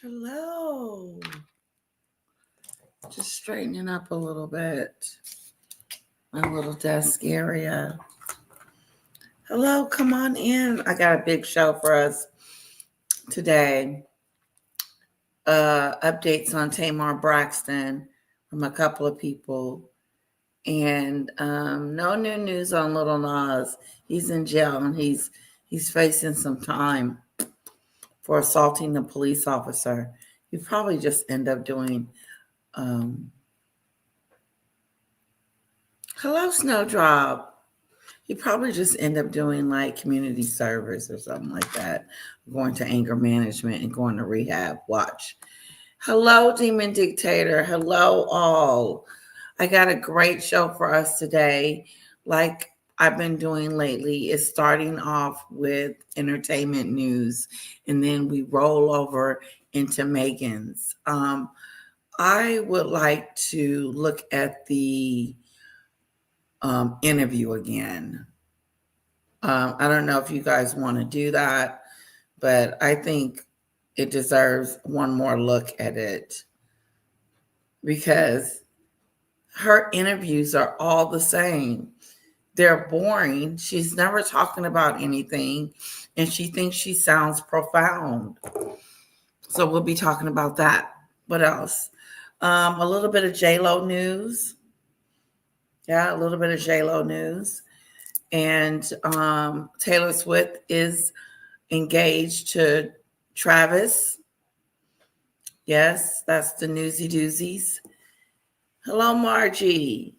Hello. Just straightening up a little bit. My little desk area. Hello, come on in. I got a big show for us today. Updates on Tamar Braxton from a couple of people. And no new news on Little Nas. He's in jail and he's facing some time for assaulting the police officer. You probably just end up doing hello, Snowdrop. You probably just end up doing like community service or something like that, going to anger management and going to rehab. Watch. Hello, Demon Dictator. Hello, all. I got a great show for us today. Like I've been doing lately, is starting off with entertainment news, and then we roll over into Meghan's. I would like to look at the interview again. I don't know if you guys want to do that, but I think it deserves one more look at it because her interviews are all the same. They're boring. She's never talking about anything, and she thinks she sounds profound. So we'll be talking about that. What else? A little bit of J-Lo news. Yeah, a little bit of J-Lo news. And Taylor Swift is engaged to Travis. Yes, that's the newsy doozies. Hello, Margie.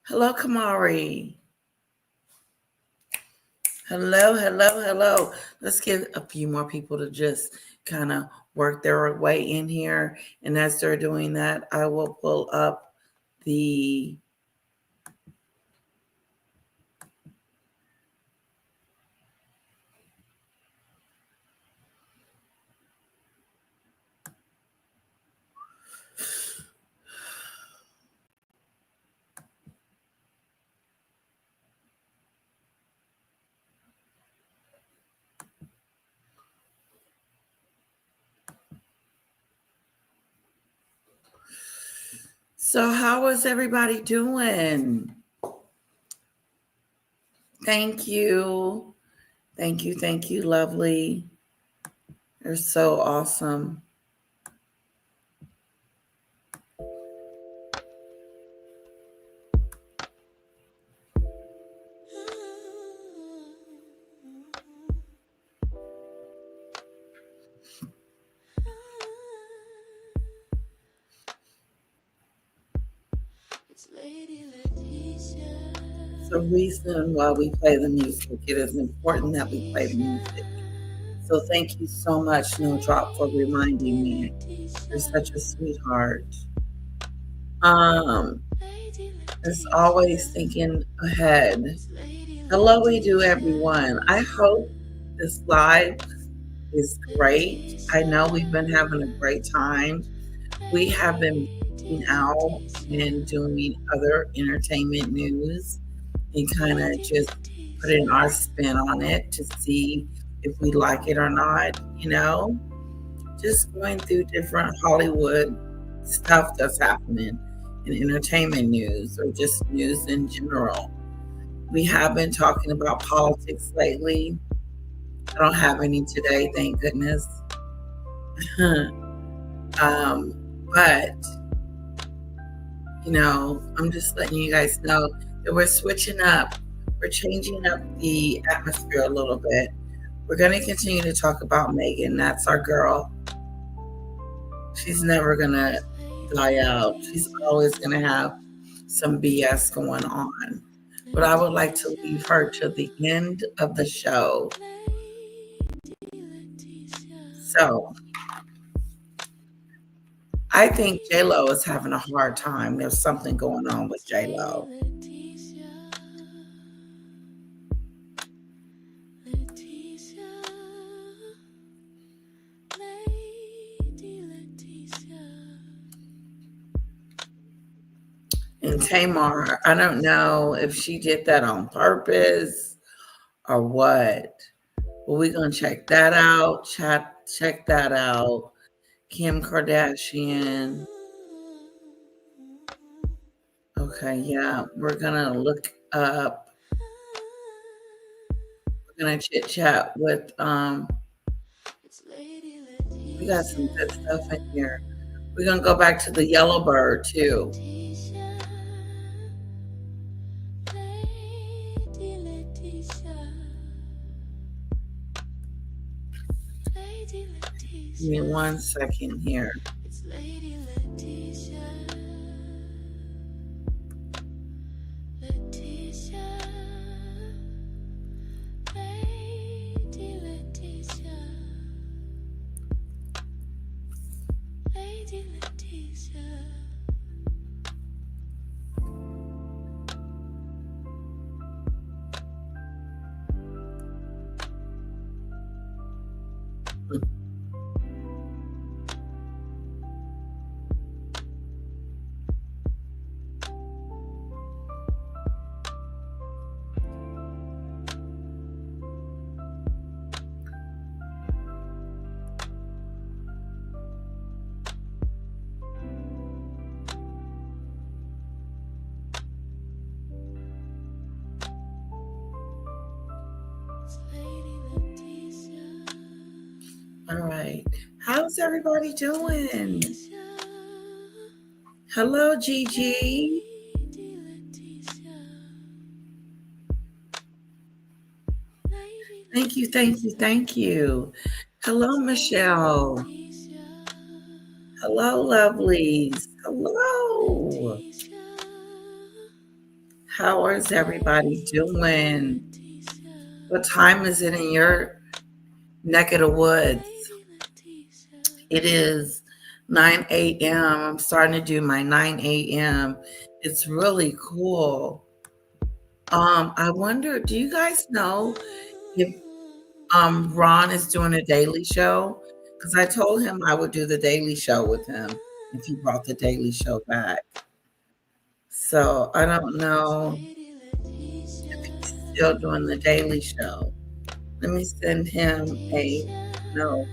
Hello, Kamari. Hello. Let's give a few more people to just kind of work their way in here. And as they're doing that, I will pull up the So how is everybody doing? Thank you, lovely. You're so awesome. The reason why we play the music, it is important that we play the music. So thank you so much, Snowdrop, for reminding me. You're such a sweetheart. As always, thinking ahead. Hello, we do, everyone. I hope this live is great. I know we've been having a great time. We have been out and doing other entertainment news and kind of just putting our spin on it to see if we like it or not, just going through different Hollywood stuff that's happening in entertainment news or just news in general. We have been talking about politics lately. I don't have any today, thank goodness. But I'm just letting you guys know that we're switching up. We're changing up the atmosphere a little bit. We're going to continue to talk about Meghan. That's our girl. She's never going to die out. She's always going to have some BS going on. But I would like to leave her to the end of the show. So I think J-Lo is having a hard time. There's something going on with J-Lo. And Tamar, I don't know if she did that on purpose or what, Well, we're gonna check that out. Check that out. Kim Kardashian. Okay, yeah, we're gonna look up. We're gonna chit chat with we got some good stuff in here. We're gonna go back to the yellow bird too. Give me 1 second here. All right. How's everybody doing? Hello, Gigi. Thank you, thank you, thank you. Hello, Michelle. Hello, lovelies. Hello. How is everybody doing? What time is it in your neck of the woods? It is 9 a.m. I'm starting to do my 9 a.m. It's really cool. I wonder, do you guys know if Ron is doing a daily show? Because I told him I would do the daily show with him if he brought the daily show back. So I don't know if he's still doing the daily show. Let me send him a note.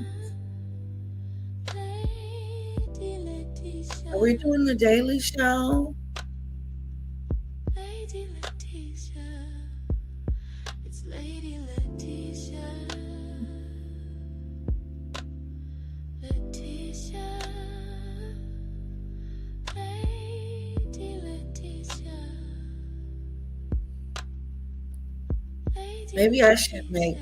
Are we doing the daily show? Maybe I should make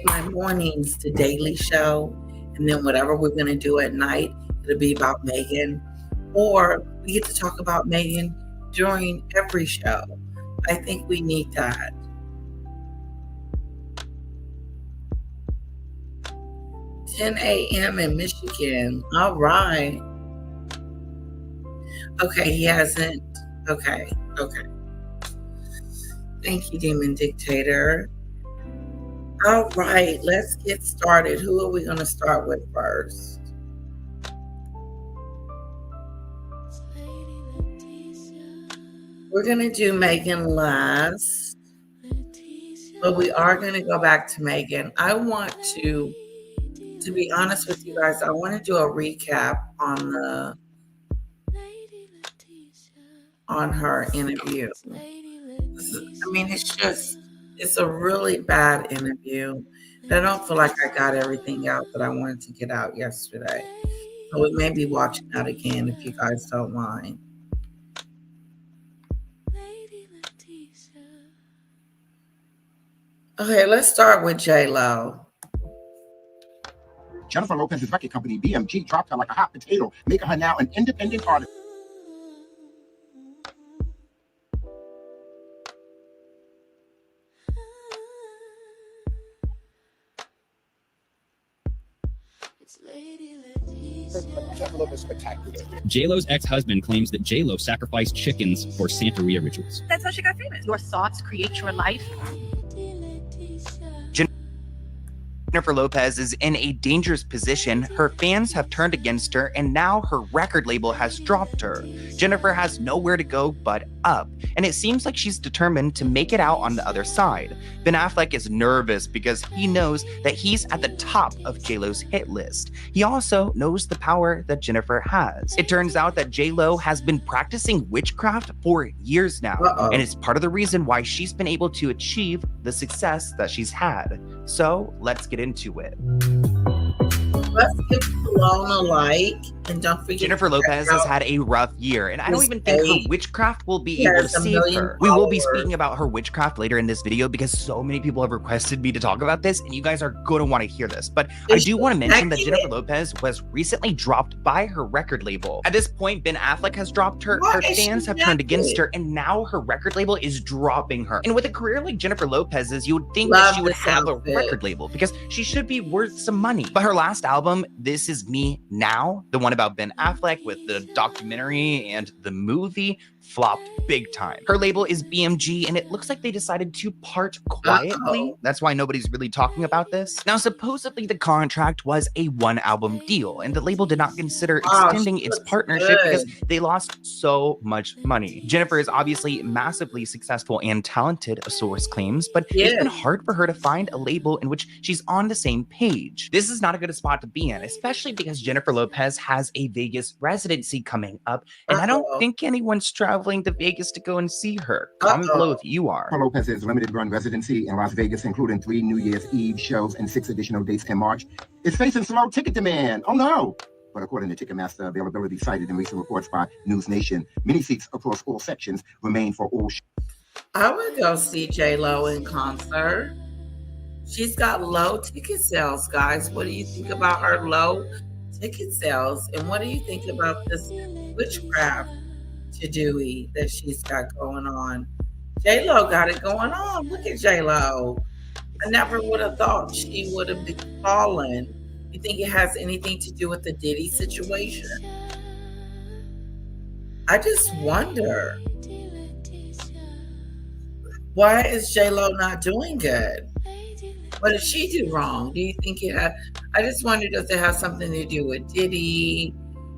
my mornings the daily show, and then whatever we're going to do at night, it'll be about Meghan, or we get to talk about Meghan during every show. I think we need that. $10 a.m. in Michigan. All right. Okay, he hasn't. Okay. Thank you, Demon Dictator. All right, let's get started. Who are we going to start with first? We're going to do Meghan last, but we are going to go back to Meghan. I want to be honest with you guys, I want to do a recap on her interview. I mean, it's a really bad interview. I don't feel like I got everything out that I wanted to get out yesterday. So we may be watching that again if you guys don't mind. Okay, let's start with J-Lo. Jennifer Lopez's record company, BMG, dropped her like a hot potato, making her now an independent artist. J-Lo's ex-husband claims that J-Lo sacrificed chickens for Santeria rituals. That's how she got famous. Your thoughts create your life. Jennifer Lopez is in a dangerous position. Her fans have turned against her, and now her record label has dropped her. Jennifer has nowhere to go but up, and it seems like she's determined to make it out on the other side. Ben Affleck is nervous because he knows that he's at the top of J-Lo's hit list. He also knows the power that Jennifer has. It turns out that J-Lo has been practicing witchcraft for years now, and it's part of the reason why she's been able to achieve the success that she's had. So let's get into it. Let's give Stallone a like, and don't forget Jennifer Lopez has had a rough year, and I don't even think her witchcraft will be able to save her. We will be speaking about her witchcraft later in this video because so many people have requested me to talk about this, and you guys are going to want to hear this. But I do want to mention that Jennifer Lopez was recently dropped by her record label. At this point, Ben Affleck has dropped her, her fans have turned against her, and now her record label is dropping her. And with a career like Jennifer Lopez's, you would think that she would have a record label because she should be worth some money. But her last album, This Is Me Now, the one about Ben Affleck with the documentary and the movie, flopped big time. Her label is BMG, and it looks like they decided to part quietly. That's why nobody's really talking about this. Now, supposedly the contract was a one-album deal, and the label did not consider extending its partnership because they lost so much money. Jennifer is obviously massively successful and talented, a source claims, but it's been hard for her to find a label in which she's on the same page. This is not a good spot to be in, especially because Jennifer Lopez has a Vegas residency coming up, and I don't think anyone's traveling to Vegas to go and see her. Comment below if you are. Jennifer Lopez's limited run residency in Las Vegas, including 3 New Year's Eve shows and 6 additional dates in March, is facing slow ticket demand. Oh no! But according to Ticketmaster availability cited in recent reports by News Nation, many seats across all sections remain for all I would go see J-Lo in concert. She's got low ticket sales, guys. What do you think about her low ticket sales? And what do you think about this witchcraft to-do that she's got going on? J-Lo got it going on. Look at J-Lo. I never would have thought she would have been fallen. You think it has anything to do with the Diddy situation? I just wonder, why is J-Lo not doing good? What did she do wrong? Do you think it had? I just wonder, does it have something to do with Diddy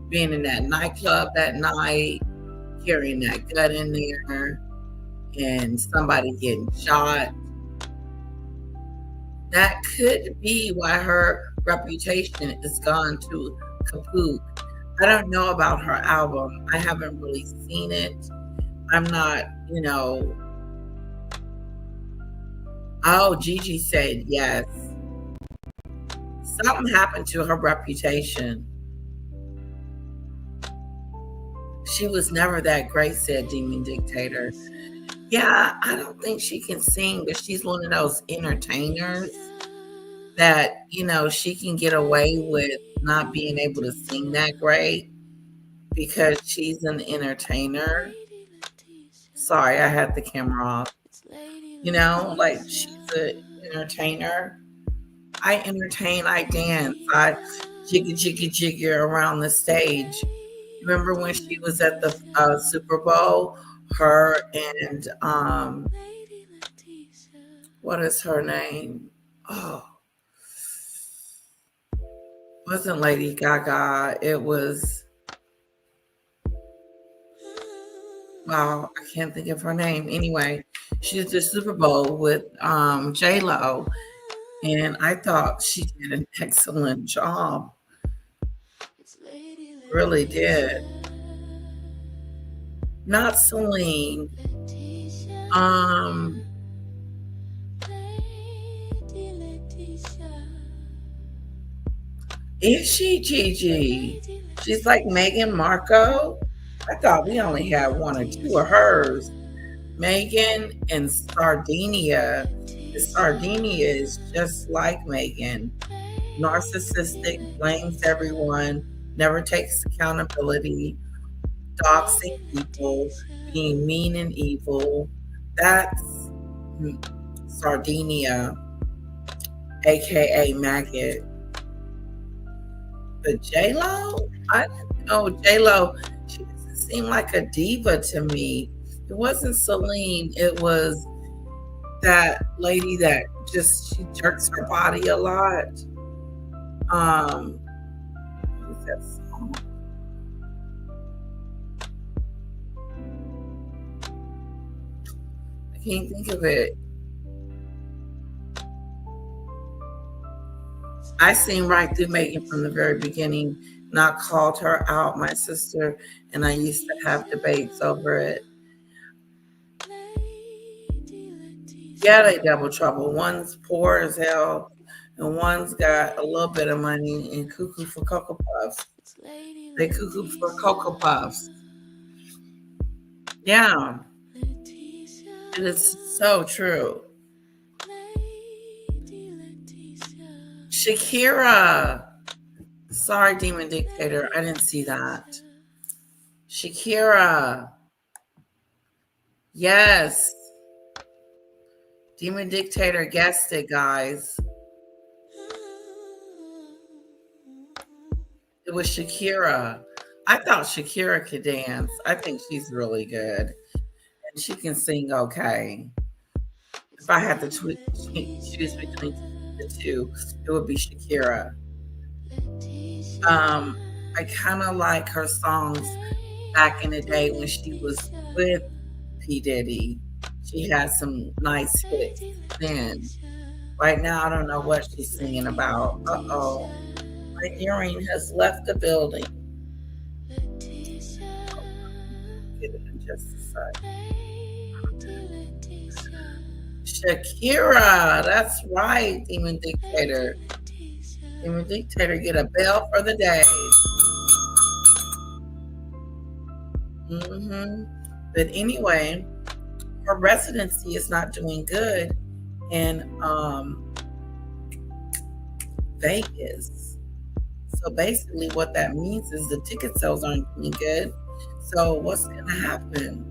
being in that nightclub that night, carrying that gun in there, and somebody getting shot? That could be why her reputation is gone to kaput. I don't know about her album. I haven't really seen it. I'm not, Oh, Gigi said yes. Something happened to her reputation. She was never that great, said Demon Dictator. Yeah, I don't think she can sing, but she's one of those entertainers that, she can get away with not being able to sing that great because she's an entertainer. Sorry, I had the camera off. Like she's an entertainer. I entertain, I dance, I jigger around the stage. Remember when she was at the Super Bowl? Her and what is her name? Oh, wasn't Lady Gaga. It was, wow, I can't think of her name. Anyway, she did the Super Bowl with J-Lo, and I thought she did an excellent job. Really did. Not Celine. Is she Gigi? She's like Meghan Markle. I thought we only had 1 or 2 of hers. Meghan and Sardinia. Sardinia is just like Meghan. Narcissistic, blames everyone, never takes accountability, doxing people, being mean and evil. That's Sardinia, aka Maggot. But J-Lo, I don't know. J-Lo, she doesn't seem like a diva to me. It wasn't Celine. It was that lady that she jerks her body a lot. Who's that song? Can't think of it. I seen right through Meghan from the very beginning, not called her out, my sister, and I used to have debates over it. Yeah, they double trouble. One's poor as hell, and one's got a little bit of money and cuckoo for Cocoa Puffs. They cuckoo for Cocoa Puffs. Yeah, it is so true. Shakira. Sorry, Demon Dictator. I didn't see that. Shakira. Yes. Demon Dictator guessed it, guys. It was Shakira. I thought Shakira could dance. I think she's really good. And she can sing okay. If I had to choose between the two, it would be Shakira. I kind of like her songs back in the day when she was with P. Diddy. She had some nice hits then. Right now, I don't know what she's singing about. Uh-oh. My earring has left the building. Get it in just a sec. Shakira. That's right, Demon Dictator. Demon Dictator, get a bell for the day. But anyway, her residency is not doing good in Vegas. So basically what that means is the ticket sales aren't doing good. So what's going to happen?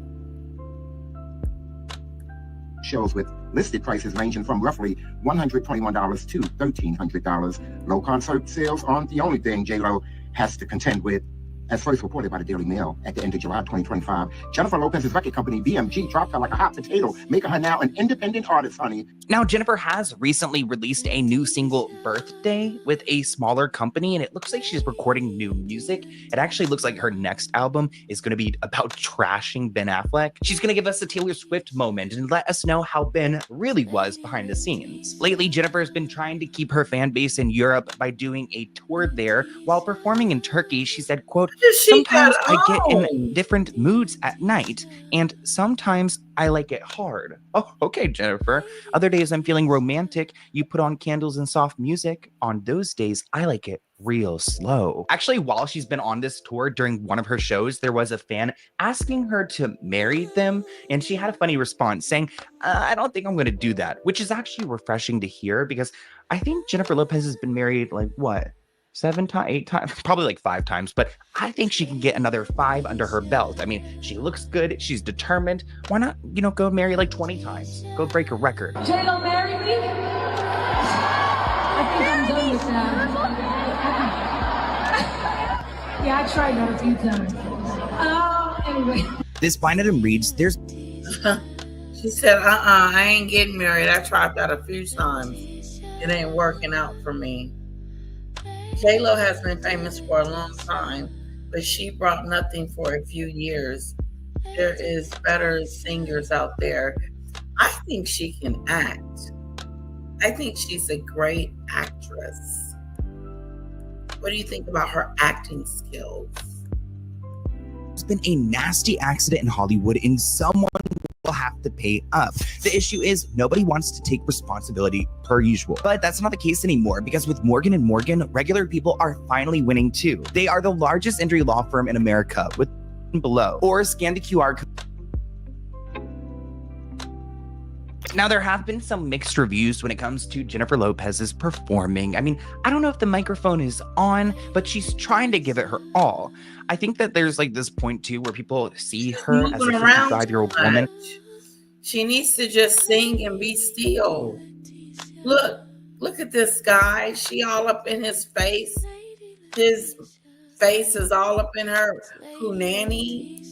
Shows with listed prices ranging from roughly $121 to $1,300. Low concert sales aren't the only thing J-Lo has to contend with. As first reported by the Daily Mail at the end of July 2025, Jennifer Lopez's record company, BMG, dropped her like a hot potato, making her now an independent artist, honey. Now, Jennifer has recently released a new single, Birthday, with a smaller company, and it looks like she's recording new music. It actually looks like her next album is going to be about trashing Ben Affleck. She's going to give us a Taylor Swift moment and let us know how Ben really was behind the scenes. Lately, Jennifer has been trying to keep her fan base in Europe by doing a tour there. While performing in Turkey, she said, quote, "Sometimes I get in different moods at night, and sometimes I like it hard." Oh, okay, Jennifer. Other days I'm feeling romantic. You put on candles and soft music. On those days, I like it real slow. Actually, while she's been on this tour, during one of her shows, there was a fan asking her to marry them, and she had a funny response saying, I don't think I'm going to do that, which is actually refreshing to hear because I think Jennifer Lopez has been married like, what? 7 times, 8 times, probably like 5 times, but I think she can get another 5 under her belt. I mean, she looks good. She's determined. Why not, go marry like 20 times? Go break a record. J-Lo, marry me? I think I'm done with that. Yeah, I tried that a few times. Anyway. This blind item reads, there's... She said, I ain't getting married. I tried that a few times. It ain't working out for me. J-Lo has been famous for a long time, but she brought nothing for a few years. There is better singers out there. I think she can act. I think she's a great actress. What do you think about her acting skills? There's been a nasty accident in Hollywood and someone will have to pay up. The issue is nobody wants to take responsibility per usual. But that's not the case anymore because with Morgan & Morgan, regular people are finally winning too. They are the largest injury law firm in America with below or scan the QR code. Now, there have been some mixed reviews when it comes to Jennifer Lopez's performing. I mean, I don't know if the microphone is on, but she's trying to give it her all. I think that there's like this point too where people see her as a 55-year-old woman. She needs to just sing and be still. Look at this guy. She all up in his face. His face is all up in her punani.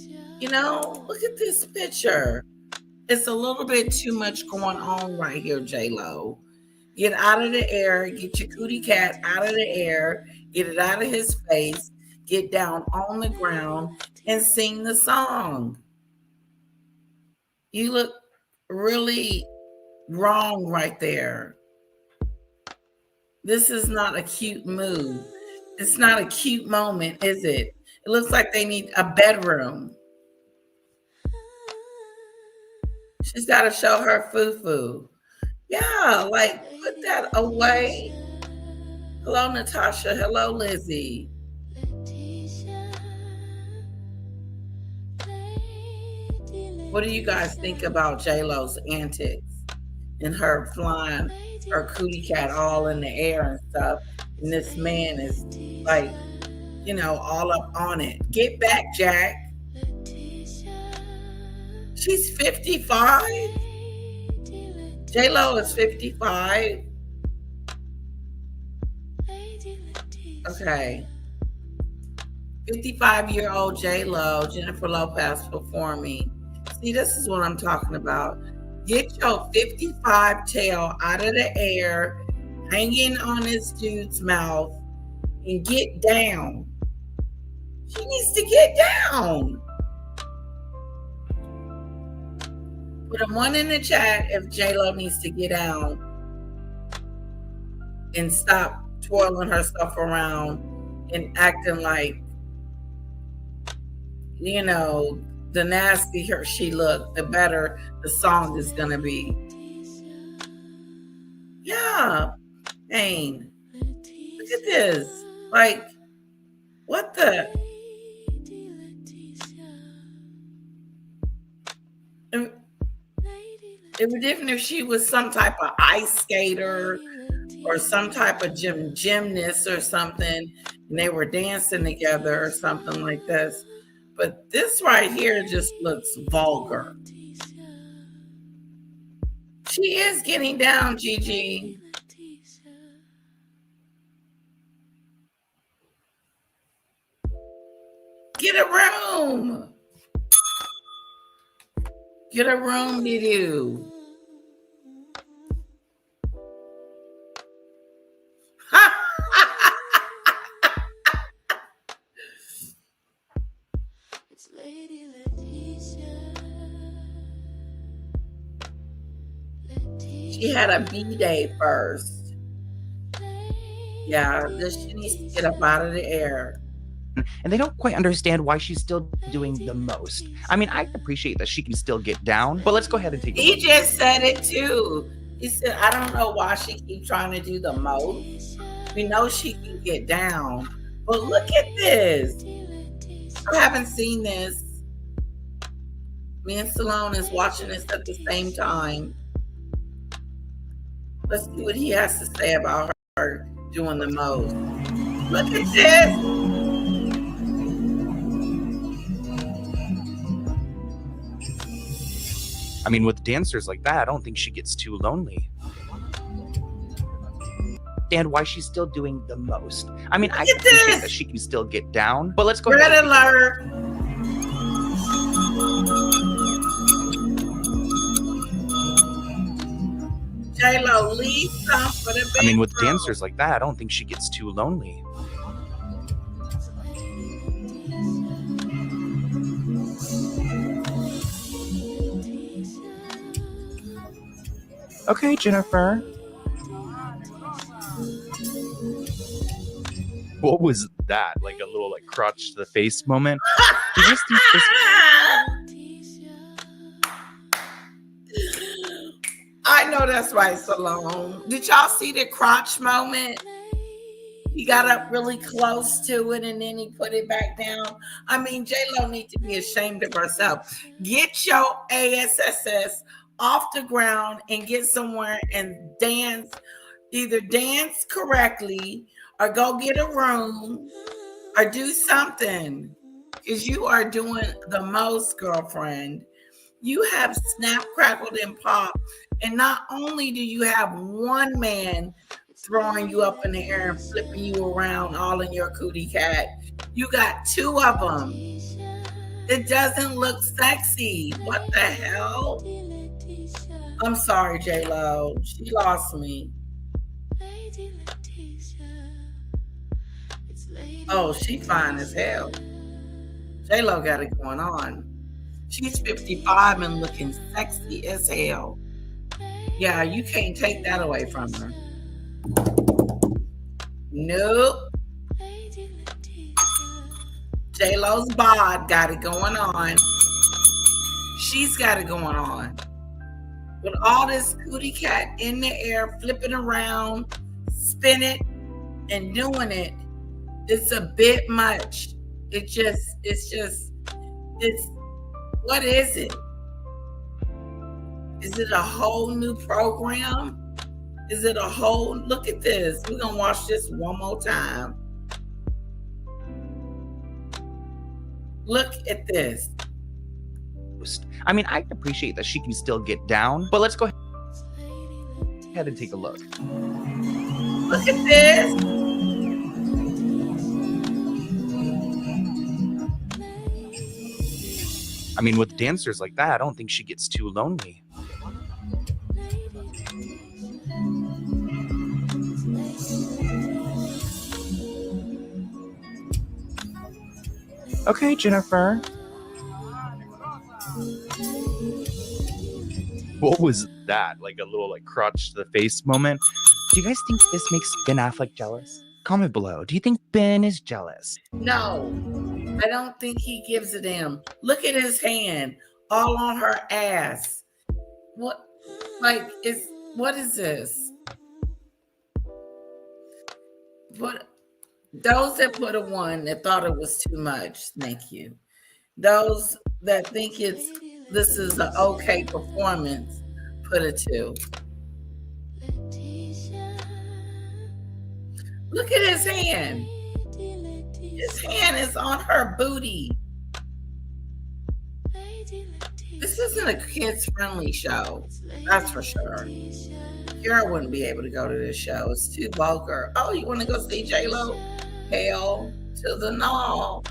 Look at this picture. It's a little bit too much going on right here, J-Lo. Get out of the air. Get your cootie cat out of the air. Get it out of his face. Get down on the ground and sing the song. You look really wrong right there. This is not a cute move. It's not a cute moment, is it? It looks like they need a bedroom. She's got to show her foo-foo. Yeah, like put that away. Hello, Natasha. Hello, Lizzie. What do you guys think about J-Lo's antics and her flying her cootie cat all in the air and stuff? And this man is like, all up on it. Get back, Jack. She's 55. J-Lo is 55. Okay. 55-year-old J-Lo, Jennifer Lopez performing. See, this is what I'm talking about. Get your 55 tail out of the air, hanging on this dude's mouth, and get down. She needs to get down. Put a 1 in the chat if J-Lo needs to get down and stop twirling herself around and acting like, the nastier she looked, the better the song is going to be. Yeah. Pain. Look at this. Like, what the? It would different if she was some type of ice skater or some type of gymnast or something, and they were dancing together or something like this. But this right here just looks vulgar. She is getting down, Gigi. Get a room. Get a room to do. She had a B-day first. Yeah, she needs to get up out of the air. And they don't quite understand why she's still doing the most. I mean, I appreciate that she can still get down, but let's go ahead and take a look. He just said it too. He said, I don't know why she keeps trying to do the most. We know she can get down. But look at this. I haven't seen this. Me and Stallone is watching this at the same time. Let's see what he has to say about her doing the most. Look at this. I mean, with dancers like that, I don't think she gets too lonely. And why she's still doing the most. I mean, I appreciate that she can still get down, but let's go ahead. Red alert. J-Lo, leave some for the big I mean, with bro. dancers like that, I don't think she gets too lonely. Okay, Jennifer. What was that? Like a little crotch to the face moment? Did you see this? I know that's right, Stallone. Did y'all see the crotch moment? He got up really close to it and then he put it back down. I mean, J-Lo needs to be ashamed of herself. Get your ASSS off the ground and get somewhere and dance. Either dance correctly or go get a room or do something. Because you are doing the most, girlfriend. You have snap, crackled, and popped. And not only do you have one man throwing you up in the air and flipping you around all in your cootie cat, you got two of them. It doesn't look sexy. What the hell? I'm sorry, J-Lo. She lost me. Oh, she fine as hell. J-Lo got it going on. She's 55 and looking sexy as hell. Yeah, you can't take that away from her. Nope. J-Lo's bod got it going on. She's got it going on. With all this cootie cat in the air, flipping around, spinning and doing it, it's a bit much. It's what is it? Is it a whole new program? Is it a whole, look at this. We're gonna watch this one more time. Look at this. I mean, I appreciate that she can still get down, but let's go ahead and take a look. Look at this. I mean, with dancers like that, I don't think she gets too lonely. Okay, Jennifer. What was that? Like a little crotch to the face moment? Do you guys think this makes Ben Affleck jealous? Comment below. Do you think Ben is jealous? No, I don't think he gives a damn. Look at his hand, all on her ass. What is this? What? Those that put a 1 that thought it was too much, thank you. Those that think this is an okay performance, put a 2. Look at his hand. His hand is on her booty. This isn't a kids-friendly show, that's for sure. Kara wouldn't be able to go to this show. It's too vulgar. Oh, you want to go see J-Lo? Hell to the no.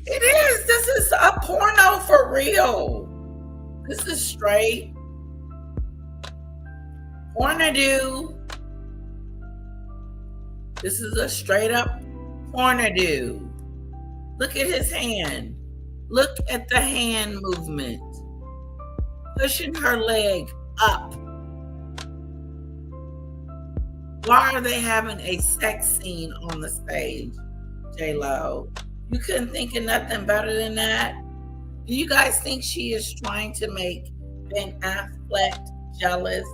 It is. This is a porno for real. This is straight. Porno-do. This is a straight up porno-do. Look at his hand. Look at the hand movement. Pushing her leg up. Why are they having a sex scene on the stage, J-Lo? You couldn't think of nothing better than that? Do you guys think she is trying to make Ben Affleck jealous?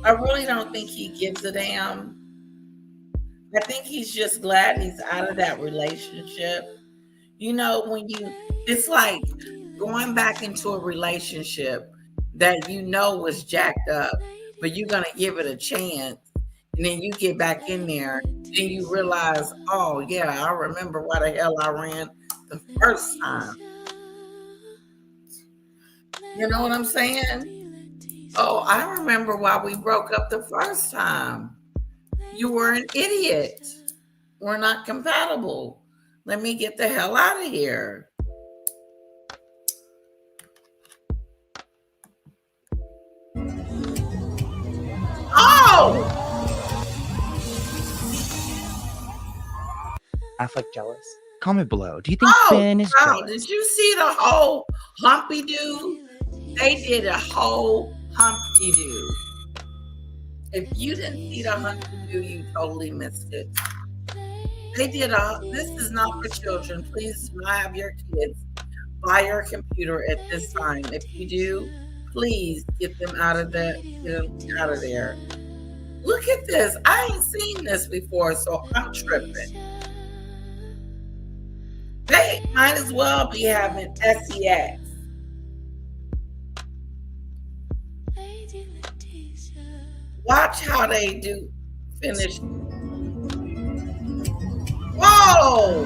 I really don't think he gives a damn. I think he's just glad he's out of that relationship. You know, it's like going back into a relationship that you know was jacked up, but you're going to give it a chance. And then you get back in there and you realize, oh yeah, I remember why the hell I ran the first time. You know what I'm saying? Oh, I remember why we broke up the first time. You were an idiot. We're not compatible. Let me get the hell out of here. Oh! Affleck jealous? Comment below. Do you think Ben is jealous? Did you see the whole humpy do? They did a whole humpy do. If you didn't see the humpy do, you totally missed it. They did this is not for children. Please do not have your kids by your computer at this time. If you do, please get them out of there. Look at this. I ain't seen this before, so I'm tripping. They might as well be having sex. Watch how they do finish. Whoa!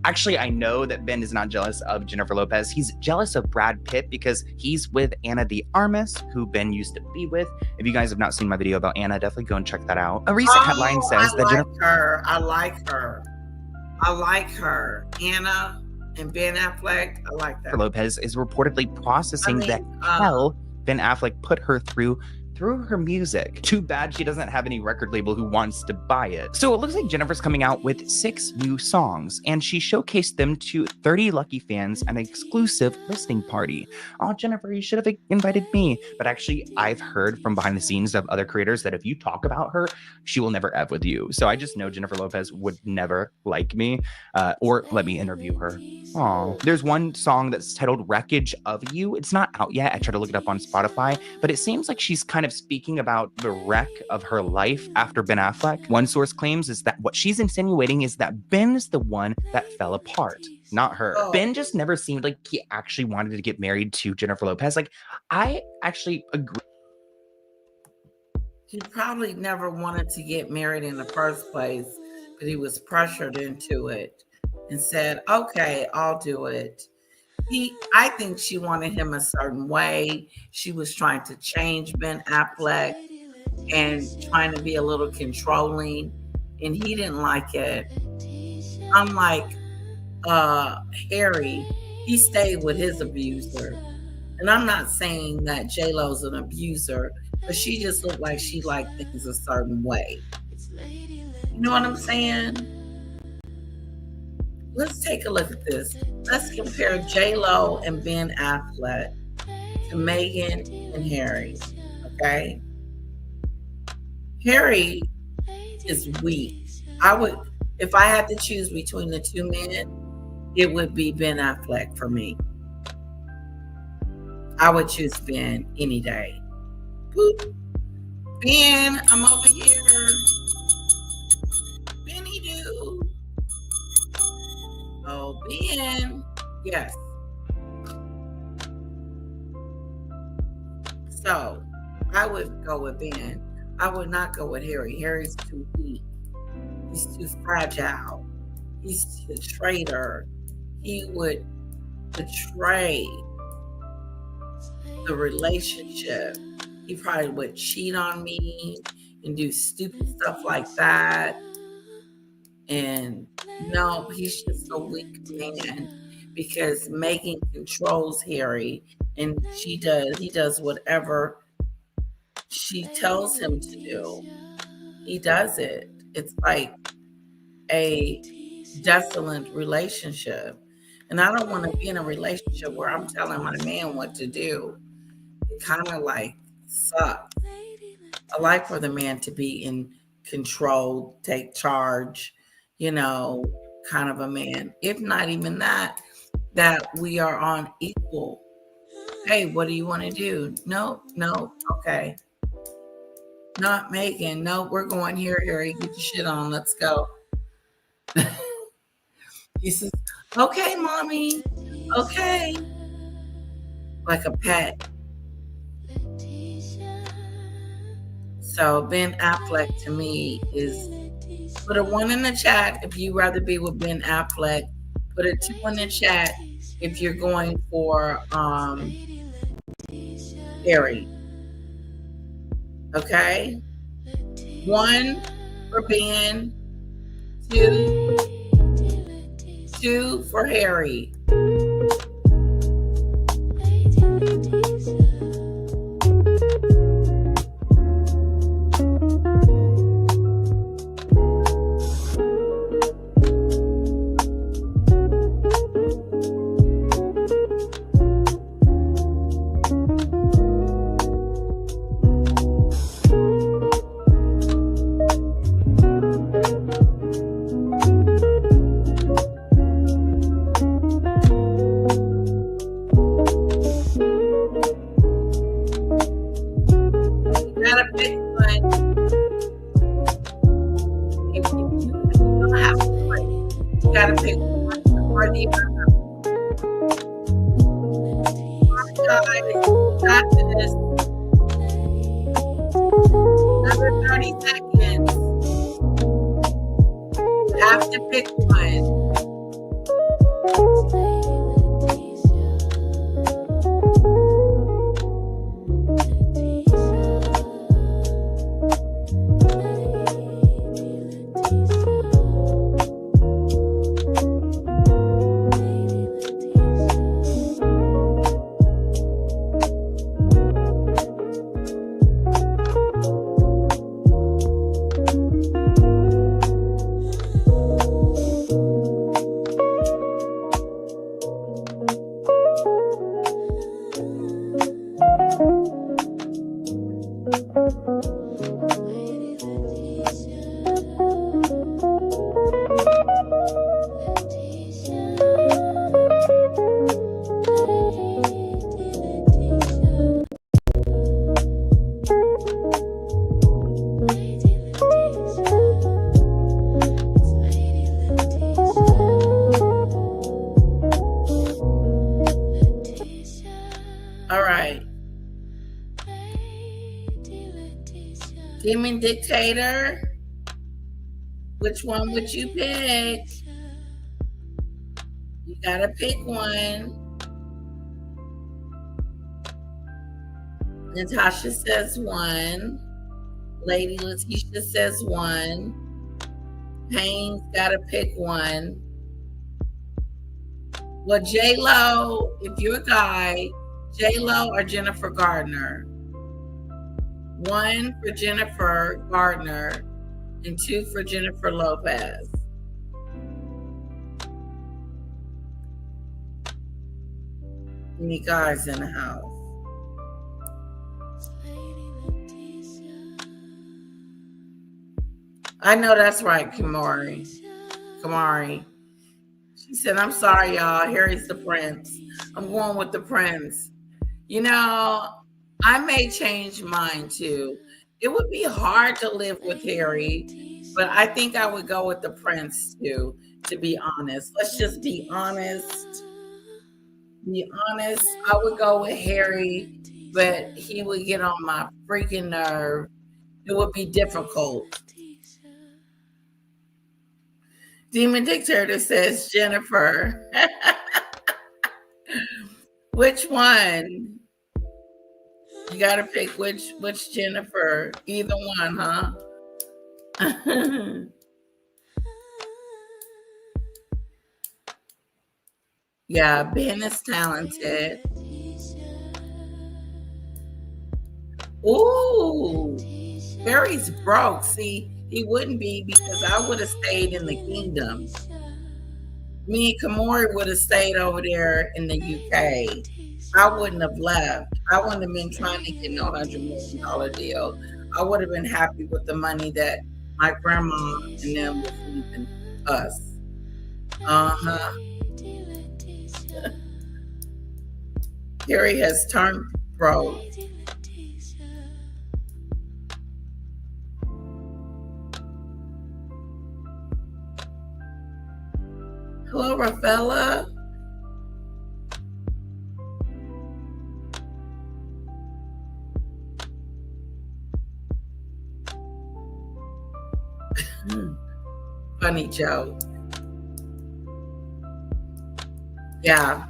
Actually, I know that Ben is not jealous of Jennifer Lopez. He's jealous of Brad Pitt because he's with Anna de Armas, who Ben used to be with. If you guys have not seen my video about Anna, definitely go and check that out. A recent headline says that Jennifer... I like her. Anna and Ben Affleck, I like that. Lopez is reportedly processing the hell Ben Affleck put her through her music. Too bad she doesn't have any record label who wants to buy it. So it looks like Jennifer's coming out with 6 new songs, and she showcased them to 30 lucky fans at an exclusive listening party. Oh, Jennifer, you should have invited me. But actually, I've heard from behind the scenes of other creators that if you talk about her, she will never F with you. So I just know Jennifer Lopez would never like me or let me interview her. Oh, there's one song that's titled Wreckage of You. It's not out yet. I tried to look it up on Spotify, but it seems like she's kind of speaking about the wreck of her life after Ben Affleck. One source claims is that what she's insinuating is that Ben is the one that fell apart, not her. Oh. Ben just never seemed like he actually wanted to get married to Jennifer Lopez. Like, I actually agree. He probably never wanted to get married in the first place, but he was pressured into it and said, okay, I'll do it. I think she wanted him a certain way. She was trying to change Ben Affleck and trying to be a little controlling, and he didn't like it. Unlike Harry, he stayed with his abuser. And I'm not saying that J-Lo's an abuser, but she just looked like she liked things a certain way. You know what I'm saying? Let's take a look at this. Let's compare J-Lo and Ben Affleck to Meghan and Harry, okay? Harry is weak. If I had to choose between the two men, it would be Ben Affleck for me. I would choose Ben any day. Boop. Ben, I'm over here. Benny do. Oh, Ben. Yes. So, I would go with Ben. I would not go with Harry. Harry's too weak. He's too fragile. He's a traitor. He would betray the relationship. He probably would cheat on me and do stupid stuff like that. And no, he's just a weak man because Meghan controls Harry, and he does whatever she tells him to do. He does it. It's like a desolate relationship. And I don't want to be in a relationship where I'm telling my man what to do. It kind of like sucks. I like for the man to be in control, take charge, kind of a man. If not even that we are on equal. Hey, what do you want to do? No, okay. Not Meghan. No, we're going here, Harry. Get your shit on. Let's go. He says, okay, mommy. Okay. Like a pet. So Ben Affleck to me is, put a 1 in the chat if you'd rather be with Ben Affleck. Put a 2 in the chat if you're going for Harry. Okay? 1 for Ben, 2 for Harry. Another 30 seconds. You have to pick one. Demon Dictator, which one would you pick? You gotta pick one. Natasha says 1. Lady Letitia says 1. Payne's gotta pick 1. Well, J-Lo, if you're a guy, J-Lo or Jennifer Gardner? 1 for Jennifer Gardner and 2 for Jennifer Lopez. Any guys in the house? I know that's right, Kamari. She said, I'm sorry, y'all. Harry's the prince. I'm going with the prince. You know, I may change mine too. It would be hard to live with Harry, but I think I would go with the prince too, to be honest. Let's just be honest. I would go with Harry, but he would get on my freaking nerve. It would be difficult. Demon Dictator says Jennifer. Which one? You gotta pick which Jennifer. Either one, huh? Yeah, Ben is talented. Ooh, Harry's broke. See, he wouldn't be because I would have stayed in the kingdom. Me and Kamori would have stayed over there in the UK. I wouldn't have left. I wouldn't have been trying to get no $100 million deal. I would have been happy with the money that my grandma and them was leaving us. Harry has turned broke. Hello, Rafaela. Funny joke. Yeah.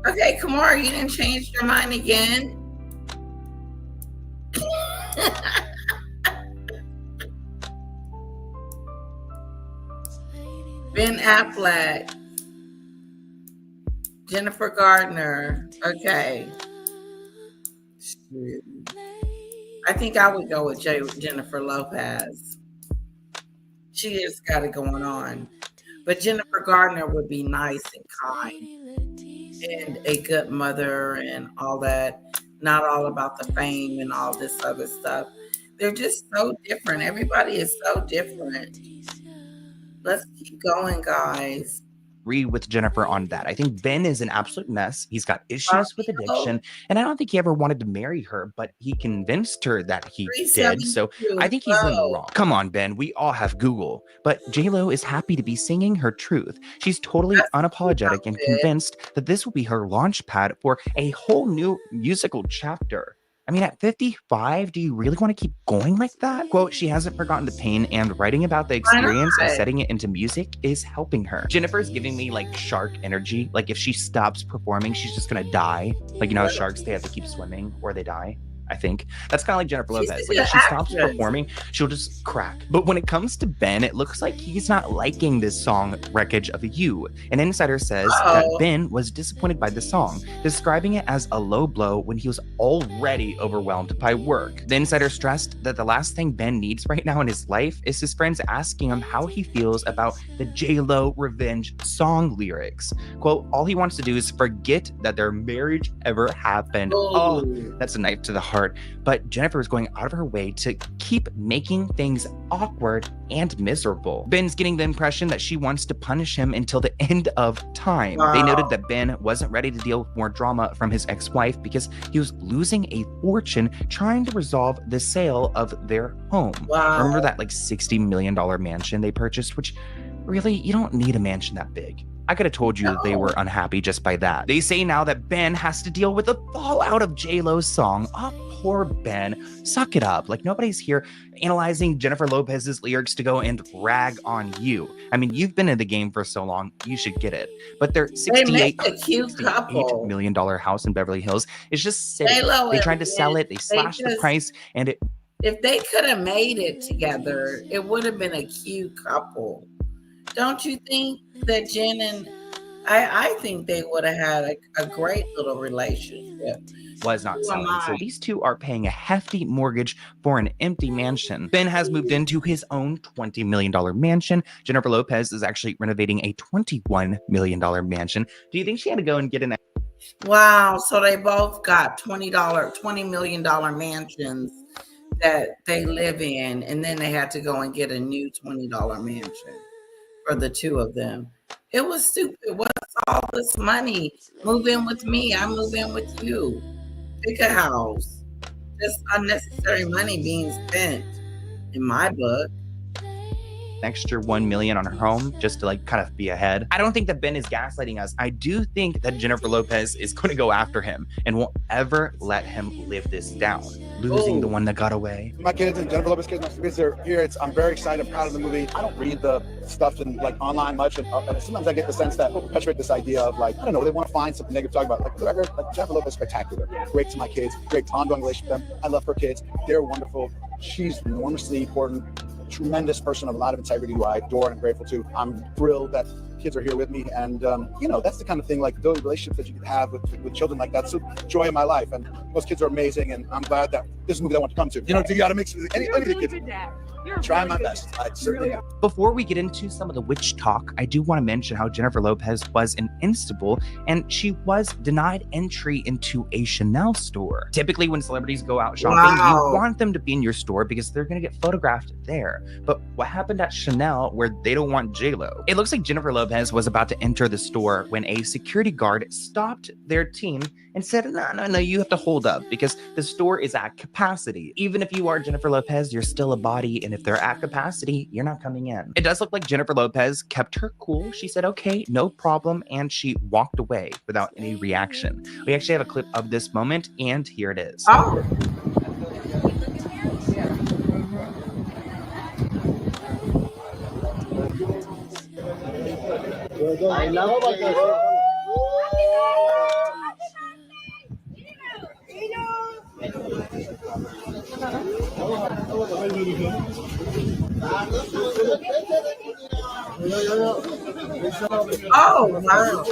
Okay, Kamara, you didn't change your mind again? Ben Affleck. Jennifer Gardner. Okay. I think I would go with Jennifer Lopez. She has got it going on. But Jennifer Gardner would be nice and kind and a good mother and all that. Not all about the fame and all this other stuff. They're just so different. Everybody is so different. Let's keep going, guys. Agree with Jennifer on that. I think Ben is an absolute mess. He's got issues with addiction, and I don't think he ever wanted to marry her, but he convinced her that he did. So I think he's in the wrong. Come on, Ben. We all have Google. But J-Lo is happy to be singing her truth. She's totally unapologetic and convinced that this will be her launch pad for a whole new musical chapter. I mean, at 55, do you really want to keep going like that? Quote, she hasn't forgotten the pain, and writing about the experience and setting it into music is helping her. Jennifer's giving me like shark energy. Like if she stops performing, she's just gonna die. Like, you know, sharks, they have to keep swimming or they die. I think that's kind of like Jennifer Lopez. Like if she stops performing, she'll just crack. But when it comes to Ben, it looks like he's not liking this song, Wreckage of You. An insider says that Ben was disappointed by the song, describing it as a low blow when he was already overwhelmed by work. The insider stressed that the last thing Ben needs right now in his life is his friends asking him how he feels about the J-Lo revenge song lyrics. Quote, all he wants to do is forget that their marriage ever happened. Oh, that's a knife to the heart. But Jennifer is going out of her way to keep making things awkward and miserable. Ben's getting the impression that she wants to punish him until the end of time. Wow. They noted that Ben wasn't ready to deal with more drama from his ex-wife because he was losing a fortune trying to resolve the sale of their home. Wow. Remember that like $60 million mansion they purchased, which really, you don't need a mansion that big. I could have told you that they were unhappy just by that. They say now that Ben has to deal with the fallout of J-Lo's song, a poor Ben. Suck it up. Like, nobody's here analyzing Jennifer Lopez's lyrics to go and rag on you. I mean, you've been in the game for so long, you should get it. But their $68 million house in Beverly Hills is just sitting. They tried to sell it, they slashed the price, and it... If they could have made it together, it would have been a cute couple. Don't you think that Jen and I think they would have had a great little relationship. Was not selling. So these two are paying a hefty mortgage for an empty mansion. Ben has moved into his own $20 million mansion. Jennifer Lopez is actually renovating a $21 million mansion. Do you think she had to go and get an... Wow, so they both got $20 million mansions that they live in, and then they had to go and get a new $20 mansion for the two of them. It was stupid. What's all this money? Move in with me. I move in with you. Pick a house. Just unnecessary money being spent in my book. Extra $1 million on her home just to like kind of be ahead. I don't think that Ben is gaslighting us. I do think that Jennifer Lopez is going to go after him and won't ever let him live this down, losing the one that got away. My kids and Jennifer Lopez kids are here. I'm very excited, proud of the movie. I don't read the stuff in like online much, and sometimes I get the sense that people perpetuate this idea of like, I don't know, they want to find something negative to talk about. Like I heard, like Jennifer Lopez is spectacular, great to my kids, great ongoing relationship with them. I love her kids. They're wonderful. She's enormously important. Tremendous person of a lot of integrity who I adore and grateful to. I'm thrilled that kids are here with me, and you know, that's the kind of thing, like those relationships that you can have with children like that. So joy in my life, and those kids are amazing, and I'm glad that this is a movie that I want to come to. You know, you got to make any of the kids. Try my best. I certainly am. Before we get into some of the witch talk, I do want to mention how Jennifer Lopez was an instable and she was denied entry into a Chanel store. Typically, when celebrities go out shopping, you want them to be in your store because they're going to get photographed there. But what happened at Chanel where they don't want J-Lo? It looks like Jennifer Lopez was about to enter the store when a security guard stopped their team and said, no, you have to hold up because the store is at capacity. Even if you are Jennifer Lopez, you're still a body, and if they're at capacity, you're not coming in. It does look like Jennifer Lopez kept her cool. She said, okay, no problem, and she walked away without any reaction. We actually have a clip of this moment, and here it is. Oh. I love it. Oh, wow.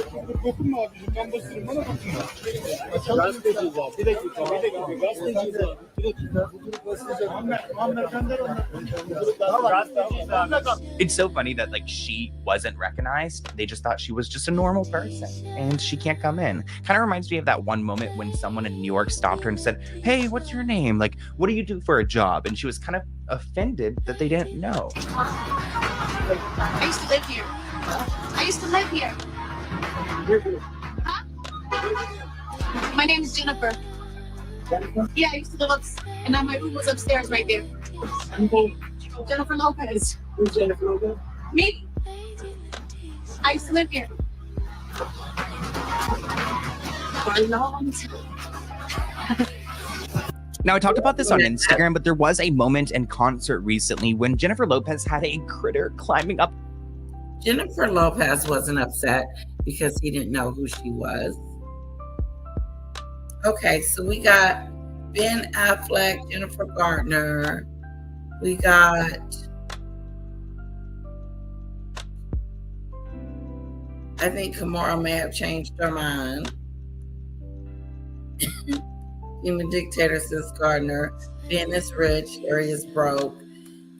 It's so funny that like she wasn't recognized. They just thought she was just a normal person and she can't come in. Kind of reminds me of that one moment when someone in New York stopped her and said, hey, what's your name? Like, what do you do for a job? And she was kind of offended that they didn't know. I used to live here. I used to live here. Huh? My name is Jennifer. Yeah, I used to live and then my room was upstairs right there. Jennifer Lopez. Who's Jennifer Lopez? Me? I used to live here. For a long time. Now, I talked about this on Instagram, but there was a moment in concert recently when Jennifer Lopez had a critter climbing up. Jennifer Lopez wasn't upset because he didn't know who she was. Okay, so we got Ben Affleck, Jennifer Gardner. We got I think Kimora may have changed her mind. Human dictator since Gardner. Ben is rich, Harry is broke.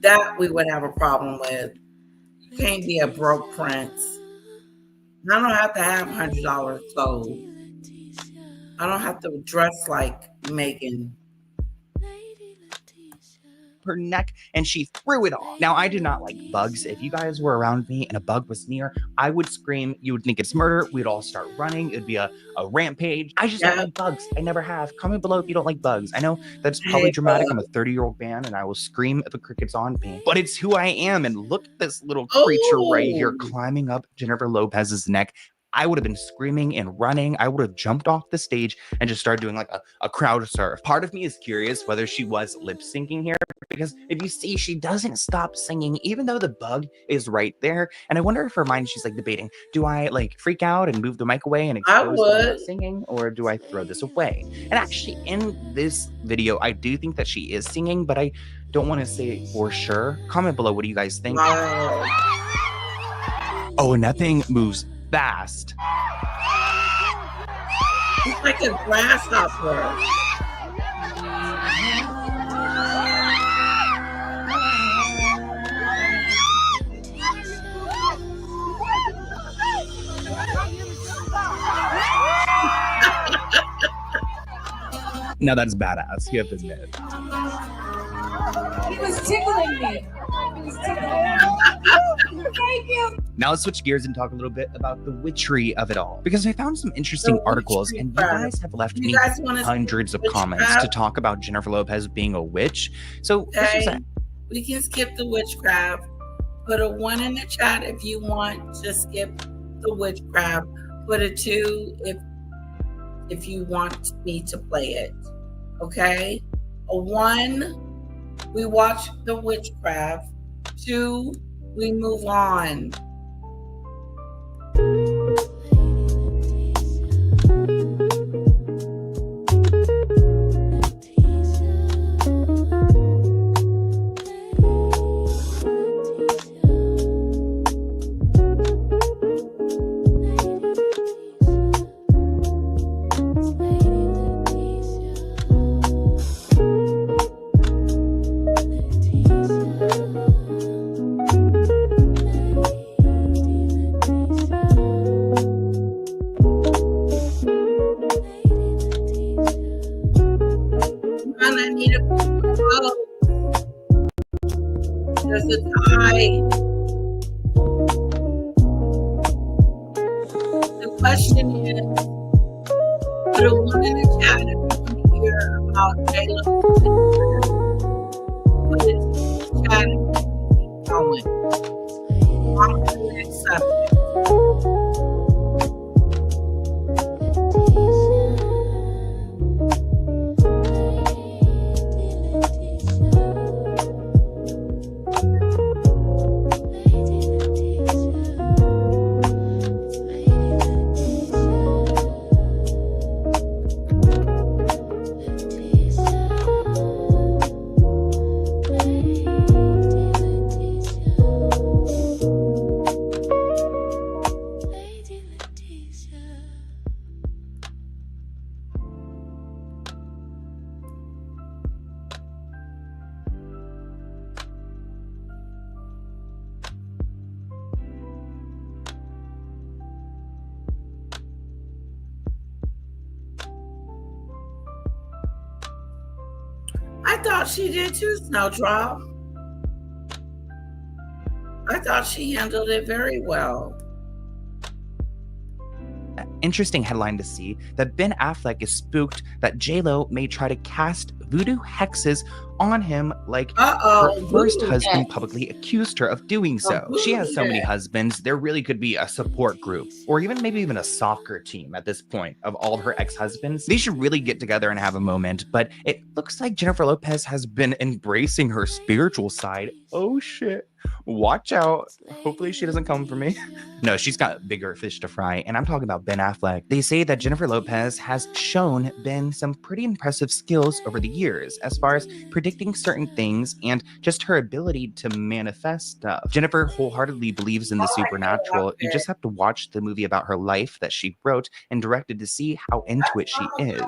That we would have a problem with. You can't be a broke prince. I don't have to have $100 clothes. I don't have to dress like Meghan. Her neck and she threw it off. Now, I do not like bugs. If you guys were around me and a bug was near, I would scream. You would think it's murder. We'd all start running. It'd be a rampage. I just don't like bugs. I never have. Comment below if you don't like bugs. I know that's probably dramatic. I'm a 30-year-old man and I will scream if a cricket's on me, but it's who I am. And look at this little creature right here climbing up Jennifer Lopez's neck. I would have been screaming and running. I would have jumped off the stage and just started doing like a crowd surf. Part of me is curious whether she was lip syncing here, because if you see, she doesn't stop singing, even though the bug is right there. And I wonder if her mind, she's like debating, do I like freak out and move the mic away and expose that I'm not singing, or do I throw this away? And actually in this video, I do think that she is singing, but I don't want to say for sure. Comment below, what do you guys think? Wow. Oh, and that thing moves fast. It's like a grasshopper. Now that's badass, you have to admit. He was tickling me. He was tickling me. Thank you. Now let's switch gears and talk a little bit about the witchery of it all, because I found some interesting articles, and you guys have left me hundreds of comments to talk about Jennifer Lopez being a witch. So we can skip the witchcraft. Put a 1 in the chat if you want to skip the witchcraft. Put a 2 if you want me to play it. Okay? A 1, we watch the witchcraft. 2, we move on. There's a tie. The question is, put a 1 in the chat if you want to hear about J.Lo. Put it in the chat if you want to keep going. On to the next subject. I thought she did too, Snowdrop. I thought she handled it very well. Interesting headline to see that Ben Affleck is spooked that J.Lo may try to cast voodoo hexes on him, like her first husband publicly accused her of doing so. She has so many husbands, there really could be a support group, or maybe even a soccer team at this point of all her ex-husbands. They should really get together and have a moment, but it looks like Jennifer Lopez has been embracing her spiritual side. Oh shit. Watch out. Hopefully she doesn't come for me. No, she's got bigger fish to fry, and I'm talking about Ben Affleck. They say that Jennifer Lopez has shown Ben some pretty impressive skills over the years as far as predicting certain things and just her ability to manifest stuff. Jennifer wholeheartedly believes in the supernatural. You just have to watch the movie about her life that she wrote and directed to see how into it she is.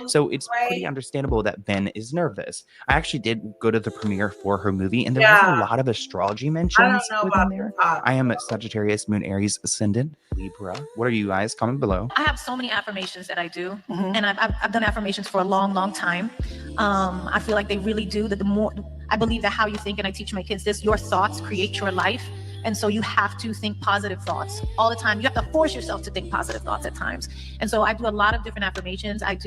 So it's pretty understandable that Ben is nervous. I actually did go to the premiere for her movie, and there was a lot of astrology mentions within there. I am a Sagittarius, Moon Aries ascendant, Libra. What are you guys? Comment below. I have so many affirmations that I do, and I've done affirmations for a long time. I feel like they really do. That the more I believe that how you think, and I teach my kids this: your thoughts create your life. And so you have to think positive thoughts all the time. You have to force yourself to think positive thoughts at times. And so I do a lot of different affirmations. I'm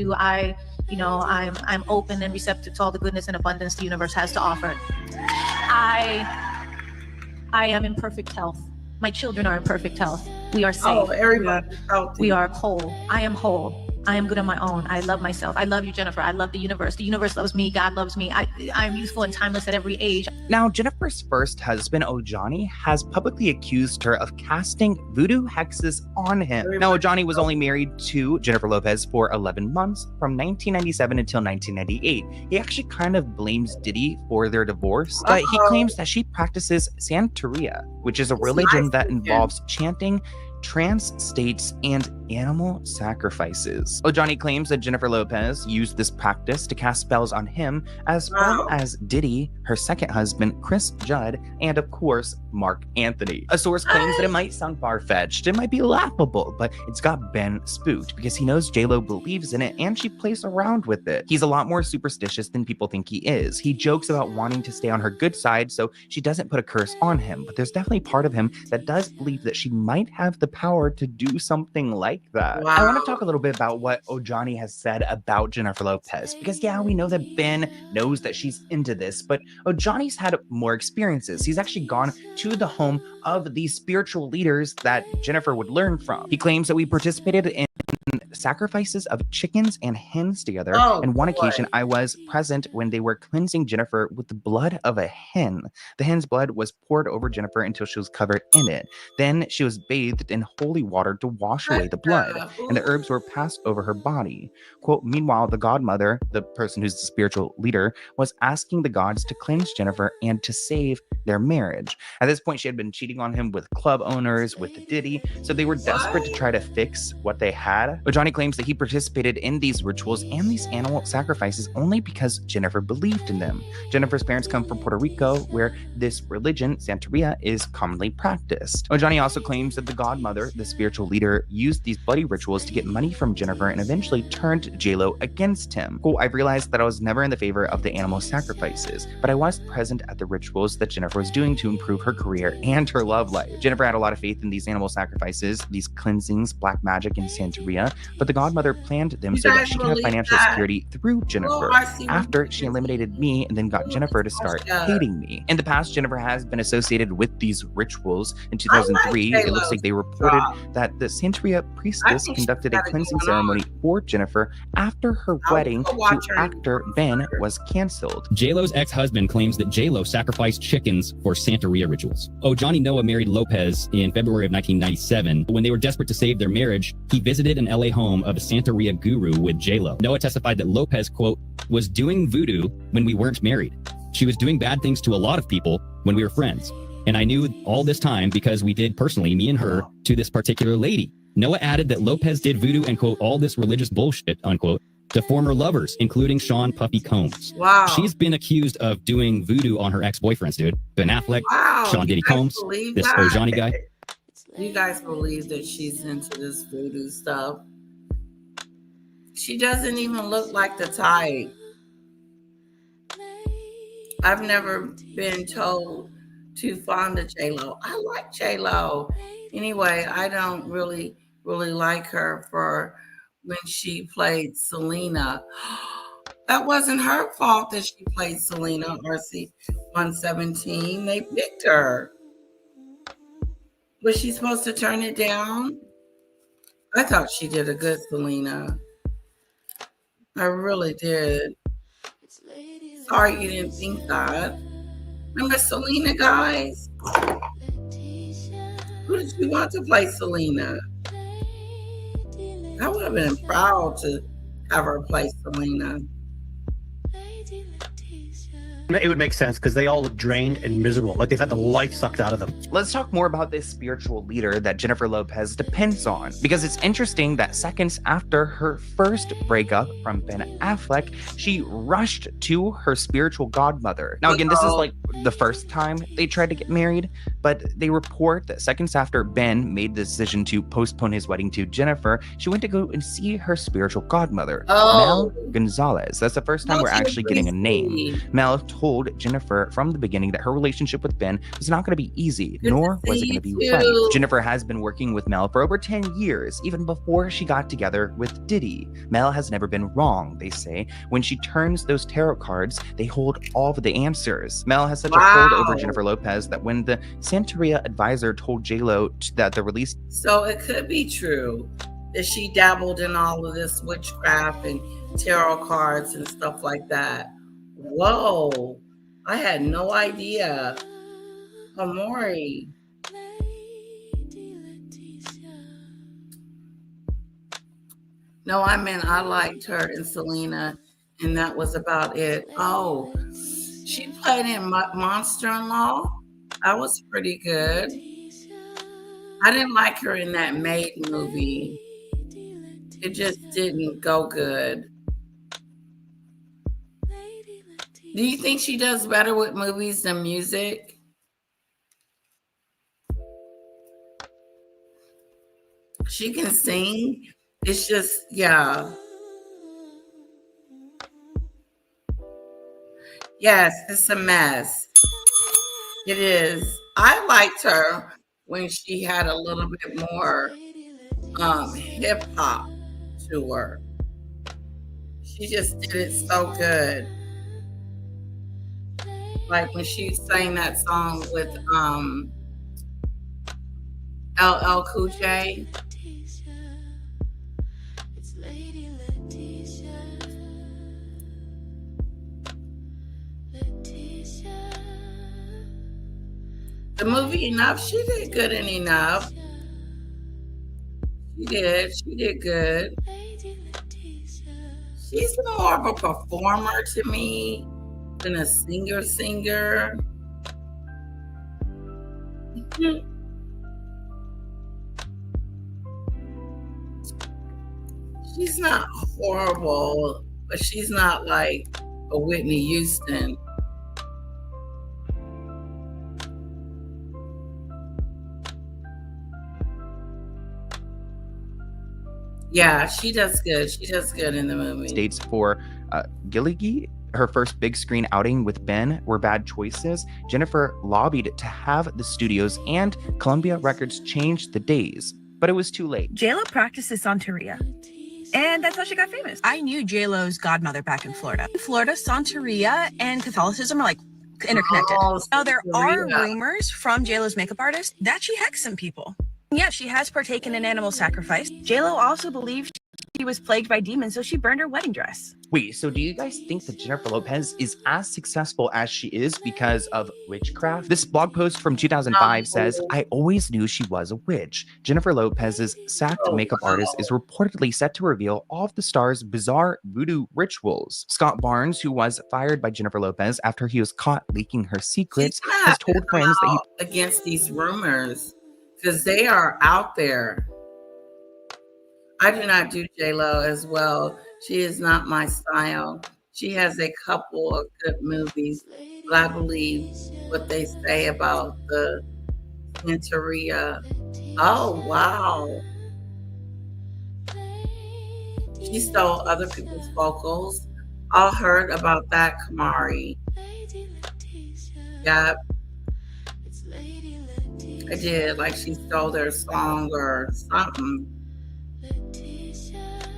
open and receptive to all the goodness and abundance the universe has to offer. I am in perfect health. My children are in perfect health. We are safe. Oh, everybody's healthy. We are whole. I am whole. I am good on my own. I love myself. I love you, Jennifer. I love the universe. The universe loves me. God loves me. I'm youthful and timeless at every age. Now, Jennifer's first husband, Ojani, has publicly accused her of casting voodoo hexes on him. Now, Ojani was only married to Jennifer Lopez for 11 months, from 1997 until 1998. He actually kind of blames Diddy for their divorce, but he claims that she practices Santeria, which is a religion that involves chanting, trance states, and animal sacrifices. Ojani claims that Jennifer Lopez used this practice to cast spells on him, as well as Diddy, her second husband, Chris Judd, and of course, Mark Anthony. A source claims that it might sound far-fetched, it might be laughable, but it's got Ben spooked because he knows J-Lo believes in it and she plays around with it. He's a lot more superstitious than people think he is. He jokes about wanting to stay on her good side so she doesn't put a curse on him, but there's definitely part of him that does believe that she might have the power to do something like that. Wow. I want to talk a little bit about what Ojani has said about Jennifer Lopez, because yeah, we know that Ben knows that she's into this, but Ojani's had more experiences. He's actually gone to the home of these spiritual leaders that Jennifer would learn from. He claims that we participated in sacrifices of chickens and hens together. On one occasion, I was present when they were cleansing Jennifer with the blood of a hen. The hen's blood was poured over Jennifer until she was covered in it. Then she was bathed in holy water to wash away the blood, and the herbs were passed over her body. Quote, meanwhile, the godmother, the person who's the spiritual leader, was asking the gods to cleanse Jennifer and to save their marriage. At this point, she had been cheating on him with club owners, with Diddy, so they were desperate to try to fix what they had. Ojani claims that he participated in these rituals and these animal sacrifices only because Jennifer believed in them. Jennifer's parents come from Puerto Rico, where this religion, Santeria, is commonly practiced. Ojani also claims that the godmother, the spiritual leader, used these bloody rituals to get money from Jennifer and eventually turned J-Lo against him. Quote, I've realized that I was never in the favor of the animal sacrifices, but I was present at the rituals that Jennifer was doing to improve her career and her love life. Jennifer had a lot of faith in these animal sacrifices, these cleansings, black magic, and Santeria, but the godmother planned them so that she can have financial security through Jennifer after she eliminated me and then got Jennifer to start hating me. In the past, Jennifer has been associated with these rituals. In 2003, it looks like they reported that the Santeria priestess conducted a cleansing ceremony for Jennifer after her wedding to actor Ben was canceled. J-Lo's ex-husband claims that J-Lo sacrificed chickens for Santeria rituals. Ojani Noah married Lopez in February of 1997. When they were desperate to save their marriage, he visited an LA home of a Santeria guru with J-Lo. Noah testified that Lopez, quote, was doing voodoo when we weren't married. She was doing bad things to a lot of people when we were friends. And I knew all this time because we did personally, me and her, to this particular lady. Noah added that Lopez did voodoo and, quote, all this religious bullshit, unquote, to former lovers, including Sean Puffy Combs. Wow. She's been accused of doing voodoo on her ex-boyfriends, dude. Ben Affleck, Sean Diddy Combs, this Ojani guy. You guys believe that she's into this voodoo stuff? She doesn't even look like the type. I've never been told too fond of J-Lo. I like J-Lo. Anyway, I don't really like her for when she played Selena. That wasn't her fault that she played Selena on RC 117. They picked her. Was she supposed to turn it down? I thought she did a good Selena. I really did. Sorry you didn't think that. Remember Selena, guys? Who did you want to play Selena? I would have been proud to have her play Selena. It would make sense because they all look drained and miserable, like they've had the life sucked out of them. Let's talk more about this spiritual leader that Jennifer Lopez depends on, because it's interesting that seconds after her first breakup from Ben Affleck, she rushed to her spiritual godmother. Now, again, this is like the first time they tried to get married, but they report that seconds after Ben made the decision to postpone his wedding to Jennifer, she went to go and see her spiritual godmother, Mel Gonzalez. That's the first time we're actually getting a name. Mel told Jennifer from the beginning that her relationship with Ben was not going to be easy, Good to nor was see it going to you be right. too. Jennifer has been working with Mel for over 10 years, even before she got together with Diddy. Mel has never been wrong, they say. When she turns those tarot cards, they hold all of the answers. Mel has such a hold over Jennifer Lopez that when the Santeria advisor told J-Lo that the release... So it could be true that she dabbled in all of this witchcraft and tarot cards and stuff like that. Whoa, I had no idea. Amori. No, I meant I liked her and Selena, and that was about it. Oh, she played in Monster-in-Law. That was pretty good. I didn't like her in that Maid movie. It just didn't go good. Do you think she does better with movies than music? She can sing. It's just, yeah. Yes, it's a mess. It is. I liked her when she had a little bit more hip hop to her. She just did it so good. Like when she sang that song with LL Cool J. The movie Enough, she did good in Enough. She did good. She's more of a performer to me than a singer. She's not horrible, but she's not like a Whitney Houston. Yeah, she does good. She does good in the movie. Dates for Gilligan, her first big screen outing with Ben, were bad choices. Jennifer lobbied to have the studios and Columbia Records change the days, but it was too late. J-Lo practices Santeria, and that's how she got famous. I knew J-Lo's godmother back in Florida. In Florida, Santeria and Catholicism are like interconnected. Now, there are rumors from J-Lo's makeup artist that she hexed some people. Yeah, she has partaken in animal sacrifice. J-Lo also believes she was plagued by demons, so she burned her wedding dress. Wait, so do you guys think that Jennifer Lopez is as successful as she is because of witchcraft? This blog post from 2005 says, I always knew she was a witch. Jennifer Lopez's sacked makeup artist is reportedly set to reveal all of the star's bizarre voodoo rituals. Scott Barnes, who was fired by Jennifer Lopez after he was caught leaking her secrets, has told friends that he... against these rumors, because they are out there. I do not do J-Lo as well. She is not my style. She has a couple of good movies, but I believe what they say about the Santeria. Oh, wow. She stole other people's vocals. I heard about that, Kamari. Yep. I did, like she stole their song or something.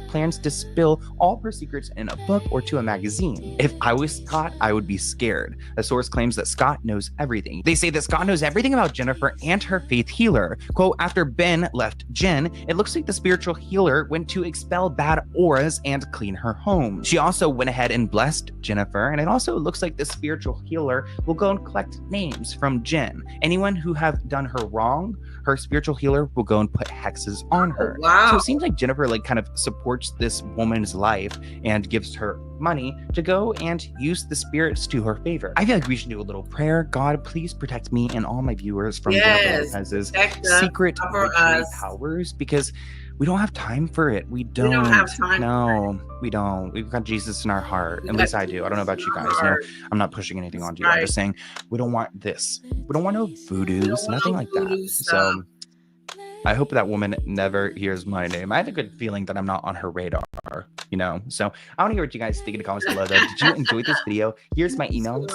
Plans to spill all her secrets in a book or to a magazine. If I was Scott, I would be scared. A source claims that Scott knows everything. They say that Scott knows everything about Jennifer and her faith healer. Quote, after Ben left Jen, it looks like the spiritual healer went to expel bad auras and clean her home. She also went ahead and blessed Jennifer, and it also looks like the spiritual healer will go and collect names from Jen. Anyone who have done her wrong, her spiritual healer will go and put hexes on her. Wow. So it seems like Jennifer like kind of supports this woman's life and gives her money to go and use the spirits to her favor. I feel like we should do a little prayer. God, please protect me and all my viewers from Jennifer Lopez's secret witchery powers, because we don't have time for it. We don't have time. No, we don't. We've got Jesus in our heart. At least I do. I don't know about you guys. No, I'm not pushing anything onto you. I'm just saying we don't want this. We don't want no voodoos, nothing like that. So I hope that woman never hears my name. I have a good feeling that I'm not on her radar, you know? So I want to hear what you guys think in the comments below, though. Did you enjoy this video? Here's my email.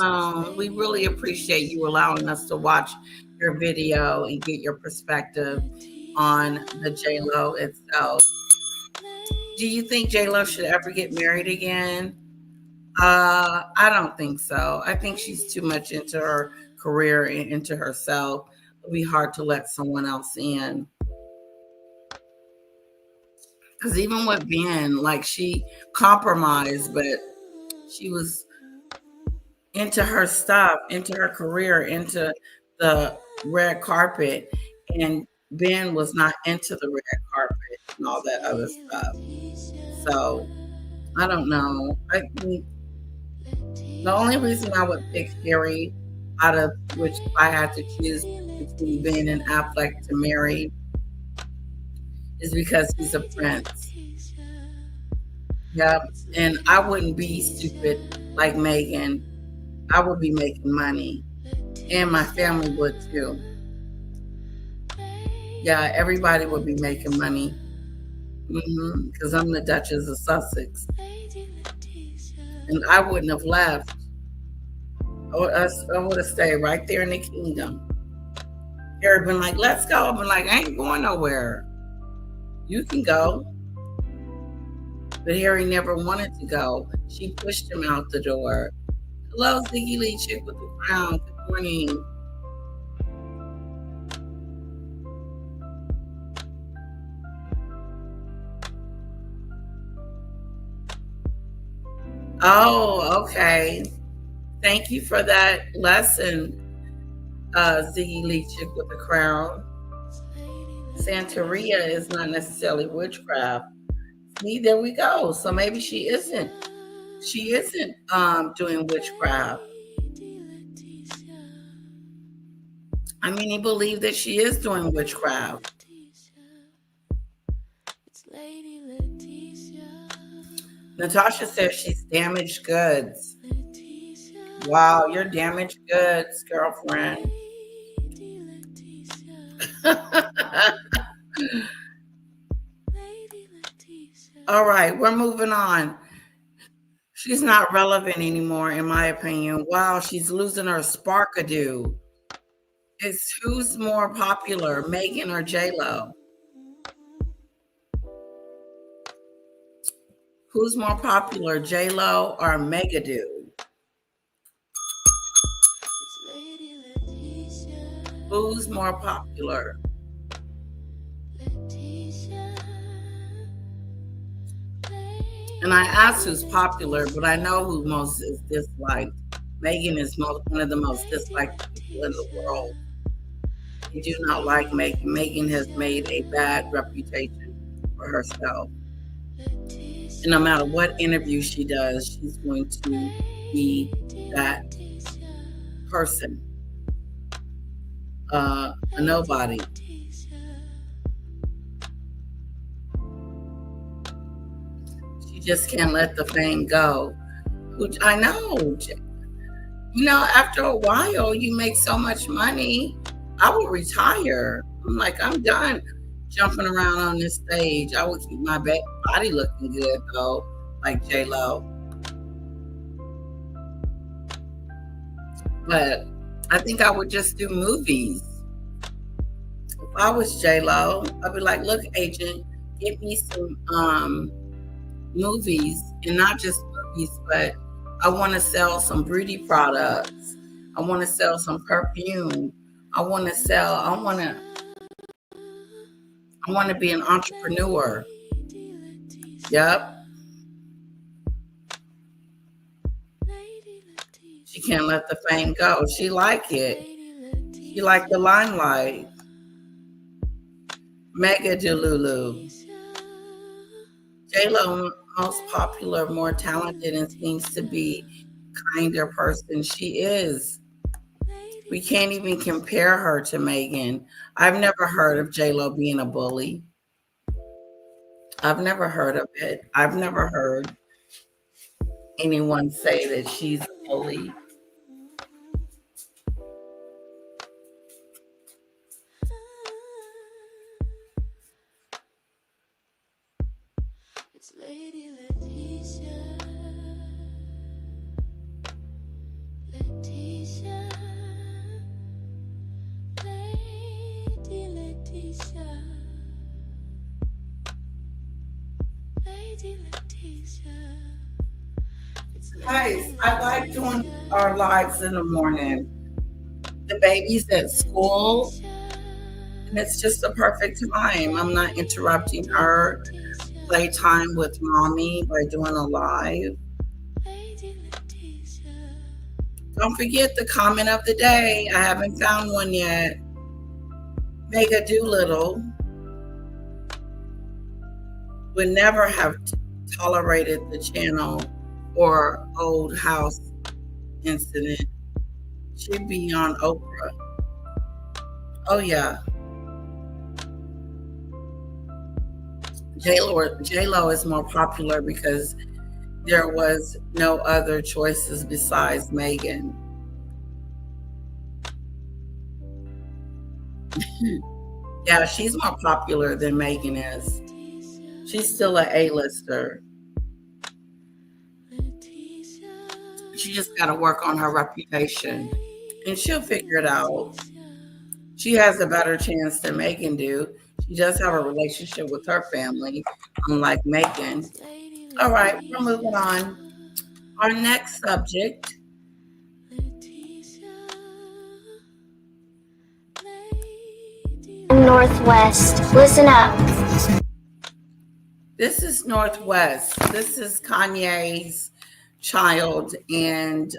We really appreciate you allowing us to watch your video and get your perspective on the J-Lo itself. Do you think J-Lo should ever get married again? I don't think so. I think she's too much into her career and into herself. It'll be hard to let someone else in. Because even with Ben, like, she compromised, but she was into her stuff, into her career, into the red carpet. And Ben was not into the red carpet and all that other stuff. So, I don't know. I think the only reason I would pick Harry out of which I had to choose between Ben and Affleck to marry is because he's a prince. Yep. And I wouldn't be stupid like Meghan. I would be making money. And my family would too. Yeah, everybody would be making money. Because I'm the Duchess of Sussex. And I wouldn't have left. I would have stayed right there in the kingdom. Harry been like, let's go. I've been like, I ain't going nowhere. You can go. But Harry never wanted to go. She pushed him out the door. Hello, Ziggy Lee Chick with the crown. Good morning. Oh, okay. Thank you for that lesson, Ziggy Lee Chick with the crown. Santeria is not necessarily witchcraft. See, there we go. So maybe she isn't doing witchcraft. I mean, he believed that she is doing witchcraft. Natasha says she's damaged goods. Wow, you're damaged goods, girlfriend. All right, we're moving on. She's not relevant anymore, in my opinion. Wow, she's losing her sparkadoo. It's who's more popular, Meghan or J-Lo? Who's more popular, J-Lo or Megadoo? Who's more popular? And I asked who's popular, but I know who most is disliked. Meghan is one of the most disliked people in the world. I do not like Meghan. Meghan has made a bad reputation for herself. And no matter what interview she does, she's going to be that person. A nobody. She just can't let the fame go. Which I know. You know, after a while, you make so much money. I will retire. I'm like, I'm done jumping around on this stage. I would keep my body looking good, though, like J-Lo. But I think I would just do movies. If I was J-Lo, I'd be like, look, agent, give me some movies, and not just movies, but I want to sell some beauty products. I want to sell some perfume. I want to be an entrepreneur. Yep. She can't let the fame go. She like it. She like the limelight. Mega Delulu. J-Lo, most popular, more talented, and seems to be kinder person. She is. We can't even compare her to Meghan. I've never heard of J-Lo being a bully. I've never heard of it. I've never heard anyone say that she's a bully. Guys, I like doing our lives in the morning. The baby's at school, and it's just a perfect time. I'm not interrupting her playtime with mommy by doing a live. Don't forget the comment of the day. I haven't found one yet. Mega Doolittle would never have tolerated the channel or old house incident. She'd be on Oprah. Oh yeah. J-Lo is more popular because there was no other choices besides Meghan. Yeah, she's more popular than Meghan is. She's still an A-lister. She just got to work on her reputation, and she'll figure it out. She has a better chance than Meghan do. She does have a relationship with her family, unlike Meghan. All right, we're moving on. Our next subject. Northwest, listen up. This is Northwest. This is Kanye's child and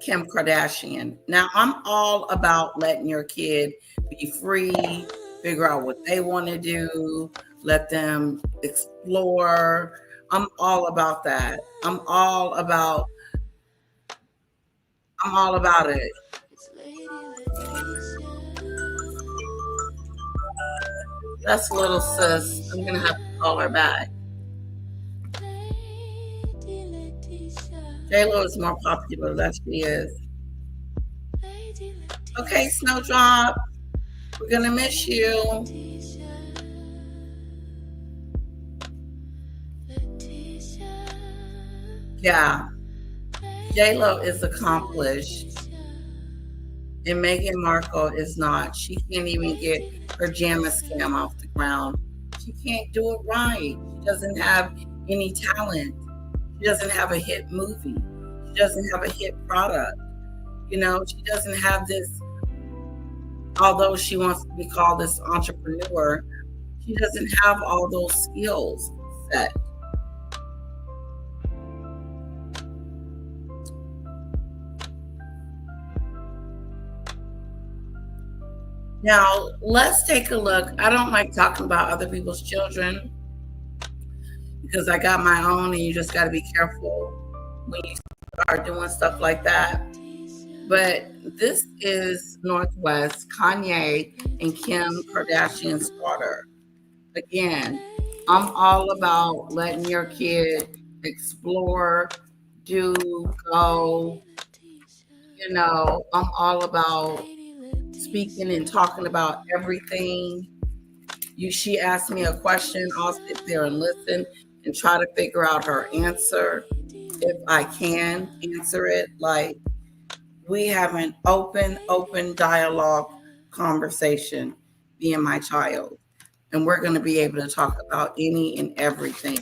Kim Kardashian. Now, I'm all about letting your kid be free, figure out what they want to do, let them explore. I'm all about that. I'm all about it. That's little sis. I'm gonna have to call her back. J-Lo is more popular. That she is. Okay, Snowdrop. We're gonna miss you. Yeah. J-Lo is accomplished. And Meghan Markle is not. She can't even get her JAMA scam off the ground. She can't do it right. She doesn't have any talent. She doesn't have a hit movie. She doesn't have a hit product. You know, she doesn't have this, although she wants to be called this entrepreneur, she doesn't have all those skills set. Now, let's take a look. I don't like talking about other people's children because I got my own, and you just got to be careful when you start doing stuff like that. But this is Northwest, Kanye and Kim Kardashian's daughter. Again, I'm all about letting your kid explore, do, go. You know, I'm all about speaking and talking about everything. She asked me a question, I'll sit there and listen and try to figure out her answer if I can answer it. Like, we have an open dialogue conversation, me and my child, and we're going to be able to talk about any and everything,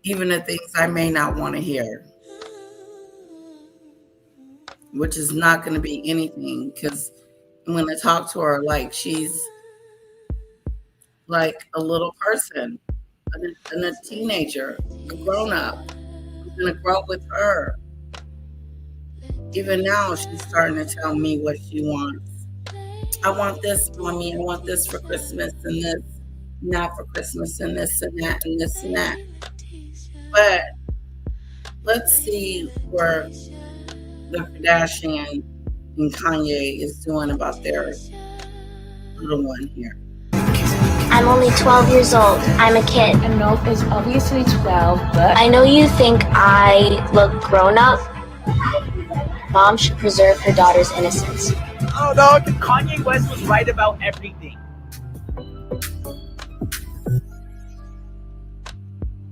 even the things I may not want to hear, which is not going to be anything, because I'm going to talk to her like she's like a little person, and a teenager, a grown-up. I'm going to grow with her. Even now, she's starting to tell me what she wants. I want this, mommy. I want this for Christmas, and this, not for Christmas, and this and that, and this and that. But let's see where the Kardashian and Kanye is doing about their little one here. I'm only 12 years old. I'm a kid. And Nope is obviously 12, but I know you think I look grown up. Mom should preserve her daughter's innocence. Oh no, Kanye West was right about everything.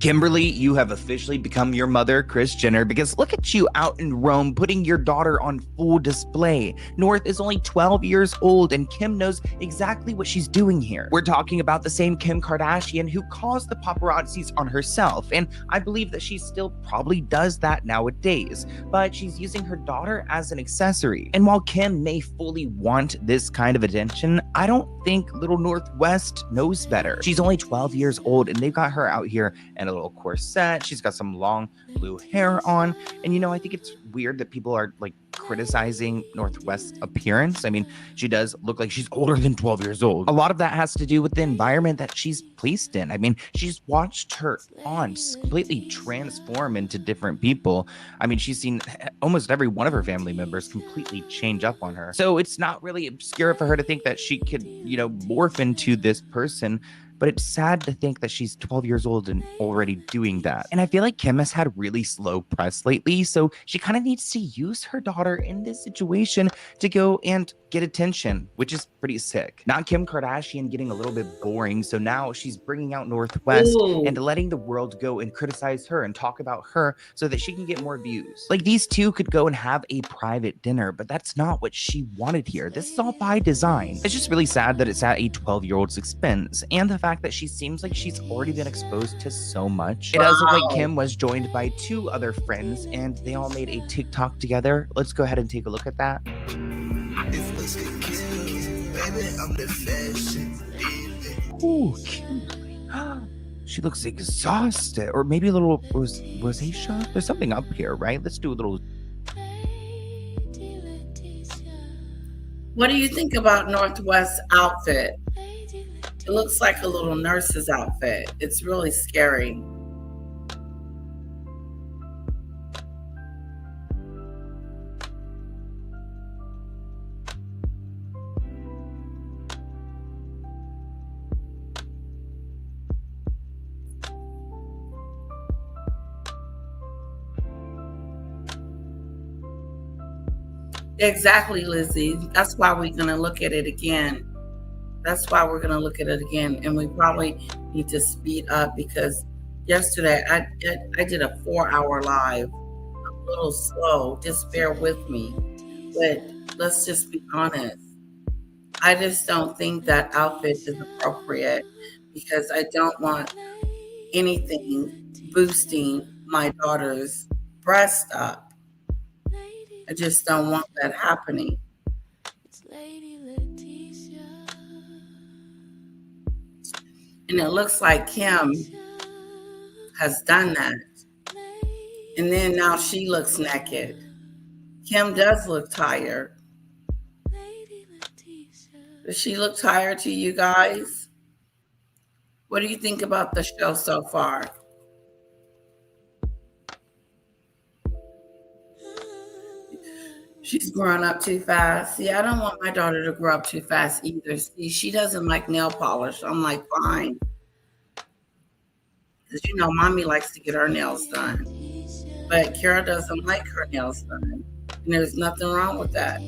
Kimberly, you have officially become your mother, Kris Jenner, because look at you out in Rome putting your daughter on full display. North is only 12 years old and Kim knows exactly what she's doing here. We're talking about the same Kim Kardashian who caused the paparazzis on herself, and I believe that she still probably does that nowadays, but she's using her daughter as an accessory. And while Kim may fully want this kind of attention, I don't think little North West knows better. She's only 12 years old and they've got her out here in a little corset. She's got some long blue hair on. And, you know, I think it's weird that people are like criticizing North West's appearance. I mean, she does look like she's older than 12 years old. A lot of that has to do with the environment that she's placed in. I mean, she's watched her aunts completely transform into different people. I mean, she's seen almost every one of her family members completely change up on her. So it's not really obscure for her to think that she could, you know, morph into this person. But it's sad to think that she's 12 years old and already doing that. And I feel like Kim has had really slow press lately, so she kind of needs to use her daughter in this situation to go and get attention, which is pretty sick. Not Kim Kardashian getting a little bit boring, so now she's bringing out North West and letting the world go and criticize her and talk about her so that she can get more views. Like, these two could go and have a private dinner, but that's not what she wanted here. This is all by design. It's just really sad that it's at a 12-year-old's expense, and the fact that she seems like she's already been exposed to so much. It does look like Kim was joined by 2 other friends and they all made a TikTok together. Let's go ahead and take a look at that. Ooh, Kimberly. She looks exhausted, or maybe a little rosacea. There's something up here, right? Let's do a little. What do you think about Northwest's outfit? It looks like a little nurse's outfit. It's really scary. Exactly, Lizzie. That's why we're going to look at it again. That's why we're going to look at it again. And we probably need to speed up because yesterday I did a 4-hour live. I'm a little slow. Just bear with me. But let's just be honest. I just don't think that outfit is appropriate because I don't want anything boosting my daughter's breast up. I just don't want that happening. And it looks like Kim has done that. And then now she looks naked. Kim does look tired. Does she look tired to you guys? What do you think about the show so far? She's growing up too fast. See, I don't want my daughter to grow up too fast either. See, she doesn't like nail polish. I'm like, fine. Because, you know, mommy likes to get her nails done. But Kara doesn't like her nails done. And there's nothing wrong with that.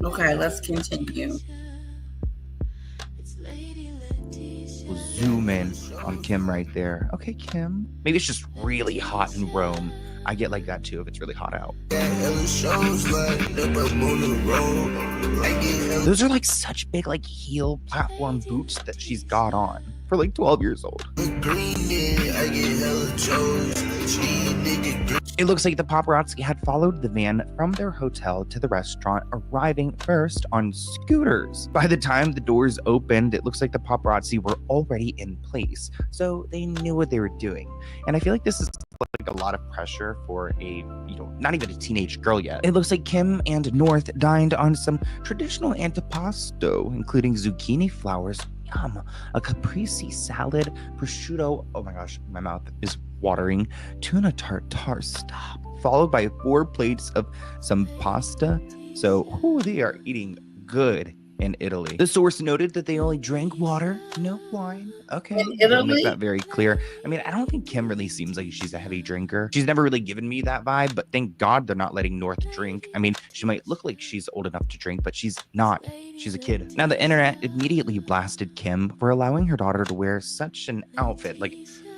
Okay, let's continue. We'll zoom in on Kim right there. Okay, Kim. Maybe it's just really hot in Rome. I get like that too if it's really hot out. Those are like such big like heel platform boots that she's got on for like 12 years old. It looks like the paparazzi had followed the van from their hotel to the restaurant, arriving first on scooters. By the time the doors opened, it looks like the paparazzi were already in place, so they knew what they were doing. And I feel like this is like a lot of pressure for a, you know, not even a teenage girl yet. It looks like Kim and North dined on some traditional antipasto, including zucchini flowers, yum, a caprese salad, prosciutto, oh my gosh, my mouth is watering, tuna tartare, stop, followed by 4 plates of some pasta. So, they are eating good in Italy. The source noted that they only drank water, no wine. Okay, In we'll make Italy? that very clear. I mean, I don't think Kim really seems like she's a heavy drinker. She's never really given me that vibe, but thank God they're not letting North drink. I mean, she might look like she's old enough to drink, but she's not. She's a kid. Now, the internet immediately blasted Kim for allowing her daughter to wear such an outfit, like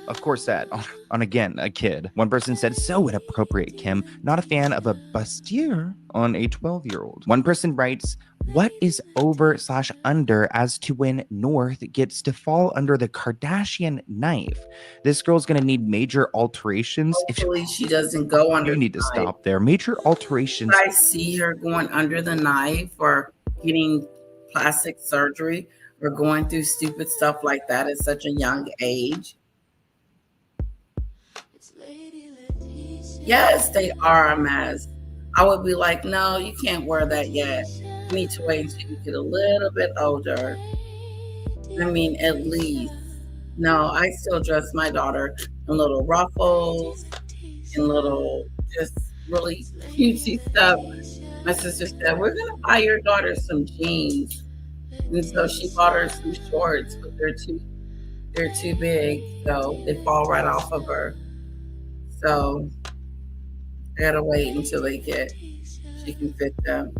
a corset on again, a kid. One person said, so inappropriate, Kim. Not a fan of a bustier on a 12-year-old. One person writes, what is over/under as to when North gets to fall under the Kardashian knife? This girl's gonna need major alterations. Hopefully she doesn't go under you need the to knife. stop there. Major alterations. I see her going under the knife or getting plastic surgery or going through stupid stuff like that at such a young age. Yes, they are a mess. I would be like, no, you can't wear that yet. You need to wait until you get a little bit older. I mean, at least. No, I still dress my daughter in little ruffles and little just really cutesy stuff. My sister said, we're going to buy your daughter some jeans. And so she bought her some shorts, but they're too big, so they fall right off of her. So I gotta wait until she can fit them.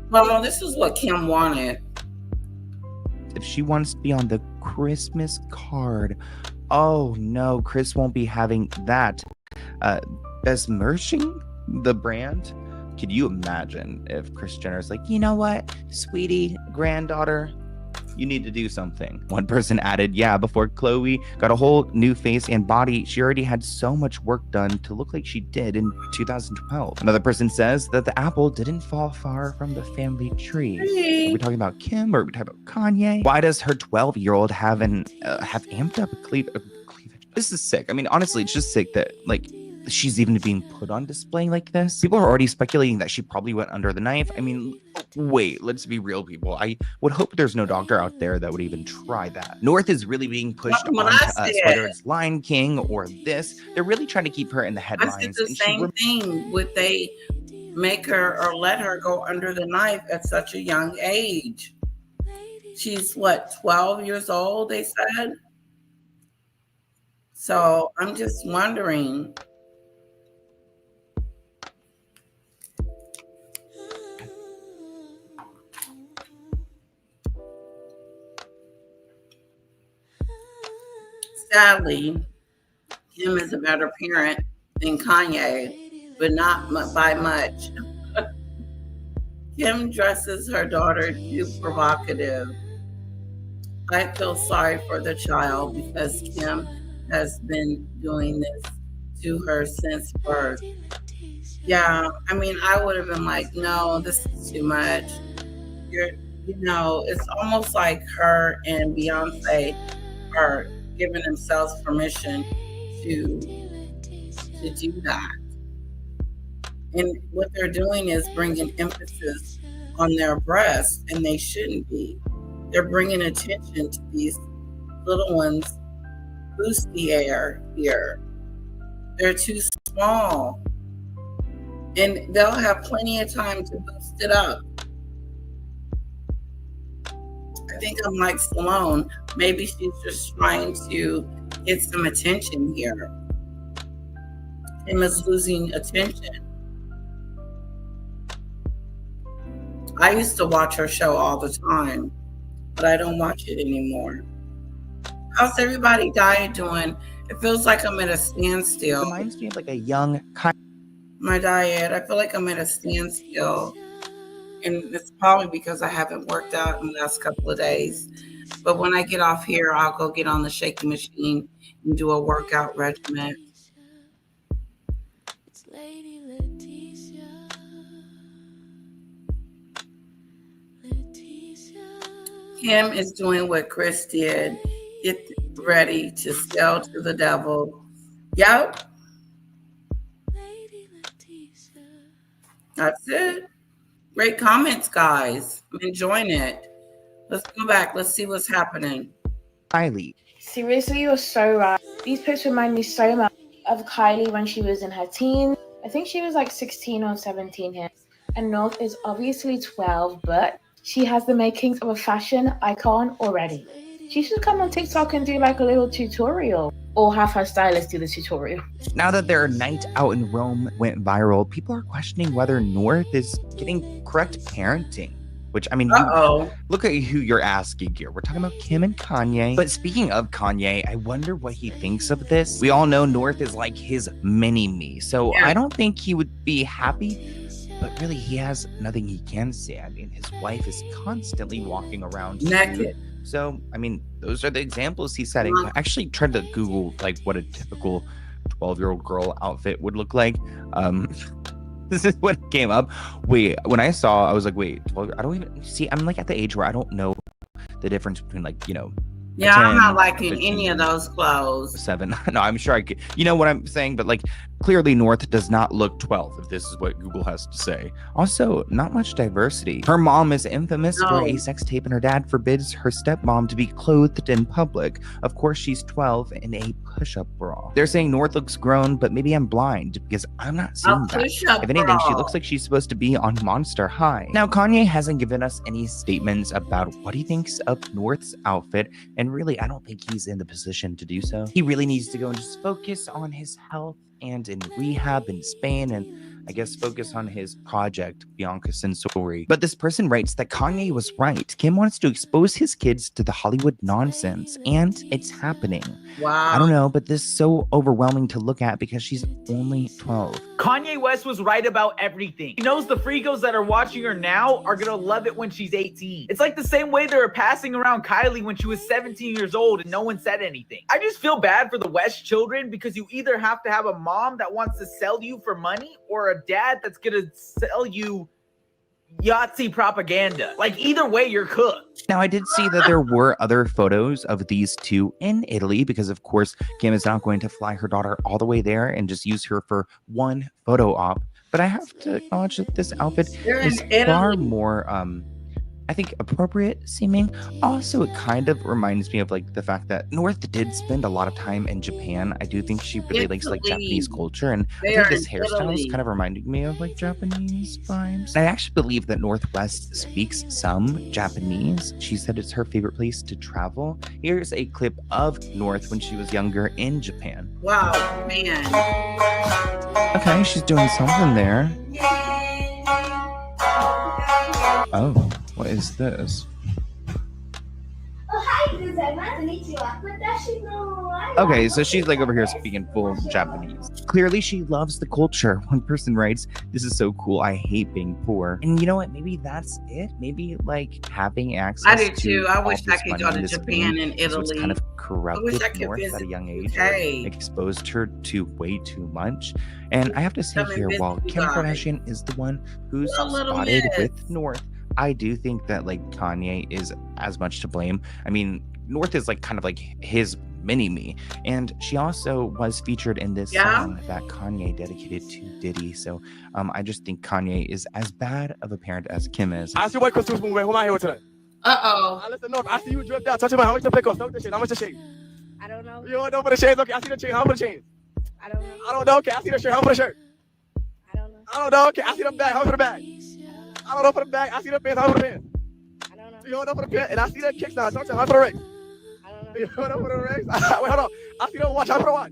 Well, this is what Kim wanted. If she wants to be on the Christmas card, oh no, Chris won't be having that. Besmirching the brand? Could you imagine if Kris Jenner's like, you know what, sweetie, granddaughter, you need to do something. One person added, yeah, before Khloe got a whole new face and body, she already had so much work done to look like she did in 2012. Another person says that the apple didn't fall far from the family tree. Are we talking about Kim or are we talking about Kanye? Why does her 12-year-old have amped up a cleavage? This is sick. I mean, honestly, it's just sick that, like, she's even being put on display like this. People are already speculating that she probably went under the knife. I mean, wait, let's be real, people. I would hope there's no doctor out there that would even try that. North is really being pushed onto us, whether it's Lion King or this. They're really trying to keep her in the headlines. I said the same thing. Would they make her or let her go under the knife at such a young age? She's what, 12 years old, they said? So I'm just wondering. Sadly, Kim is a better parent than Kanye, but not by much. Kim dresses her daughter too provocative. I feel sorry for the child because Kim has been doing this to her since birth. Yeah, I mean, I would have been like, no, this is too much. It's almost like her and Beyonce are giving themselves permission to do that. And what they're doing is bringing emphasis on their breasts, and they shouldn't be. They're bringing attention to these little ones' bustier here. They're too small. And they'll have plenty of time to boost it up. I think I'm like Stallone. Maybe she's just trying to get some attention here. Kim is losing attention. I used to watch her show all the time, but I don't watch it anymore. How's everybody diet doing? It feels like I'm at a standstill. Reminds me of like a young my diet. I feel like I'm at a standstill. And it's probably because I haven't worked out in the last couple of days. But when I get off here, I'll go get on the shaking machine and do a workout regimen. Kim is doing what Chris did. Get ready to sell to the devil. Yep. That's it. Great comments, guys. I'm enjoying it. Let's go back. Let's see what's happening. Kylie. Seriously, you're so right. These posts remind me so much of Kylie when she was in her teens. I think she was like 16 or 17 here. And North is obviously 12, but she has the makings of a fashion icon already. She should come on TikTok and do like a little tutorial, or have her stylist do the tutorial. Now that their night out in Rome went viral, people are questioning whether North is getting correct parenting. Which, I mean, look at who you're asking here. We're talking about Kim and Kanye. But speaking of Kanye, I wonder what he thinks of this. We all know North is like his mini-me. So I don't think he would be happy. But really, he has nothing he can say. I mean, his wife is constantly walking around naked. So, I mean, those are the examples he's setting. I actually tried to Google, like, what a typical 12-year-old girl outfit would look like. This is what came up. Wait, when I saw, I was like, wait, 12, I don't even see. I'm like at the age where I don't know the difference between, like, you know. Yeah, 10, I'm not liking 15, any of those clothes. 7. No, I'm sure I could. You know what I'm saying? But like, clearly North does not look 12, if this is what Google has to say. Also, not much diversity. Her mom is infamous for a sex tape, and her dad forbids her stepmom to be clothed in public. Of course, she's 12 in a push-up bra. They're saying North looks grown, but maybe I'm blind because I'm not seeing that. If anything, she looks like she's supposed to be on Monster High. Now, Kanye hasn't given us any statements about what he thinks of North's outfit, and really, I don't think he's in the position to do so. He really needs to go and just focus on his health and in rehab in Spain, and I guess focus on his project, Bianca Censori. But this person writes that Kanye was right. Kim wants to expose his kids to the Hollywood nonsense, and it's happening. Wow. I don't know, but this is so overwhelming to look at because she's only 12. Kanye West was right about everything. He knows the freakos that are watching her now are gonna love it when she's 18. It's like the same way they were passing around Kylie when she was 17 years old and no one said anything. I just feel bad for the West children because you either have to have a mom that wants to sell you for money or a dad that's gonna sell you Yahtzee propaganda. Like, either way, you're cooked. Now, I did see that there were other photos of these two in Italy because, of course, Kim is not going to fly her daughter all the way there and just use her for one photo op. But I have to acknowledge that this outfit is far more, I think, appropriate seeming. Also, it kind of reminds me of like the fact that North did spend a lot of time in Japan. I do think she really likes like Japanese culture, and I think this hairstyle is kind of reminding me of like Japanese vibes. I actually believe that Northwest speaks some Japanese. She said it's her favorite place to travel. Here's a clip of North when she was younger in Japan. Wow, man. Okay, she's doing something there. Oh. What is this? Okay, so she's like over here speaking full Japanese. Clearly, she loves the culture. One person writes, "This is so cool. I hate being poor." And you know what? Maybe that's it. Maybe like having access. I do too. I wish I could go to Japan and Italy. So it's kind of corrupted North at a young age. Exposed her to way too much. And I have to say here, while Kim Kardashian is the one who's spotted with North, I do think that like Kanye is as much to blame. I mean, North is like kind of like his mini-me, and she also was featured in this song that Kanye dedicated to Diddy. So I just think Kanye is as bad of a parent as Kim is. I see what Christmas movie. Who am I here with today? Listen, no, I see you dripped out. Touch about how much the pick off. How much the shade? I don't know. You don't know for the shades? Okay, I see the chain. How much the chain? I don't know. I don't know. Okay, I see the shirt. How much the shirt? I don't know. I don't know. Okay, I see the bag. How much the bag? I don't know for the bag. I see the pants. How for the pants? I don't know. You don't know for the pants? And I see the kicks now. Don't tell me. How for the rings? I don't know. You don't know for the rings? Wait, hold on. I see the watch. How for the watch?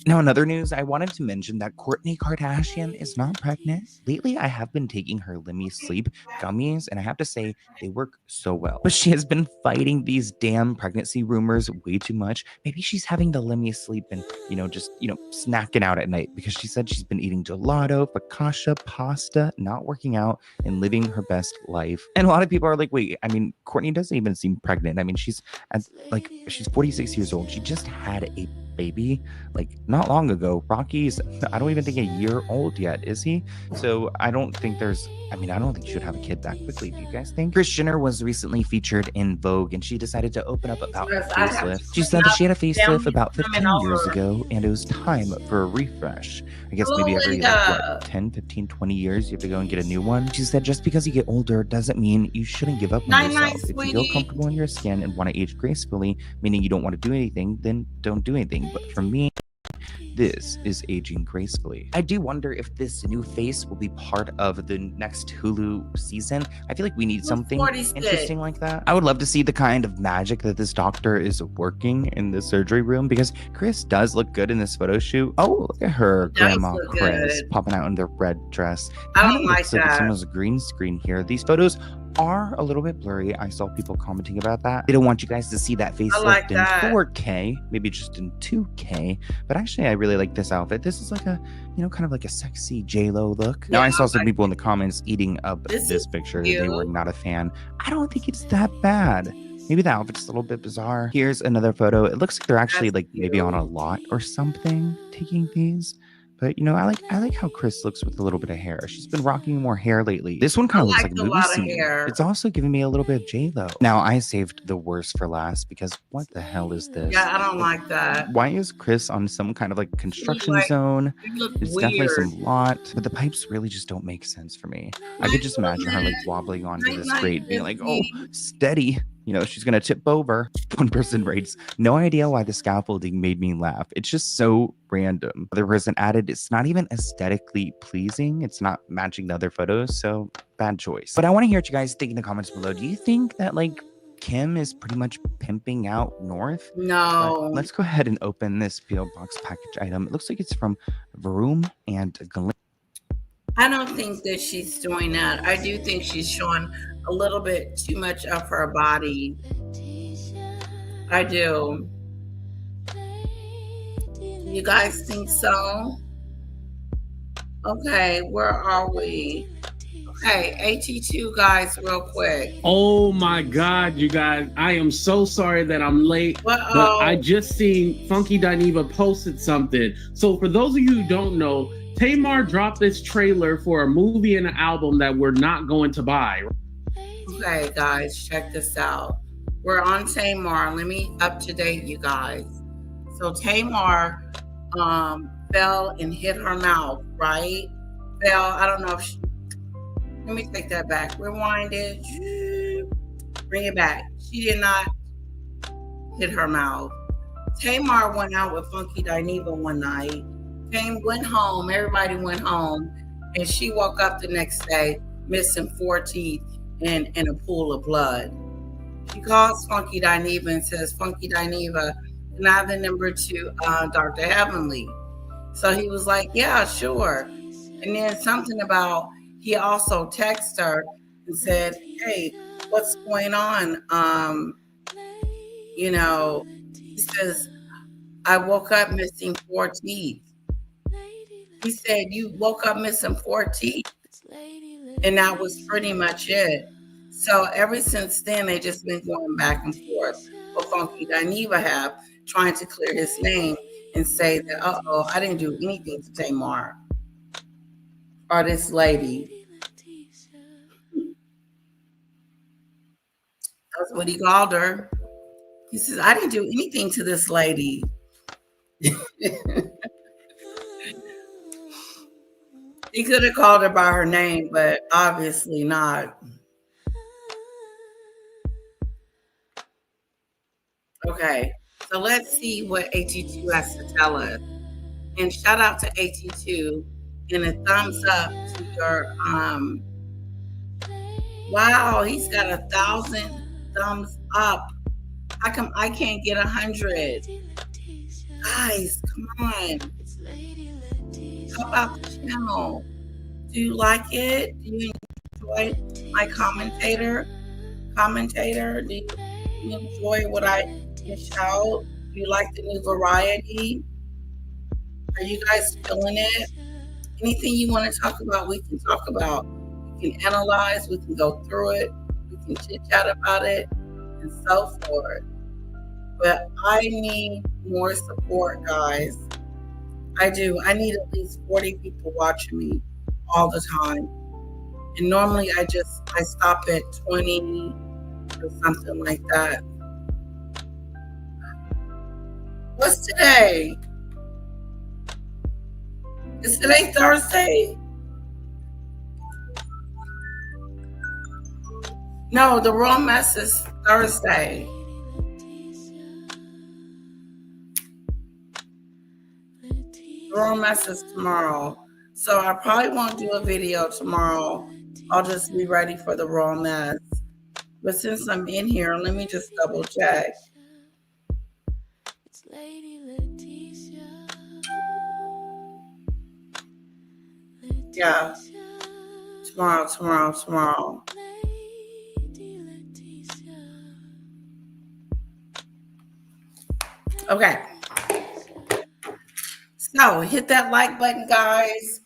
Now, in other news, I wanted to mention that Kourtney Kardashian is not pregnant. Lately, I have been taking her Lemmy Sleep gummies, and I have to say, they work so well. But she has been fighting these damn pregnancy rumors way too much. Maybe she's having the Lemmy Sleep and, just snacking out at night because she said she's been eating gelato, focaccia, pasta, not working out, and living her best life. And a lot of people are like, wait, I mean, Kourtney doesn't even seem pregnant. I mean, she's 46 years old. She just had a baby like not long ago. Rocky's, I don't even think a year old yet, is he? So I don't think you should have a kid that quickly. Do you guys think? Kris Jenner was recently featured in Vogue, and she decided to open up about her facelift. She said that she had a facelift about 15 years ago, and it was time for a refresh. I guess maybe every 10, 15, 20 years you have to go and get a new one. She said just because you get older doesn't mean you shouldn't give up on yourself. If you feel comfortable in your skin and want to age gracefully, meaning you don't want to do anything, then don't do anything. But for me, this is aging gracefully. I do wonder if this new face will be part of the next Hulu season. I feel like we need something 46. interesting like that. I would love to see the kind of magic that this doctor is working in the surgery room, because Chris does look good in this photo shoot. Oh, look at her, Grandma Chris, popping out in the red dress. I Kind don't of like looks like that. it's almost a green screen here. These photos are a little bit blurry. I saw people commenting about that. They don't want you guys to see that facelift like in that. 4K, maybe just in 2K. But actually, I really like this outfit. This is like a, you know, kind of like a sexy J-Lo look. Now, I saw some people in the comments eating up this picture. They were not a fan. I don't think it's that bad. Maybe the outfit's a little bit bizarre. Here's another photo. It looks like they're actually like maybe on a lot or something taking these. But you know, I like how Chris looks with a little bit of hair. She's been rocking more hair lately. This one kind of looks like a movie scene. It's also giving me a little bit of J-Lo. Now, I saved the worst for last because what the hell is this? Yeah, I don't like that. Why is Chris on some kind of like construction zone? It's definitely some lot, but the pipes really just don't make sense for me. I could just imagine her like wobbling onto this grate, being like, "Oh, steady." You know, she's gonna tip over. One person writes, "No idea why the scaffolding made me laugh. It's just so random." Other person added, "It's not even aesthetically pleasing. It's not matching the other photos, so bad choice." But I want to hear what you guys think in the comments below. Do you think that like Kim is pretty much pimping out North? No. But let's go ahead and open this PO box package item. It looks like it's from Vroom and Glen. I don't think that she's doing that. I do think she's showing a little bit too much of her body. I do. You guys think so? Okay, where are we? Okay, AT2 guys, real quick. Oh my God, you guys. I am so sorry that I'm late, but I just seen Funky Dineva posted something. So for those of you who don't know, Tamar dropped this trailer for a movie and an album that we're not going to buy. Okay, guys, check this out. We're on Tamar. Let me up to date you guys. So Tamar fell and hit her mouth, right? Fell. I don't know if she, let me take that back. Rewind it. Bring it back. She did not hit her mouth. Tamar went out with Funky Dineva one night. Went home. Everybody went home. And she woke up the next day missing 4 teeth and a pool of blood. She calls Funky Dineva and says, "Funky Dineva, can I have the number to Dr. Heavenly?" So he was like, "Yeah, sure." And then something about, he also texted her and said, "Hey, what's going on?" You know, he says, "I woke up missing 4 teeth." He said, "You woke up missing 4 teeth." And that was pretty much it. So ever since then, they just been going back and forth. But Funky Dineva have trying to clear his name and say that, I didn't do anything to Tamar or this lady. That's what he called her. He says, "I didn't do anything to this lady." He could have called her by her name, but obviously not. Okay, so let's see what AT2 has to tell us. And shout out to AT2 and a thumbs up to your wow, he's got 1,000 thumbs up. How come I can't get 100? Guys, come on. How about the channel? Do you like it? Do you enjoy my commentator? Do you enjoy what I dish out? Do you like the new variety? Are you guys feeling it? Anything you want to talk about, we can talk about. We can analyze, we can go through it, we can chit chat about it, and so forth. But I need more support, guys. I do. I need at least 40 people watching me all the time. And normally I stop at 20 or something like that. What's today? Is today Thursday? No, the Raw Mess is Thursday. Royal Mess is tomorrow. So I probably won't do a video tomorrow. I'll just be ready for the Royal Mess. But since I'm in here, let me just double check. Yeah. Tomorrow. Okay. So hit that like button, guys.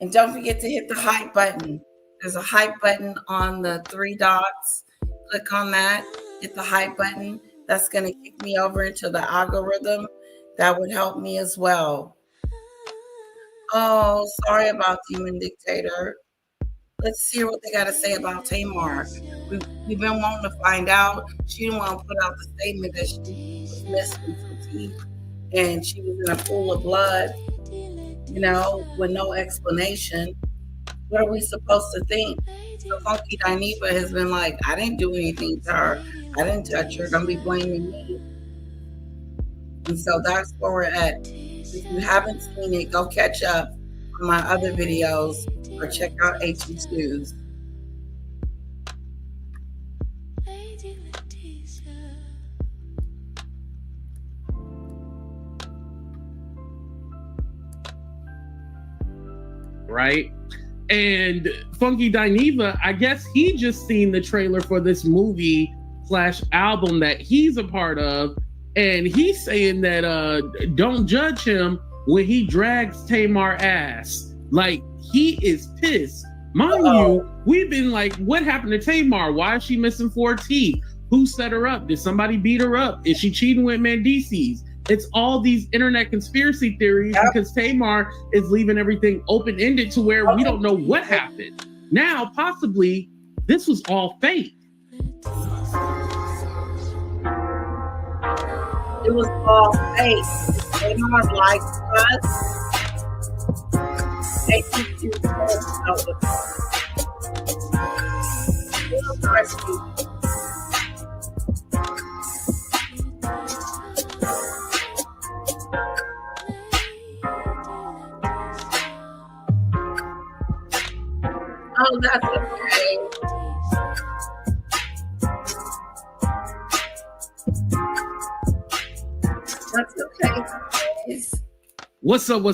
And don't forget to hit the hype button. There's a hype button on the 3 dots. Click on that. Hit the hype button. That's going to kick me over into the algorithm. That would help me as well. Oh, sorry about Demon Dictator. Let's see what they got to say about Tamar. We've been wanting to find out. She didn't want to put out the statement that she was missing some teeth and she was in a pool of blood, you know, with no explanation. What are we supposed to think? So Funky Dineva has been like, I didn't do anything to her. I didn't touch her. Don't be blaming me. And so that's where we're at. If you haven't seen it, go catch up on my other videos or check out AT2's. Right? And Funky Dineva, I guess he just seen the trailer for this movie / album that he's a part of. And he's saying that don't judge him when he drags Tamar ass. Like, he is pissed. Mind you, we've been like, what happened to Tamar? Why is she missing 4 teeth? Who set her up? Did somebody beat her up? Is she cheating with Mendices? It's all these internet conspiracy theories because Tamar is leaving everything open-ended to where we don't know what happened. Now, possibly, this was all fake. It was all fake. Tamar likes us. They keep you out with us. Oh, that's okay. That's okay, guys. What's up,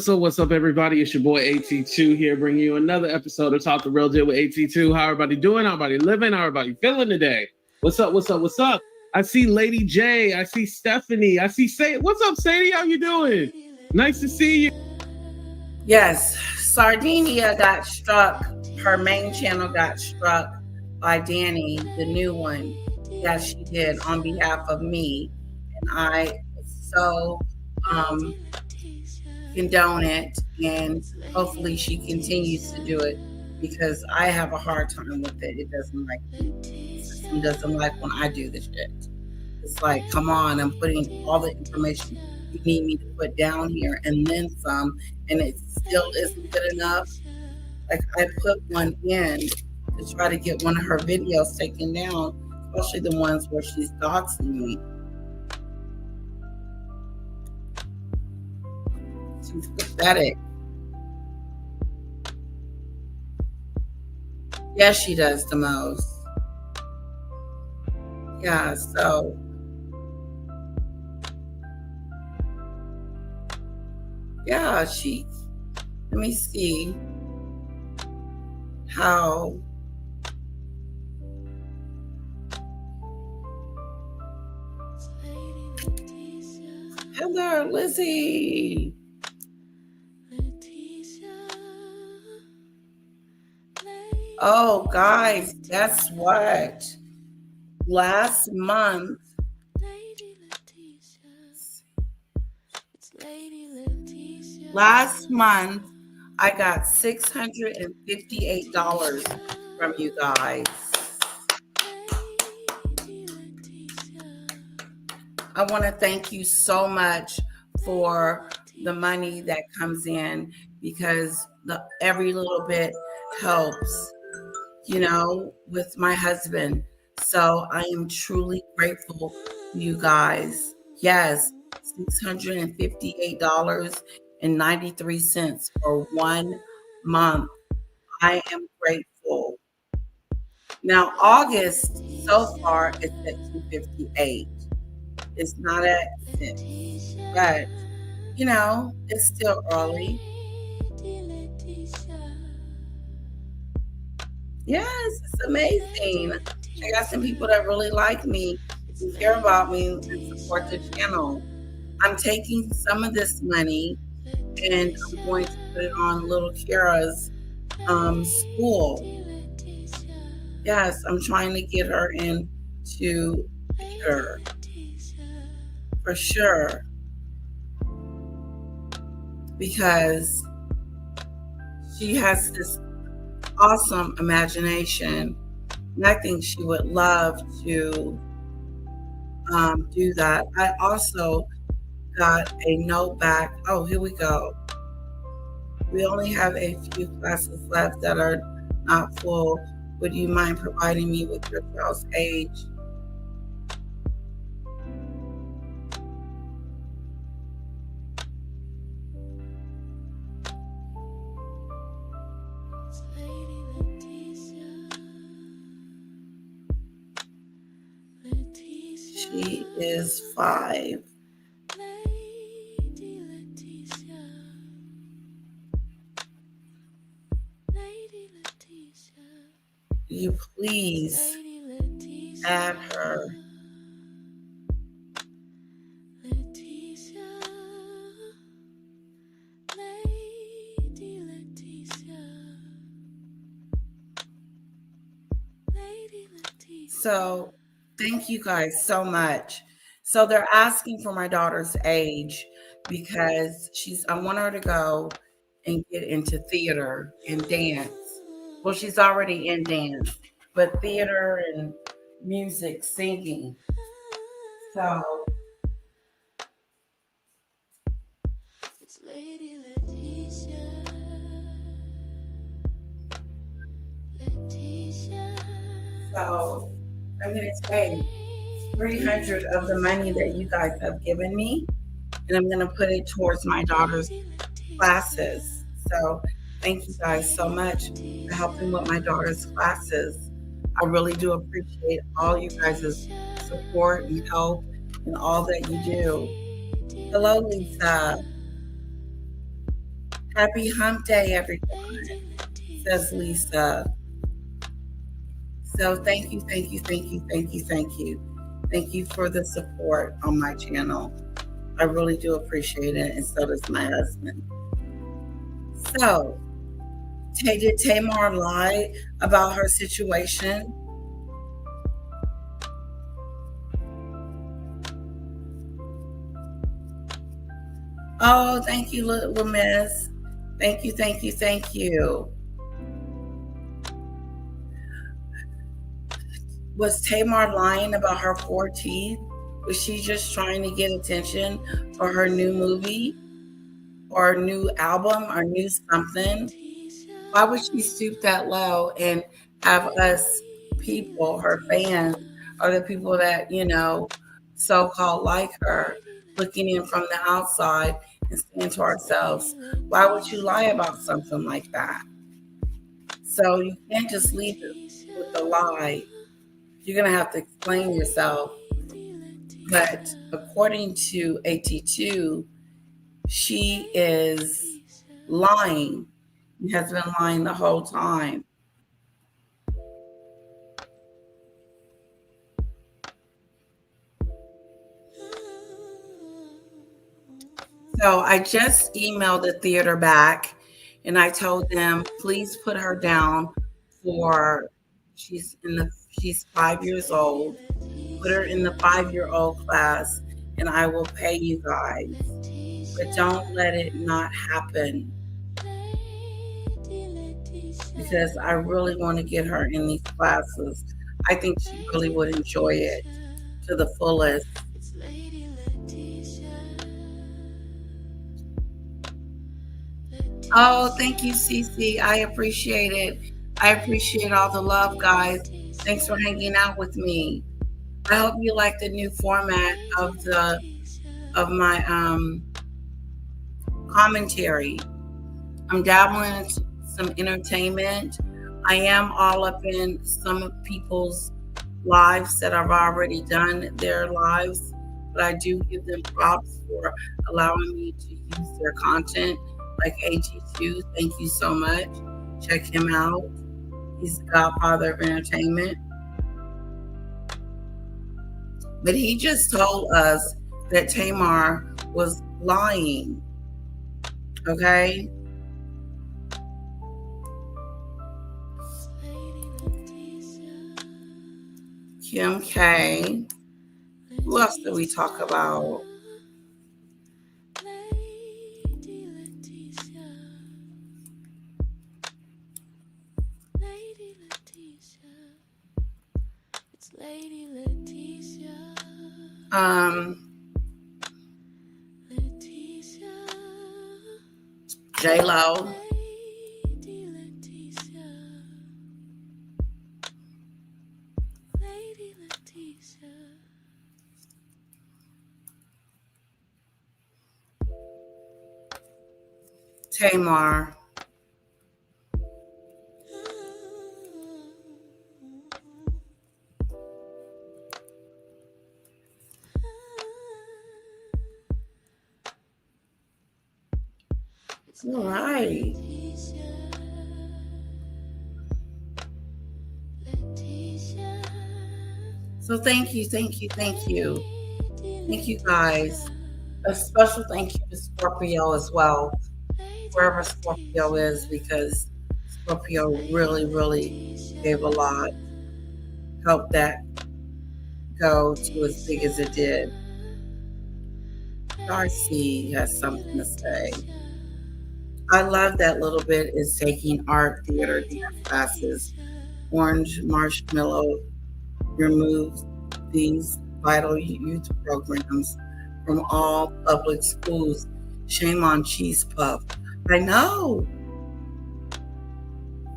everybody? It's your boy AT2 here, bringing you another episode of Talk the Real Deal with AT2. How everybody doing? How everybody living? How everybody feeling today? What's up? I see Lady J. I see Stephanie. I see Sadie. What's up, Sadie? How you doing? Nice to see you. Yes, Sardinia got struck. Her main channel got struck by Danny, the new one that she did on behalf of me. And I so condone it, and hopefully she continues to do it because I have a hard time with it. It doesn't like me. The system doesn't like when I do this shit. It's like, come on, I'm putting all the information you need me to put down here and then some, and it still isn't good enough. Like, I put one in to try to get one of her videos taken down, especially the ones where she's doxing me. She's pathetic. Yes, she does the most. Yeah, so yeah, let me see how Heather, Lizzie. Oh, guys, guess what? Last month, I got $658 from you guys. I want to thank you so much for the money that comes in, because every little bit helps, you know, with my husband. So I am truly grateful to you guys. Yes, $658. $1,000,000.93 for 1 month. I am grateful. Now, August so far is at 258. It's not at 6, but you know, it's still early. Yes, it's amazing. I got some people that really like me, who care about me, and support the channel. I'm taking some of this money and I'm going to put it on little Kira's school. Yes, I'm trying to get her into theater for sure, because she has this awesome imagination, and I think she would love to do that. I also got a note back. Oh, here we go. We only have a few classes left that are not full. Would you mind providing me with your child's age? She is 5. You please add her. So thank you guys so much. So they're asking for my daughter's age because I want her to go and get into theater and dance. Well, she's already in dance, but theater and music, singing. So I'm going to take 300 of the money that you guys have given me, and I'm going to put it towards my daughter's classes. So thank you guys so much for helping with my daughter's classes. I really do appreciate all you guys' support and help and all that you do. Hello, Lisa. Happy hump day, everyone, says Lisa. So thank you, thank you, thank you, thank you, thank you. Thank you for the support on my channel. I really do appreciate it, and so does my husband. So, did Tamar lie about her situation? Oh, thank you, little miss. Thank you, thank you, thank you. Was Tamar lying about her 4 teeth? Was she just trying to get attention for her new movie or new album or new something? Why would she stoop that low and have us people, her fans, or the people that, you know, so-called like her, looking in from the outside and saying to ourselves, why would you lie about something like that? So you can't just leave it with a lie. You're going to have to explain yourself. But according to AT2, she is lying. She has been lying the whole time. So I just emailed the theater back and I told them, please put her down for, she's 5 years old. Put her in the 5-year-old class and I will pay you guys. But don't let it not happen. Because I really want to get her in these classes. I think she really would enjoy it to the fullest. Oh, thank you, Cece. I appreciate it. I appreciate all the love, guys. Thanks for hanging out with me. I hope you like the new format of my commentary. I'm dabbling into some entertainment. I am all up in some of people's lives that I've already done their lives, but I do give them props for allowing me to use their content. Like AG2, thank you so much. Check him out. He's the godfather of entertainment. But he just told us that Tamar was lying. Okay? Kim K. Who else did we talk about? J-Lo. Tamar. All right. So thank you. Thank you guys. A special thank you to Scorpio as well, wherever Scorpio is, because Scorpio really gave a lot, helped that go to as big as it did. Darcy has something to say. I love that Little Bit is taking art, theater, dance classes. Orange Marshmallow removes these vital youth programs from all public schools. Shame on Cheese Puff. I know.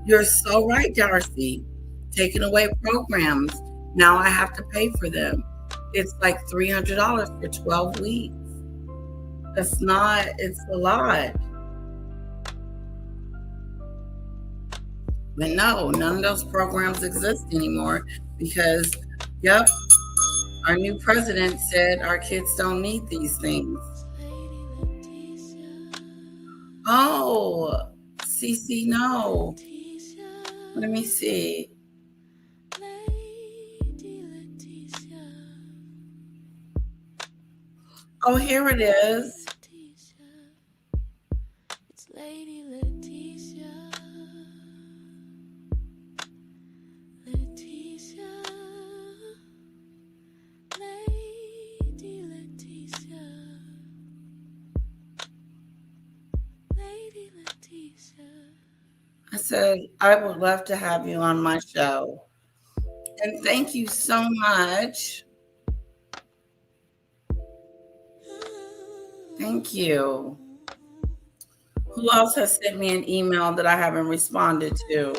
You're so right, Darcy. Taking away programs. Now I have to pay for them. It's like $300 for 12 weeks. It's a lot. But no, none of those programs exist anymore because, yep, our new president said our kids don't need these things. Oh, CC, no. Let me see. Oh, here it is. I said, I would love to have you on my show. And thank you so much. Thank you. Who else has sent me an email that I haven't responded to?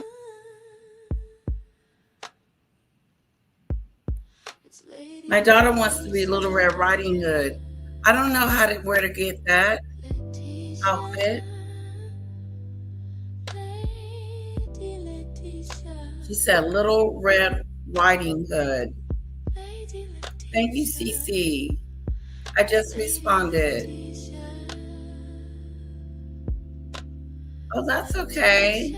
My daughter wants to be Little Red Riding Hood. I don't know where to get that outfit. She said Little Red Riding Hood. Thank you, CC. I just responded. Oh, that's okay.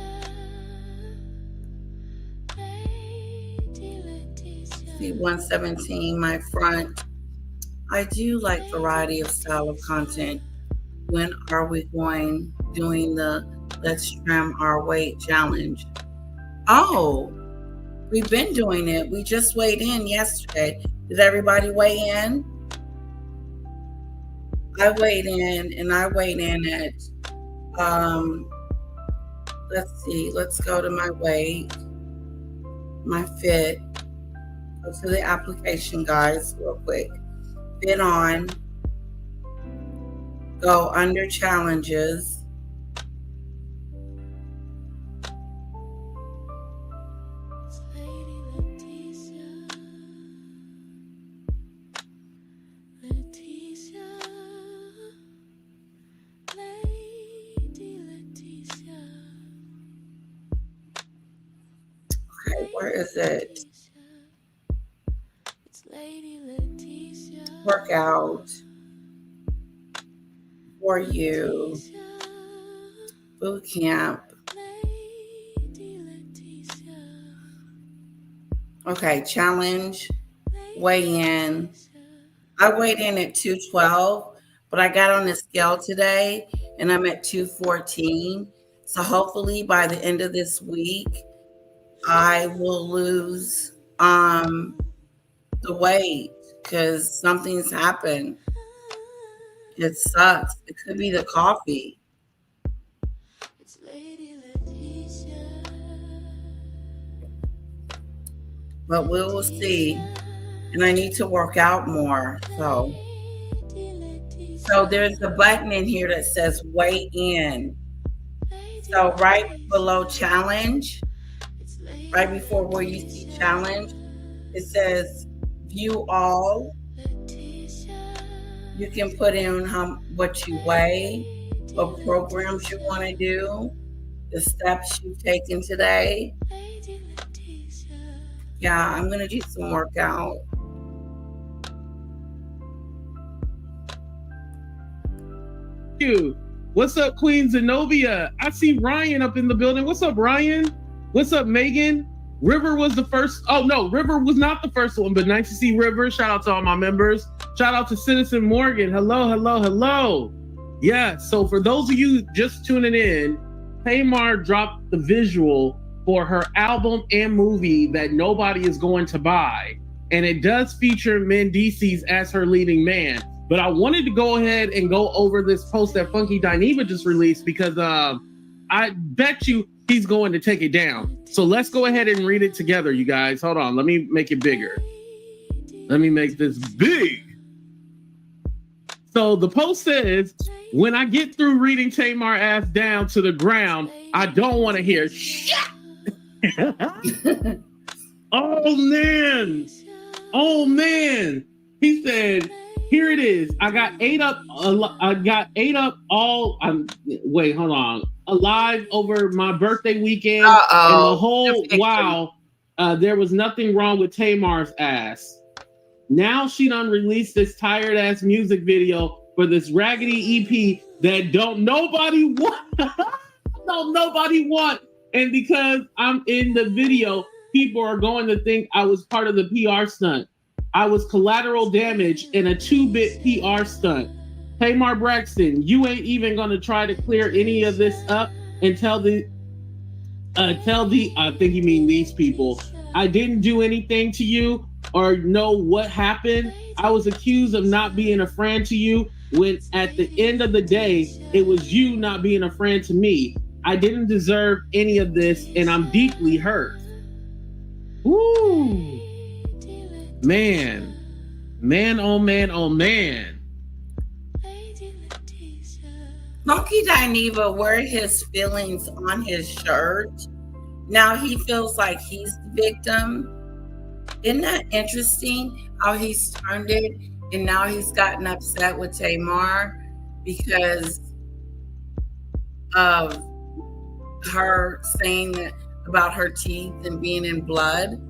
See, 117, my front. I do like variety of style of content. When are we doing the Let's Trim Our Weight challenge? Oh, we've been doing it. We just weighed in yesterday. Did everybody weigh in? I weighed in at, let's see, let's go to my weight, my fit. Go to the application, guys, real quick. Fit on. Go under challenges. Where is it? Workout for you. Boot camp. Okay, challenge. Weigh in. I weighed in at 212, but I got on the scale today and I'm at 214. So hopefully by the end of this week, I will lose the weight because something's happened. It sucks. It could be the coffee. But we will see. And I need to work out more. So there's a button in here that says weigh in. So right below challenge, right before where you see challenge, it says view all. You can put in what you weigh, what programs you want to do, the steps you've taken today. Yeah, I'm going to do some workout. You. What's up, Queen Zenobia? I see Ryan up in the building. What's up, Ryan? What's up, Meghan? River was the first. Oh, no, River was not the first one, but nice to see River. Shout out to all my members. Shout out to Citizen Morgan. Hello, hello, hello. Yeah, so for those of you just tuning in, Tamar dropped the visual for her album and movie that nobody is going to buy. And it does feature Mendices as her leading man. But I wanted to go ahead and go over this post that Funky Dineva just released because I bet you he's going to take it down. So let's go ahead and read it together, you guys. Hold on. Let me make it bigger. Let me make this big. So the post says, when I get through reading Tamar ass down to the ground, I don't want to hear shit. Oh, man. Oh, man. He said, here it is. I got ate up all. Wait, hold on. Alive over my birthday weekend, and the whole while there was nothing wrong with Tamar's ass. Now she done released this tired ass music video for this raggedy EP that don't nobody want. Don't nobody want. And because I'm in the video, people are going to think I was part of the PR stunt. I was collateral damage in a 2-bit PR stunt. Tamar Braxton, you ain't even gonna try to clear any of this up and tell the I think you mean these people, I didn't do anything to you or know what happened. I was accused of not being a friend to you when at the end of the day, it was you not being a friend to me. I didn't deserve any of this and I'm deeply hurt. Woo! Man, oh man, oh man. Funky Dineva wore his feelings on his shirt. Now he feels like he's the victim. Isn't that interesting how he's turned it? And now he's gotten upset with Tamar because of her saying that about her teeth and being in blood.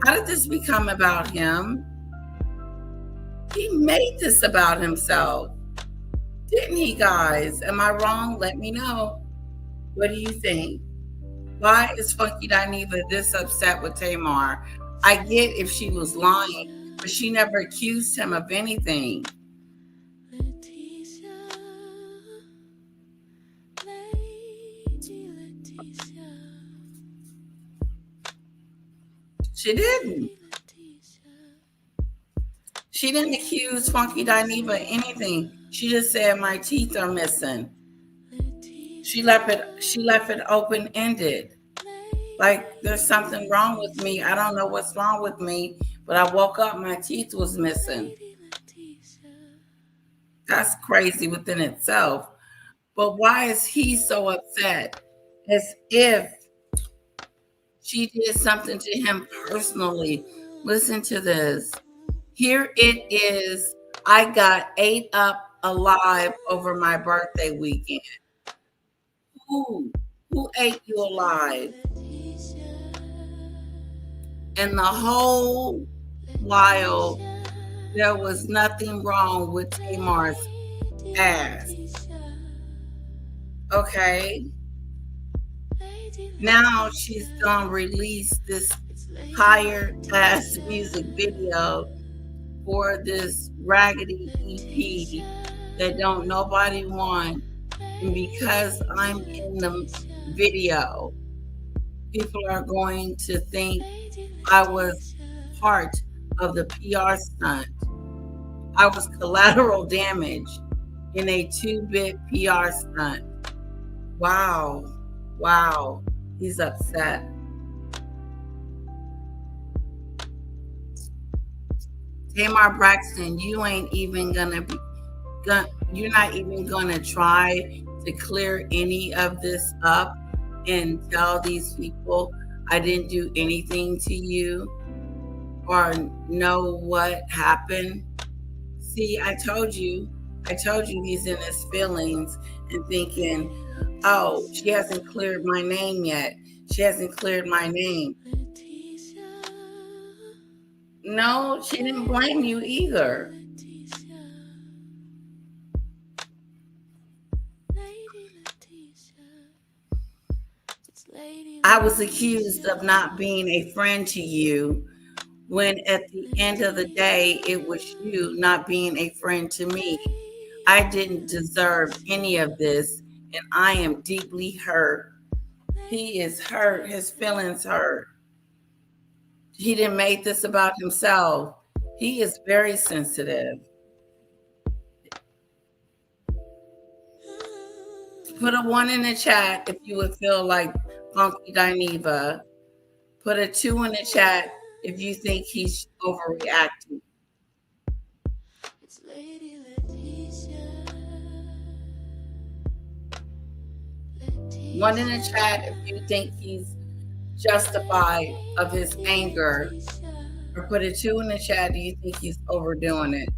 How did this become about him? He made this about himself. Didn't he, guys? Am I wrong? Let me know. What do you think? Why is Funky Dineva this upset with Tamar? I get if she was lying, but she never accused him of anything. She didn't. She didn't accuse Funky Dineva of anything. She just said my teeth are missing. She left it open-ended. Like there's something wrong with me. I don't know what's wrong with me, but I woke up, my teeth was missing. That's crazy within itself. But why is he so upset? As if she did something to him personally. Listen to this. Here it is. I got ate up alive over my birthday weekend. Who ate you alive? And the whole while, there was nothing wrong with Tamar's ass. Okay? Now she's gonna release this tired ass music video for this raggedy EP that don't nobody want. And because I'm in the video, people are going to think I was part of the PR stunt. I was collateral damage in a 2-bit PR stunt. Wow. Wow. He's upset. Tamar Braxton, you ain't even you're not even gonna try to clear any of this up and tell these people I didn't do anything to you or know what happened. See, I told you he's in his feelings and thinking, oh, she hasn't cleared my name yet. She hasn't cleared my name. No, she didn't blame you either. I was accused of not being a friend to you when at the end of the day, it was you not being a friend to me. I didn't deserve any of this, and I am deeply hurt. He is hurt. His feelings hurt. He didn't make this about himself. He is very sensitive. Put a 1 in the chat if you would feel like Funky Dineva. Put a 2 in the chat if you think he's overreacting. One in the chat if you think he's justified of his anger, or put a 2 in the chat if you think he's overdoing it.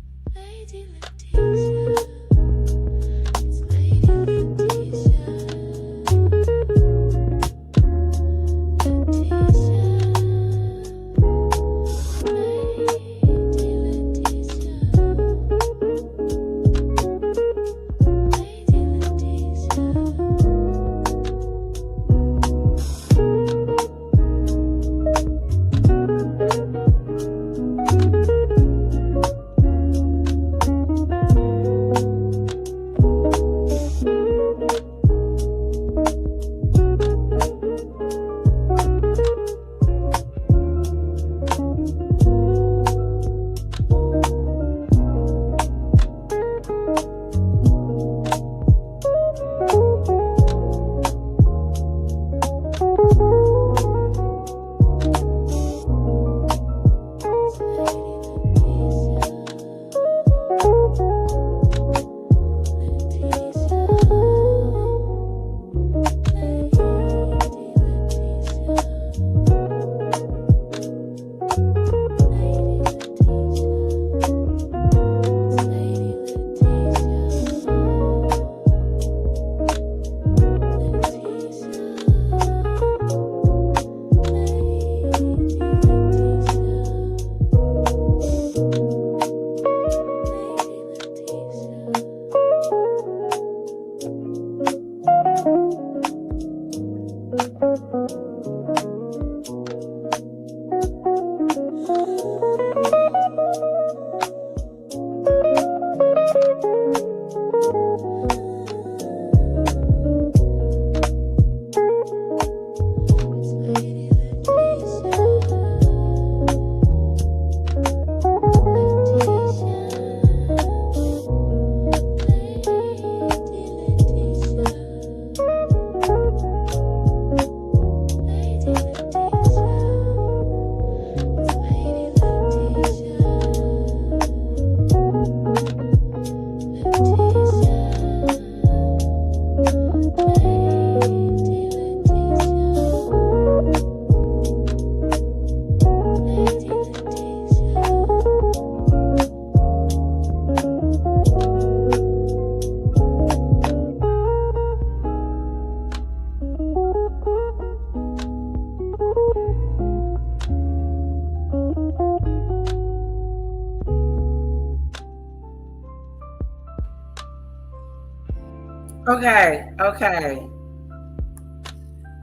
Okay.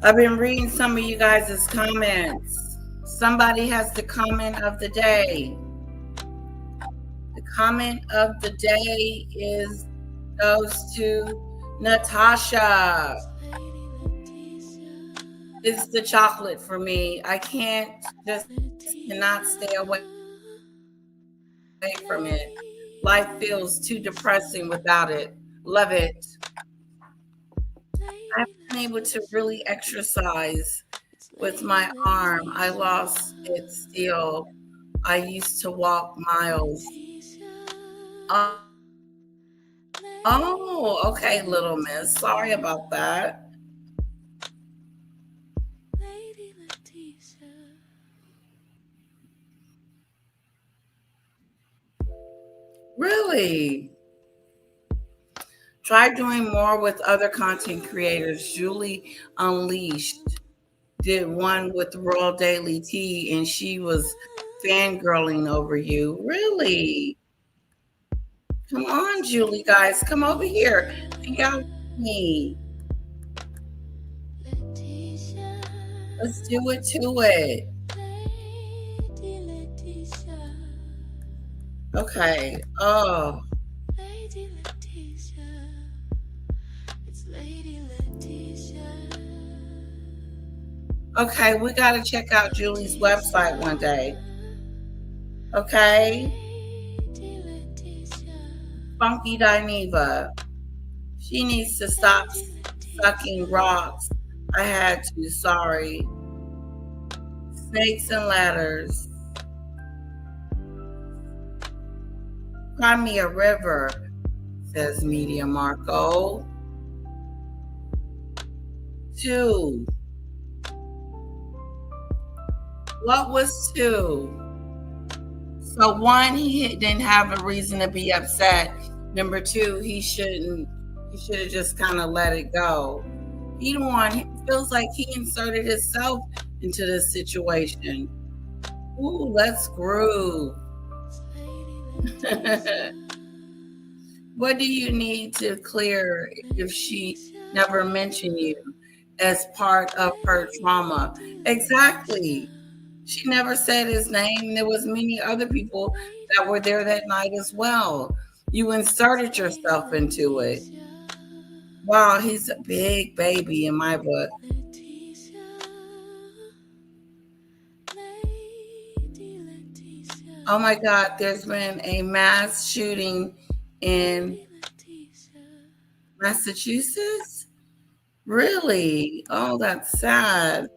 I've been reading some of you guys' comments. Somebody has the comment of the day. The comment of the day goes to Natasha. It's the chocolate for me. I cannot stay away from it. Life feels too depressing without it. Love it. I haven't been able to really exercise with my arm. I lost it still. I used to walk miles. Oh, okay, little miss. Sorry about that. Really? Try doing more with other content creators. Julie Unleashed did one with Royal Daily Tea, and she was fangirling over you. Really? Come on, Julie, guys. Come over here. Hang out with me. Let's do it to it. Okay. Oh. Okay, we got to check out Julie's website one day. Okay? Funky Dineva. She needs to stop sucking rocks. I had to, sorry. Snakes and ladders. Cry me a river, says Media Marco. 2. What was 2? So 1, he didn't have a reason to be upset. Number 2, he should have just kind of let it go. He feels like he inserted himself into this situation. Ooh, let's groove. What do you need to clear if she never mentioned you as part of her trauma? Exactly. She never said his name. There was many other people that were there that night as well. You inserted yourself into it. Wow, he's a big baby in my book. Oh my God, there's been a mass shooting in Massachusetts? Really? Oh, that's sad.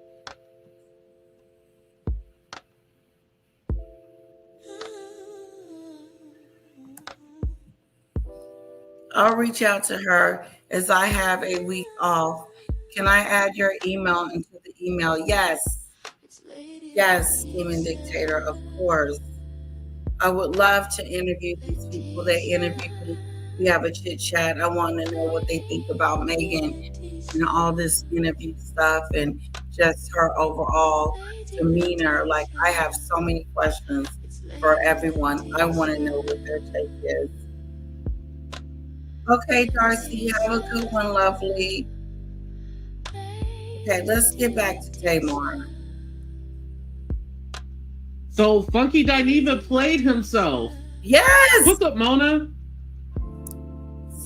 I'll reach out to her as I have a week off. Can I add your email into the email? Yes. Yes, Demon Dictator, of course. I would love to interview these people that interview me. We have a chit chat. I want to know what they think about Meghan and all this interview stuff and just her overall demeanor. Like, I have so many questions for everyone. I want to know what their take is. Okay, Darcy, have a good one, lovely. Okay, let's get back to Tamar. So Funky Dineva played himself. Yes. What's up, Mona?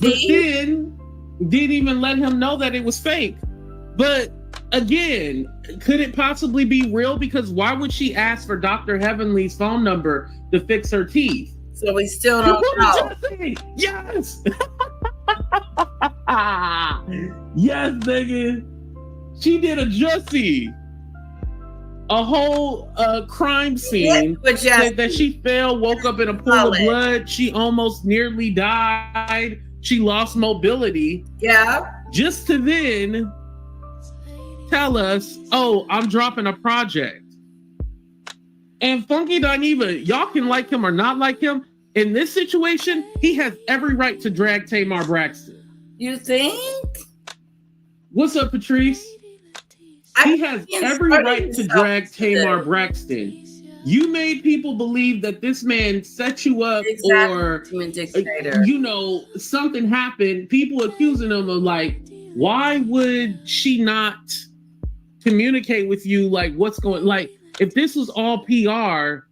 See? But then didn't even let him know that it was fake. But again, could it possibly be real? Because why would she ask for Dr. Heavenly's phone number to fix her teeth? So we still don't know. Yes. Yes, nigga. She did a Jussie. A whole crime scene that she fell, woke up in a pool of blood. She almost nearly died. She lost mobility. Yeah. Just to then tell us, oh, I'm dropping a project. And Funky Dineva, y'all can like him or not like him. In this situation, he has every right to drag Tamar Braxton. You think? What's up, Patrice? He has every right to drag Tamar Braxton. You made people believe that this man set you up, or dictator. You know, something happened. People accusing him of like, why would she not communicate with you? Like, what's going? Like, if this was all PR,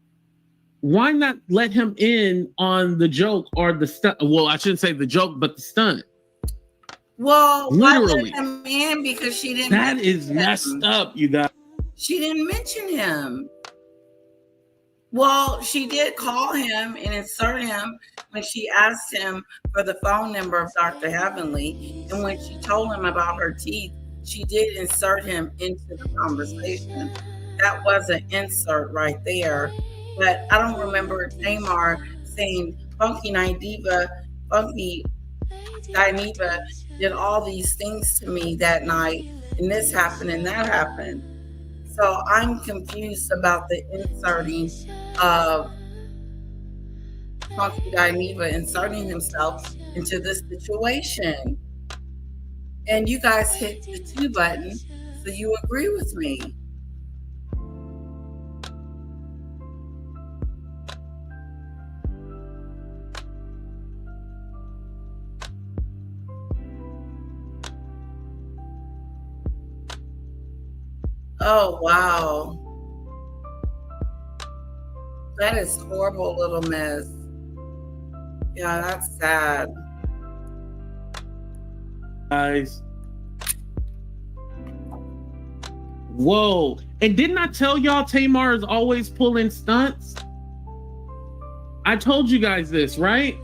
why not let him in on the joke or the stunt? Well, I shouldn't say the joke, but the stunt. Well, literally, why let him in? Because she didn't. That is messed up, you guys. She didn't mention him. Well, she did call him and insert him when she asked him for the phone number of Dr. Heavenly. And when she told him about her teeth, she did insert him into the conversation. That was an insert right there. But I don't remember Tamar saying Funky Dineva did all these things to me that night, and this happened and that happened. So I'm confused about the inserting of Funky Dineva inserting himself into this situation. And you guys hit the 2 button, so you agree with me. Oh, wow. That is horrible, little miss. Yeah, that's sad. Guys. Whoa. And didn't I tell y'all Tamar is always pulling stunts? I told you guys this, right?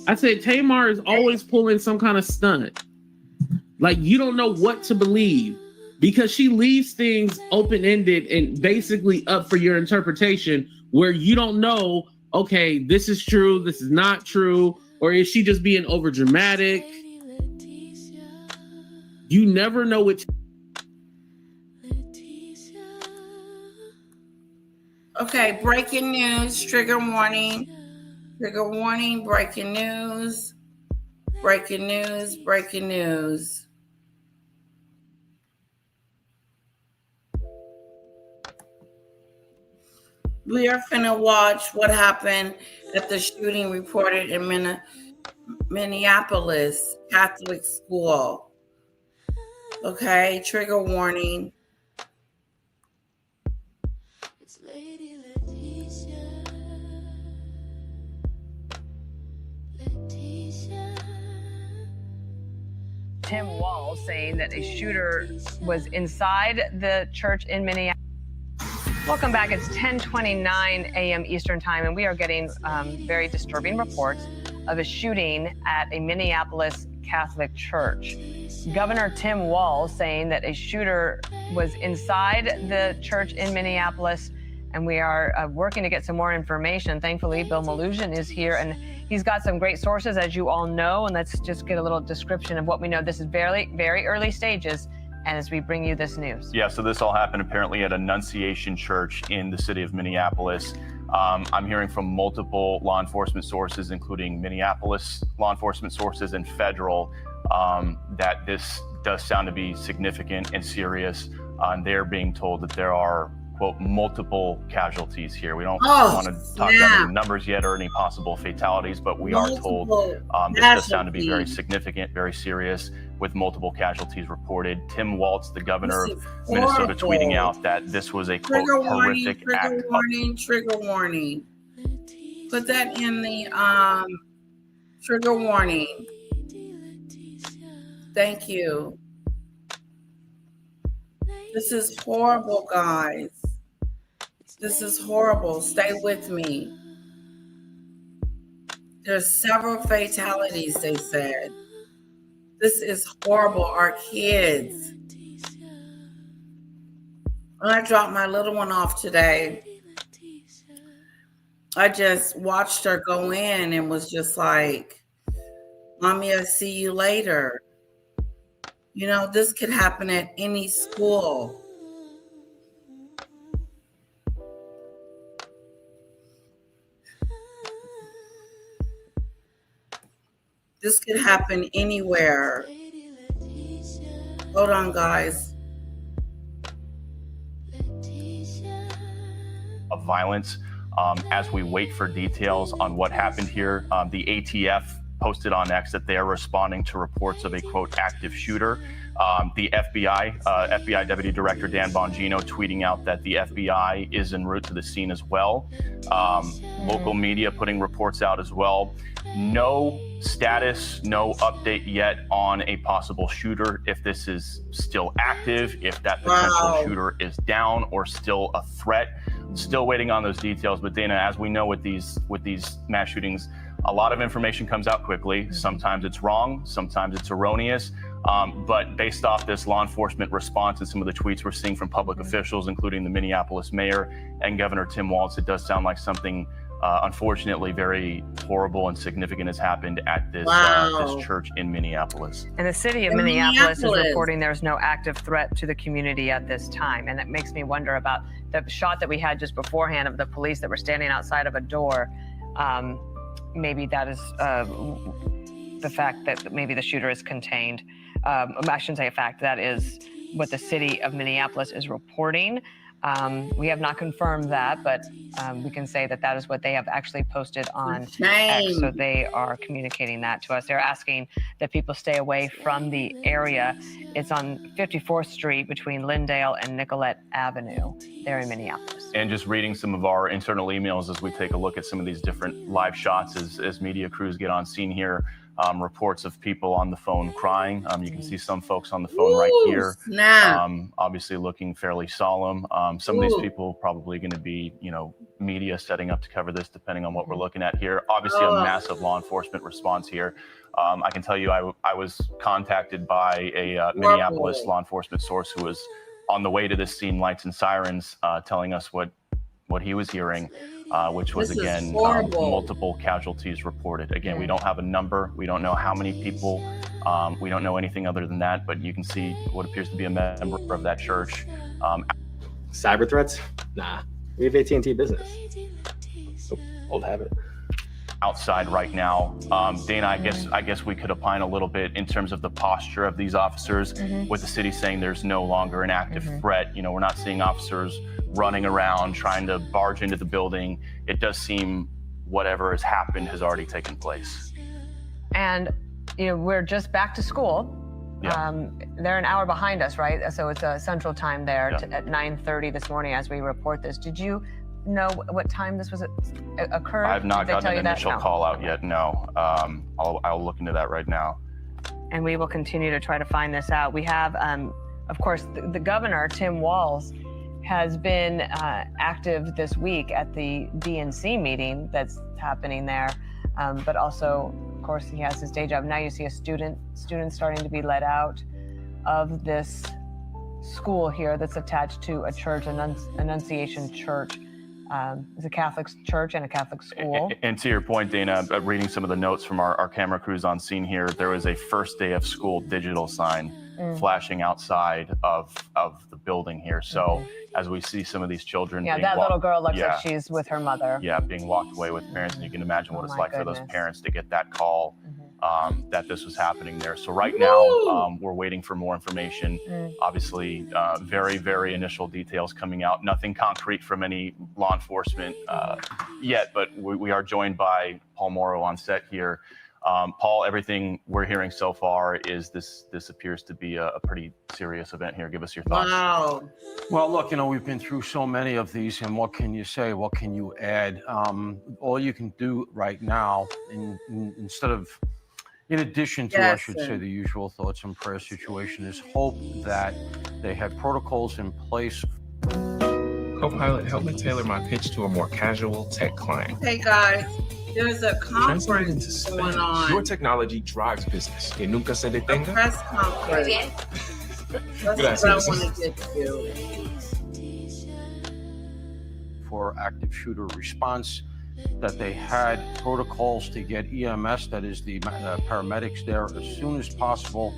I said Tamar is always pulling some kind of stunt. Like, you don't know what to believe, because she leaves things open-ended and basically up for your interpretation, where you don't know, okay, this is true, this is not true, or is she just being over dramatic? You never know which. Okay, breaking news, trigger warning, breaking news, breaking news, breaking news. We are finna watch what happened at the shooting reported in Minneapolis Catholic school. Okay, trigger warning. Tim Wall saying that a shooter was inside the church in Minneapolis. Welcome back. It's 10:29 a.m. Eastern Time, and we are getting very disturbing reports of a shooting at a Minneapolis Catholic church. Governor Tim Wall saying that a shooter was inside the church in Minneapolis, and we are working to get some more information. Thankfully, Bill Malusian is here, and he's got some great sources, as you all know, and let's just get a little description of what we know. This is very, very early stages, and as we bring you this news. Yeah, so this all happened apparently at Annunciation Church in the city of Minneapolis. I'm hearing from multiple law enforcement sources, including Minneapolis law enforcement sources and federal, that this does sound to be significant and serious. And they're being told that there are, quote, multiple casualties here. We don't want to talk about any numbers yet or any possible fatalities, but we are told this does sound to be very significant, very serious, with multiple casualties reported. Tim Walz, the governor of Minnesota, tweeting out that this was a, quote, horrific act. Trigger warning. Put that in the trigger warning. Thank you. This is horrible, guys. This is horrible. Stay with me. There's several fatalities, they said. This is horrible. Our kids. When I dropped my little one off today, I just watched her go in and was just like, Mommy, I'll see you later. You know, this could happen at any school. This could happen anywhere. Hold on, guys. of violence. As we wait for details on what happened here, the ATF posted on X that they are responding to reports of a, quote, active shooter. The FBI Deputy Director Dan Bongino tweeting out that the FBI is en route to the scene as well. Local media putting reports out as well. No status, no update yet on a possible shooter, if this is still active, if that potential shooter is down or still a threat. Still waiting on those details. But Dana, as we know with these mass shootings, a lot of information comes out quickly. Sometimes it's wrong, sometimes it's erroneous. But based off this law enforcement response and some of the tweets we're seeing from public officials, including the Minneapolis mayor and Governor Tim Walz, it does sound like something unfortunately very horrible and significant has happened at this church in Minneapolis. And the city of Minneapolis is reporting there's no active threat to the community at this time. And it makes me wonder about the shot that we had just beforehand of the police that were standing outside of a door. Maybe that is the fact that maybe the shooter is contained. I shouldn't say a fact, that is what the city of Minneapolis is reporting. We have not confirmed that, but we can say that that is what they have actually posted on X. So they are communicating that to us. They're asking that people stay away from the area. It's on 54th Street between Lyndale and Nicollet Avenue there in Minneapolis. And just reading some of our internal emails as we take a look at some of these different live shots as media crews get on scene here. Reports of people on the phone crying. You can see some folks on the phone right here, obviously looking fairly solemn. Some of these people probably going to be, media setting up to cover this, depending on what we're looking at here. Obviously, a massive law enforcement response here. I can tell you, I was contacted by a Minneapolis law enforcement source who was on the way to this scene, lights and sirens, telling us what he was hearing. Which was, again, multiple casualties reported. Again, we don't have a number. We don't know how many people. We don't know anything other than that, but you can see what appears to be a member of that church. Cyber threats? Nah, we have AT&T Business. Old habit. Outside right now. Dana, I guess we could opine a little bit in terms of the posture of these officers, with the city saying there's no longer an active threat. We're not seeing officers running around trying to barge into the building. It does seem whatever has happened has already taken place. And we're just back to school. They're an hour behind us, right? So it's a central time there at 9:30 this morning as we report this. Did you know what time this was occurred? I've not gotten an initial call out yet, no. I'll look into that right now. And we will continue to try to find this out. We have, of course, the governor, Tim Walz, has been active this week at the DNC meeting that's happening there. But also, of course, he has his day job. Now you see students starting to be let out of this school here that's attached to a church, Annunciation Church. It's a Catholic church and a Catholic school. And to your point, Dana, reading some of the notes from our camera crews on scene here, there was a first day of school digital sign flashing outside of the building here. So as we see some of these children, that little girl looks like she's with her mother. Yeah, being walked away with parents, and you can imagine what it's like for those parents to get that call that this was happening there. So right now, we're waiting for more information. Obviously, very, very initial details coming out. Nothing concrete from any law enforcement yet, but we are joined by Paul Morrow on set here. Paul, everything we're hearing so far is this appears to be a pretty serious event here. Give us your thoughts. Wow. Well, look, we've been through so many of these, and what can you say? What can you add? All you can do right now, in addition to, I should say, the usual thoughts and prayer situation, is hope that they have protocols in place. Copilot, help me tailor my pitch to a more casual tech client. Hey guys, there's a conference going on. Your technology drives business. Que nunca se detenga. A press conference. That's what I want to get to. For active shooter response, that they had protocols to get EMS, that is the paramedics there, as soon as possible.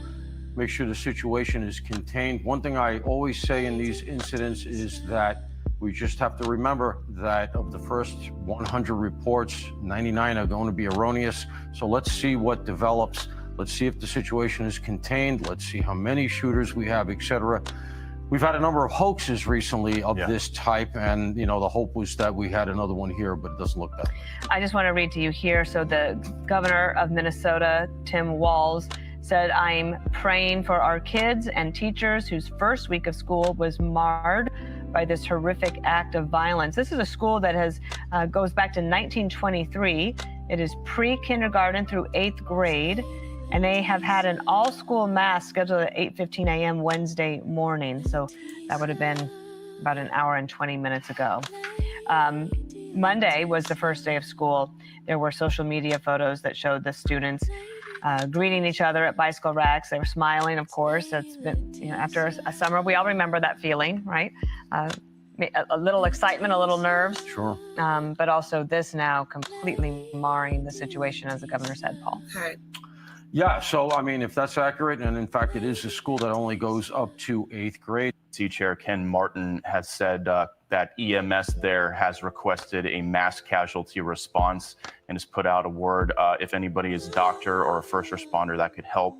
Make sure the situation is contained. One thing I always say in these incidents is that we just have to remember that of the first 100 reports, 99 are going to be erroneous. So let's see what develops. Let's see if the situation is contained. Let's see how many shooters we have, etc. We've had a number of hoaxes recently of this type, and the hope was that we had another one here, but it doesn't look that way. I just want to read to you here. So the governor of Minnesota, Tim Walz, said, "I'm praying for our kids and teachers whose first week of school was marred by this horrific act of violence." This is a school that goes back to 1923. It is pre-kindergarten through 8th grade, and they have had an all-school mass scheduled at 8:15 a.m. Wednesday morning. So that would have been about an hour and 20 minutes ago. Monday was the first day of school. There were social media photos that showed the students greeting each other at bicycle racks. They were smiling, of course. That's been, after a summer, we all remember that feeling, right? A little excitement, a little nerves. Sure. But also this now completely marring the situation, as the governor said, Paul. Okay. Yeah, so I mean, if that's accurate, and in fact it is a school that only goes up to 8th grade. Chair Ken Martin has said that EMS there has requested a mass casualty response and has put out a word if anybody is a doctor or a first responder that could help,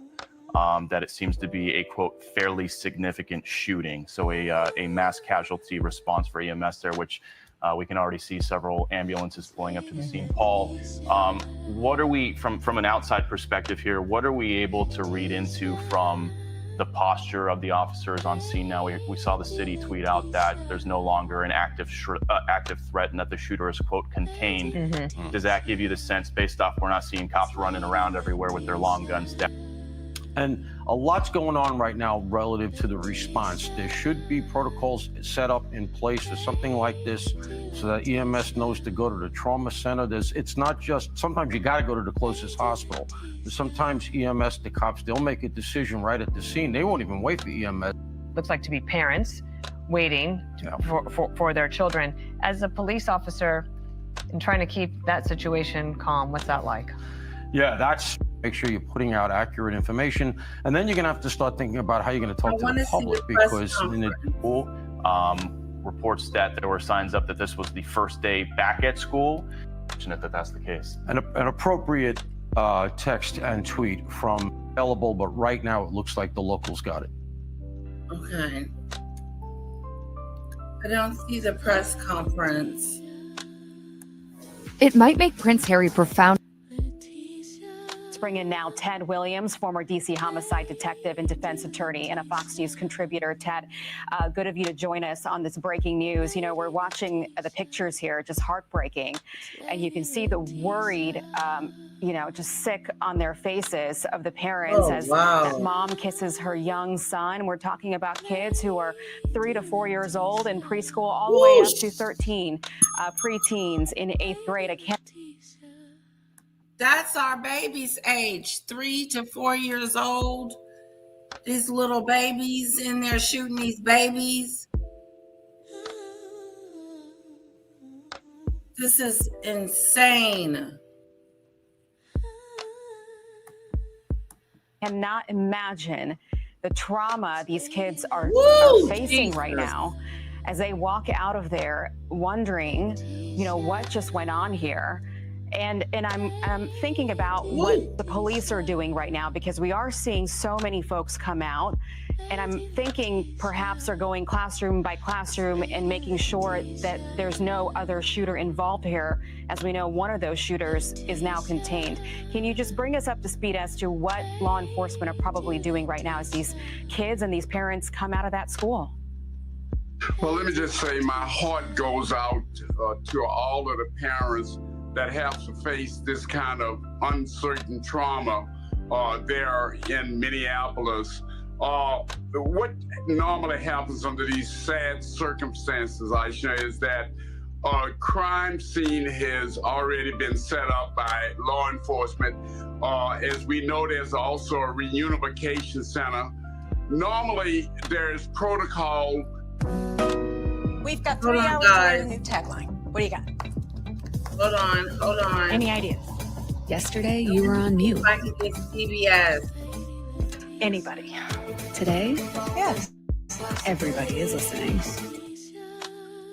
that it seems to be a, quote, fairly significant shooting. So a mass casualty response for EMS there, which we can already see several ambulances pulling up to the scene. Paul, what are we, from an outside perspective here, what are we able to read into from the posture of the officers on scene now? We saw the city tweet out that there's no longer an active threat and that the shooter is, quote, contained. Mm-hmm. Does that give you the sense, based off we're not seeing cops running around everywhere with their long guns down? And a lot's going on right now relative to the response. There should be protocols set up in place for something like this so that EMS knows to go to the trauma center. It's not just, sometimes you got to go to the closest hospital. But sometimes EMS, the cops, they'll make a decision right at the scene. They won't even wait for EMS. Looks like to be parents waiting for their children. As a police officer and trying to keep that situation calm, what's that like? Yeah, that's, make sure you're putting out accurate information. And then you're going to have to start thinking about how you're going to talk to the public, because in the school, reports that there were signs up that this was the first day back at school. Fortunate that that's the case. An appropriate text and tweet from available, but right now it looks like the locals got it. Okay. I don't see the press conference. It might make Prince Harry profound. Bring in now Ted Williams, former D.C. homicide detective and defense attorney and a Fox News contributor. Ted, good of you to join us on this breaking news. We're watching the pictures here, just heartbreaking. And you can see the worried, just sick on their faces of the parents as that mom kisses her young son. We're talking about kids who are 3 to 4 years old in preschool, all the way up to 13 preteens in 8th grade. I can't. That's our baby's age, 3 to 4 years old. These little babies in there shooting these babies. This is insane. Cannot imagine the trauma these kids are facing right now as they walk out of there wondering, what just went on here. And I'm thinking about what the police are doing right now, because we are seeing so many folks come out, and I'm thinking perhaps they're going classroom by classroom and making sure that there's no other shooter involved here. As we know, one of those shooters is now contained. Can you just bring us up to speed as to what law enforcement are probably doing right now as these kids and these parents come out of that school? Well, let me just say my heart goes out to all of the parents that have to face this kind of uncertain trauma there in Minneapolis. What normally happens under these sad circumstances, Aisha, is that a crime scene has already been set up by law enforcement. As we know, there's also a reunification center. Normally, there's protocol. We've got 3 hours to write a new tagline. What do you got? Hold on. Any ideas? Yesterday, you were on mute. I can get CBS. Anybody? Today, yes. Everybody is listening.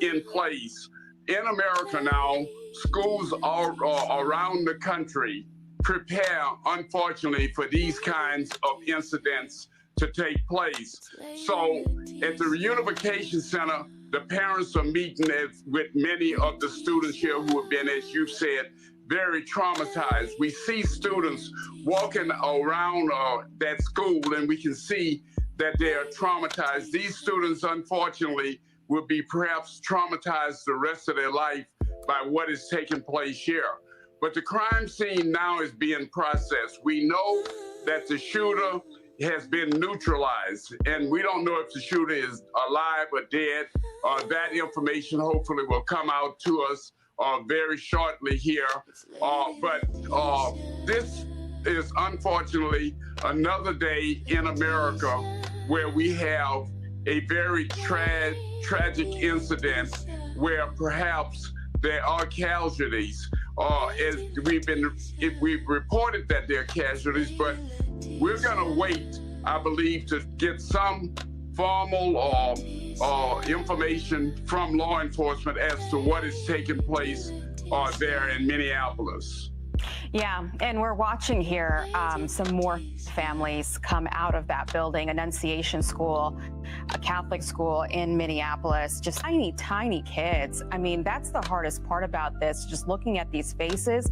In place. In America now, schools all around the country prepare, unfortunately, for these kinds of incidents to take place. So at the Reunification Center, the parents are meeting with many of the students here who have been, as you said, very traumatized. We see students walking around that school, and we can see that they are traumatized. These students, unfortunately, will be perhaps traumatized the rest of their life by what is taking place here. But the crime scene now is being processed. We know that the shooter has been neutralized, and we don't know if the shooter is alive or dead. That information hopefully will come out to us very shortly here. But this is unfortunately another day in America where we have a very tragic incident where perhaps there are casualties. As we've reported that there are casualties, but we're going to wait, I believe, to get some formal information from law enforcement as to what is taking place there in Minneapolis. Yeah, and we're watching here some more families come out of that building, Annunciation School, a Catholic school in Minneapolis, just tiny, tiny kids. I mean, that's the hardest part about this, just looking at these faces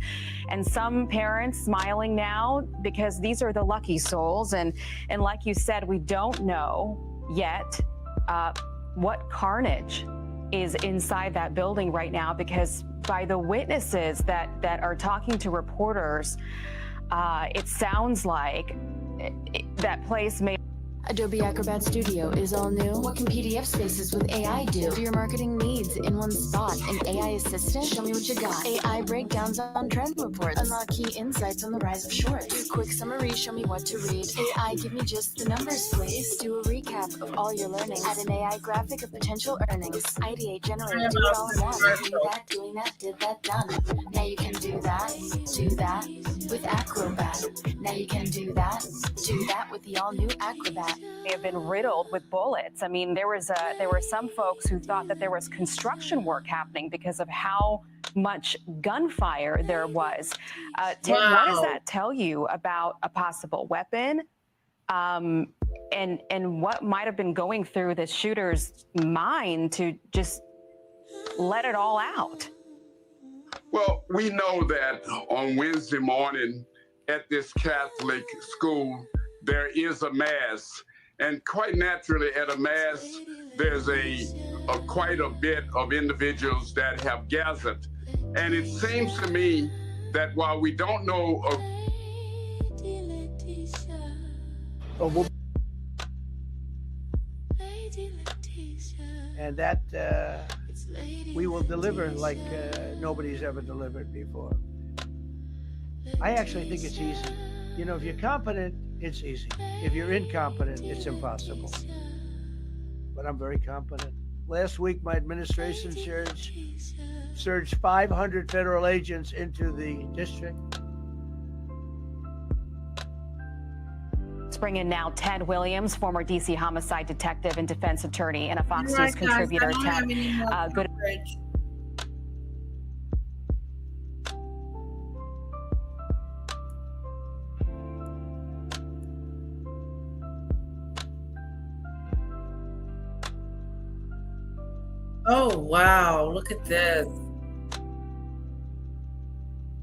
and some parents smiling now because these are the lucky souls. And like you said, we don't know yet what carnage is inside that building right now, because by the witnesses that are talking to reporters, it sounds like that place may. Adobe Acrobat Studio is all new. What can PDF spaces with AI do? Do your marketing needs in one spot. An AI assistant? Show me what you got. AI breakdowns on trend reports. Unlock key insights on the rise of shorts. Do quick summary, show me what to read. AI, give me just the numbers, please. Do a recap of all your learning. Add an AI graphic of potential earnings. Ideate, generate, do it all in one. Do that, doing that, did that, done. Now you can do that with Acrobat. Now you can do that with the all-new Acrobat. They have been riddled with bullets. I mean, there were some folks who thought that there was construction work happening because of how much gunfire there was. Tim, what does that tell you about a possible weapon? And what might have been going through the shooter's mind to just let it all out? Well, we know that on Wednesday morning at this Catholic school, there is a mass. And quite naturally, at a mass, there's quite a bit of individuals that have gathered. And it seems to me that while we don't know and that we will deliver like nobody's ever delivered before. I actually think it's easy. You know, if you're competent, it's easy. If you're incompetent, it's impossible. But I'm very competent. Last week, my administration surged 500 federal agents into the district. Let's bring in now Ted Williams, former DC homicide detective and defense attorney, and a Fox News contributor. Ted, good. Oh, wow. Look at this.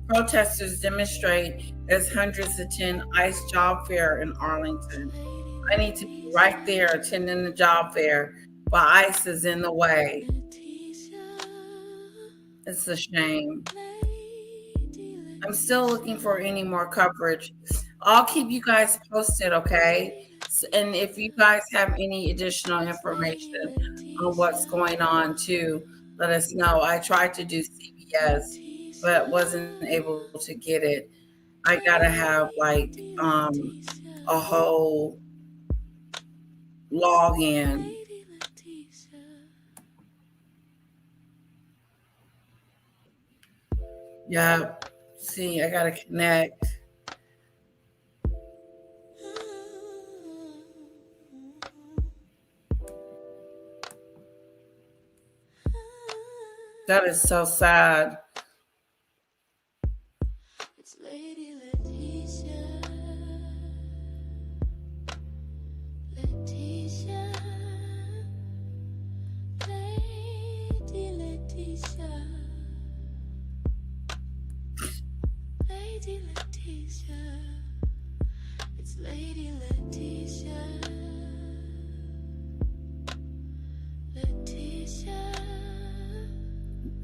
Protesters demonstrate as hundreds attend ICE job fair in Arlington. I need to be right there attending the job fair, but ICE is in the way. It's a shame. I'm still looking for any more coverage. I'll keep you guys posted, okay? And if you guys have any additional information on what's going on too, let us know. I tried to do CBS, but wasn't able to get it. I gotta have like a whole login. Yeah, see, I gotta connect. That is so sad.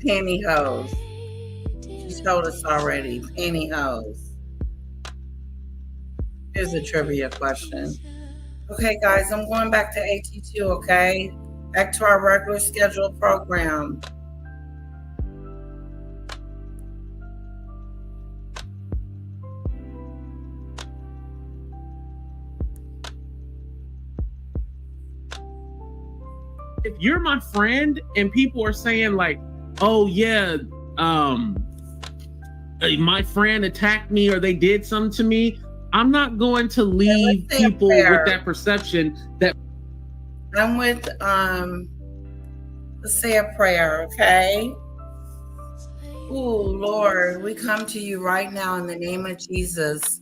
Pantyhose. She told us already. Pantyhose. Here's a trivia question. Okay, guys, I'm going back to AT2, okay? Back to our regular scheduled program. If you're my friend and people are saying like, oh yeah, my friend attacked me or they did something to me, I'm not going to leave people with that perception that I'm with let's say a prayer, okay? Ooh, Lord, we come to you right now in the name of Jesus.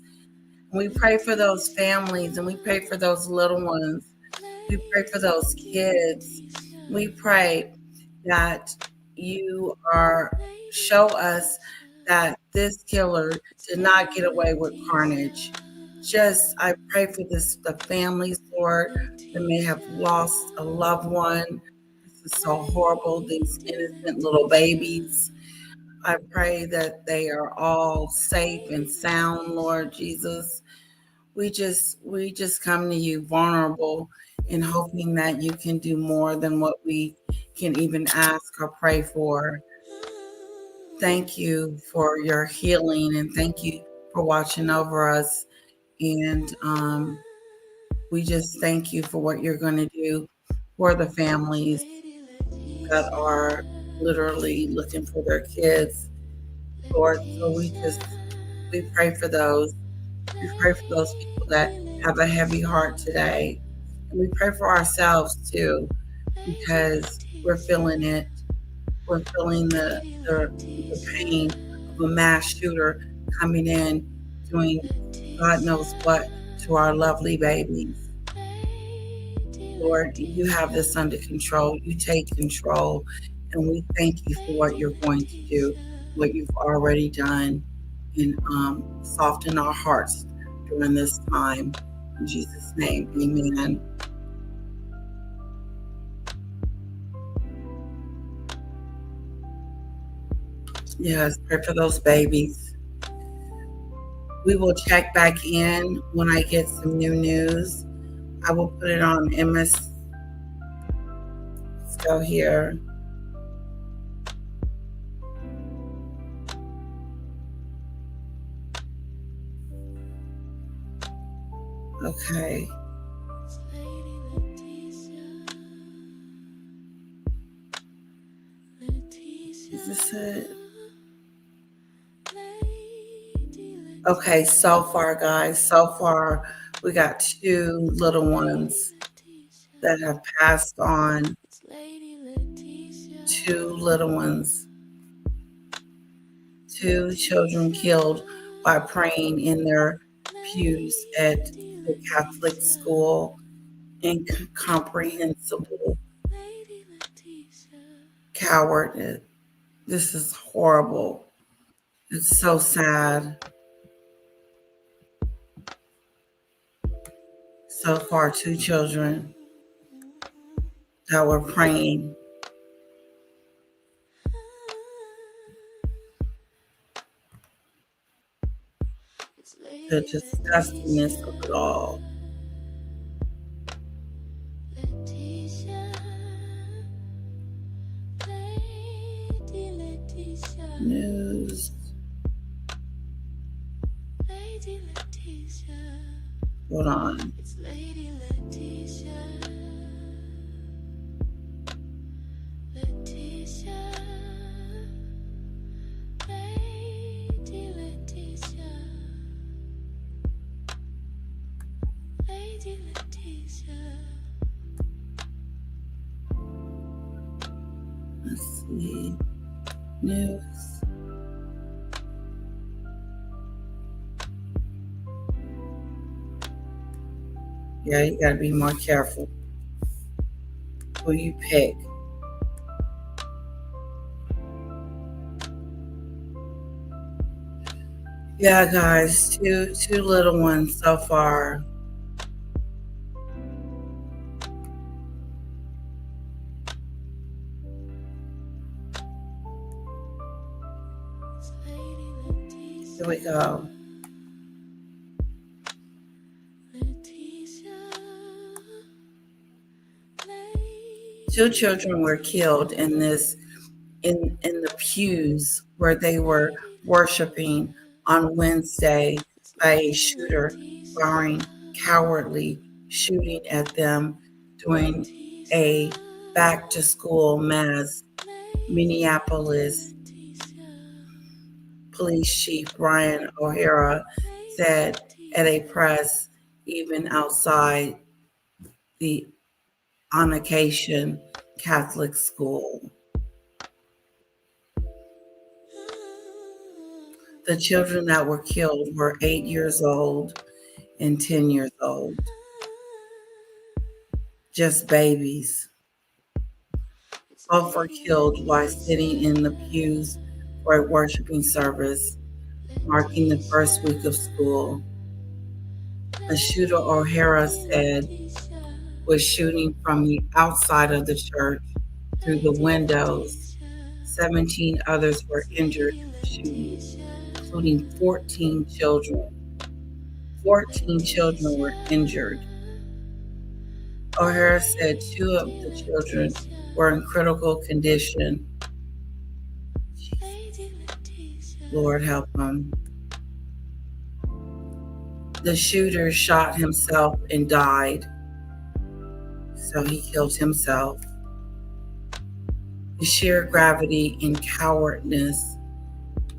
We pray for those families and we pray for those little ones. We pray for those kids. We pray that you show us that this killer did not get away with carnage. I pray for the families, Lord, that may have lost a loved one. This is so horrible, these innocent little babies. I pray that they are all safe and sound, Lord Jesus. We just come to you vulnerable and hoping that you can do more than what we can even ask or pray for. Thank you for your healing and thank you for watching over us. And we just thank you for what you're going to do for the families that are literally looking for their kids, Lord. So we pray for those. We pray for those people that have a heavy heart today. And we pray for ourselves too, because we're feeling it. We're feeling the pain of a mass shooter coming in, doing God knows what to our lovely babies. Lord, you have this under control. You take control. And we thank you for what you're going to do, what you've already done, and soften our hearts during this time. In Jesus' name, amen. Yes, pray for those babies. We will check back in when I get some new news. I will put it on MS. Let's go here. Okay. Is this it? Okay, so far, guys, we got 2 little ones that have passed on. 2 little ones. 2 children killed by praying in their pews at the Catholic school. Incomprehensible. Coward. This is horrible. It's so sad. So far, 2 children that were praying. The disgustingness of it all. News. Hold on. Let's see. News. Yeah, you gotta be more careful who you pick. Yeah, guys, two little ones so far. Here we go. Two children were killed in the pews where they were worshiping on Wednesday by a shooter firing cowardly shooting at them during a back-to-school mass. Minneapolis Police Chief Brian O'Hara said at a press even outside the Annonciation Catholic School. The children that were killed were 8 years old and 10 years old. Just babies. Both were killed while sitting in the pews for a worshiping service marking the first week of school. A shooter, O'Hara said, was shooting from the outside of the church through the windows. 17 others were injured in the shooting, including 14 children. 14 children were injured. O'Hara said 2 of the children were in critical condition. Lord help them. The shooter shot himself and died. So he killed himself. The sheer gravity and cowardness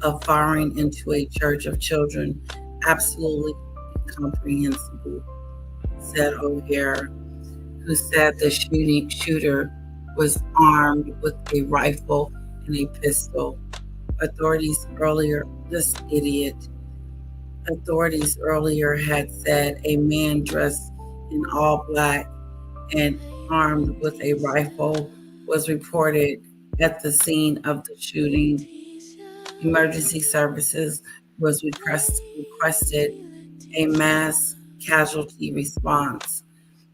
of firing into a church of children, absolutely incomprehensible, said O'Hara, who said the shooter was armed with a rifle and a pistol. Authorities earlier had said a man dressed in all black and armed with a rifle was reported at the scene of the shooting. Emergency services was requested a mass casualty response.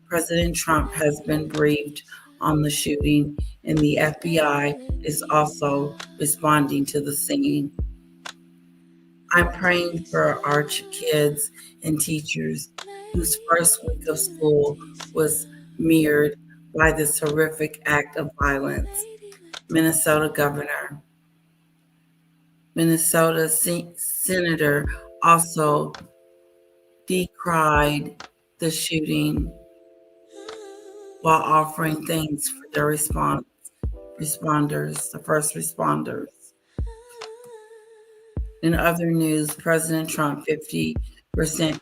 President Trump has been briefed on the shooting, and the FBI is also responding to the scene. I'm praying for our kids and teachers whose first week of school was mirrored by this horrific act of violence. Minnesota Senator also decried the shooting while offering thanks for their the first responders. In other news, President Trump 50%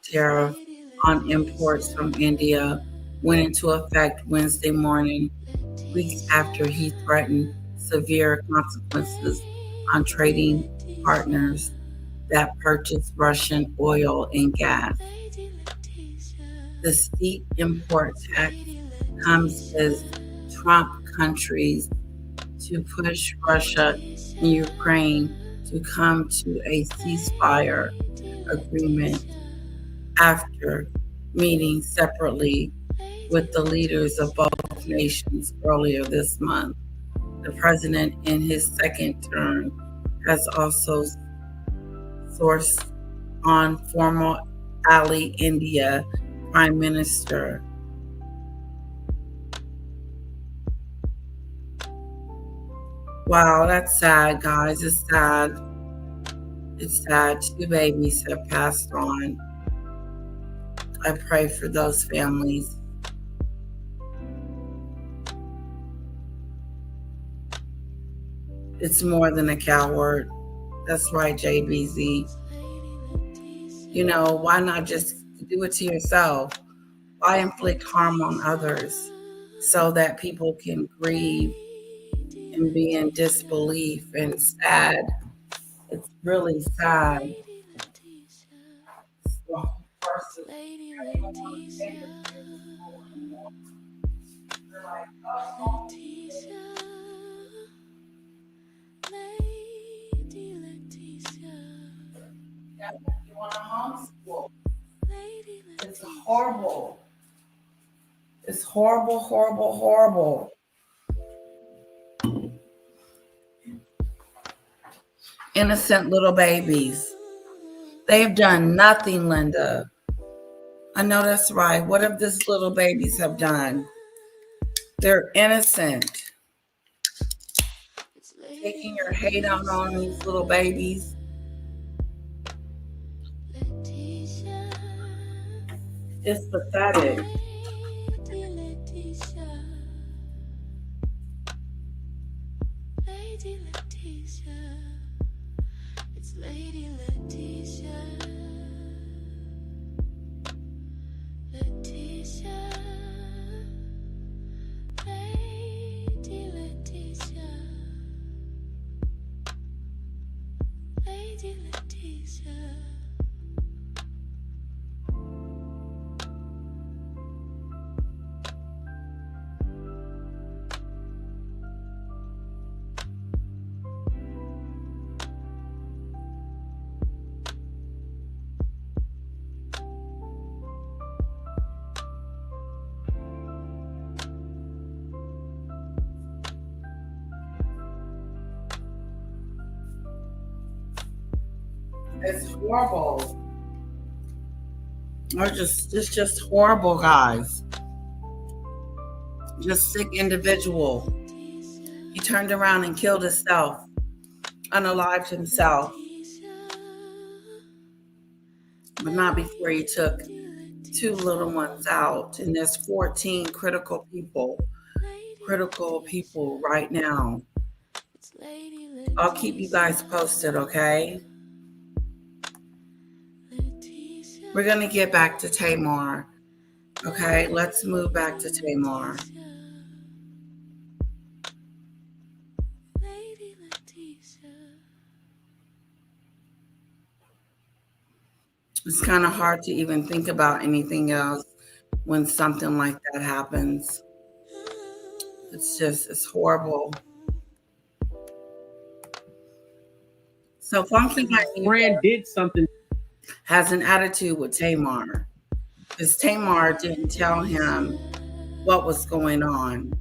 tariff on imports from India went into effect Wednesday morning, weeks after he threatened severe consequences on trading partners that purchase Russian oil and gas. The steep import tax comes as Trump countries to push Russia and Ukraine to come to a ceasefire agreement after meeting separately with the leaders of both nations earlier this month. The president in his second term has also sourced on former ally India Prime Minister. Wow, that's sad, guys. It's sad. It's sad. 2 babies have passed on. I pray for those families. It's more than a coward. That's right, JBZ. You know, why not just do it to yourself? Why inflict harm on others so that people can grieve and be in disbelief and sad? It's really sad. You want to homeschool. It's horrible. It's horrible, horrible, horrible. Innocent little babies. They've done nothing, Linda. I know that's right. What have these little babies have done? They're innocent. Taking your hate out on these little babies. It's pathetic. It's horrible. It's just horrible, guys. Just sick individual. He turned around and killed himself, unalived himself. But not before he took 2 little ones out. And there's 14 critical people right now. I'll keep you guys posted, okay? We're going to get back to Tamar. Okay, let's move back to Tamar. It's kind of hard to even think about anything else when something like that happens. It's horrible. So Funky friend did something. Has an attitude with Tamar because Tamar didn't tell him what was going on.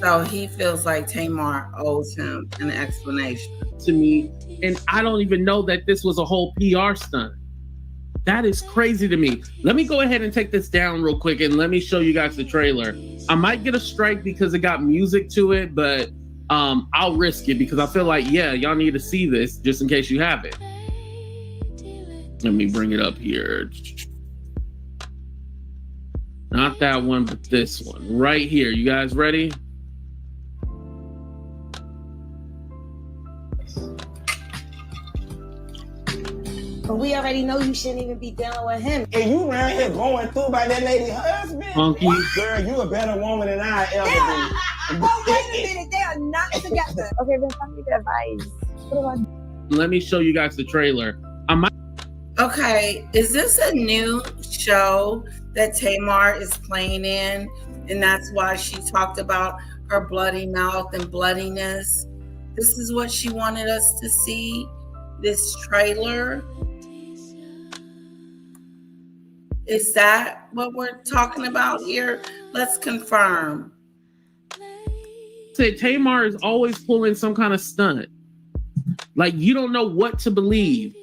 So he feels like Tamar owes him an explanation. To me, and I don't even know that this was a whole PR stunt. That is crazy to me. Let me go ahead and take this down real quick and let me show you guys the trailer. I might get a strike because it got music to it, but I'll risk it because I feel like, yeah, y'all need to see this just in case you haven't. Let me bring it up here. Not that one, but this one right here. You guys ready? But we already know you shouldn't even be dealing with him. And you around here going through by that lady's husband? Funky. Girl, you a better woman than I ever been. Oh, wait a minute. They are not together. Okay, then tell me the advice. What do I... Let me show you guys the trailer. Okay, is this a new show that Tamar is playing in? And that's why she talked about her bloody mouth and bloodiness. This is what she wanted us to see, this trailer. Is that what we're talking about here? Let's confirm. Said Tamar is always pulling some kind of stunt. Like you don't know what to believe.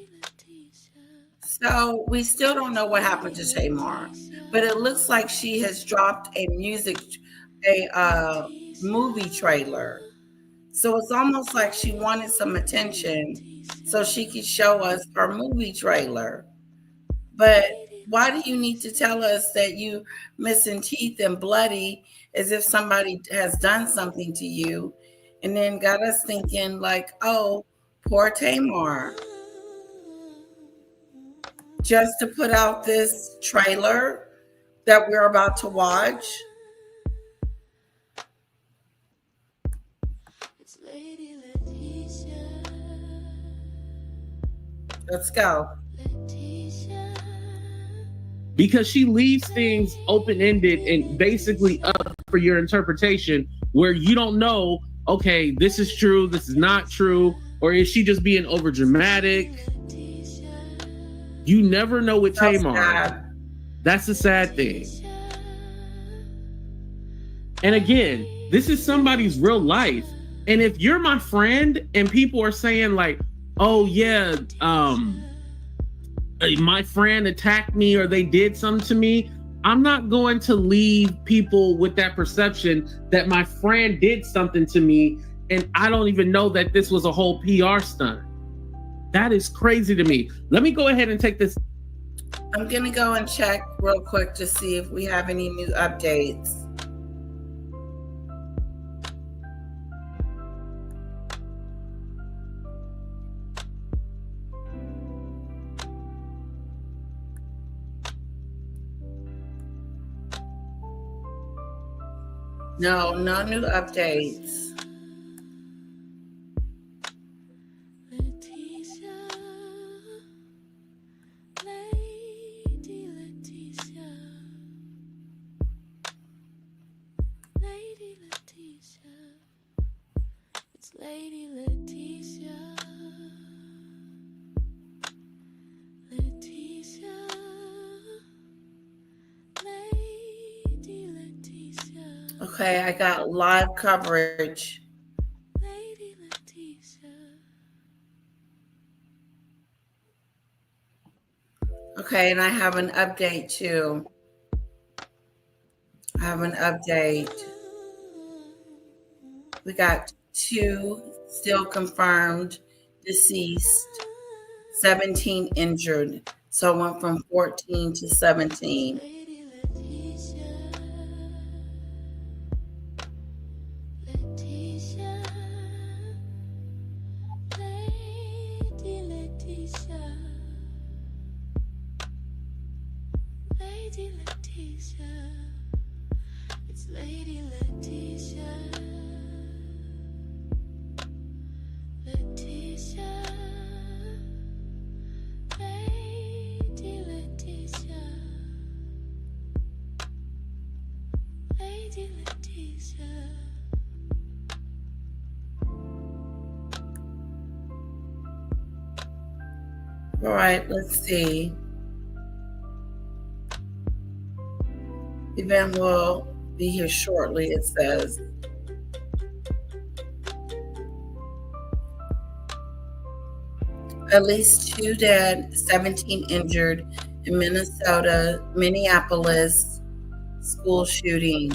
So we still don't know what happened to Tamar, but it looks like she has dropped a movie trailer. So it's almost like she wanted some attention so she could show us her movie trailer. But why do you need to tell us that you missing teeth and bloody as if somebody has done something to you and then got us thinking like, oh, poor Tamar. Just to put out this trailer that we're about to watch. Let's go. Because she leaves things open-ended and basically up for your interpretation where you don't know, okay, this is true, this is not true, or is she just being over dramatic? You never know with Tamar. That's the sad thing. And again, this is somebody's real life. And if you're my friend and people are saying like, oh yeah, my friend attacked me or they did something to me, I'm not going to leave people with that perception that my friend did something to me and I don't even know that this was a whole PR stunt. That is crazy to me. Let me go ahead and take this. I'm gonna go and check real quick to see if we have any new updates. No new updates. Okay, I got live coverage. Okay, and I have an update too. I have an update. We got 2 still confirmed deceased, 17 injured. So it went from 14 to 17. All right, let's see. Event will be here shortly, it says. At least 2 dead, 17 injured in Minneapolis school shooting.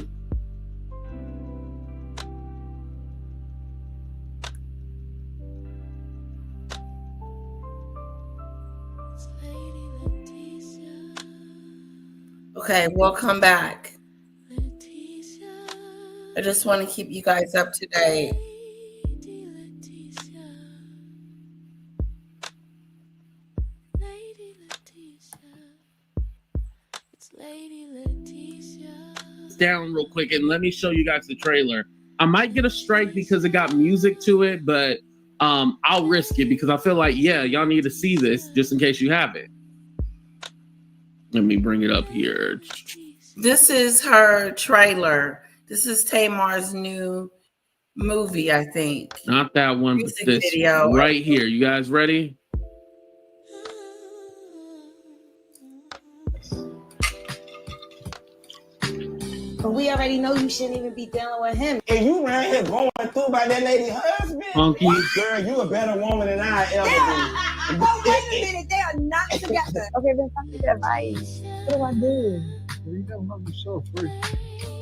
Okay, we'll come back. I just want to keep you guys up to date. Down real quick and let me show you guys the trailer. I might get a strike because it got music to it, but I'll risk it because I feel like, yeah, y'all need to see this just in case you haven't. Let me bring it up here. This is her trailer. This is Tamar's new movie, I think. Not that one, but this video right here. You guys ready? But we already know you shouldn't even be dealing with him. And you around here going through by that lady husband? Funky. Girl, you a better woman than I ever been. Oh, wait a minute. They are not together. Okay, then tell me the advice. What do I do? You gotta love yourself first.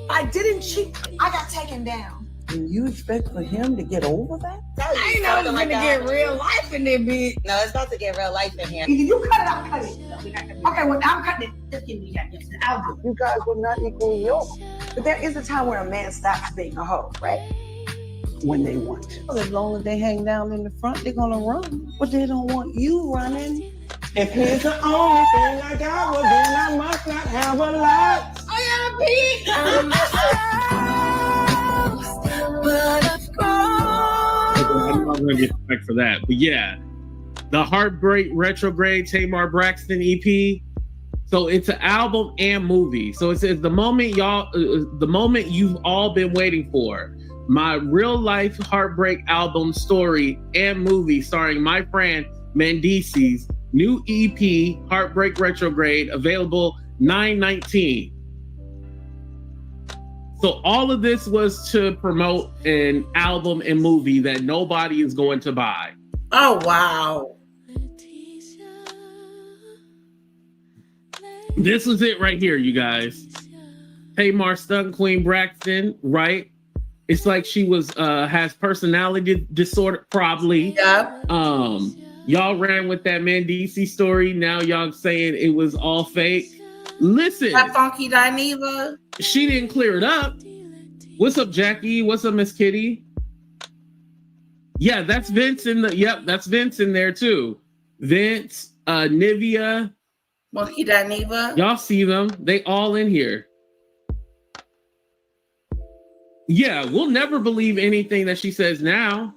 I didn't cheat. I got taken down. And you expect for him to get over that? I ain't know it's gonna get real life in there, bitch. No, it's about to get real life in here. You cut it out, cut it. No, we're not cutting it. Okay, well, I'm cutting it. Just give me that. I'll do it. You guys were not equally yoked. But there is a time where a man stops being a hoe, right? When they want to. Well, as long as they hang down in the front, they're gonna run. But they don't want you running. If he's the only thing I got, well then I must not have a lot. I gotta I'm not gonna get respect for that. But yeah, the Heartbreak Retrograde Tamar Braxton EP. So it's an album and movie. So it's the moment y'all, the moment you've all been waiting for. My real life heartbreak album story and movie starring my friend Mendice's new EP, Heartbreak Retrograde, available 9/19. So all of this was to promote an album and movie that nobody is going to buy. Oh, wow. This was it right here, you guys. Tamar stung Queen Braxton, right? It's like she was has personality disorder, probably. Yep. Y'all ran with that Mendici story. Now y'all saying it was all fake. Listen, that Funky Dineva. She didn't clear it up. What's up, Jackie? What's up, Miss Kitty? Yeah, that's Vince in the. Yep, that's Vince in there too. Vince, Nivea, Funky Dineva. Y'all see them? They all in here. Yeah, we'll never believe anything that she says now.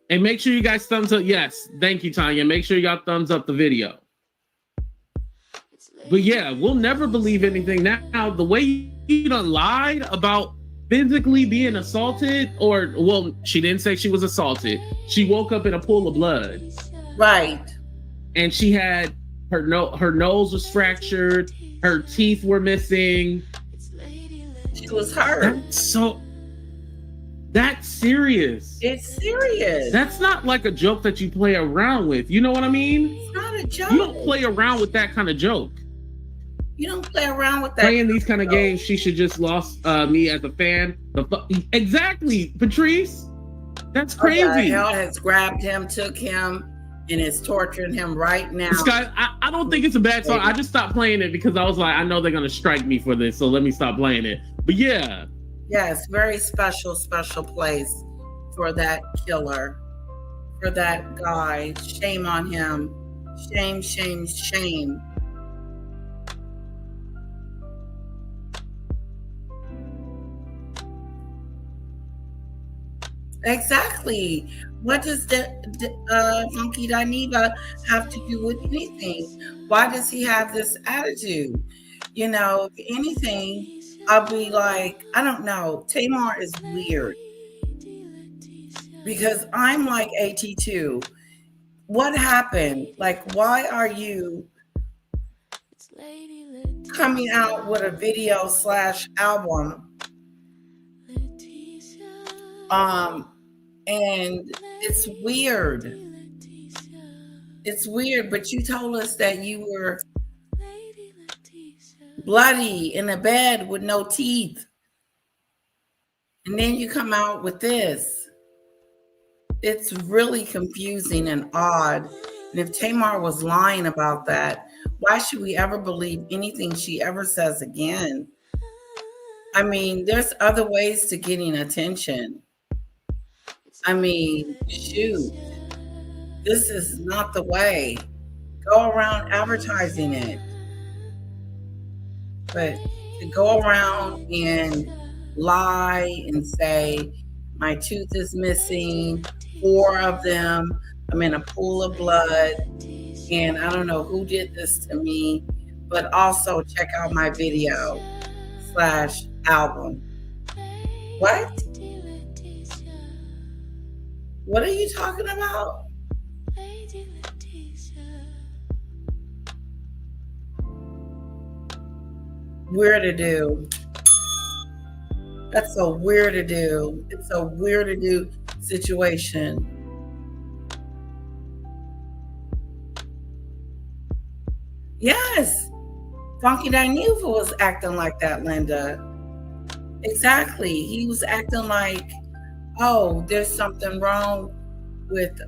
And make sure you guys thumbs up. Yes, thank you, Tanya. Make sure y'all thumbs up the video. But yeah, we'll never believe anything now. The way you done lied about physically being assaulted, or, well, she didn't say she was assaulted. She woke up in a pool of blood. Right. And she had, her nose was fractured. Her teeth were missing. She was hurt. That's serious. It's serious. That's not like a joke that you play around with. You know what I mean? It's not a joke. You don't play around with that kind of joke. You don't play around with that. Playing these kind of games, she should just lost me as a fan. Exactly, Patrice. That's crazy. Okay, hell has grabbed him, took him, and is torturing him right now. This guy, I don't think it's a bad song. I just stopped playing it because I was like, I know they're gonna strike me for this, so let me stop playing it. But yeah. Yes, very special place for that killer, for that guy. Shame on him. Shame, shame, shame. Exactly. What does Funky Dineva have to do with anything? Why does he have this attitude? You know, if anything, I'll be like, I don't know. Tamar is weird. Because I'm like AT2. What happened? Like, why are you coming out with a video / album? And it's weird. It's weird, but you told us that you were bloody in a bed with no teeth. And then you come out with this. It's really confusing and odd. And if Tamar was lying about that, why should we ever believe anything she ever says again? I mean, there's other ways to getting attention. I mean, shoot. This is not the way. Go around advertising it. But to go around and lie and say, my tooth is missing, 4 of them, I'm in a pool of blood, and I don't know who did this to me, but also check out my video / album. What? What are you talking about? Weird to do. That's so weird to do. It's a weird to do situation. Yes. Funky Dineva was acting like that, Linda. Exactly. He was acting like, oh, there's something wrong with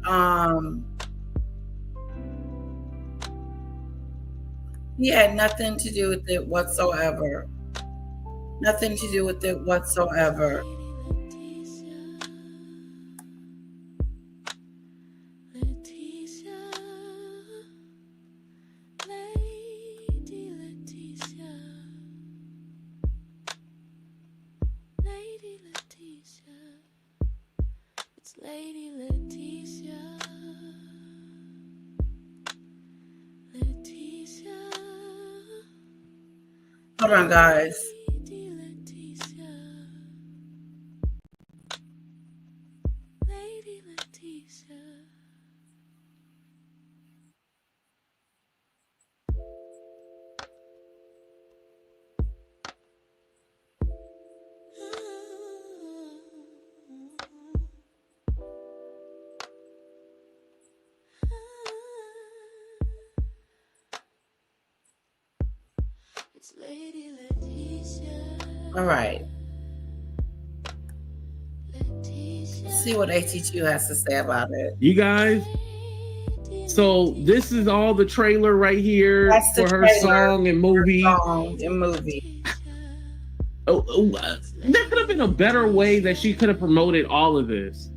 he had nothing to do with it whatsoever. Nothing to do with it whatsoever. Hold on, guys. All right. Let's see what AT2 has to say about it. You guys, so this is all the trailer right here for her song and movie. There could have been a better way that she could have promoted all of this.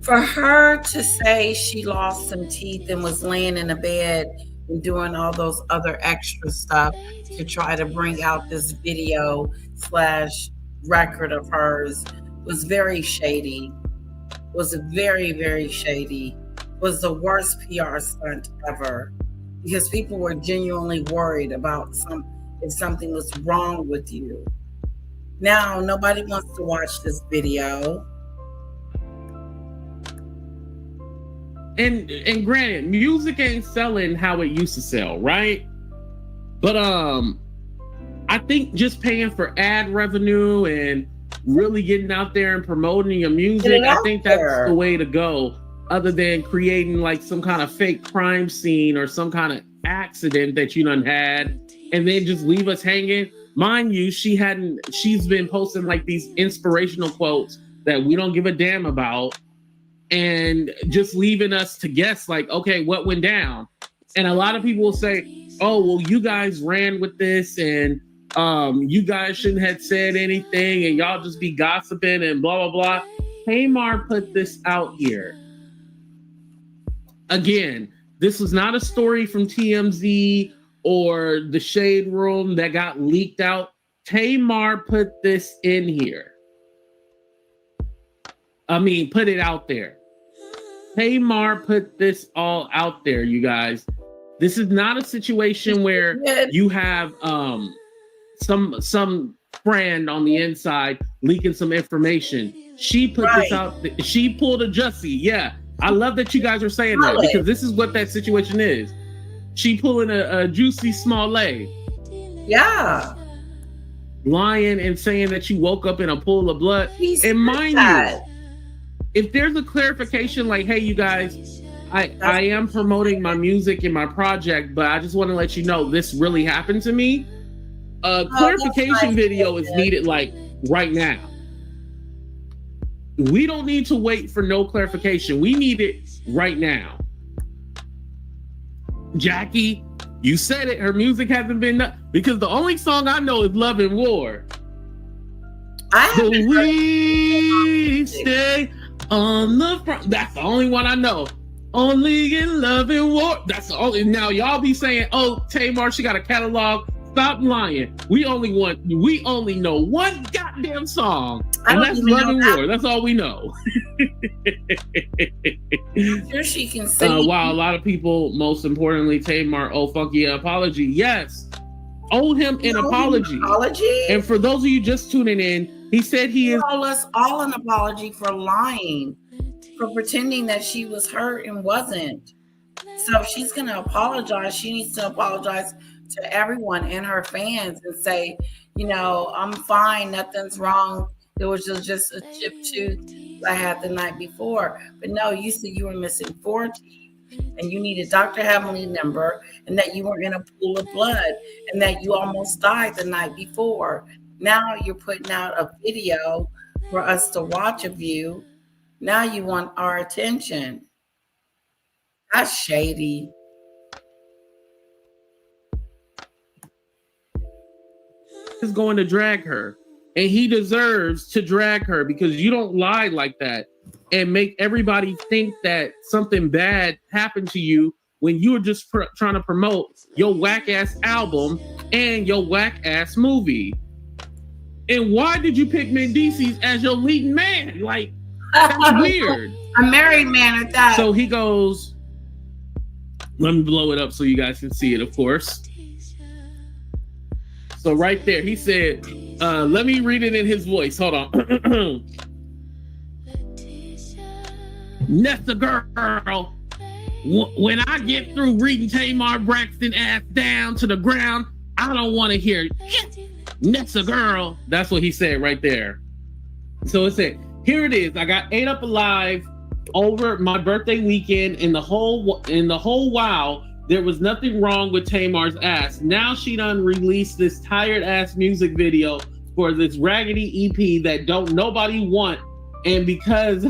For her to say she lost some teeth and was laying in a bed and doing all those other extra stuff to try to bring out this video / record of hers was very shady. Was very, very shady. Was the worst PR stunt ever, because people were genuinely worried about if something was wrong with you. Now nobody wants to watch this video. And granted, music ain't selling how it used to sell, right? But I think just paying for ad revenue and really getting out there and promoting your music, I think that's the way to go, other than creating like some kind of fake crime scene or some kind of accident that you done had and then just leave us hanging. Mind you, she's been posting like these inspirational quotes that we don't give a damn about and just leaving us to guess like, okay, what went down? And a lot of people will say, oh, well, you guys ran with this and you guys shouldn't have said anything and y'all just be gossiping and blah, blah, blah. Tamar put this out here. Again, this was not a story from TMZ or the Shade Room that got leaked out. Tamar put this in here. I mean, put it out there. Tamar put this all out there, you guys. This is not a situation where you have some friend on the inside leaking some information. She put this out. She pulled a Jussie. Yeah, I love that you guys are saying that, because this is what that situation is. She pulling a Juicy Smollett. Yeah. Lying and saying that she woke up in a pool of blood. And mind you, if there's a clarification like, hey, you guys, I am promoting my music and my project, but I just want to let you know this really happened to me. A clarification video is needed like right now. We don't need to wait for no clarification. We need it right now. Jackie, you said it. Her music hasn't been because the only song I know is Love and War. We stay on the front. That's the only one I know. Only in Love and War. That's the only. Now y'all be saying, "Oh, Tamar, she got a catalog." Stop lying. We only know one goddamn song, and that's Love and War. That's all we know. I'm sure she can sing. While a lot of people, most importantly, Tamar, owe Funky an apology. Yes, owe him an apology. And for those of you just tuning in, he said he is. Owe us all an apology for lying, for pretending that she was hurt and wasn't. So if she's going to apologize, she needs to apologize to everyone and her fans and say, you know, I'm fine, nothing's wrong. There was just a chipped tooth I had the night before. But no, you said you were missing 4 teeth and you needed Dr. Heavenly number and that you were in a pool of blood and that you almost died the night before. Now you're putting out a video for us to watch of you. Now you want our attention. That's shady. Is going to drag her, and he deserves to drag her because you don't lie like that and make everybody think that something bad happened to you when you were just trying to promote your whack ass album and your whack ass movie. And why did you pick Mendices as your leading man? Like, that's weird. A married man at that. So he goes, let me blow it up so you guys can see it, of course. So right there, he said, let me read it in his voice. Hold on. Nessa girl, when I get through reading Tamar Braxton ass down to the ground, I don't want to hear Nessa girl. That's what he said right there. So it said, here it is. I got 8 Up Alive over my birthday weekend in the whole while. There was nothing wrong with Tamar's ass. Now she done released this tired ass music video for this raggedy EP that don't nobody want. And because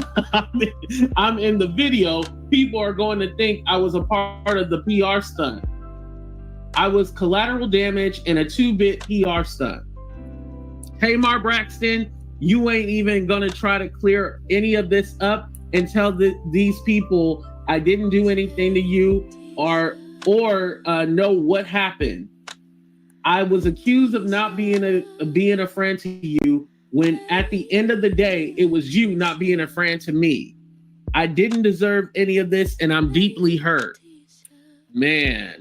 I'm in the video, people are going to think I was a part of the PR stunt. I was collateral damage in a 2-bit PR stunt. Tamar Braxton, you ain't even gonna try to clear any of this up and tell these people I didn't do anything to you or know what happened. I was accused of not being a friend to you when at the end of the day, it was you not being a friend to me. I didn't deserve any of this and I'm deeply hurt. Man,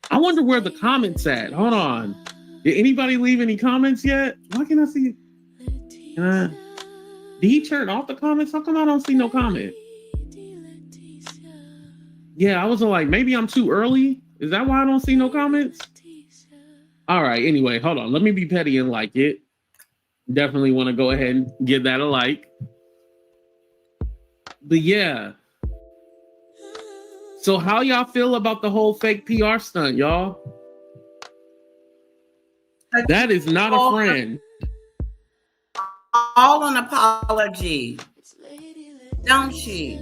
I wonder where the comments at. Hold on. Did anybody leave any comments yet? Why can't I see? Did he turn off the comments? How come I don't see no comment? Yeah, I was like, maybe I'm too early. Is that why I don't see no comments? All right, anyway, hold on. Let me be petty and like it. Definitely want to go ahead and give that a like. But yeah. So how y'all feel about the whole fake PR stunt, y'all? That is not a friend. All an apology. Don't she?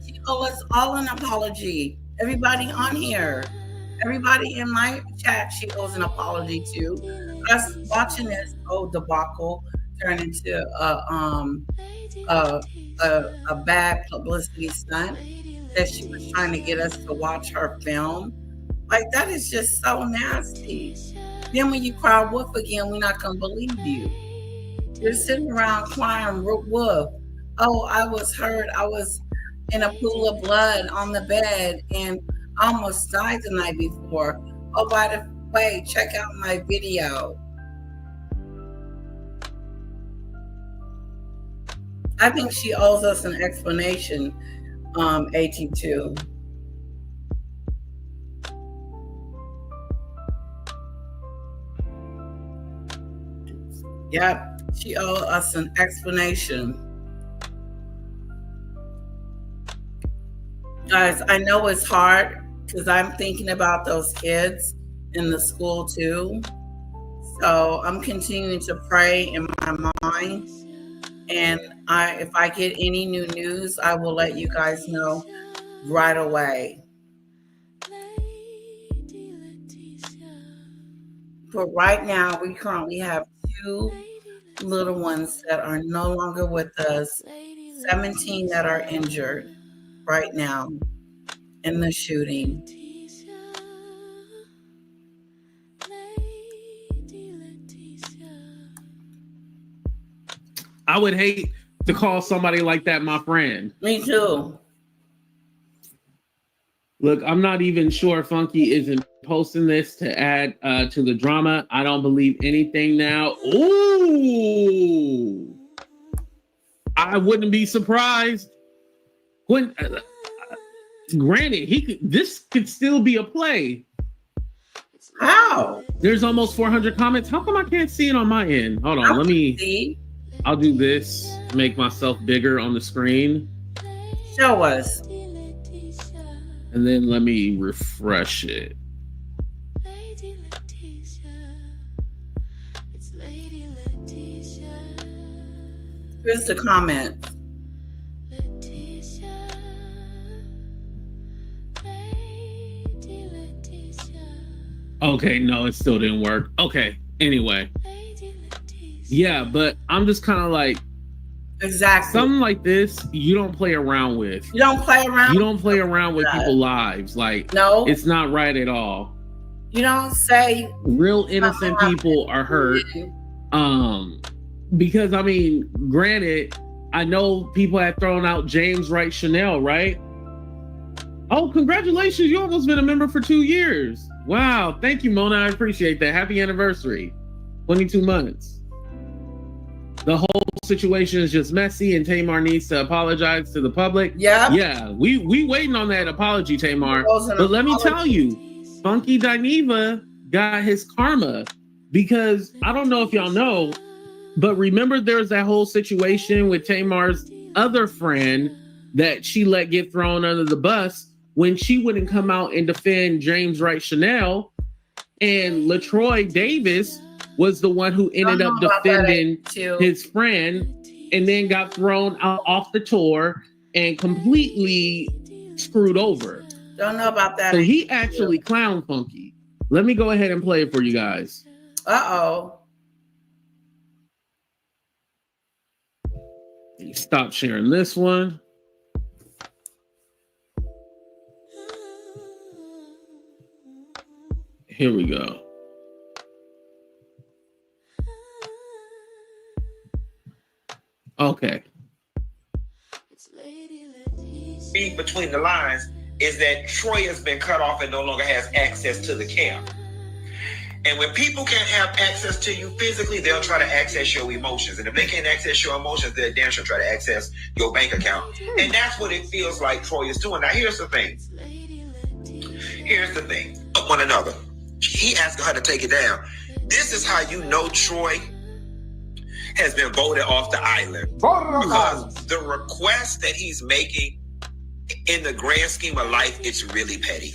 She owes us all an apology. Everybody on here. Everybody in my chat, she owes an apology to. Us watching this whole debacle turn into a bad publicity stunt that she was trying to get us to watch her film. Like, that is just so nasty. Then when you cry wolf again, we're not going to believe you. You're sitting around crying wolf. Oh, I was hurt. I was in a pool of blood on the bed and almost died the night before. Oh, by the way, check out my video. I think she owes us an explanation, AT2. Yep, she owes us an explanation. Guys, I know it's hard because I'm thinking about those kids in the school too. So I'm continuing to pray in my mind. And if I get any new news, I will let you guys know right away. But right now, we currently have 2 little ones that are no longer with us, 17 that are injured right now in the shooting. I would hate to call somebody like that my friend. Me too. Look, I'm not even sure Funky isn't posting this to add to the drama. I don't believe anything now. Ooh, I wouldn't be surprised. When, granted, this could still be a play. How? There's almost 400 comments. How come I can't see it on my end? Hold on, let me see. I'll do this, make myself bigger on the screen. Show us. And then let me refresh it. Here's the comment. Okay, no, it still didn't work. Okay, anyway. Yeah, but I'm just kind of like, exactly, something like this, you don't play around with. You don't play around. You don't play around with people's lives. Like, no, it's not right at all. You don't say real innocent people are hurt. Because I mean, granted, I know people have thrown out James Wright Chanel, right? Oh, congratulations! You almost been a member for 2 years. Wow, thank you, Mona. I appreciate that. Happy anniversary. 22 months. The whole situation is just messy, and Tamar needs to apologize to the public. Yeah, we waiting on that apology, Tamar. But let me tell you, Funky Dineva got his karma, because I don't know if y'all know, but remember there's that whole situation with Tamar's other friend that she let get thrown under the bus. when she wouldn't come out and defend James Wright Chanel, and LaTroy Davis was the one who ended up defending his friend and then got thrown out off the tour and completely screwed over. Don't know about that. So he actually clown Funky. Let me go ahead and play it for you guys. Uh-oh. Stop sharing this one. Here we go. Okay. Read between the lines is that Troy has been cut off and no longer has access to the camp. And when people can't have access to you physically, they'll try to access your emotions. And if they can't access your emotions, they'll damn sure try to access your bank account. And that's what it feels like Troy is doing. Now, here's the thing. One another. He asked her to take it down. This is how you know Troy has been voted off the island. Because the request that he's making, in the grand scheme of life, it's really petty.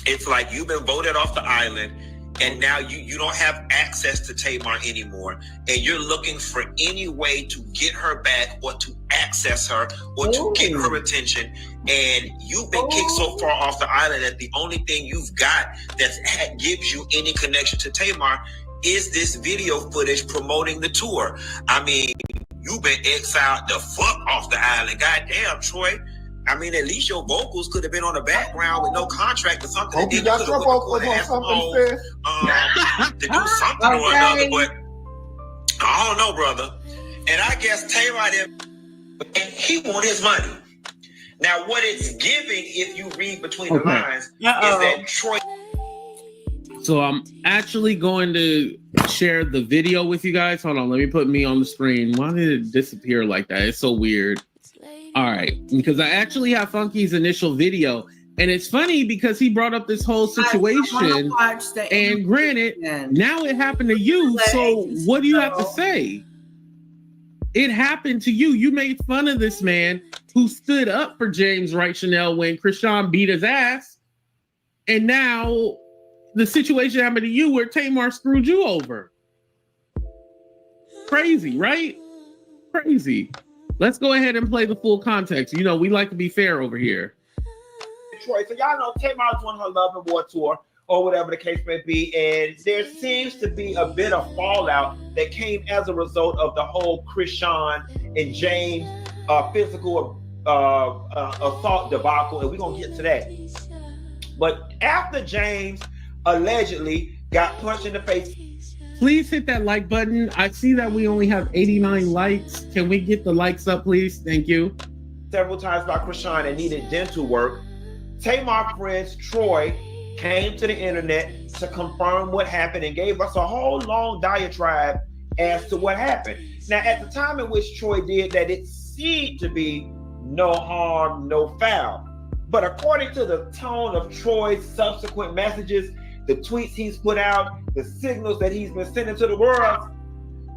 It's like you've been voted off the island and now you don't have access to Tamar anymore, and you're looking for any way to get her back or to access her or to get her attention, and you've been kicked so far off the island that the only thing you've got that gives you any connection to Tamar is this video footage promoting the tour. I mean, you've been exiled the fuck off the island. Goddamn, Troy. I mean, at least your vocals could have been on the background with no contract or something. Hope you got your vocals on something, sis. To do something or another, but I don't know, brother. And I guess Tamar, he want his money. Now, what it's giving, if you read between the lines, is that Troy. So I'm actually going to share the video with you guys. Hold on, let me put me on the screen. Why did it disappear like that? It's so weird. All right, because I actually have Funky's initial video, and it's funny because he brought up this whole situation, and granted, now it happened to you, so what do you have to say? It happened to you. You made fun of this man who stood up for James Wright Chanel when Krishan beat his ass, and now the situation happened to you where Tamar screwed you over. Crazy, right? Crazy. Let's go ahead and play the full context. You know, we like to be fair over here. Troy, so y'all know Tamar's on her Love and War tour, or whatever the case may be, and there seems to be a bit of fallout that came as a result of the whole Krishan and James physical assault debacle, and we're gonna get to that. But after James allegedly got punched in the face. Please hit that like button. I see that we only have 89 likes. Can we get the likes up, please? Thank you. Several times by Krishan and needed dental work. Tamar friends Troy came to the internet to confirm what happened and gave us a whole long diatribe as to what happened. Now, at the time in which Troy did that, it seemed to be no harm, no foul. But according to the tone of Troy's subsequent messages, the tweets he's put out, the signals that he's been sending to the world,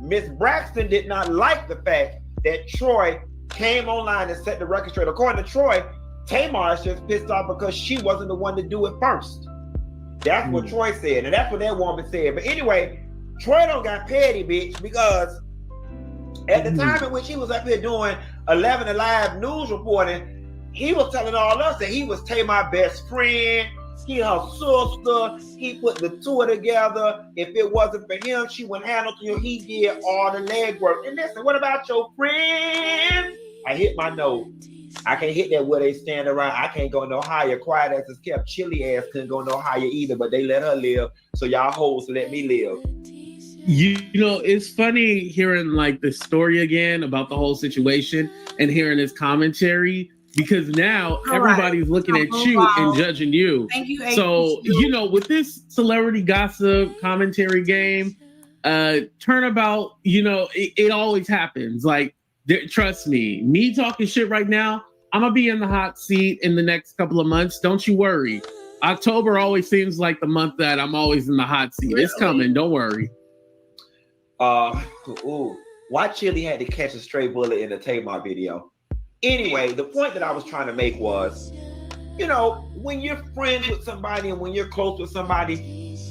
Miss Braxton did not like the fact that Troy came online and set the record straight. According to Troy, Tamar is just pissed off because she wasn't the one to do it first. That's what Troy said, and that's what that woman said. But anyway, Troy don't got petty, bitch, because at the time in which he was up here doing 11 Alive news reporting, he was telling all us that he was Tamar's best friend. He her sister. He put the tour together. If it wasn't for him, she wouldn't handle it. He did all the legwork. And listen, what about your friend? I hit my note. I can't hit that where they stand around. I can't go no higher. Quiet as it's kept. Chilly ass couldn't go no higher either, but they let her live. So y'all hoes let me live. You know, it's funny hearing like the story again about the whole situation and hearing his commentary. Because now everybody's looking at you and judging you. Thank you, so, you know, with this celebrity gossip commentary game, turnabout, you know, it always happens. Like, trust me talking shit right now, I'm going to be in the hot seat in the next couple of months. Don't you worry. October always seems like the month that I'm always in the hot seat. Really? It's coming. Don't worry. Why Chili had to catch a stray bullet in the Tamar video? Anyway, the point that I was trying to make was you know, when you're friends with somebody and when you're close with somebody,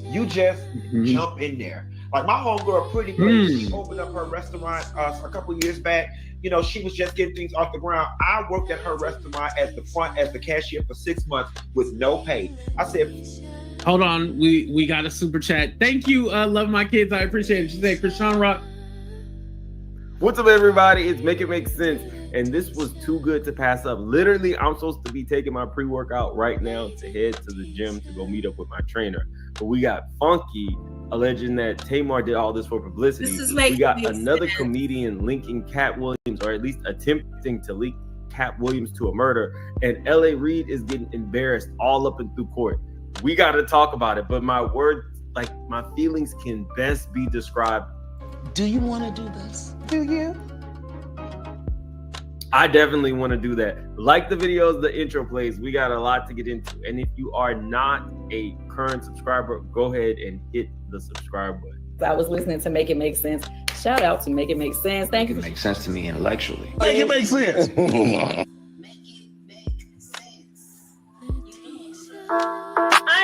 you just jump in there. Like my homegirl, Pretty Please, she opened up her restaurant a couple years back. You know, she was just getting things off the ground. I worked at her restaurant as the cashier for 6 months with no pay. I said, hold on, we got a super chat. Thank you, love my kids. I appreciate it. She said, Krishan Rock. What's up, everybody? It's Make It Make Sense. And this was too good to pass up. Literally, I'm supposed to be taking my pre-workout right now to head to the gym to go meet up with my trainer. But we got Funky alleging that Tamar did all this for publicity. We got another comedian linking Cat Williams, or at least attempting to link Cat Williams to a murder. And L.A. Reid is getting embarrassed all up and through court. We got to talk about it. But my feelings can best be described. Do you want to do this? Do you? I definitely want to do that. Like the videos, the intro plays. We got a lot to get into. And if you are not a current subscriber, go ahead and hit the subscribe button. I was listening to Make It Make Sense. Shout out to Make It Make Sense. Thank you. It makes sense to me intellectually. Make it make sense. I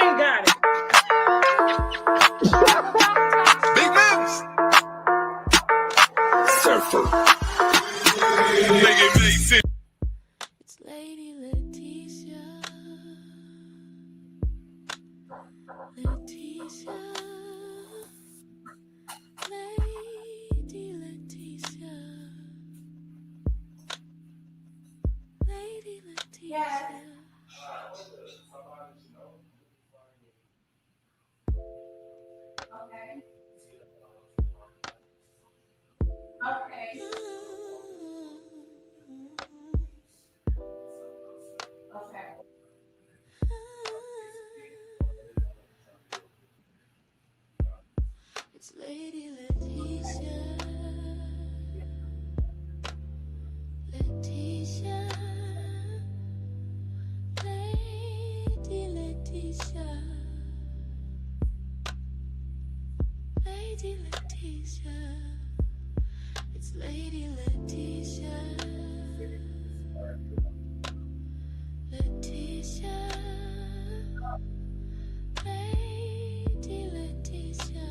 ain't got it. Big moves. Surfer. Make it make sense. It's Lady Leticia. Leticia. Lady Leticia. Lady Leticia. It's Lady Leticia. Leticia. Lady Leticia. Lady Leticia. It's Lady Leticia. Leticia. Lady Leticia.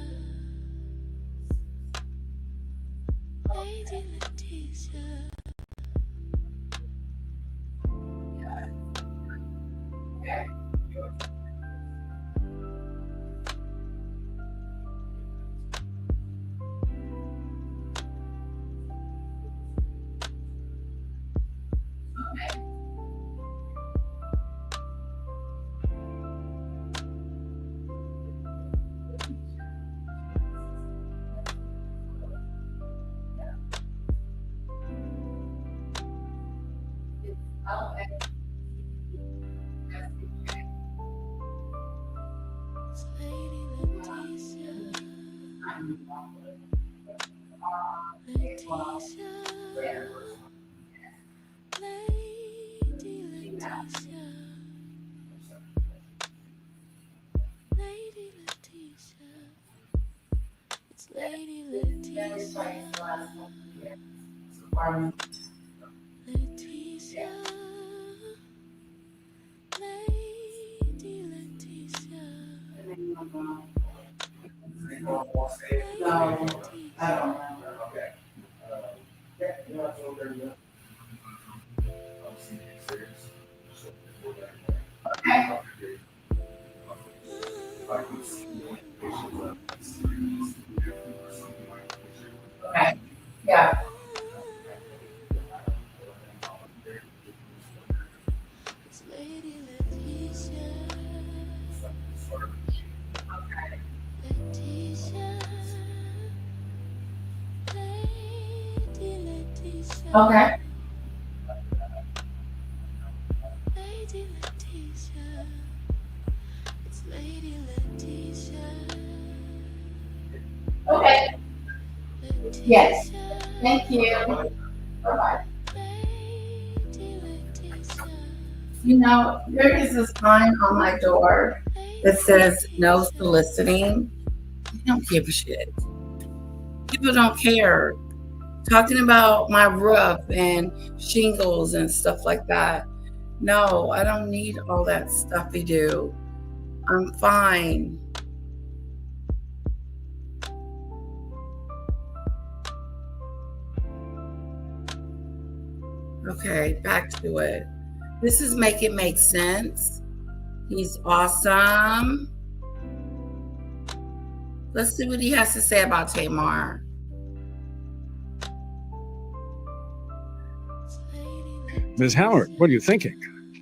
Lady Leticia. Okay. Lady Leticia. It's Lady Leticia. Okay. Yes. Thank you. Bye-bye. You know, there is a sign on my door that says no soliciting. I don't give a shit. People don't care. Talking about my roof and shingles and stuff like that. No, I don't need all that stuffy do. I'm fine. Okay, back to it. This is Make It Make Sense. He's awesome. Let's see what he has to say about Tamar. Ms. Howard, what are you thinking?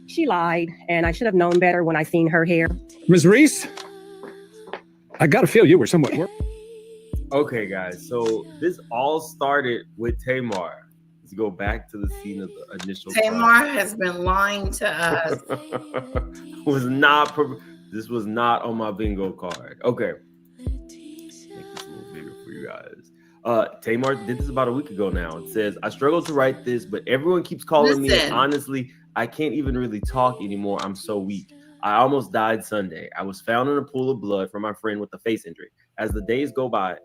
She lied, and I should have known better when I seen her hair. Ms. Reese, I got to feel you were somewhat worried. Okay, guys, so this all started with Tamar. Let's go back to the scene of the initial Tamar has been lying to us. This was not on my bingo card. Okay. Make this a little bigger for you guys. Tamar did this about a week ago now. It says, I struggled to write this, but everyone keeps calling me. And honestly, I can't even really talk anymore. I'm so weak. I almost died Sunday. I was found in a pool of blood from my friend with a face injury. As the days go by,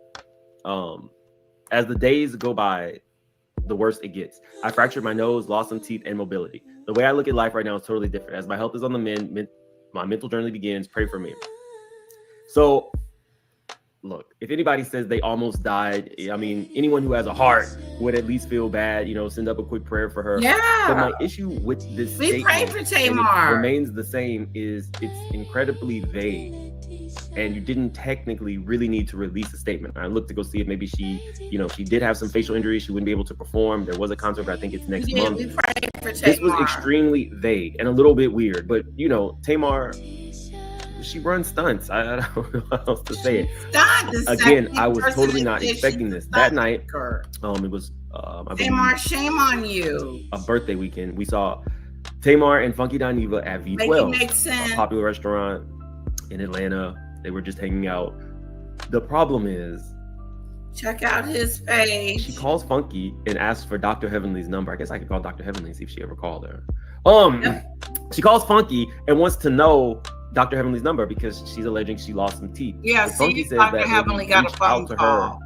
the worse it gets. I fractured my nose, lost some teeth, and mobility. The way I look at life right now is totally different. As my health is on the mend, my mental journey begins. Pray for me. So, look, if anybody says they almost died, I mean, anyone who has a heart would at least feel bad, send up a quick prayer for her. Yeah. But my issue with this We pray for Tamar. Remains the same, is it's incredibly vague. And you didn't technically really need to release a statement. I looked to go see if maybe she did have some facial injuries. She wouldn't be able to perform. There was a concert, but I think it's next month. We pray for Tamar. This was extremely vague and a little bit weird. But, Tamar, she runs stunts. I don't know how else to say it. Again, I was totally not expecting this. That night, it was Tamar, shame on you. A birthday weekend. We saw Tamar and Funky Dineva at V12, a popular restaurant in Atlanta. They were just hanging out. The problem is, check out his page. She calls Funky and asks for Dr. Heavenly's number. I guess I could call Dr. Heavenly and see if she ever called her. She calls Funky and wants to know Dr. Heavenly's number because she's alleging she lost some teeth. Yeah, and Funky says Dr. that Heavenly got a phone call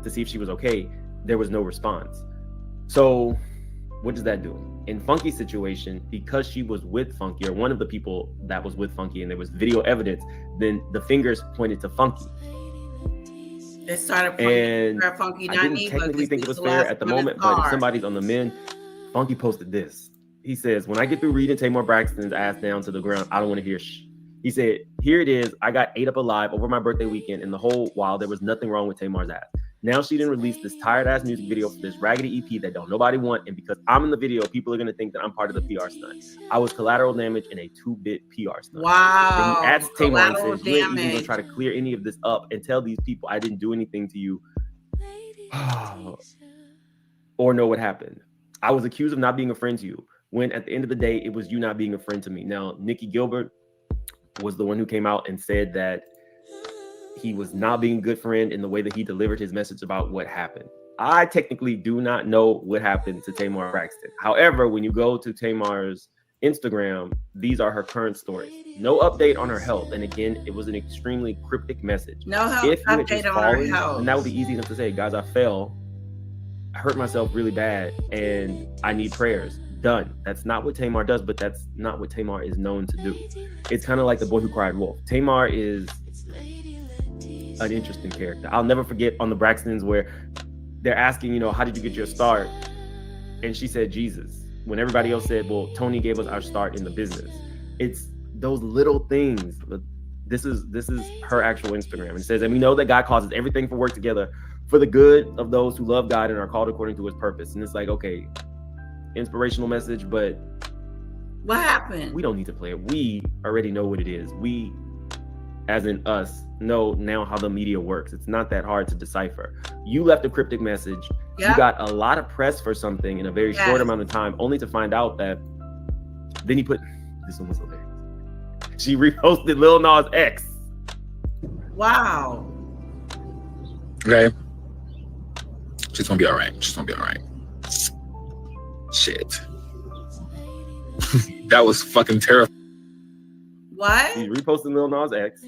to see if she was okay. There was no response. So what does that do? In Funky's situation, because she was with Funky, or one of the people that was with Funky, and there was video evidence, then the fingers pointed to Funky. They started pointing to Funky I didn't technically think it was fair at the moment, but if somebody's on the mend, Funky posted this. He says, when I get through reading Tamar Braxton's ass down to the ground, I don't want to hear shh. He said, here it is. I got ate up alive over my birthday weekend, and the whole while there was nothing wrong with Tamar's ass. Now she didn't release this tired ass music video for this raggedy EP that don't nobody want, and because I'm in the video, people are gonna think that I'm part of the PR stunt. I was collateral damage in a 2-bit PR stunt. Wow. Then he asks Tamar and says, you ain't even gonna try to clear any of this up and tell these people I didn't do anything to you or know what happened. I was accused of not being a friend to you, when at the end of the day, it was you not being a friend to me. Now, Nikki Gilbert was the one who came out and said that he was not being a good friend in the way that he delivered his message about what happened. I technically do not know what happened to Tamar Braxton. However, when you go to Tamar's Instagram, these are her current stories. No update on her health. And again, it was an extremely cryptic message. No health if you had update just on fallen, her health. then that would be easy enough to say, guys, I fell. I hurt myself really bad and I need prayers. Done. That's not what Tamar does, but that's not what Tamar is known to do. It's kind of like the boy who cried wolf. Tamar is an interesting character. I'll never forget on the Braxtons where they're asking, how did you get your start? And she said, Jesus. When everybody else said, well, Tony gave us our start in the business. It's those little things. But this is her actual Instagram. And it says, and we know that God causes everything to work together for the good of those who love God and are called according to his purpose. And it's like, okay, inspirational message, but what happened? We don't need to play it. We already know what it is. We, as in us, know now how the media works. It's not that hard to decipher. You left a cryptic message. Yep. You got a lot of press for something in a very short amount of time, only to find out that then he put, this one was hilarious. She reposted Lil Nas X. Wow. Okay. She's gonna be all right. She's gonna be all right. Shit. That was fucking terrible. What? He's reposting Lil Nas X.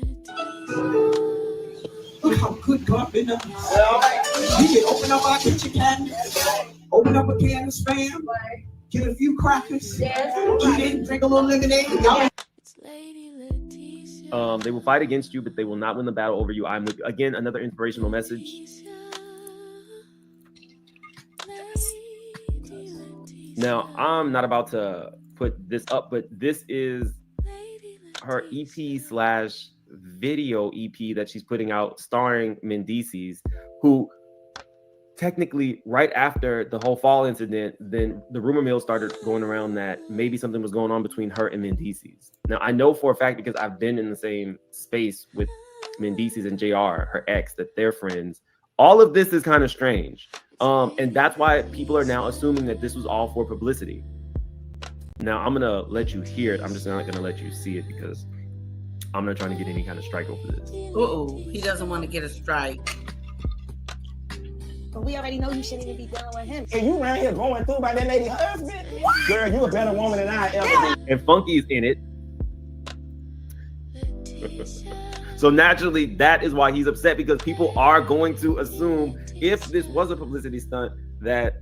Good God, in the we can open up our kitchen can, open up a can of spam, get a few crackers, eat it, drink a little lemonade. They will fight against you, but they will not win the battle over you. I'm with you. Again, another inspirational message. Now, I'm not about to put this up, but this is her EP/video EP that she's putting out starring Mendices, who technically right after the whole fall incident, then the rumor mill started going around that maybe something was going on between her and Mendices. Now, I know for a fact because I've been in the same space with Mendices and JR, her ex, that they're friends. All of this is kind of strange. And that's why people are now assuming that this was all for publicity. Now, I'm going to let you hear it. I'm just not going to let you see it because I'm not trying to get any kind of strike over this. He doesn't want to get a strike. But we already know you shouldn't even be dealing with him. And you around here going through by that lady husband? What? Girl, you a better woman than I ever been. And Funky's in it. So naturally, that is why he's upset, because people are going to assume if this was a publicity stunt that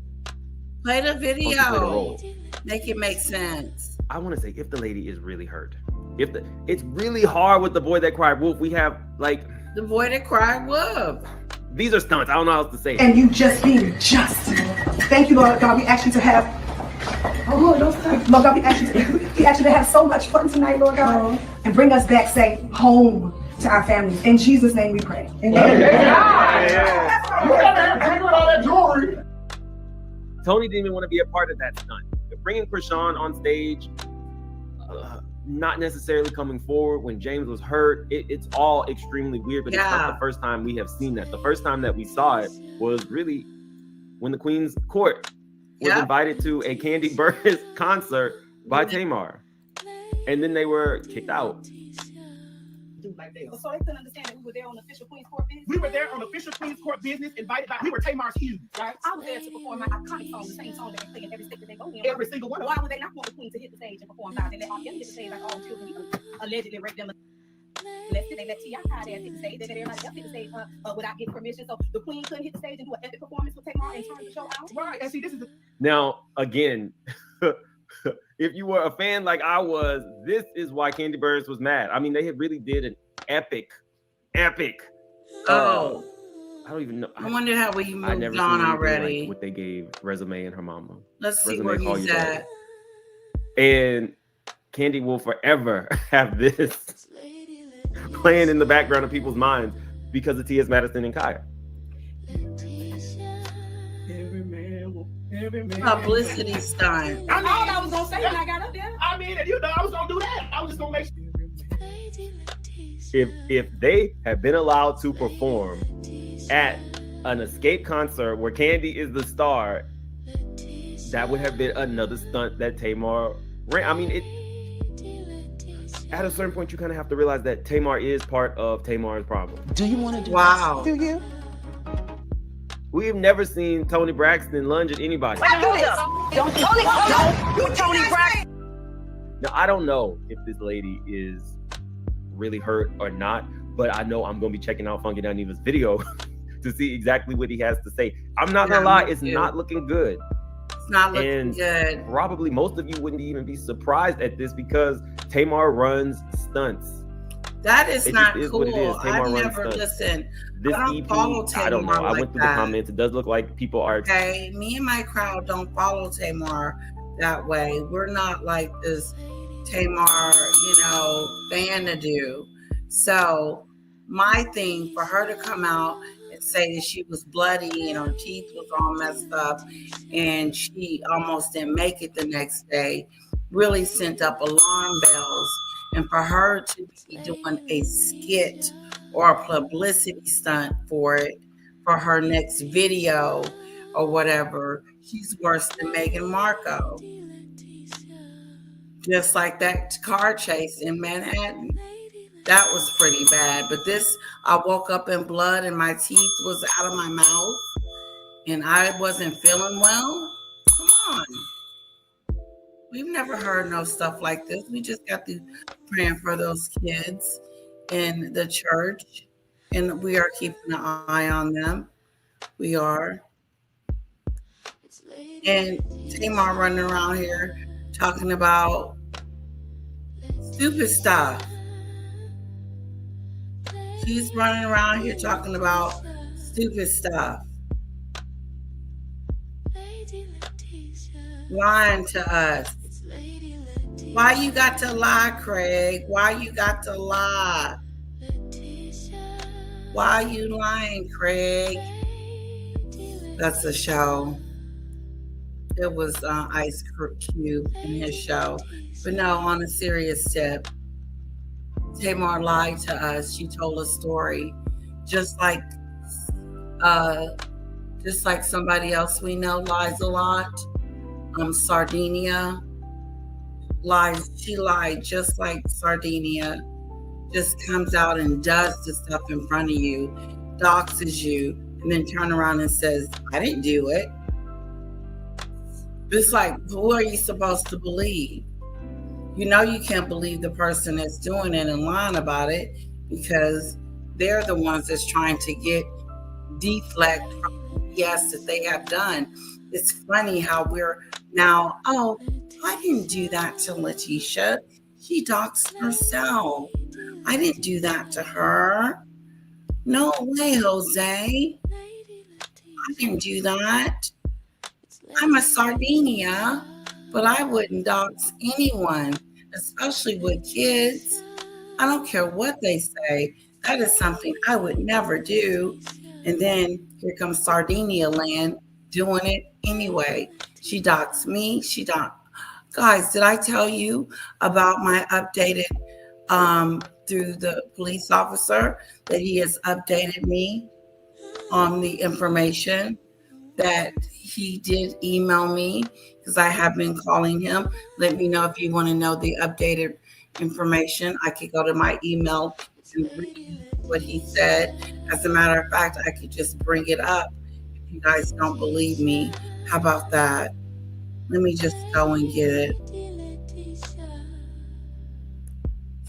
play the Funky played a video, role. make it make sense. I want to say if the lady is really hurt, it's really hard with the boy that cried wolf. We have like the boy that cried wolf. These are stunts. I don't know how else to say it. And you just being just. Thank you, Lord God. We ask you to have. Oh Lord, don't stop. Lord God, we ask you to have so much fun tonight, Lord God, and bring us back safe home to our families. In Jesus' name, we pray. Tony didn't even want to be a part of that stunt. Bringing Krishan on stage, not necessarily coming forward when James was hurt, it's all extremely weird, but it's not the first time we have seen that. The first time that we saw it was really when the Queen's Court was invited to a Candy Burris concert by Tamar. And then they were kicked out. Like that. So they couldn't understand that we were there on official Queen's Court business? We were there on official Queen's Court business, invited by, we were Tamar's Hughes, right? I was there to perform my iconic song, the same song that they play in every state that they go in. Every single one of them. Why would they not want the Queen to hit the stage and perform live? They let all them hit the stage like all children. You allegedly raped them. They let T.I. hit the stage. They let everybody else hit the stage without getting permission. So the Queen couldn't hit the stage and do an epic performance with Tamar and turn the show out. Right. And see, this is Now, again, if you were a fan like I was, this is why Candy Burris was mad. I mean, they had really did an epic. I don't even know. I wonder how we moved never on seen already. Like what they gave Resume and her mama. Let's see Resume, where he's at. And Candy will forever have this playing in the background of people's minds because of T.S. Madison and Kaya. Publicity stunt. I mean, all I was gonna say when I got up there. I mean, you know, I was gonna do that. I was just gonna make sure. If they had been allowed to perform at an Escape concert where Candy is the star, that would have been another stunt that Tamar ran. I mean, at a certain point, you kind of have to realize that Tamar is part of Tamar's problem. Do you want to do Wow. this? Do you? We have never seen Tony Braxton lunge at anybody. Don't Tony Braxton. Now, I don't know if this lady is really hurt or not, but I know I'm going to be checking out Funky Dineva's video to see exactly what he has to say. I'm not going to lie, it's not looking good. It's not looking good. Probably most of you wouldn't even be surprised at this because Tamar runs stunts. That is not is cool. what it is. Tamar I've runs never stunts. listened. This I don't EP, follow Tamar I don't know. I like went through the that. comments. It does look like people are. Okay, me and my crowd don't follow Tamar that way. We're not like this Tamar, fan to do. So my thing for her to come out and say that she was bloody and her teeth was all messed up and she almost didn't make it the next day really sent up alarm bells. And for her to be doing a skit or a publicity stunt for it, for her next video or whatever, she's worse than Meghan Markle. Just like that car chase in Manhattan. That was pretty bad. But this, I woke up in blood and my teeth was out of my mouth and I wasn't feeling well. Come on. We've never heard no stuff like this. We just got through praying for those kids in the church, and we are keeping an eye on them. We are. And Tamar running around here talking about stupid stuff. She's running around here talking about stupid stuff. Lying to us. Why you got to lie, Craig? Why you got to lie? Why you lying, Craig? That's a show. It was Ice Cube in his show. But no, on a serious tip, Tamar lied to us. She told a story, just like somebody else we know lies a lot. Sardinia lies. She lied just like Sardinia. Just comes out and does the stuff in front of you, doxes you, and then turn around and says, "I didn't do it." It's like, who are you supposed to believe? You know you can't believe the person that's doing it and lying about it, because they're the ones that's trying to get deflect from the BS that they have done. It's funny how we're now, oh, I didn't do that to Letitia. She doxed herself. I didn't do that to her. No way, Jose. I didn't do that. I'm a Sardinia, but I wouldn't dox anyone, especially with kids. I don't care what they say. That is something I would never do. And then here comes Sardinia land doing it anyway. She doxed me. Guys, did I tell you about my updated through the police officer that he has updated me on the information that he did email me, because I have been calling him. Let me know if you want to know the updated information. I could go to my email and read what he said. As a matter of fact, I could just bring it up if you guys don't believe me. How about that? Let me just go and get it,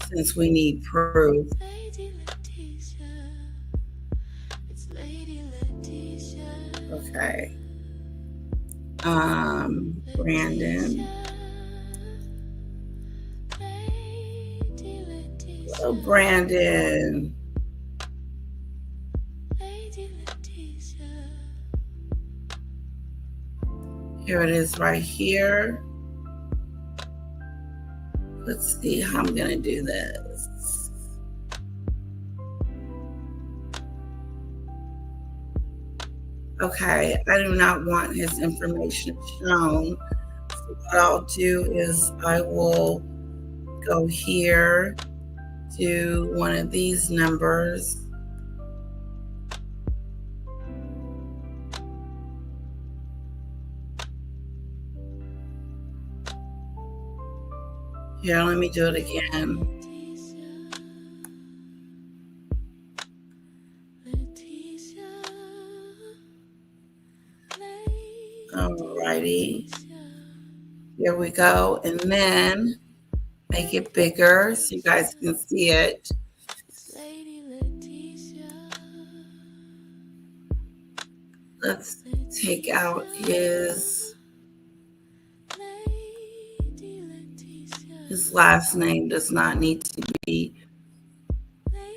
since we need proof. Okay. Brandon. Hello, Brandon. Here it is right here. Let's see how I'm going to do this. Okay, I do not want his information shown. So what I'll do is I will go here to one of these numbers. Here, let me do it again. Alrighty. Here we go. And then make it bigger so you guys can see it. Let's take out his last name does not need to be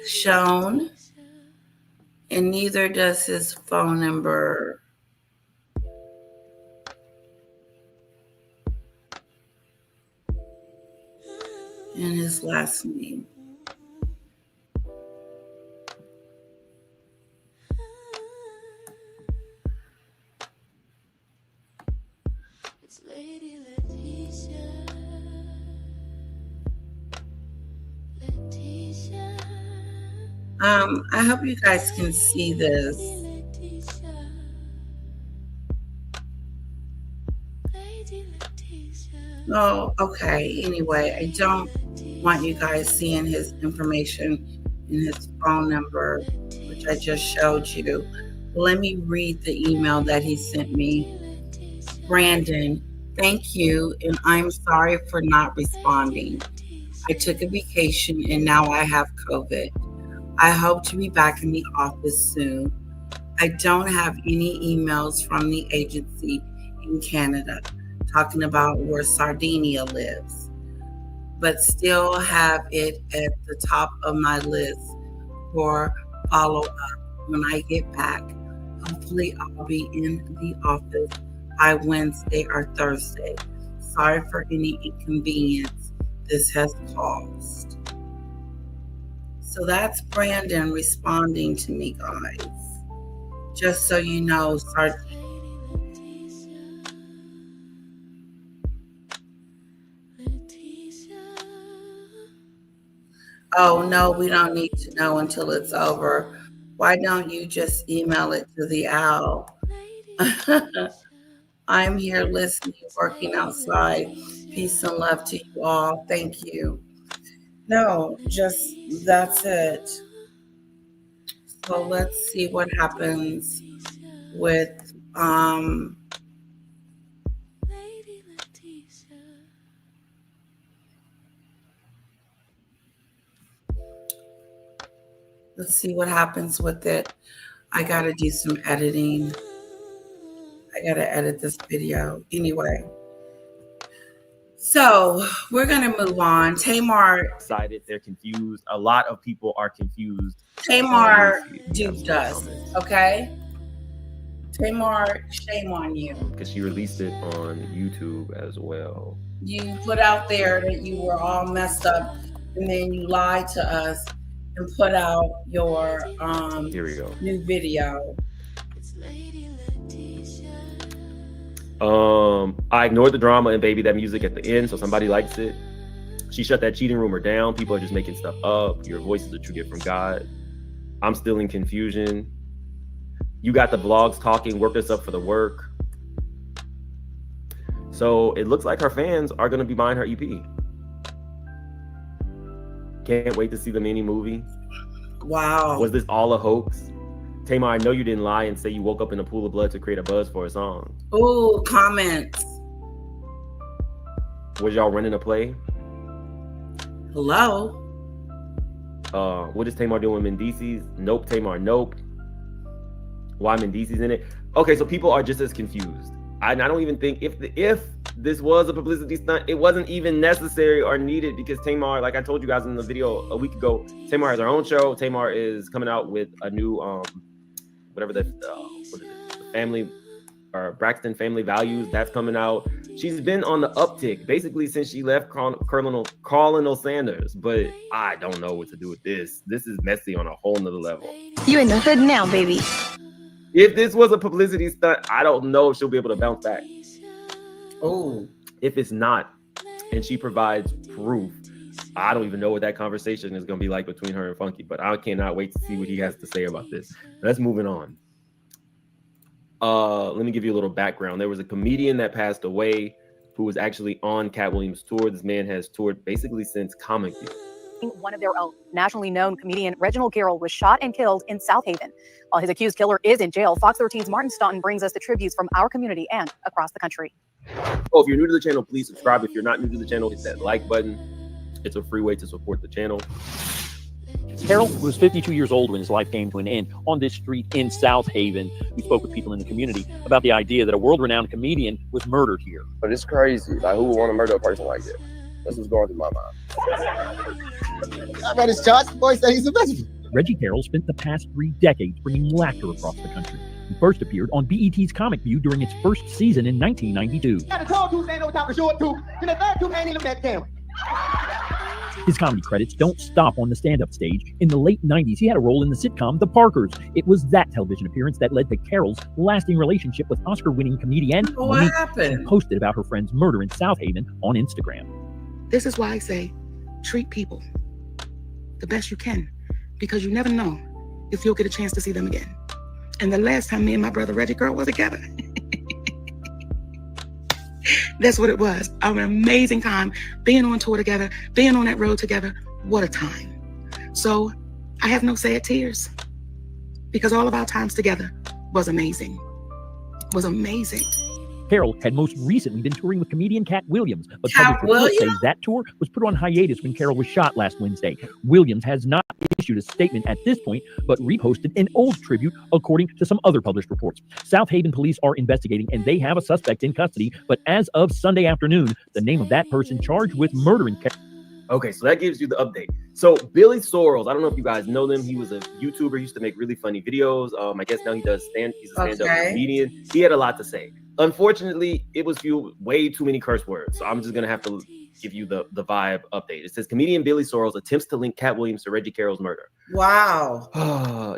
shown, and neither does his phone number. And his last name. I hope you guys can see this. Oh, okay. Anyway, I don't want you guys seeing his information and his phone number, which I just showed you. Let me read the email that he sent me. Brandon, thank you, and I'm sorry for not responding. I took a vacation and now I have COVID. I hope to be back in the office soon. I don't have any emails from the agency in Canada, talking about where Sardinia lives, but still have it at the top of my list for follow-up when I get back. Hopefully I'll be in the office by Wednesday or Thursday. Sorry for any inconvenience this has caused. So that's Brandon responding to me, guys. Just so you know, oh, no, we don't need to know until it's over. Why don't you just email it to the owl? I'm here listening, working outside. Peace and love to you all. Thank you. No, just that's it. So let's see what happens with let's see what happens with it. I gotta do some editing. I gotta edit this video anyway. So we're gonna move on. Tamar excited. They're confused. A lot of people are confused. Tamar duped us. Okay. Tamar, shame on you. Because she released it on YouTube as well. You put out there that you were all messed up, and then you lied to us and put out your Here we go. new video. I ignored the drama and baby that music at the end, so somebody likes it. She shut that cheating rumor down. People are just making stuff up. Your voice is a true gift from God. I'm still in confusion. You got the vlogs talking, worked us up for the work. So it looks like her fans are going to be buying her EP. Can't wait to see the mini movie. Wow. Was this all a hoax? Tamar, I know you didn't lie and say you woke up in a pool of blood to create a buzz for a song. Ooh, comments. Was y'all running a play? Hello? What is Tamar doing with Mendices? Nope, Tamar, nope. Why Mendices in it? Okay, so people are just as confused. I don't even think if this was a publicity stunt, it wasn't even necessary or needed because Tamar, like I told you guys in the video a week ago, Tamar has her own show. Tamar is coming out with a new whatever the what is it? Family or Braxton Family Values, that's coming out. She's been on the uptick basically since she left Colonel Sanders, but I don't know what to do with this. This is messy on a whole nother level. You in the hood now, baby. If this was a publicity stunt, I don't know if she'll be able to bounce back. Oh, if it's not, and she provides proof, I don't even know what that conversation is going to be like between her and Funky, but I cannot wait to see what he has to say about this. Let's move on. Let me give you a little background. There was a comedian that passed away who was actually on Cat Williams' tour. This man has toured basically since Comic View. One of their own, nationally known comedian Reginald Carroll was shot and killed in South Haven. While his accused killer is in jail, Fox 13's Martin Staunton brings us the tributes from our community and across the country. Oh, if you're new to the channel, please subscribe. If you're not new to the channel, hit that like button. It's a free way to support the channel. Carroll was 52 years old when his life came to an end on this street in South Haven. We spoke with people in the community about the idea that a world-renowned comedian was murdered here. But it's crazy. Like, who would want to murder a person like that? That's what's going through my mind. I read his charts. The boy said he's a vegetable. Reggie Carroll spent the past 3 decades bringing laughter across the country. He first appeared on BET's Comic View during its first season in 1992. Got a tall tooth ain't over top of the short tooth. And the third tooth ain't even looking at the camera. His comedy credits don't stop on the stand-up stage. In the late 90s, he had a role in the sitcom The Parkers. It was that television appearance that led to Carroll's lasting relationship with Oscar-winning comedian What happened? Who posted about her friend's murder in South Haven on Instagram. This is why I say, treat people the best you can, because you never know if you'll get a chance to see them again. And the last time me and my brother Reggie Girl were together, that's what it was. An amazing time being on tour together, being on that road together. What a time. So I have no sad tears because all of our times together was amazing. Was amazing. Carol had most recently been touring with comedian Cat Williams, but Cat public reports say Williams? that tour was put on hiatus when Carol was shot last Wednesday. Williams has not issued a statement at this point, but reposted an old tribute, according to some other published reports. South Haven police are investigating, and they have a suspect in custody, but as of Sunday afternoon, the name of that person charged with murdering Carol. Okay, so that gives you the update. So Billy Sorrells, I don't know if you guys know them. He was a YouTuber. He used to make really funny videos. I guess now he's a stand-up comedian. He had a lot to say. Unfortunately, it was way too many curse words. So I'm just gonna have to give you the vibe update. It says comedian Billy Sorrells attempts to link Cat Williams to Reggie Carroll's murder. Wow.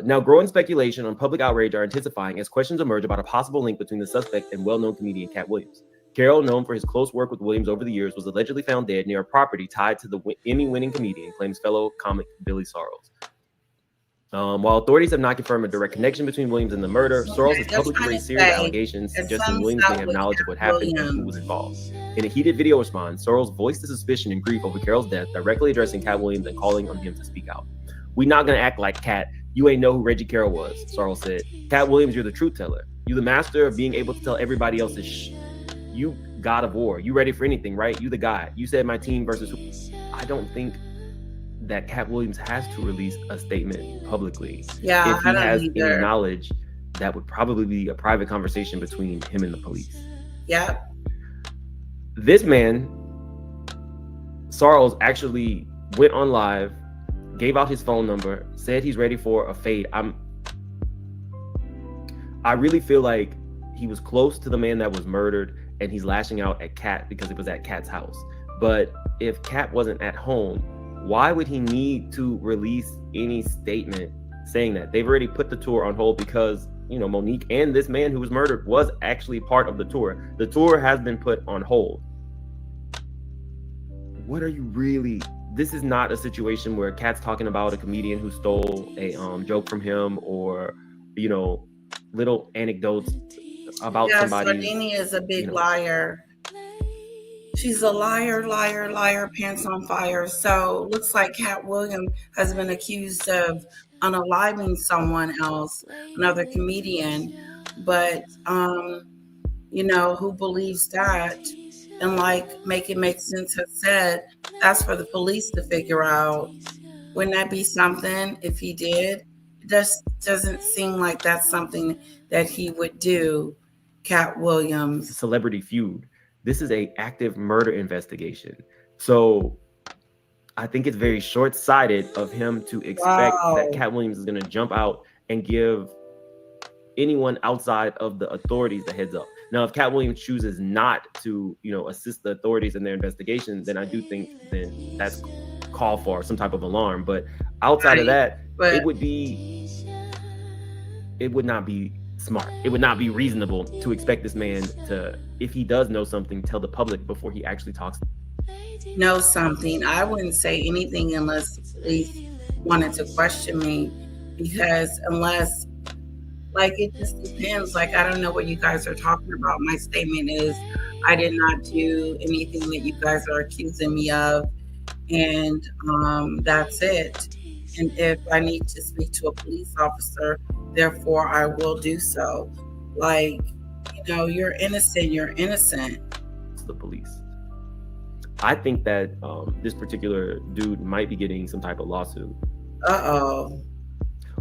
Now, growing speculation on public outrage are intensifying as questions emerge about a possible link between the suspect and well-known comedian Cat Williams. Carroll, known for his close work with Williams over the years, was allegedly found dead near a property tied to the Emmy-winning comedian, claims fellow comic Billy Sorrells. While authorities have not confirmed a direct connection between Williams and the murder, Sorrells has publicly raised serious allegations suggesting Williams may have knowledge of what happened and who was involved. In a heated video response, Sorrells voiced the suspicion and grief over Carroll's death, directly addressing Cat Williams and calling on him to speak out. "We not gonna act like Cat. You ain't know who Reggie Carroll was," Sorrells said. "Cat Williams, you're the truth teller. You the master of being able to tell everybody else's shh. You God of war. You ready for anything, right? You the guy. You said my team versus who." I don't think that Cat Williams has to release a statement publicly. Yeah, if he I don't has either. any knowledge, that would probably be a private conversation between him and the police. Yep. This man, Sorrells, actually went on live, gave out his phone number, said he's ready for a fade. I really feel like he was close to the man that was murdered, and he's lashing out at Cat because it was at Cat's house. But if Cat wasn't at home, why would he need to release any statement saying that? They've already put the tour on hold because, Monique and this man who was murdered was actually part of the tour. The tour has been put on hold. What are you really? This is not a situation where Cat's talking about a comedian who stole a joke from him or, little anecdotes about somebody. Sardinia is a big liar. She's a liar, liar, liar, pants on fire. So looks like Cat Williams has been accused of unaliving someone else, another comedian. But, who believes that? And like Make It Make Sense has said, that's for the police to figure out. Wouldn't that be something if he did? It just doesn't seem like that's something that he would do, Cat Williams. Celebrity Feud. This is a active murder investigation. So I think it's very short-sighted of him to expect that Cat Williams is going to jump out and give anyone outside of the authorities the heads up. Now, if Cat Williams chooses not to, assist the authorities in their investigation, then I do think then that's call for some type of alarm. But outside of that, it would not be smart. It would not be reasonable to expect this man to, if he does know something, tell the public before he actually talks. Know something. I wouldn't say anything unless the police wanted to question me, because unless, it just depends. I don't know what you guys are talking about. My statement is, I did not do anything that you guys are accusing me of, and that's it. And if I need to speak to a police officer, therefore I will do so. You're innocent. You're innocent. It's the police. I think that this particular dude might be getting some type of lawsuit. Uh-oh.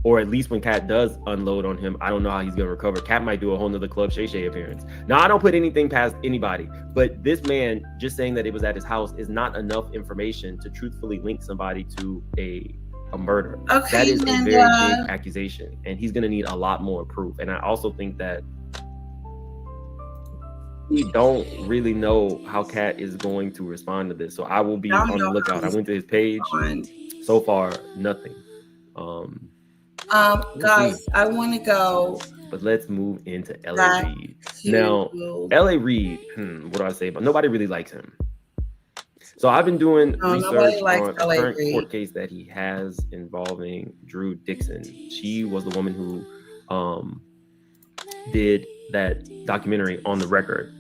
Or at least when Cat does unload on him, I don't know how he's going to recover. Cat might do a whole nother Club Shay Shay appearance. Now, I don't put anything past anybody, but this man just saying that it was at his house is not enough information to truthfully link somebody to a murder. Okay, that is a very big accusation, and he's going to need a lot more proof. And I also think that we don't really know how Cat is going to respond to this. So I will be on the lookout. I went to his page. So far, nothing. Guys, I want to go. But let's move into L.A. Reid. Now, L.A. Reid, what do I say? But nobody really likes him. So I've been doing research on a current court case that he has involving Drew Dixon. She was the woman who did that documentary On the Record.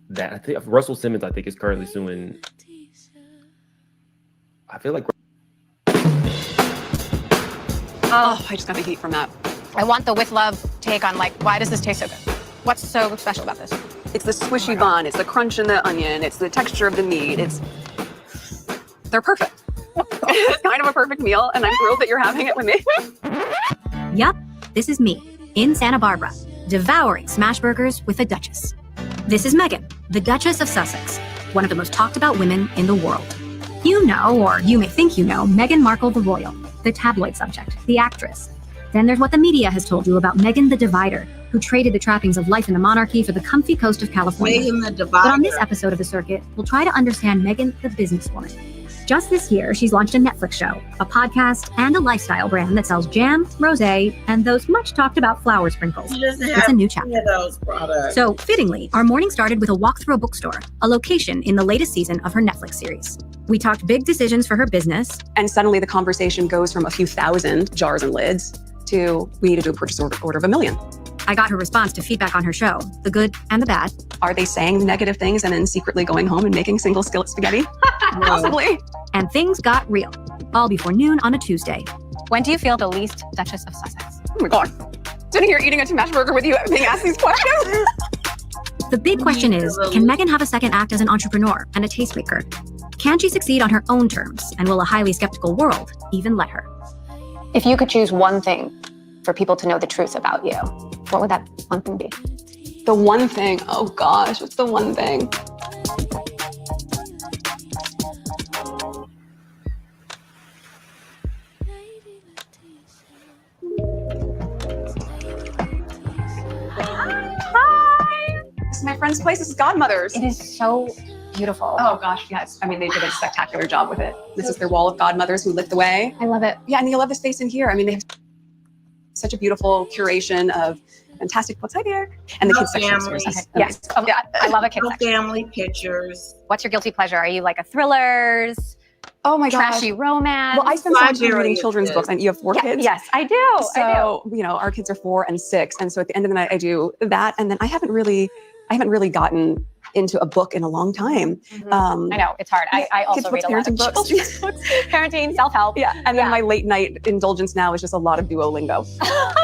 That I think Russell Simmons, is currently suing. I feel like. Oh, I just got the heat from that. I want the with love take on why does this taste so good? What's so special about this? It's the squishy bun. It's the crunch in the onion. It's the texture of the meat. They're perfect. It's kind of a perfect meal, and I'm thrilled that you're having it with me. Yup, this is me, in Santa Barbara, devouring smash burgers with a Duchess. This is Meghan, the Duchess of Sussex, one of the most talked about women in the world. You know, or you may think you know, Meghan Markle the royal, the tabloid subject, the actress. Then there's what the media has told you about Meghan the Divider, who traded the trappings of life in a monarchy for the comfy coast of California. Meghan the Divider. But on this episode of The Circuit, we'll try to understand Meghan the businesswoman. Just this year, she's launched a Netflix show, a podcast, and a lifestyle brand that sells jam, rosé, and those much-talked-about flower sprinkles. She doesn't have It's a new chapter. any of those products. So, fittingly, our morning started with a walk through a bookstore, a location in the latest season of her Netflix series. We talked big decisions for her business. And suddenly the conversation goes from a few thousand jars and lids to we need to do a purchase order of 1 million. I got her response to feedback on her show, the good and the bad. Are they saying negative things and then secretly going home and making single skillet spaghetti? Possibly. And things got real, all before noon on a Tuesday. When do you feel the least Duchess of Sussex? Oh my God. Sitting here eating a smash burger with you being asked these questions. The big question is, can Meghan have a second act as an entrepreneur and a tastemaker? Can she succeed on her own terms, and will a highly skeptical world even let her? If you could choose one thing for people to know the truth about you, what would that one thing be? The one thing, oh gosh, what's the one thing? Hi! This is my friend's place. This is Godmother's. It is so beautiful. Oh gosh, yes. I mean, they did a spectacular job with it. This is their wall of Godmothers who lit the way. I love it. Yeah, and you love the space in here. I mean, they have such a beautiful curation of fantastic books. Hi there. And the kids section upstairs. Families. Okay. Yes. Yeah, I love a kid No section. family pictures. What's your guilty pleasure? Are you like a thrillers? Oh my gosh. Trashy romance? Well, I spend so much time Library reading children's is books, and you have 4 kids. Yes, I do. So, you know, our kids are 4 and 6. And so at the end of the night, I do that. And then I haven't really gotten into a book in a long time. I know, it's hard. I also kids' read books, a lot of parenting books. children's books. Parenting, self-help. Yeah. And then my late night indulgence now is just a lot of Duolingo.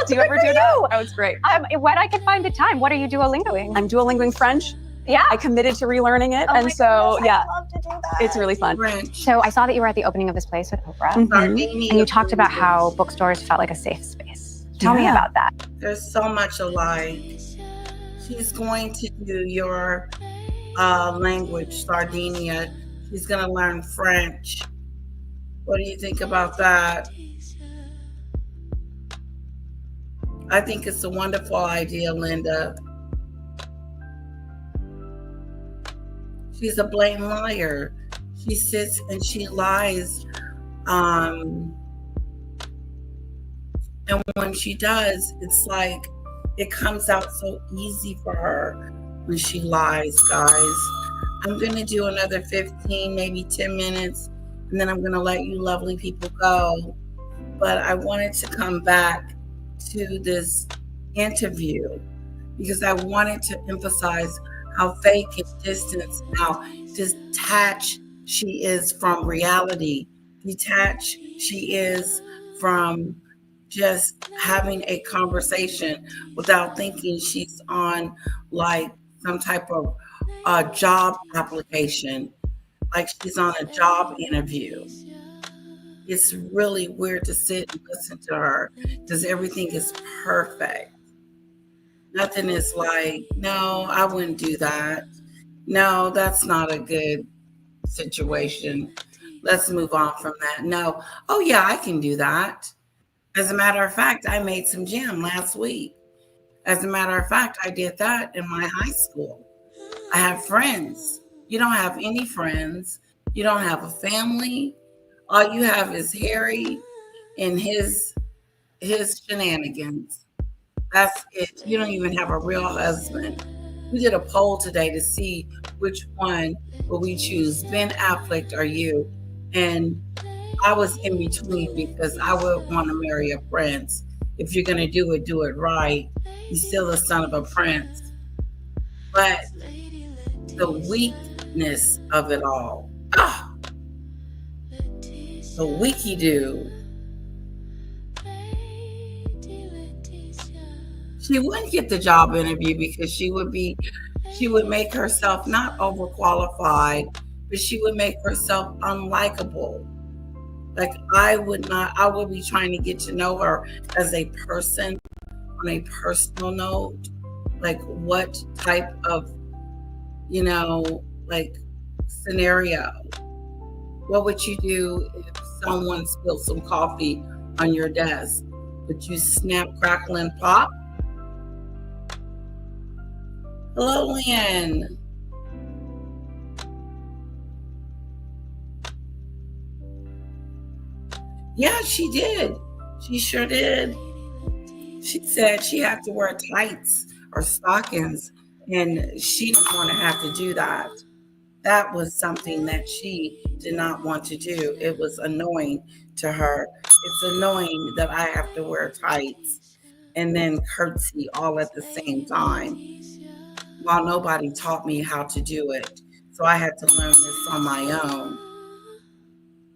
Do you ever do that? Oh, it's great. When I can find the time, what are you Duolingoing? I'm Duolingoing French. Yeah. I committed to relearning it. Oh and my so, goodness, yeah, I love to do that. it's really fun. French. So I saw that you were at the opening of this place with Oprah. Mhm. And you talked about how bookstores felt like a safe space. Tell me Yeah. about that. There's so much alike. She's going to do your language, Sardinia. She's going to learn French. What do you think about that? I think it's a wonderful idea, Linda. She's a blatant liar. She sits and she lies. And when she does, it's like it comes out so easy for her when she lies, guys. I'm going to do another 15, maybe 10 minutes, and then I'm going to let you lovely people go. But I wanted to come back to this interview because I wanted to emphasize how fake and distant, how detached she is from reality, detached she is from just having a conversation without thinking she's on like some type of job application, like she's on a job interview. It's really weird to sit and listen to her because everything is perfect. Nothing is like, no, I wouldn't do that. No, that's not a good situation. Let's move on from that. No, oh yeah, I can do that. As a matter of fact, I made some jam last week. As a matter of fact, I did that in my high school. I have friends. You don't have any friends. You don't have a family. All you have is Harry and his shenanigans. That's it. You don't even have a real husband. We did a poll today to see which one will we choose, Ben Affleck or you. And I was in between because I would want to marry a prince. If you're going to do it right. He's still the son of a prince. But the weakness of it all. The weaky-do. She wouldn't get the job interview because she would make herself not overqualified, but she would make herself unlikable. Like I would be trying to get to know her as a person on a personal note. Like what type of, like scenario. What would you do if someone spilled some coffee on your desk? Would you snap, crackle, and pop? Hello, Lynn. Yeah, she did. She sure did. She said she had to wear tights or stockings, and she didn't want to have to do that. That was something that she did not want to do. It was annoying to her. It's annoying that I have to wear tights and then curtsy all at the same time, while nobody taught me how to do it. So I had to learn this on my own.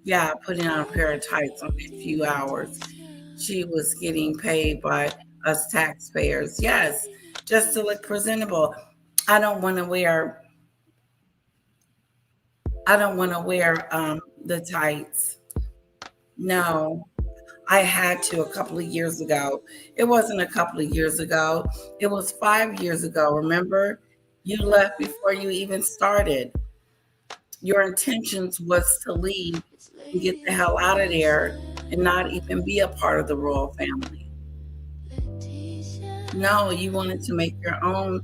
Yeah, putting on a pair of tights on a few hours. She was getting paid by us taxpayers. Yes, just to look presentable. I don't want to wear the tights. No, I had to a couple of years ago. It wasn't a couple of years ago. It was 5 years ago. Remember, you left before you even started. Your intentions was to leave and get the hell out of there and not even be a part of the royal family. No, you wanted to make your own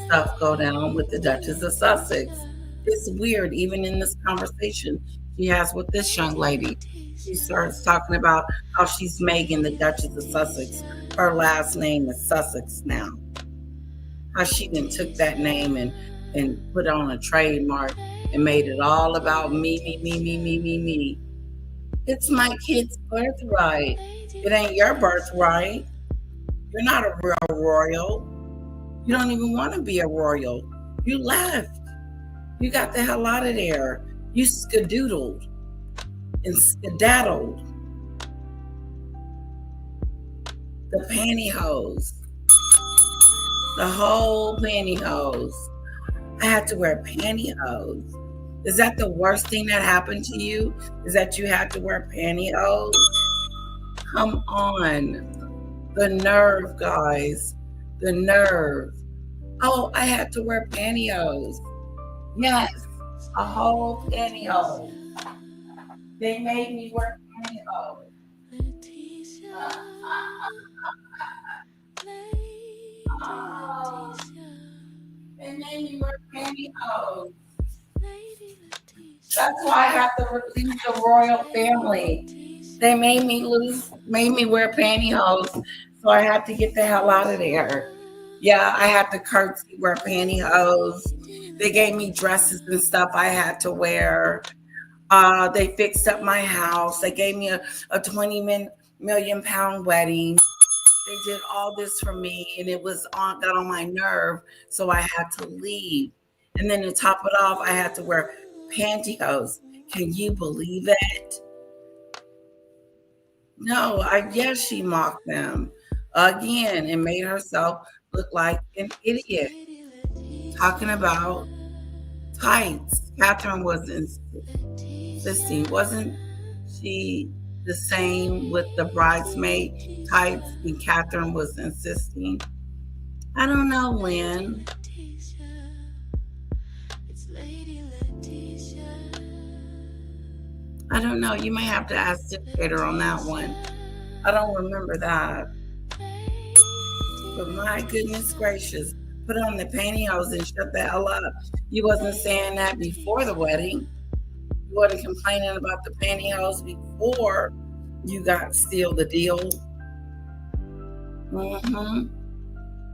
stuff go down with the Duchess of Sussex. It's weird, even in this conversation she has with this young lady. She starts talking about how she's Meghan, the Duchess of Sussex. Her last name is Sussex now. How she then took that name and put on a trademark and made it all about me. It's my kid's birthright. It ain't your birthright. You're not a real royal. You don't even want to be a royal. You left. You got the hell out of there. You skedoodled and skedaddled. The pantyhose. The whole pantyhose. I had to wear pantyhose. Is that the worst thing that happened to you? Is that you had to wear pantyhose? Come on. The nerve, guys. The nerve. Oh, I had to wear pantyhose. Yes, a whole pantyhose. They made me wear pantyhose. Oh, they made me wear pantyhose. That's why I have to leave the royal family. They made me wear pantyhose, so I had to get the hell out of there. Yeah, I had to curtsy, wear pantyhose. They gave me dresses and stuff I had to wear. They fixed up my house. They gave me a 20 million pound wedding. They did all this for me, and it got on my nerve, so I had to leave. And then to top it off, I had to wear pantyhose. Can you believe that? No, yes, she mocked them again and made herself look like an idiot. Talking about tights. Catherine was insisting. Wasn't she the same with the bridesmaid tights? And Catherine was insisting. I don't know, Lynn. I don't know. You may have to ask Dictator on that one. I don't remember that. But my goodness gracious, put on the pantyhose and shut the hell up. You wasn't saying that before the wedding. You wasn't complaining about the pantyhose before you got sealed the deal.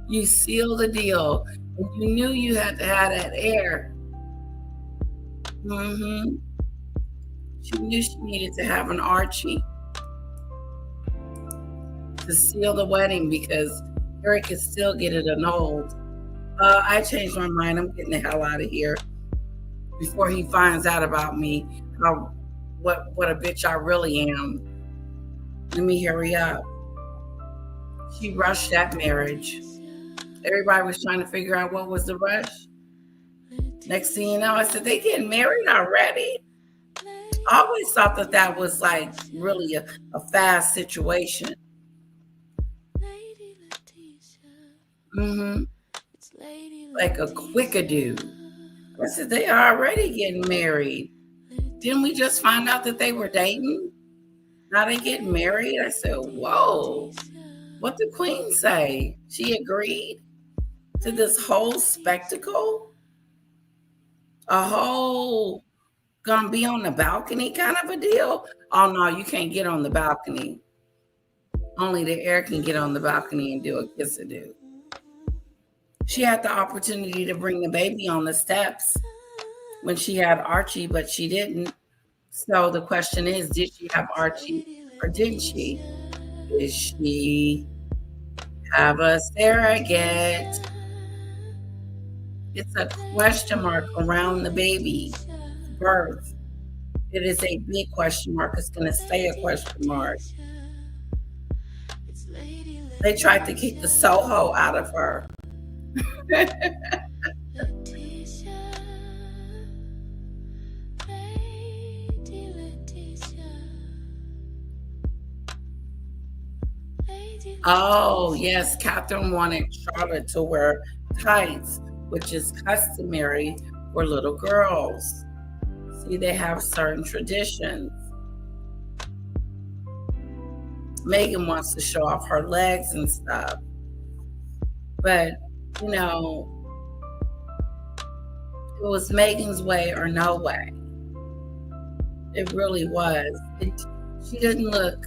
You sealed the deal. And you knew you had to have that air. She knew she needed to have an Archie to seal the wedding because Harry could still get it annulled. I changed my mind. I'm getting the hell out of here before he finds out about me, what a bitch I really am. Let me hurry up. She rushed that marriage. Everybody was trying to figure out what was the rush. Next thing you know, I said, they getting married already? I always thought that that was like really a fast situation. Like a quick-a-do. I said, they are already getting married. Didn't we just find out that they were dating? Now they getting married? I said, whoa. What the queen say? She agreed to this whole spectacle? A whole gonna be on the balcony kind of a deal? Oh no, you can't get on the balcony. Only the heir can get on the balcony and do a kiss-a-do. She had the opportunity to bring the baby on the steps when she had Archie, but she didn't. So the question is, did she have Archie or didn't she? Did she have a surrogate? It's a question mark around the baby birth. It is a big question mark. It's going to stay a question mark. They tried to kick the Soho out of her. Oh, yes. Catherine wanted Charlotte to wear tights, which is customary for little girls. See, they have certain traditions. Meghan wants to show off her legs and stuff. But, you know, it was Meghan's way or no way. It really was. She didn't look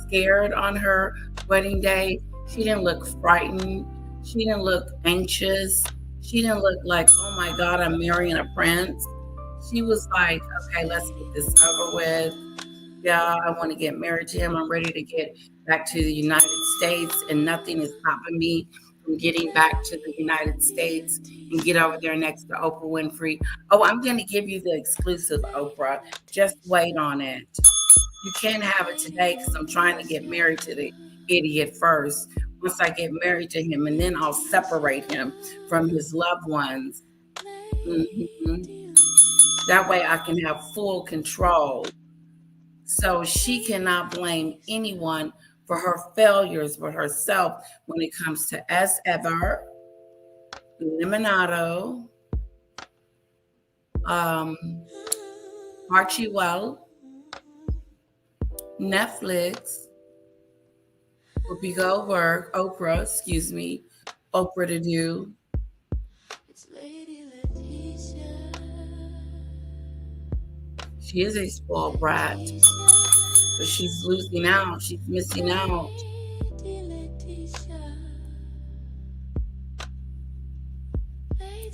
scared on her wedding day. She didn't look frightened. She didn't look anxious. She didn't look like, oh my God, I'm marrying a prince. She was like, okay, let's get this over with. Yeah, I want to get married to him. I'm ready to get back to the United States, and nothing is stopping me from getting back to the United States and get over there next to Oprah Winfrey. Oh, I'm going to give you the exclusive, Oprah. Just wait on it. You can't have it today because I'm trying to get married to the idiot first. Once I get married to him, and then I'll separate him from his loved ones. That way I can have full control. So she cannot blame anyone for her failures but herself when it comes to as ever, Limonado, Archie Well, Netflix, Whoopi Goldberg, Oprah to do. She is a spoiled brat, but she's losing out. She's missing out.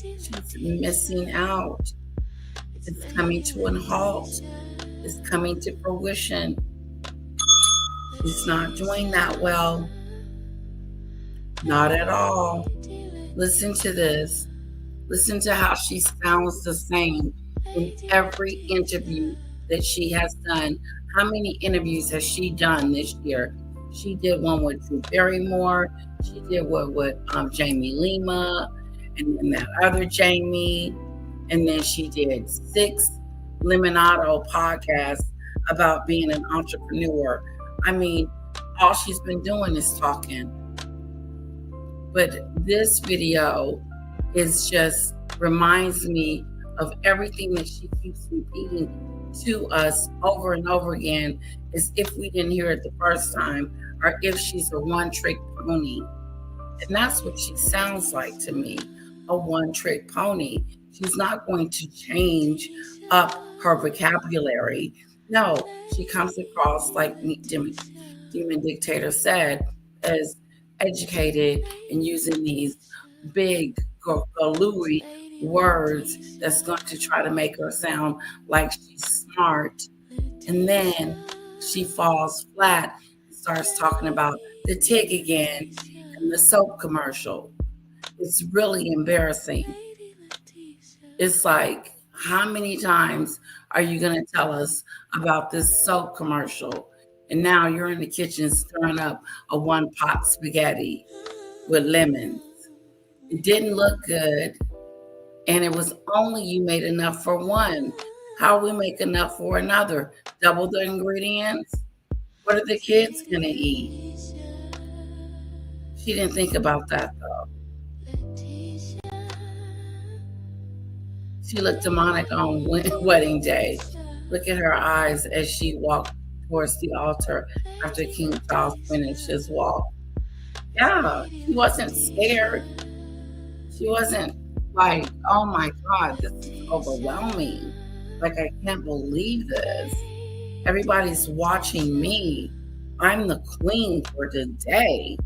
She's missing out. It's coming to a halt. It's coming to fruition. She's not doing that well. Not at all. Listen to this. Listen to how she sounds the same in every interview that she has done. How many interviews has she done this year? She did one with Drew Barrymore. She did one with Jamie Lima, and then that other Jamie. And then she did 6 Limonado podcasts about being an entrepreneur. I mean, all she's been doing is talking. But this video is just reminds me of everything that she keeps repeating to us over and over again, as if we didn't hear it the first time, or if she's a one-trick pony. And that's what she sounds like to me, a one-trick pony. She's not going to change up her vocabulary. No, she comes across, like Demon Dictator said, as educated and using these big galooey words that's going to try to make her sound like she's smart. And then she falls flat and starts talking about the TIG again and the soap commercial. It's really embarrassing. It's like, how many times are you going to tell us about this soap commercial? And now you're in the kitchen stirring up a one-pot spaghetti with lemons. It didn't look good. And it was only you made enough for one. How we make enough for another? Double the ingredients? What are the kids going to eat? She didn't think about that, though. She looked demonic on wedding day. Look at her eyes as she walked towards the altar after King Charles finished his walk. Yeah, she wasn't scared. She wasn't like, oh my God, this is overwhelming. Like, I can't believe this. Everybody's watching me. I'm the queen for today.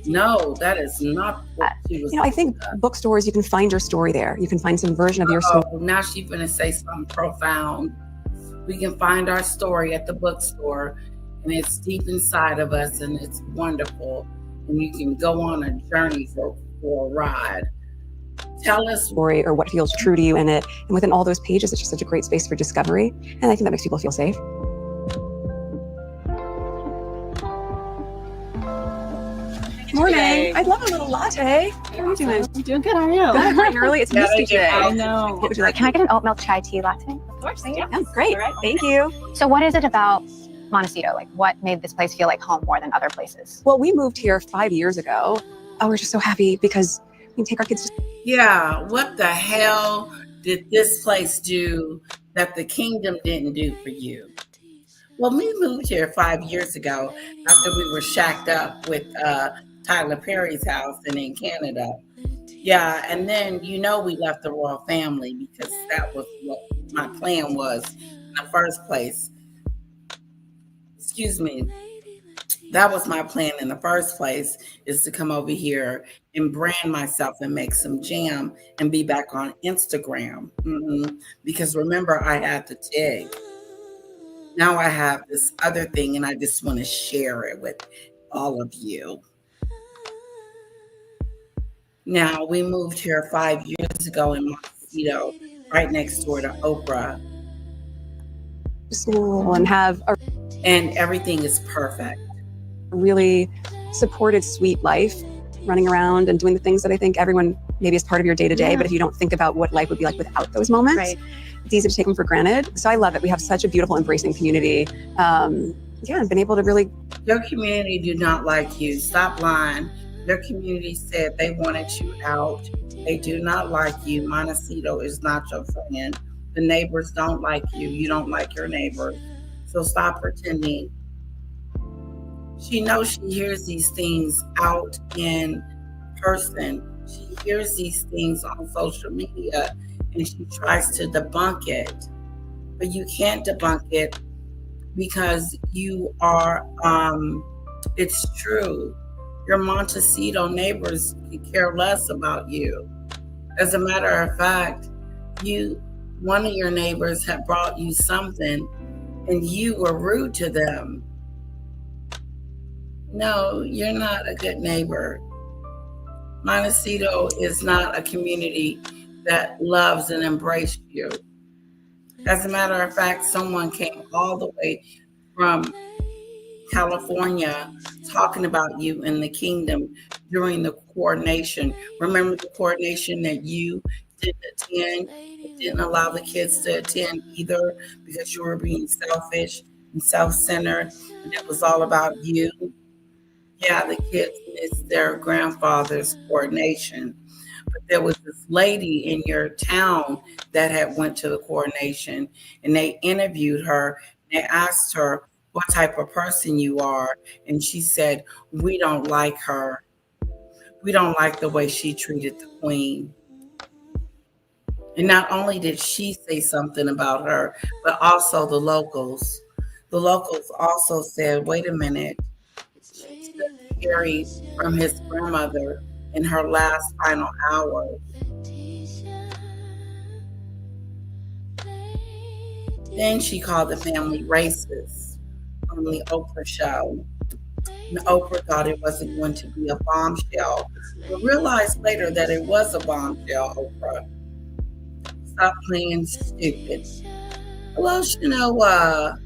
No, that is not what she was. I think bookstores, you can find your story there. You can find some version of your story. Now she's going to say something profound. We can find our story at the bookstore, and it's deep inside of us, and it's wonderful. And you can go on a journey for a ride. Tell us story or what feels true to you in it. And within all those pages, it's just such a great space for discovery. And I think that makes people feel safe. Morning. I'd love a little latte. How are you doing? I'm doing good. How are you? Good. Bright and early. It's misty today. I know. What would you like? Can I get an oat milk chai tea latte? Of course. Thank you. Yeah, great. Right. Thank you. So what is it about Montecito? Like, what made this place feel like home more than other places? Well, we moved here 5 years ago. Oh, we're just so happy because we can take our kids to... Yeah, what the hell did this place do that the kingdom didn't do for you? Well, we moved here 5 years ago after we were shacked up with Tyler Perry's house and in Canada. Yeah, and then, we left the royal family because that was what my plan was in the first place. Excuse me. That was my plan in the first place, is to come over here and brand myself and make some jam and be back on Instagram. Because remember, I had the TIG. Now I have this other thing, and I just want to share it with all of you. Now, we moved here 5 years ago in Montecito, right next door to Oprah. School and and everything is perfect. Really supported, sweet life, running around and doing the things that I think everyone maybe is part of your day to day. But if you don't think about what life would be like without those moments, it's easy to take them for granted. So I love it. We have such a beautiful, embracing community. And been able to really. Your community do not like you. Stop lying. Your community said they wanted you out. They do not like you. Montecito is not your friend. The neighbors don't like you. You don't like your neighbors. So stop pretending. She knows she hears these things out in person. She hears these things on social media, and she tries to debunk it. But you can't debunk it because you are, it's true. Your Montecito neighbors could care less about you. As a matter of fact, one of your neighbors had brought you something and you were rude to them. No, you're not a good neighbor. Montecito is not a community that loves and embraces you. As a matter of fact, someone came all the way from California talking about you in the kingdom during the coronation. Remember the coronation that you didn't attend? You didn't allow the kids to attend either because you were being selfish and self-centered, and it was all about you. Yeah, the kids missed their grandfather's coronation. But there was this lady in your town that had went to the coronation, and they interviewed her. They asked her what type of person you are, and she said, we don't like her. We don't like the way she treated the queen. And not only did she say something about her, but also the locals. The locals also said, wait a minute, she took Harry from his grandmother in her last final hours. Then she called the family racist on the Oprah show. And Oprah thought it wasn't going to be a bombshell, but realized later that it was a bombshell, Oprah. Stop playing stupid. Hello, Shanoa.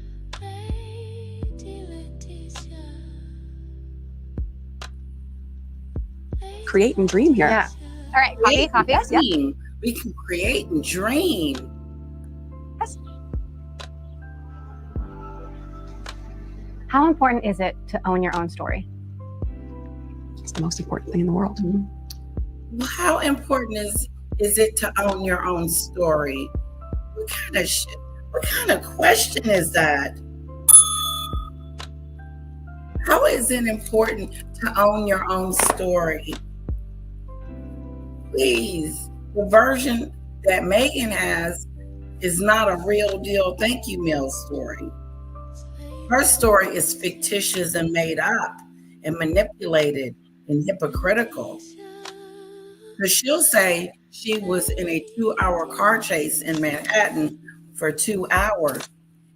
Create and dream here. Yeah. All right, coffee. Yes, we can create and dream. Yes. How important is it to own your own story? It's the most important thing in the world. Well, how important is it to own your own story? What kind of question is that? How is it important to own your own story? Please, the version that Meghan has is not a real deal thank you meal story. Her story is fictitious and made up and manipulated and hypocritical. So she'll say she was in a 2-hour car chase in Manhattan for 2 hours.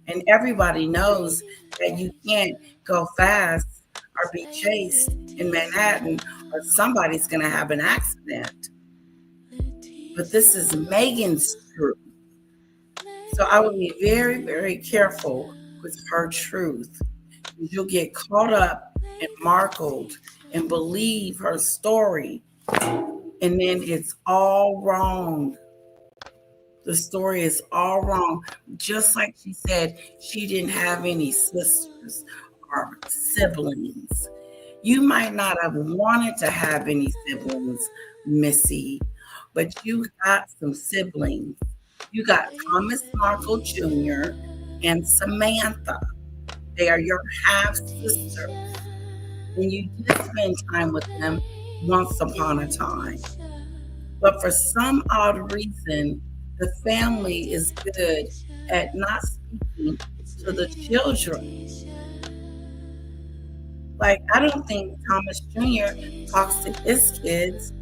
And everybody knows that you can't go fast or be chased in Manhattan or somebody's going to have an accident. But this is Meghan's truth. So I would be very, very careful with her truth. You'll get caught up and markled and believe her story. And then it's all wrong. The story is all wrong. Just like she said, she didn't have any sisters or siblings. You might not have wanted to have any siblings, Missy, but you got some siblings. You got Thomas Markle Jr. and Samantha. They are your half sisters. And you did spend time with them once upon a time. But for some odd reason, the family is good at not speaking to the children. Like, I don't think Thomas Jr. talks to his kids,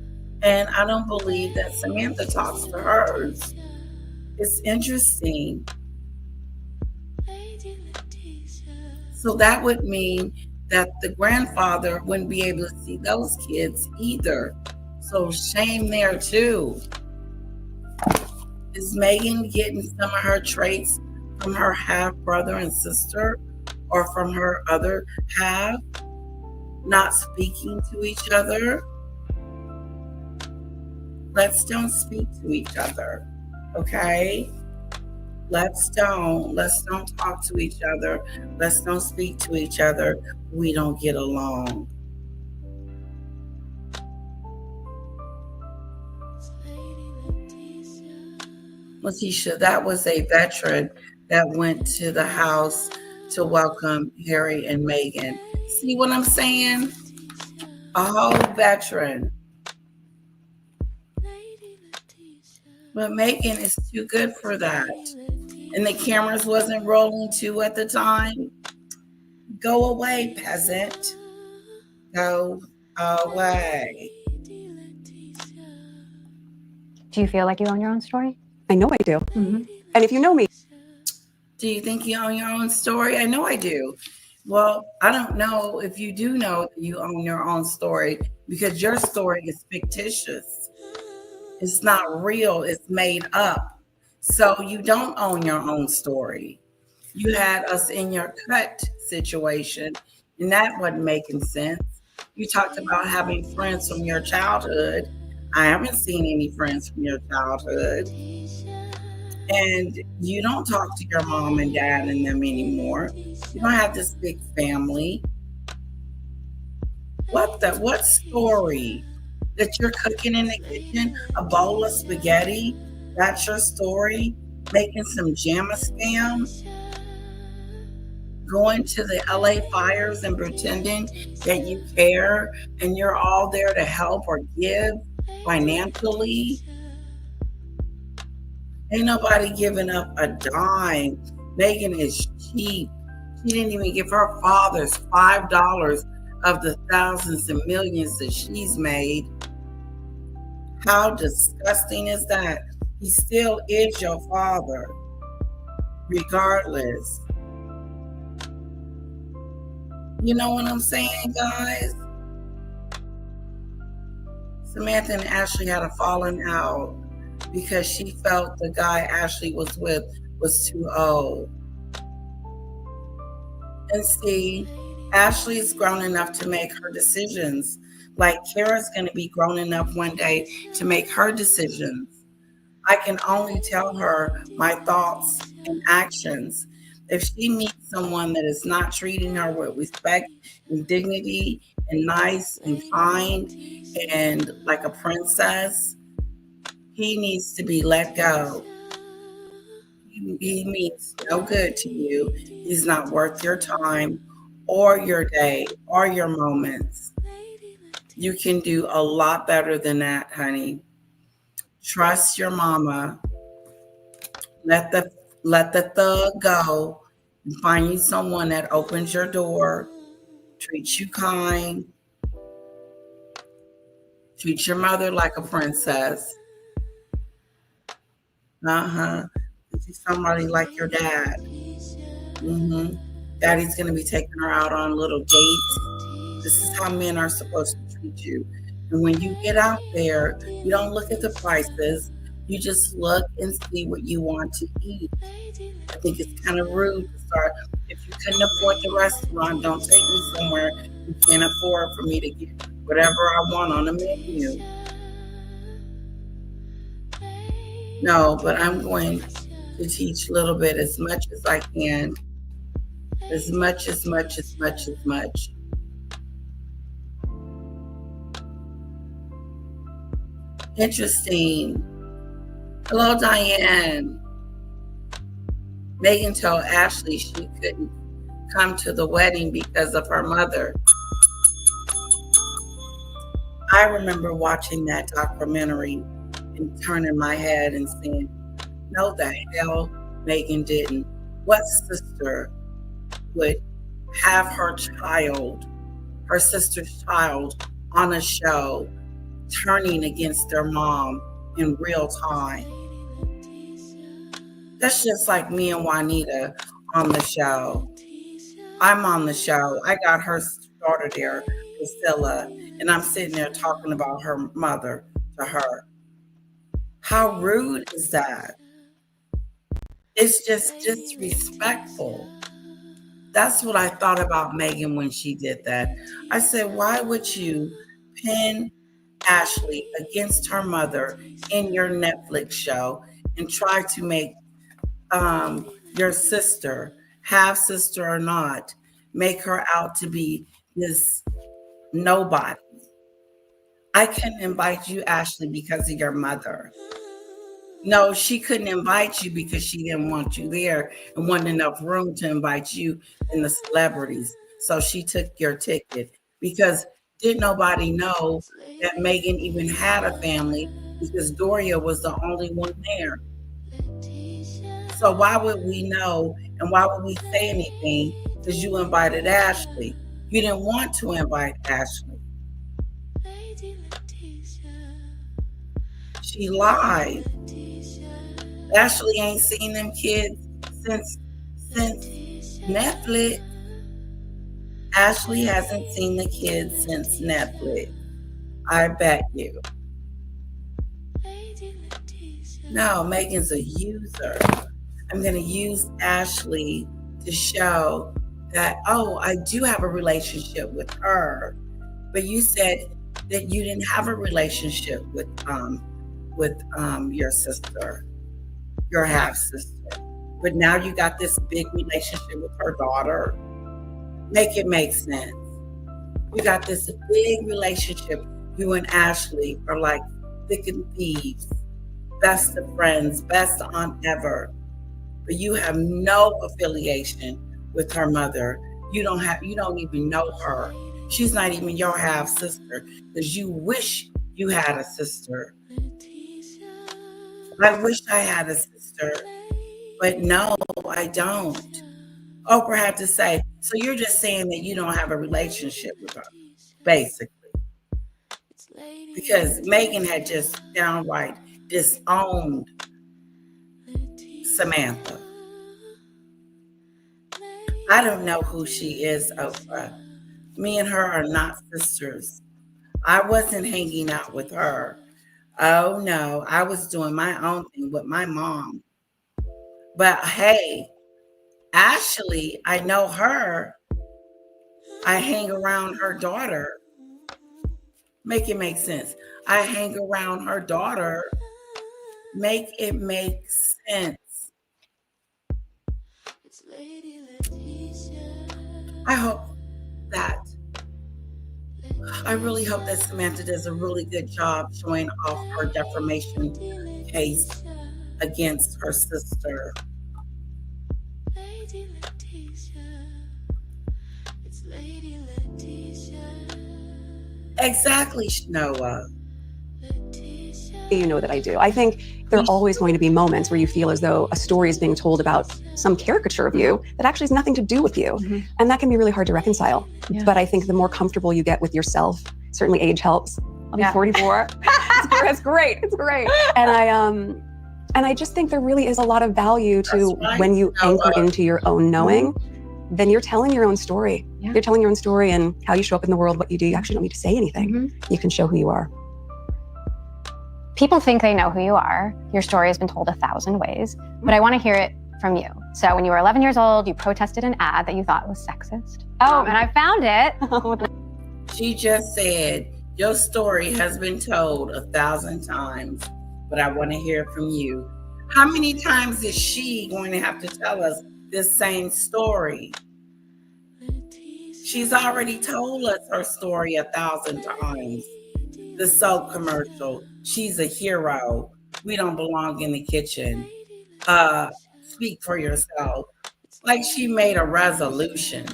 and I don't believe that Samantha talks to hers. It's interesting. So that would mean that the grandfather wouldn't be able to see those kids either. So shame there too. Is Meghan getting some of her traits from her half brother and sister, or from her other half? Not speaking to each other? Let's don't speak to each other, okay? Let's don't talk to each other. Let's don't speak to each other. We don't get along. Letitia, that was a veteran that went to the house to welcome Harry and Meghan. See what I'm saying? A whole veteran. But Meghan is too good for that. And the cameras wasn't rolling too at the time. Go away, peasant. Go away. Do you feel like you own your own story? I know I do. And if you know me. Do you think you own your own story? I know I do. Well, I don't know if you do know that you own your own story, because your story is fictitious. It's not real. It's made up. So you don't own your own story. You had us in your cut situation, and that wasn't making sense. You talked about having friends from your childhood. I haven't seen any friends from your childhood. And you don't talk to your mom and dad and them anymore. You don't have this big family. What story? That you're cooking in the kitchen, a bowl of spaghetti? That's your story? Making some jamma spam? Going to the LA fires and pretending that you care and you're all there to help or give financially? Ain't nobody giving up a dime. Meghan is cheap. She didn't even give her fathers $5 of the thousands and millions that she's made. How disgusting is that? He still is your father, regardless. You know what I'm saying, guys? Samantha and Ashley had a falling out because she felt the guy Ashley was with was too old. And see, Ashley's grown enough to make her decisions. Like Kara's going to be grown enough one day to make her decisions. I can only tell her my thoughts and actions. If she meets someone that is not treating her with respect and dignity and nice and kind and like a princess, he needs to be let go. He means no good to you. He's not worth your time or your day or your moments. You can do a lot better than that, honey. Trust your mama. Let the thug go and find you someone that opens your door, treats you kind, treats your mother like a princess. Somebody like your dad. Daddy's gonna be taking her out on little dates. This is how men are supposed to treat you. And when you get out there, you don't look at the prices. You just look and see what you want to eat. I think it's kind of rude to start. If you couldn't afford the restaurant, don't take me somewhere you can't afford for me to get whatever I want on the menu. No, but I'm going to teach a little bit, as much as I can. As much. Interesting. Hello, Diane. Meghan told Ashley she couldn't come to the wedding because of her mother. I remember watching that documentary and turning my head and saying, no, the hell Meghan didn't. What sister would have her sister's child, on a show turning against their mom in real time? That's just like me and Juanita on the show. I'm on the show. I got her daughter there, Priscilla, and I'm sitting there talking about her mother to her. How rude is that? It's just disrespectful. That's what I thought about Meghan when she did that. I said, why would you pin Ashley against her mother in your Netflix show and try to make your sister, half sister or not, make her out to be this nobody? I couldn't invite you, Ashley, because of your mother. No, she couldn't invite you because she didn't want you there and wasn't enough room to invite you and the celebrities. So she took your ticket because didn't nobody know that Meghan even had a family, because Doria was the only one there. So why would we know and why would we say anything? Because you invited Ashley. You didn't want to invite Ashley. She lied. Ashley ain't seen them kids since Netflix. Ashley hasn't seen the kids since Netflix. I bet you. No, Meghan's a user. I'm going to use Ashley to show that, oh, I do have a relationship with her. But you said that you didn't have a relationship with your sister, your half sister. But now you got this big relationship with her daughter. Make it make sense. You got this big relationship. You and Ashley are like thick and thieves, best of friends, best aunt ever. But you have no affiliation with her mother. You don't even know her. She's not even your half sister, because you wish you had a sister. I wish I had a sister, but no, I don't. Oprah had to say, so you're just saying that you don't have a relationship with her, basically. Because Meghan had just downright disowned Samantha. I don't know who she is, Oprah. Me and her are not sisters. I wasn't hanging out with her. Oh no, I was doing my own thing with my mom. But hey, Ashley, I know her. I hang around her daughter. Make it make sense. I hang around her daughter. Make it make sense. I really hope that Samantha does a really good job showing off her defamation case against her sister. Exactly, Noah. You know that I do. I think there are always going to be moments where you feel as though a story is being told about some caricature of you that actually has nothing to do with you. And that can be really hard to reconcile. Yeah. But I think the more comfortable you get with yourself, certainly age helps. I'll be 44. It's great. It's great. And I just think there really is a lot of value to when you anchor into your own knowing, then you're telling your own story. Yeah. You're telling your own story and how you show up in the world, what you do. You actually don't need to say anything. You can show who you are. People think they know who you are. Your story has been told 1,000 ways, but I want to hear it from you. So when you were 11 years old, you protested an ad that you thought was sexist. Oh, and I found it. She just said, your story has been told 1,000 times, but I want to hear from you. How many times is she going to have to tell us this same story? She's already told us her story 1,000 times. The soap commercial, she's a hero. We don't belong in the kitchen. Speak for yourself. Like she made a resolution.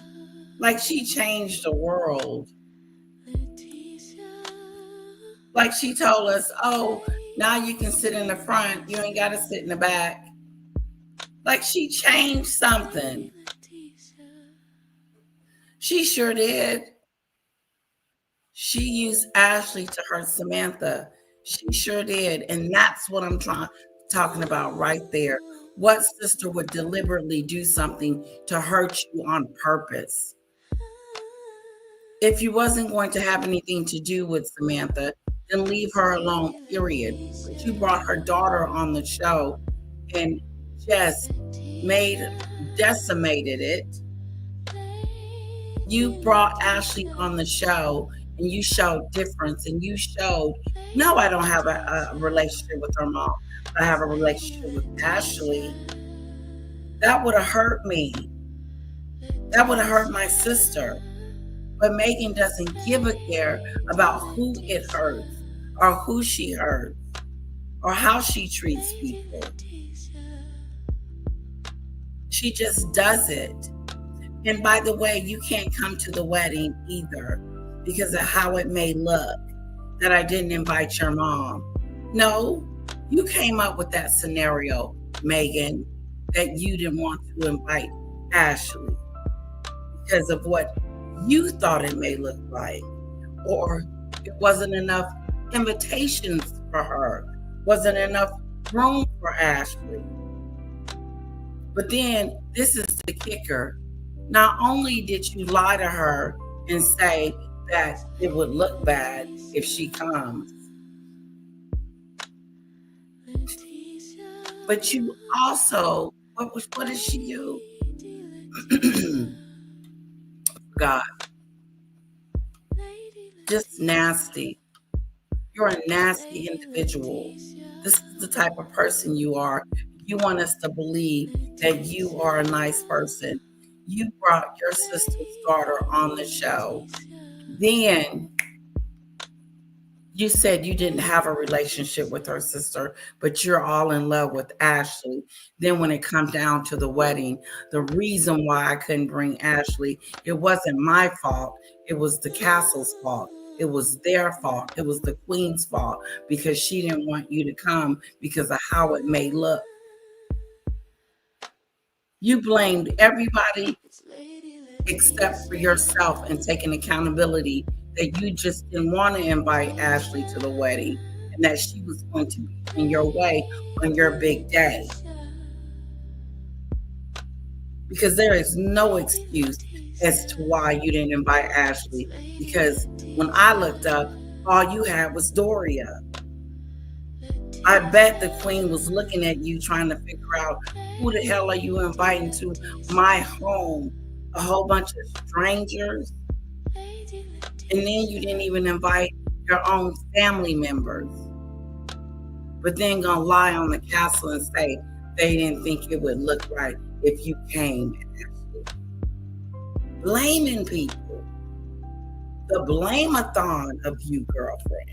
Like she changed the world. Like she told us, oh, now you can sit in the front. You ain't got to sit in the back. Like she changed something. She sure did. She used Ashley to hurt Samantha. She sure did. And that's what I'm talking about right there. What sister would deliberately do something to hurt you on purpose? If you wasn't going to have anything to do with Samantha, then leave her alone, period. But you brought her daughter on the show and just decimated it. You brought Ashley on the show and you showed difference, and you showed, no, I don't have a relationship with her mom. I have a relationship with Ashley. That would have hurt me. That would have hurt my sister. But Meghan doesn't give a care about who it hurts or who she hurts or how she treats people. She just does it. And by the way, you can't come to the wedding either because of how it may look that I didn't invite your mom. No, you came up with that scenario, Meghan, that you didn't want to invite Ashley because of what you thought it may look like, or it wasn't enough invitations for her, wasn't enough room for Ashley. But then this is the kicker. Not only did you lie to her and say that it would look bad if she comes, but you also, what did she do? God, just nasty. You're a nasty individual. This is the type of person you are. You want us to believe that you are a nice person. You brought your sister's daughter on the show. Then you said you didn't have a relationship with her sister, but you're all in love with Ashley. Then when it comes down to the wedding, the reason why I couldn't bring Ashley, it wasn't my fault. It was the castle's fault. It was their fault. It was the queen's fault because she didn't want you to come because of how it may look. You blamed everybody except for yourself and taking accountability that you just didn't want to invite Ashley to the wedding and that she was going to be in your way on your big day. Because there is no excuse as to why you didn't invite Ashley. Because when I looked up, all you had was Doria. I bet the queen was looking at you trying to figure out who the hell are you inviting to my home? A whole bunch of strangers. And then you didn't even invite your own family members, but then gonna lie on the castle and say they didn't think it would look right if you came. Blaming people. The blame-a-thon of you, girlfriend.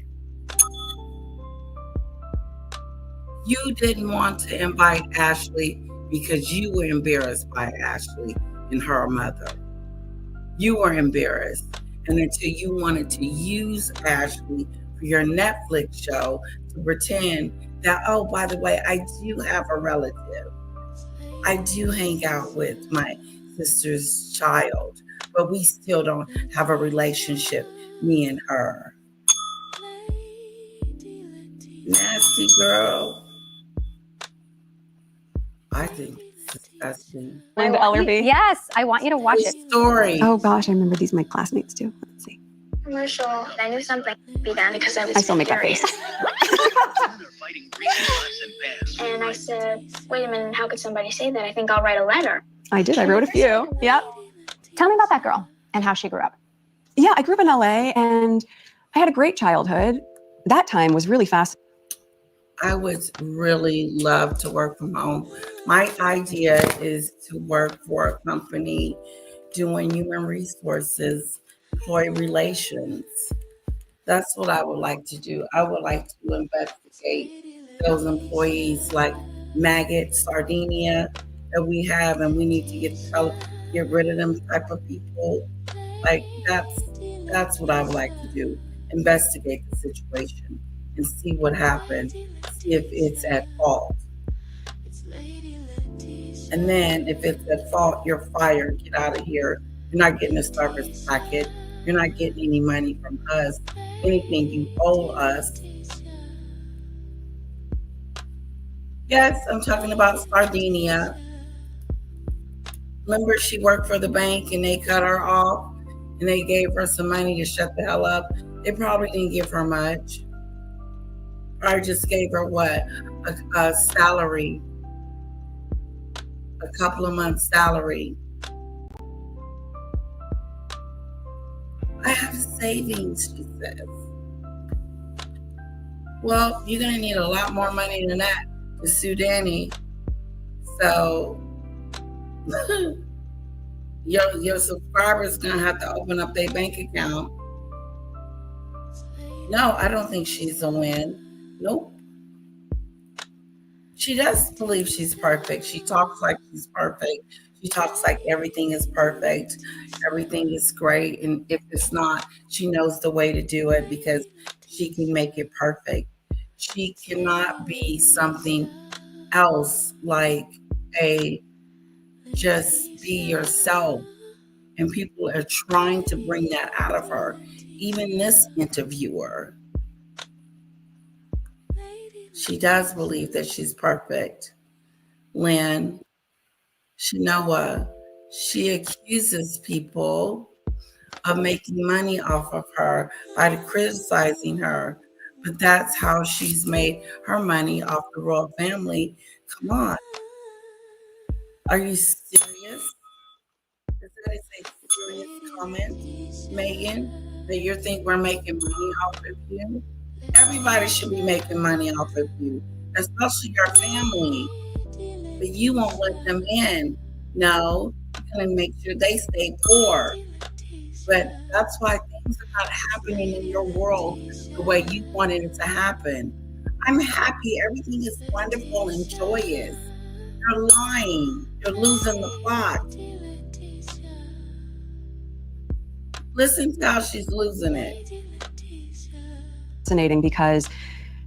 You didn't want to invite Ashley because you were embarrassed by Ashley and her mother. You were embarrassed. And until you wanted to use Ashley for your Netflix show to pretend that, oh, by the way, I do have a relative. I do hang out with my sister's child, but we still don't have a relationship, me and her. Nasty girl. I think it's disgusting. Yes, I want you to watch it. Story. Oh gosh, I remember these my classmates too. Let's see. Commercial. I knew something would be done because I was I still make that furious. face. And I said, wait a minute, how could somebody say that? I think I'll write a letter. I did. I wrote a few. Yep. Tell me about that girl and how she grew up. Yeah, I grew up in LA and I had a great childhood. That time was really fast. I would really love to work from home. My idea is to work for a company doing human resources, employee relations. That's what I would like to do. I would like to investigate those employees like maggot, Sardinia that we have, and we need to get rid of them type of people. Like that's what I would like to do. Investigate the situation and see what happened, see if it's at fault. And then if it's at fault, you're fired. Get out of here. You're not getting a service packet. You're not getting any money from us. Anything you owe us. Yes, I'm talking about Sardinia. Remember she worked for the bank and they cut her off and they gave her some money to shut the hell up. They probably didn't give her much. Probably just gave her what? A salary. A couple of months' salary. I have savings, she says. Well, you're going to need a lot more money than that to sue Danny. So, your subscriber's going to have to open up their bank account. No, I don't think she's a win. Nope. She does believe she's perfect. She talks like she's perfect. She talks like everything is perfect. Everything is great. And if it's not, she knows the way to do it because she can make it perfect. She cannot be something else like just be yourself. And people are trying to bring that out of her. Even this interviewer. She does believe that she's perfect. Lynn, Shanoa, she accuses people of making money off of her by criticizing her. But that's how she's made her money off the royal family. Come on. Are you serious? Is that a serious comment, Meghan, that you think we're making money off of you? Everybody should be making money off of you, especially your family. But you won't let them in. No, you're going to make sure they stay poor. But that's why things are not happening in your world the way you wanted it to happen. I'm happy. Everything is wonderful and joyous. You're lying. You're losing the plot. Listen to how she's losing it. Fascinating because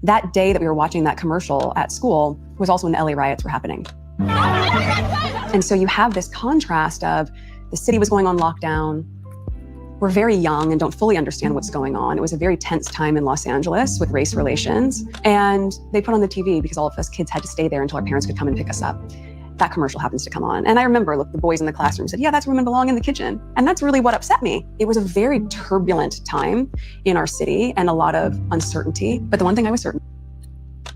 that day that we were watching that commercial at school was also when the LA riots were happening. And so you have this contrast of the city was going on lockdown. We're very young and don't fully understand what's going on. It was a very tense time in Los Angeles with race relations. And they put on the TV because all of us kids had to stay there until our parents could come and pick us up. That commercial happens to come on. And I remember, look, the boys in the classroom said, yeah, that's where women belong, in the kitchen. And that's really what upset me. It was a very turbulent time in our city and a lot of uncertainty. But the one thing I was certain.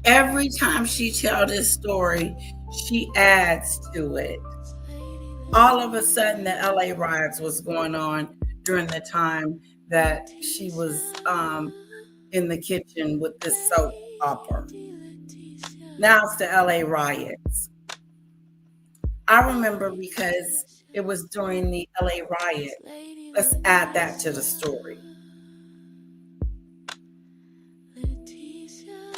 Every time she tells this story, she adds to it. All of a sudden, the LA riots was going on during the time that she was in the kitchen with this soap opera. Now it's the LA riots. I remember because it was during the LA riot. Let's add that to the story.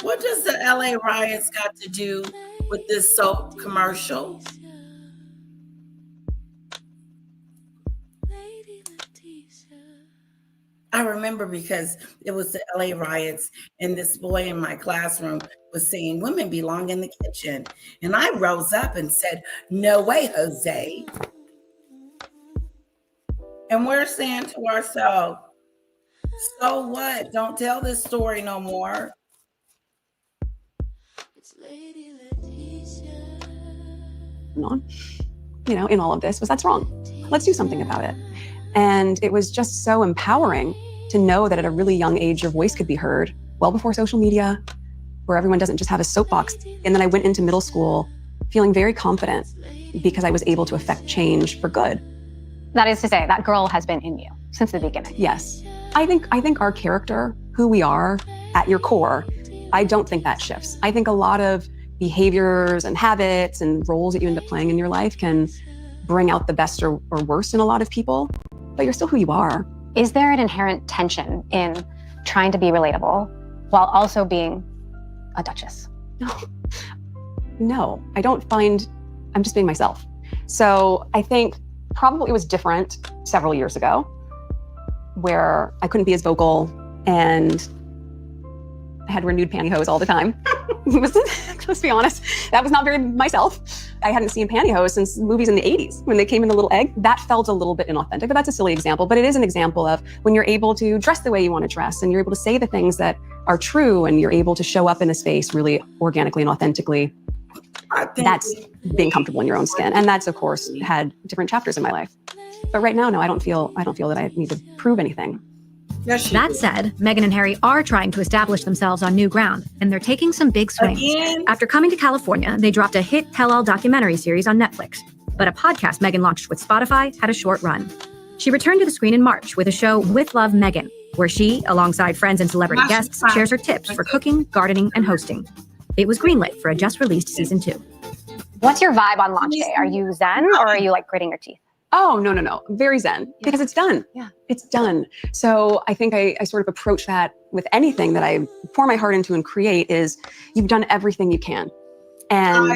What does the LA riots got to do with this soap commercial? I remember because it was the LA riots, and this boy in my classroom was saying women belong in the kitchen. And I rose up and said, no way, Jose. And we're saying to ourselves, so what? Don't tell this story no more. In all of this was that's wrong. Let's do something about it. And it was just so empowering to know that at a really young age, your voice could be heard well before social media, where everyone doesn't just have a soapbox. And then I went into middle school feeling very confident because I was able to affect change for good. That is to say, that girl has been in you since the beginning. Yes. I think our character, who we are at your core, I don't think that shifts. I think a lot of behaviors and habits and roles that you end up playing in your life can bring out the best or worst in a lot of people, but you're still who you are. Is there an inherent tension in trying to be relatable while also being a duchess? No, I don't find, I'm just being myself. So I think probably it was different several years ago where I couldn't be as vocal and I had renewed pantyhose all the time. Let's be honest, that was not very myself. I hadn't seen pantyhose since movies in the 80s when they came in the little egg. That felt a little bit inauthentic, but that's a silly example. But it is an example of when you're able to dress the way you want to dress and you're able to say the things that are true and you're able to show up in a space really organically and authentically. That's being comfortable in your own skin. And that's, of course, had different chapters in my life. But right now, no, I don't feel that I need to prove anything. That said, Meghan and Harry are trying to establish themselves on new ground, and they're taking some big swings. After coming to California, they dropped a hit tell-all documentary series on Netflix. But a podcast Meghan launched with Spotify had a short run. She returned to the screen in March with a show With Love Meghan, where she, alongside friends and celebrity guests, shares her tips for cooking, gardening, and hosting. It was greenlit for a just-released season 2. What's your vibe on launch day? Are you zen or are you like gritting your teeth? Oh, no. Very zen because it's done. Yeah, it's done. So I think I sort of approach that with anything that I pour my heart into and create is you've done everything you can. And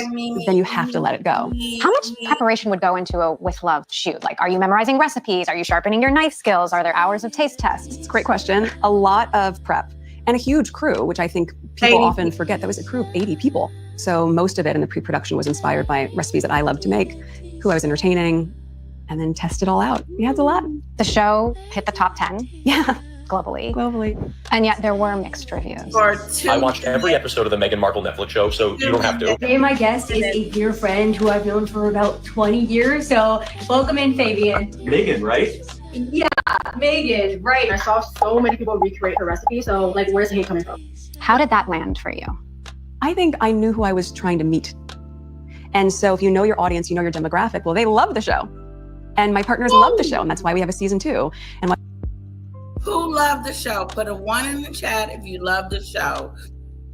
then you have to let it go. How much preparation would go into a With Love shoot? Like, are you memorizing recipes? Are you sharpening your knife skills? Are there hours of taste tests? It's a great question. A lot of prep and a huge crew, which I think people often forget. That was a crew of 80 people. So most of it in the pre-production was inspired by recipes that I love to make, who I was entertaining, and then test it all out. Yeah, it's a lot. The show hit the top 10. Yeah. Globally. And yet there were mixed reviews. I watched every episode of the Meghan Markle Netflix show, so you don't have to. Today, my guest is a dear friend who I've known for about 20 years. So welcome in, Fabian. Meghan, right? Yeah, Meghan, right. I saw so many people recreate her recipe. So like, where's the hate coming from? How did that land for you? I think I knew who I was trying to meet. And so if you know your audience, you know your demographic, well, they love the show. And my partners love the show, and that's why we have a season 2. And who loved the show? Put a 1 in the chat if you love the show.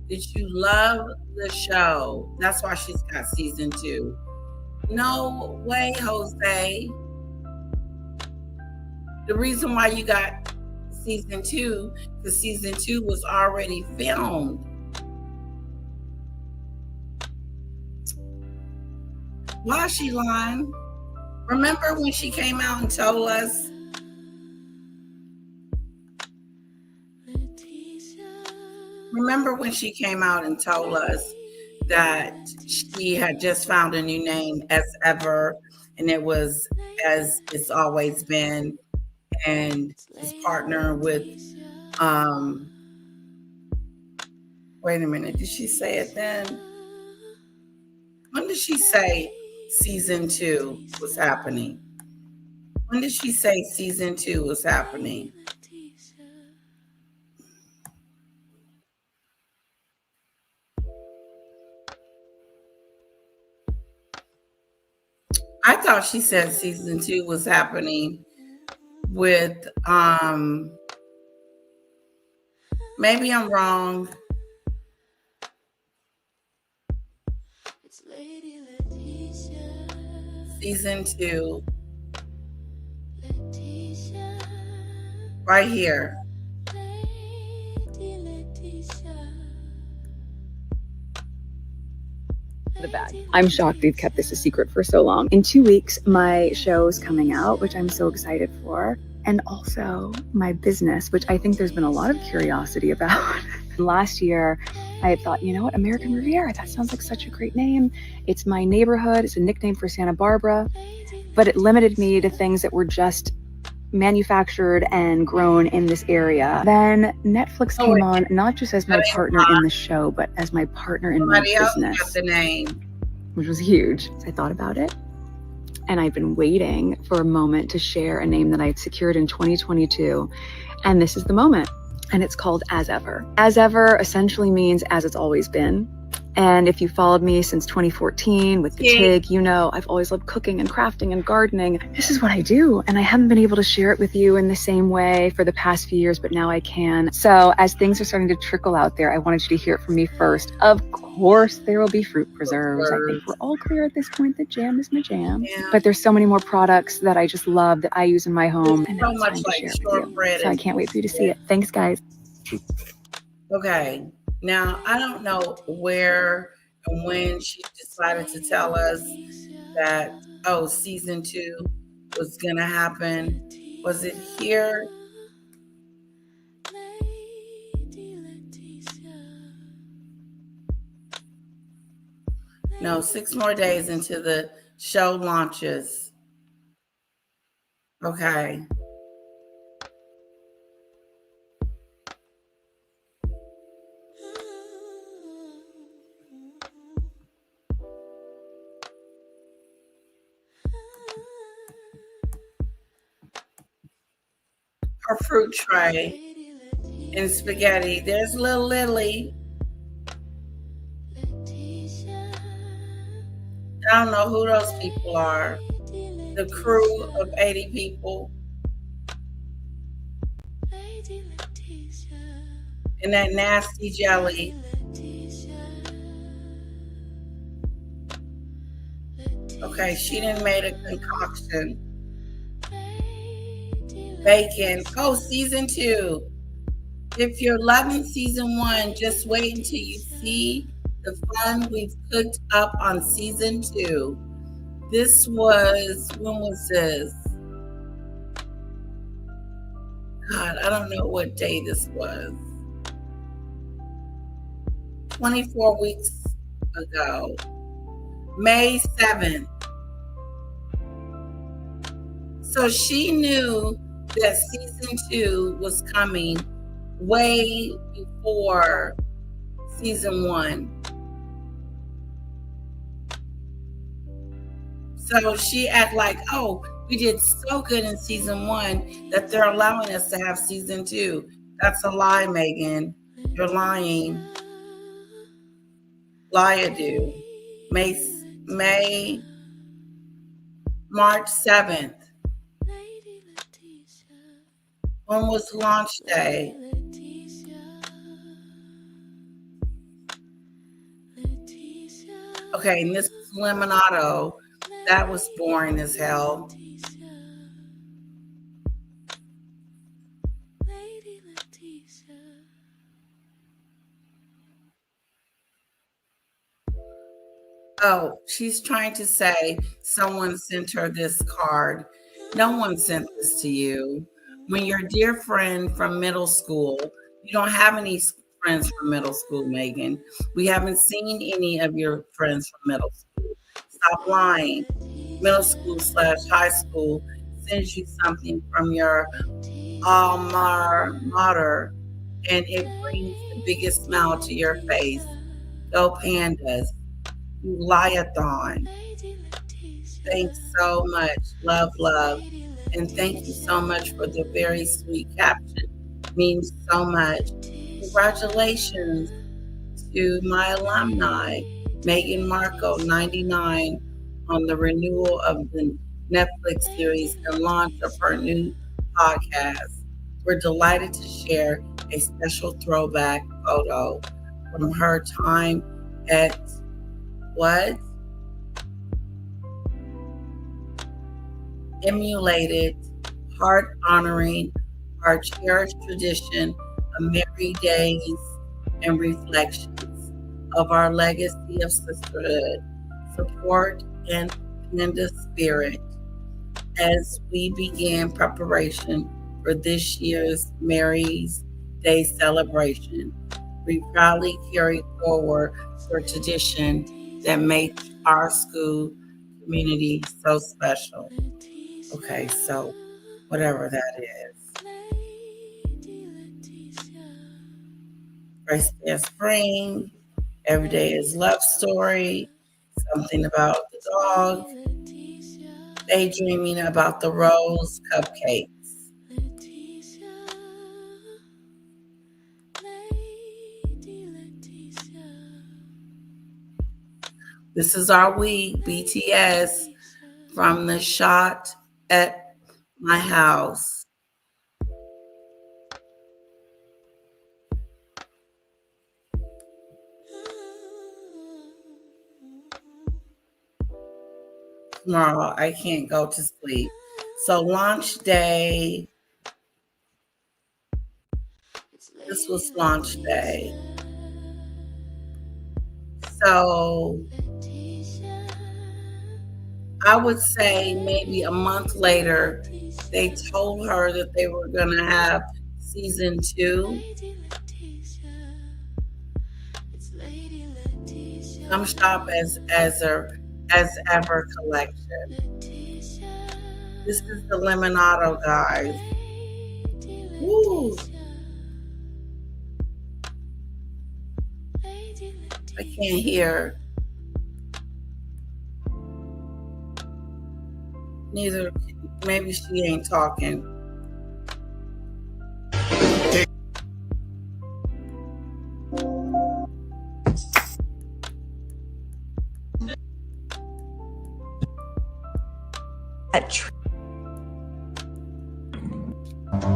Did you love the show? That's why she's got season 2. No way, Jose. The reason why you got season 2, because season 2 was already filmed. Why is she lying? Remember when she came out and told us? Remember when she came out and told us that she had just found a new name, As Ever, and it was As It's Always Been, and his partner with, wait a minute, did she say it then? When did she say season 2 was happening? When did she say season 2 was happening? I thought she said season 2 was happening with Maybe I'm wrong. Season 2. Right here. The bag. I'm shocked we've kept this a secret for so long. In 2 weeks, my show's coming out, which I'm so excited for. And also my business, which I think there's been a lot of curiosity about. Last year, I had thought, you know what, American Riviera, that sounds like such a great name. It's my neighborhood, it's a nickname for Santa Barbara, but it limited me to things that were just manufactured and grown in this area. Then Netflix came on, not just as my partner in the show, but as my partner in my Somebody else business, got the name. which was huge. So I thought about it, and I've been waiting for a moment to share a name that I had secured in 2022, and this is the moment. And it's called As Ever. As Ever essentially means as it's always been. And if you followed me since 2014 with the TIG, you know I've always loved cooking and crafting and gardening. This is what I do. And I haven't been able to share it with you in the same way for the past few years, but now I can. So as things are starting to trickle out there, I wanted you to hear it from me first. Of course, there will be fruit preserves. I think we're all clear at this point that jam is my jam. Yeah. But there's so many more products that I just love that I use in my home. And So it's much time to like share it with shortbread. you. So I can't wait for you to see it. Thanks, guys. Okay. Now, I don't know where and when she decided to tell us that, oh, season 2 was going to happen. Was it here? No, 6 more days into the show launches. Okay. Her fruit tray and spaghetti. There's little Lily. I don't know who those people are. The crew of 80 people. And that nasty jelly. Okay, she didn't make a concoction. Bacon. Oh, season 2. If you're loving season 1, just wait until you see the fun we've cooked up on season 2. This was, when was this? God, I don't know what day this was. 24 weeks ago. May 7th. So she knew that season 2 was coming way before season 1. So she act like, oh, we did so good in season 1 that they're allowing us to have season 2. That's a lie, Meghan. You're lying. Lie-a-do. March 7th. When was launch day? Okay, and this is Lemonado. That was boring as hell. Oh, she's trying to say someone sent her this card. No one sent this to you. When your dear friend from middle school, you don't have any friends from middle school, Meghan. We haven't seen any of your friends from middle school. Stop lying. Middle school / high school sends you something from your alma mater, and it brings the biggest smile to your face. Go Pandas. You liathon. Thanks so much. Love, love. And thank you so much for the very sweet caption. Means so much. Congratulations to my alumni, Meghan Markle, 99, on the renewal of the Netflix series and launch of her new podcast. We're delighted to share a special throwback photo from her time at what? Emulated, heart honoring our cherished tradition of merry days and reflections of our legacy of sisterhood, support, and panda spirit as we began preparation for this year's Mary's Day celebration. We proudly carry forward the tradition that makes our school community so special. Okay, so whatever that is. First day of spring, every day is love story, something about the dog, daydreaming about the rose cupcakes. This is our week, BTS, from the shot at my house. Tomorrow, I can't go to sleep. So launch day. This was launch day. So I would say maybe a month later, they told her that they were going to have season 2. Come shop as ever collection. This is the Lemonado, guys. Woo! I can't hear. Neither, maybe she ain't talking.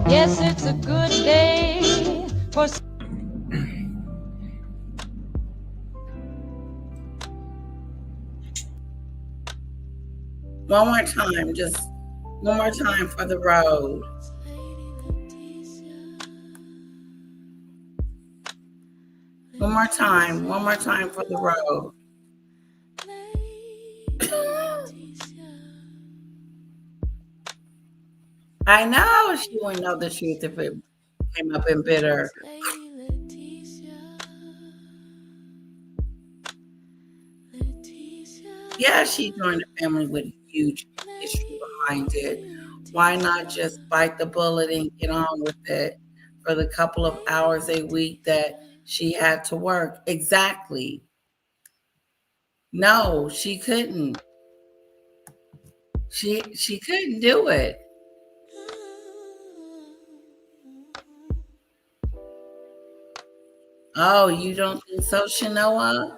Yes, it's a good day for. One more time, just one more time for the road. One more time for the road. I know she wouldn't know the truth if it came up in bitter. Yeah, she joined a family with huge history behind it. Why not just bite the bullet and get on with it for the couple of hours a week that she had to work? Exactly. No, she couldn't. She couldn't do it. Oh, you don't think so, Shanoa?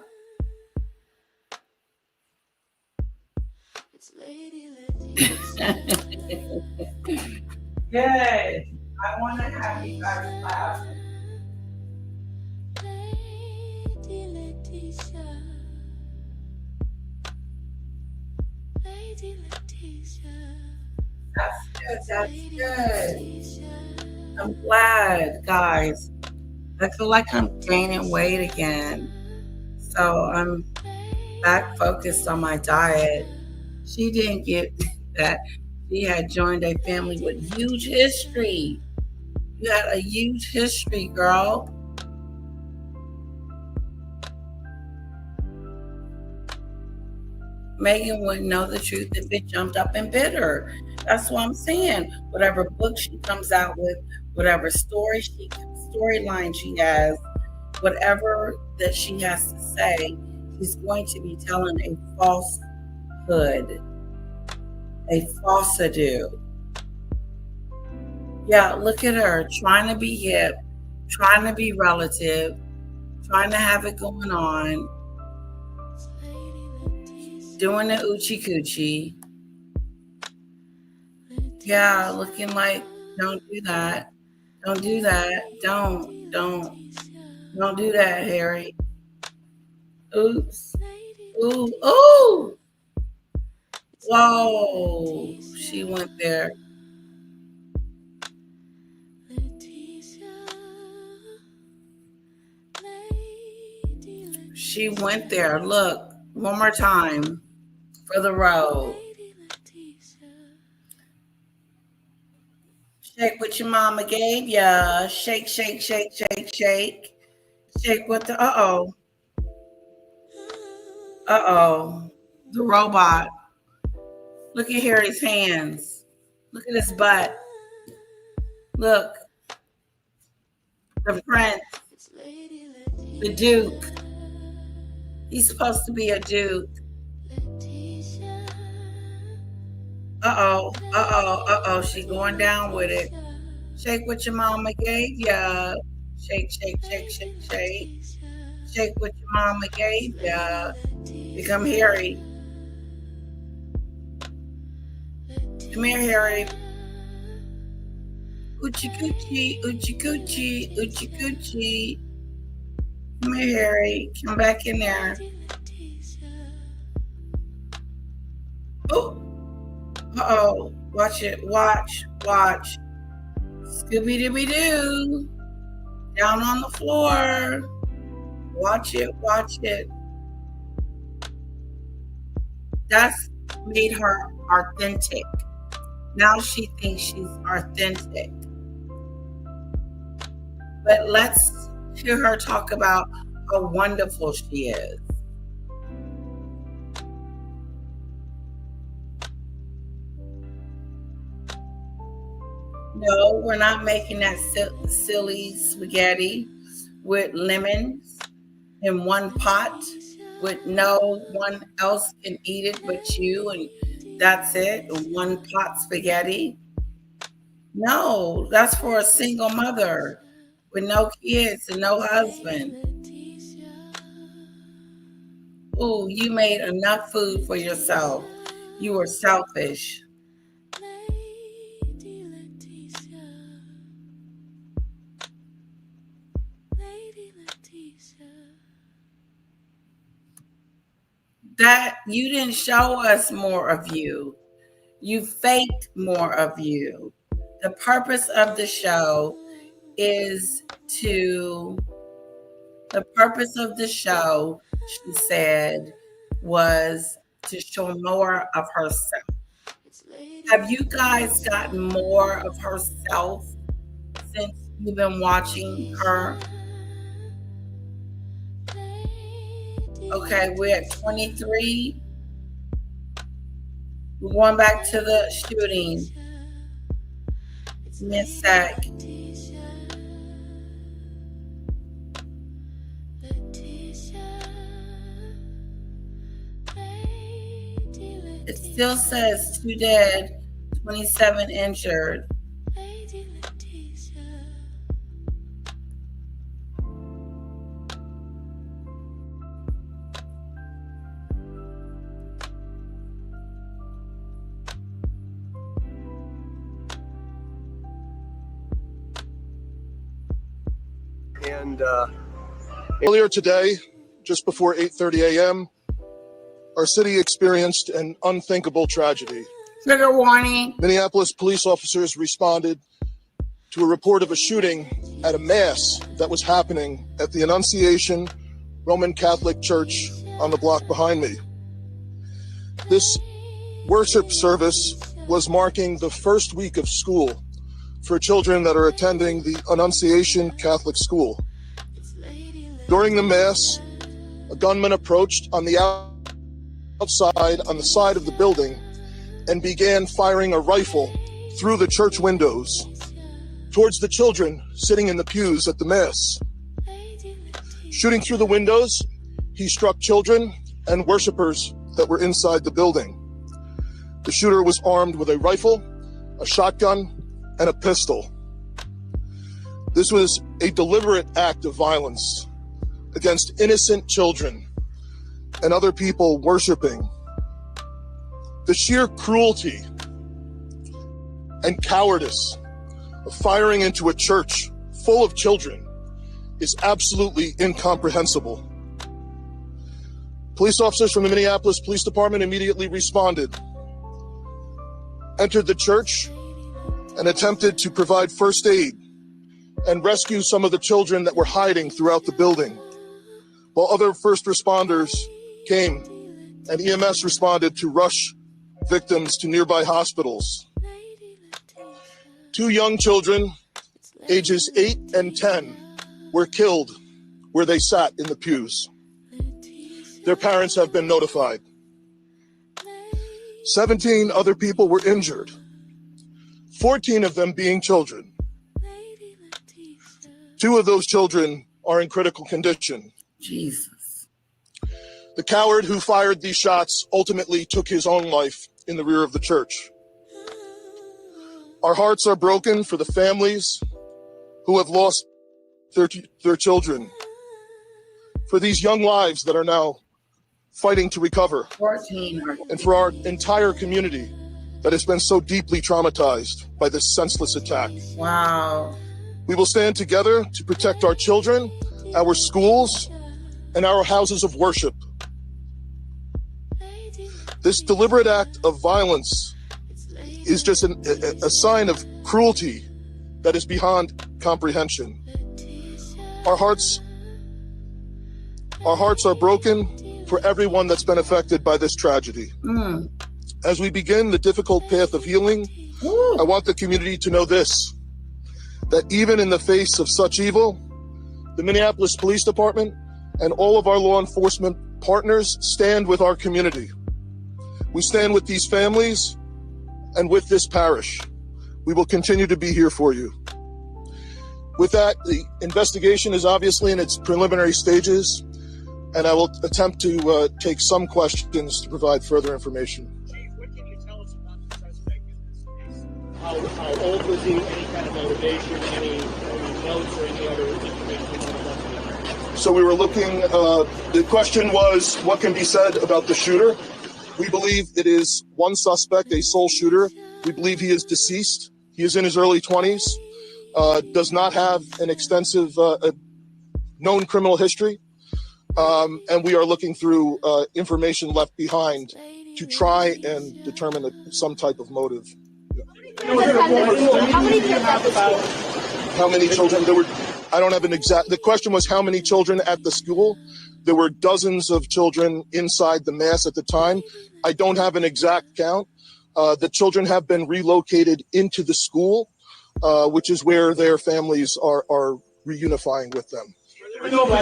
Good. I want to have you guys laugh. That's good. I'm glad, guys. I feel like I'm gaining weight again. So I'm back focused on my diet. She didn't get that. She had joined a family with huge history. You had a huge history, girl. Meghan wouldn't know the truth if it jumped up and bit her. That's what I'm saying. Whatever book she comes out with, whatever storyline she has, whatever that she has to say, she's going to be telling a falsehood, a falsehood. Yeah, look at her trying to be hip, trying to be relative, trying to have it going on, doing the oochie coochie. Yeah, looking like don't do that. Don't do that. Don't do that, Harry. Oops. Ooh, ooh. Whoa. She went there. She went there. Look, one more time for the road. Shake what your mama gave ya. Shake, shake, shake, shake, shake. Shake what the, uh-oh. Uh-oh. The robot. Look at Harry's hands. Look at his butt. Look. The prince. The Duke. He's supposed to be a Duke. Uh-oh. Uh-oh. Uh-oh. She's going down with it. Shake what your mama gave ya. Shake, shake, shake, shake, shake. Shake what your mama gave ya. Become Harry. Come here, Harry. Oochie coochie, oochie coochie, oochie coochie. Come here, Harry. Come back in there. Oh. Uh-oh. Watch it. Watch. Watch. Scooby-Dooby-Doo. Down on the floor. Watch it. Watch it. That's made her authentic. Now she thinks she's authentic. But let's hear her talk about how wonderful she is. No, we're not making that silly spaghetti with lemons in one pot with no one else can eat it but you, and that's it, one pot spaghetti. No, that's for a single mother with no kids and no husband. Oh, you made enough food for yourself. You were selfish. That you didn't show us more of you. You faked more of you. The purpose of the show is the purpose of the show, she said, was to show more of herself. Have you guys gotten more of herself since you've been watching her? Okay, we're at 23. We're going back to the shooting. Miss Sack. It still says 2 dead, 27 injured. And earlier today, just before 8:30 a.m., our city experienced an unthinkable tragedy. Trigger warning. Minneapolis police officers responded to a report of a shooting at a mass that was happening at the Annunciation Roman Catholic Church on the block behind me. This worship service was marking the first week of school for children that are attending the Annunciation Catholic School. During the mass, a gunman approached on the outside on the side of the building and began firing a rifle through the church windows towards the children sitting in the pews at the mass. Shooting through the windows, he struck children and worshipers that were inside the building. The shooter was armed with a rifle, a shotgun, and a pistol. This was a deliberate act of violence against innocent children and other people worshiping. The sheer cruelty and cowardice of firing into a church full of children is absolutely incomprehensible. Police officers from the Minneapolis Police Department immediately responded, entered the church, and attempted to provide first aid and rescue some of the children that were hiding throughout the building, while other first responders came and EMS responded to rush victims to nearby hospitals. 2 young children, ages 8 and 10, were killed where they sat in the pews. Their parents have been notified. 17 other people were injured, 14 of them being children. 2 of those children are in critical condition. Jesus. The coward who fired these shots ultimately took his own life in the rear of the church. Our hearts are broken for the families who have lost their children, for these young lives that are now fighting to recover, 14. and for our entire community that has been so deeply traumatized by this senseless attack. Wow. We will stand together to protect our children, our schools, and our houses of worship. This deliberate act of violence is just a sign of cruelty that is beyond comprehension. Our hearts are broken for everyone that's been affected by this tragedy. As we begin the difficult path of healing, I want the community to know this, that even in the face of such evil, the Minneapolis Police Department and all of our law enforcement partners stand with our community. We stand with these families and with this parish. We will continue to be here for you. With that, the investigation is obviously in its preliminary stages, and I will attempt to take some questions to provide further information. Chief, what can you tell us about the suspect in this case? How old was he? Any kind of motivation? Any notes or any other information? So we were looking, the question was, what can be said about the shooter? We believe it is one suspect, a sole shooter. We believe he is deceased. He is in his early 20s, does not have an extensive known criminal history. And we are looking through information left behind to try and determine some type of motive. How many kids at the school? How many children? There were, I don't have an exact, the question was how many children at the school? There were dozens of children inside the mass at the time. I don't have an exact count. The children have been relocated into the school, which is where their families are reunifying with them. A student,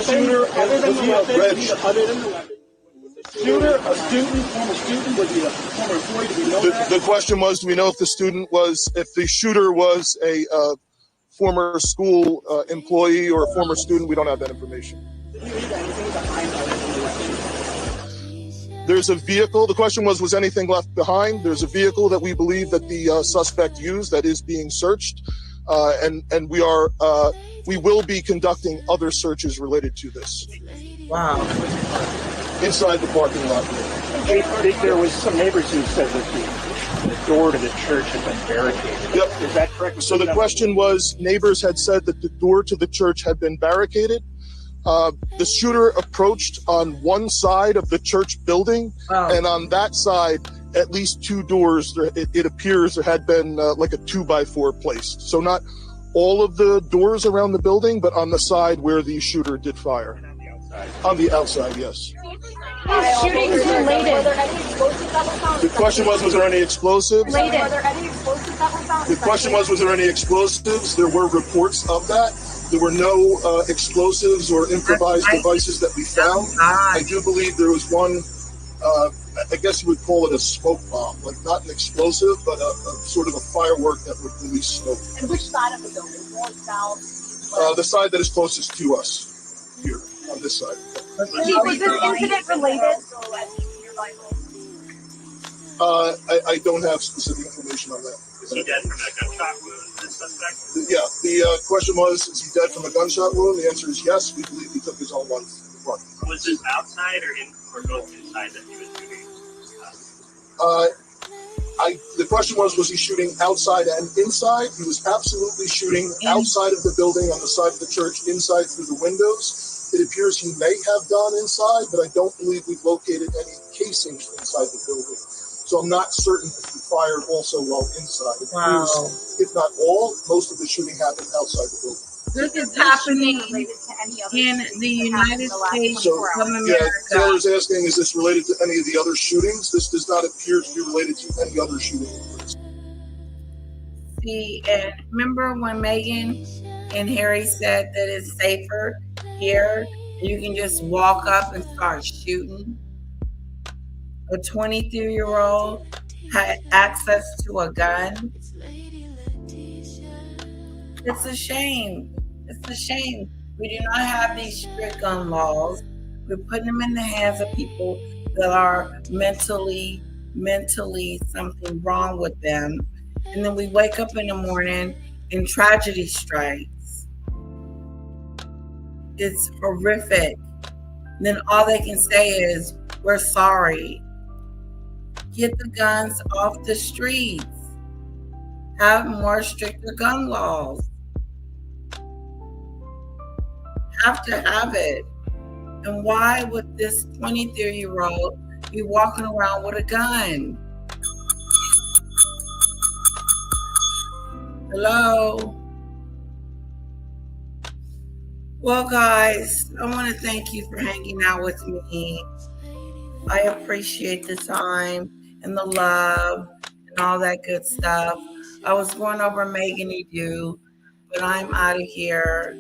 former student, was he a former employee? Do we know that? The question was, do we know if the shooter was a former school employee or a former student? We don't have that information. There's a vehicle. The question was anything left behind? There's a vehicle that we believe that the suspect used that is being searched. And we will be conducting other searches related to this. Wow. Inside the parking lot. There was some neighbors who said that the door to the church had been barricaded. Yep. Is that correct? So the question was, neighbors had said that the door to the church had been barricaded. The shooter approached on one side of the church building, and on that side, at least 2 doors, it appears there had been like a 2x4 placed. So not all of the doors around the building, but on the side where the shooter did fire. On the outside, yes. Shootings related. The question was there any explosives? Were there any explosives that were found? The question was there any explosives? There were reports of that. There were no explosives or improvised devices that we found. I do believe there was one, I guess you would call it a smoke bomb, like not an explosive, but a sort of a firework that would release smoke. And which side of the building? North, south? The side that is closest to us, here, on this side. Chief, was this incident related? I don't have specific information on that. Is he dead from a gunshot wound, this suspect? Yeah, the question was, is he dead from a gunshot wound? The answer is yes. We believe he took his own life in the parking lot. Was this outside or both inside that he was shooting? The question was he shooting outside and inside? He was absolutely shooting outside of the building on the side of the church, inside through the windows. It appears he may have gone inside, but I don't believe we've located any casings inside the building. So I'm not certain if he fired also while inside. It appears, if not all, most of the shooting happened outside the building. This is happening in the United States of America. Taylor's asking, is this related to any of the other shootings? This does not appear to be related to any other shooting. See, and remember when Meghan and Harry said that it's safer here? You can just walk up and start shooting. A 23-year-old had access to a gun. It's a shame. It's a shame. We do not have these strict gun laws. We're putting them in the hands of people that are mentally something wrong with them. And then we wake up in the morning and tragedy strikes. It's horrific. And then all they can say is, we're sorry. Get the guns off the streets. Have more stricter gun laws. Have to have it. And why would this 23-year-old be walking around with a gun? Hello? Well, guys, I want to thank you for hanging out with me. I appreciate the time and the love and all that good stuff. I was going over Meghan and you, but I'm out of here.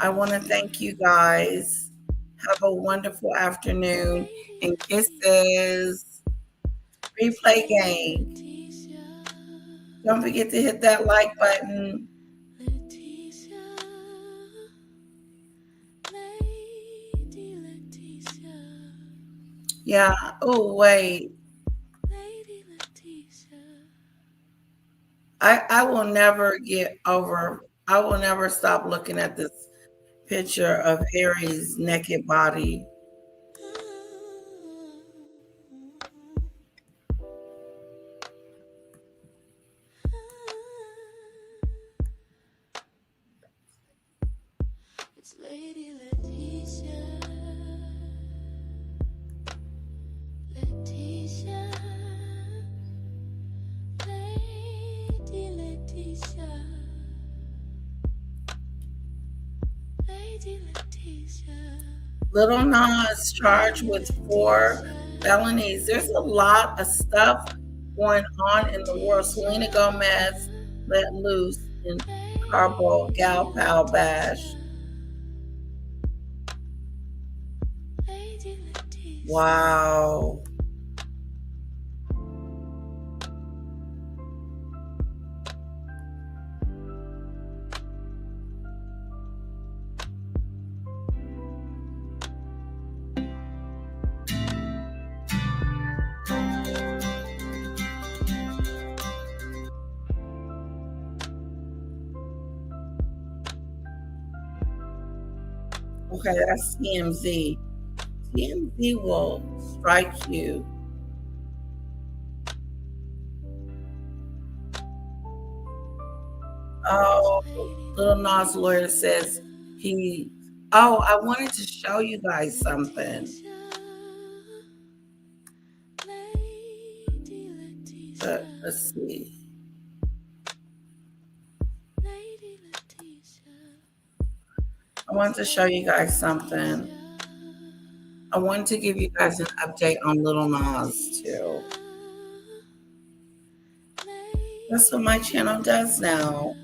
I want to thank you guys. Have a wonderful afternoon and kisses. Replay gang. Don't forget to hit that like button. Yeah. Oh, wait. I will never get over. I will never stop looking at this picture of Harry's naked body. It's Lady Letitia. Letitia. Lady Letitia. Lady Letitia. Little Nas charged with 4 felonies. There's a lot of stuff going on in the world. Selena Gomez let loose in Cabo Gal Pal Bash. Wow. Okay, that's TMZ. TMZ will strike you. Oh, Little Nas lawyer says he. Oh, I wanted to show you guys something. Let's see. I wanted to show you guys something. I wanted to give you guys an update on Little Nas too. That's what my channel does now.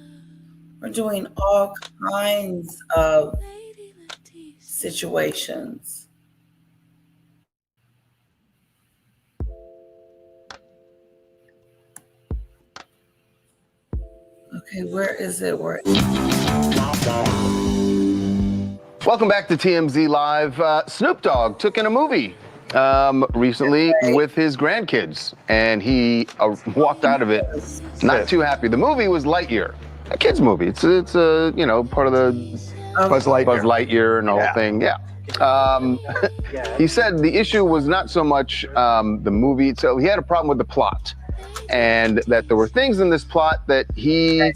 We're doing all kinds of situations. Okay, where is it? Welcome back to TMZ Live. Snoop Dogg took in a movie recently with his grandkids, and he walked out of it not too happy. The movie was Lightyear, a kid's movie. It's you know, part of the Buzz Lightyear and the whole thing. Yeah. He said the issue was not so much the movie itself. He had a problem with the plot. and that there were things in this plot that he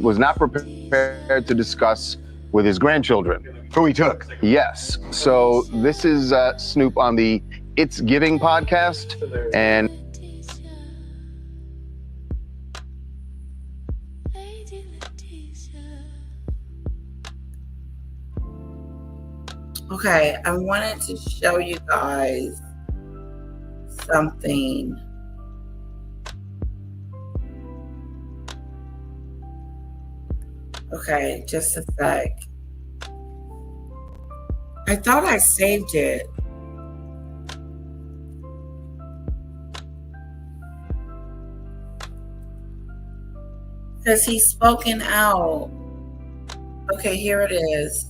was not prepared to discuss with his grandchildren. Who he took? Yes. So this is Snoop on the It's Giving podcast, and Okay, I wanted to show you guys something. Okay, just a sec. I thought I saved it. Because he's spoken out. Okay, here it is.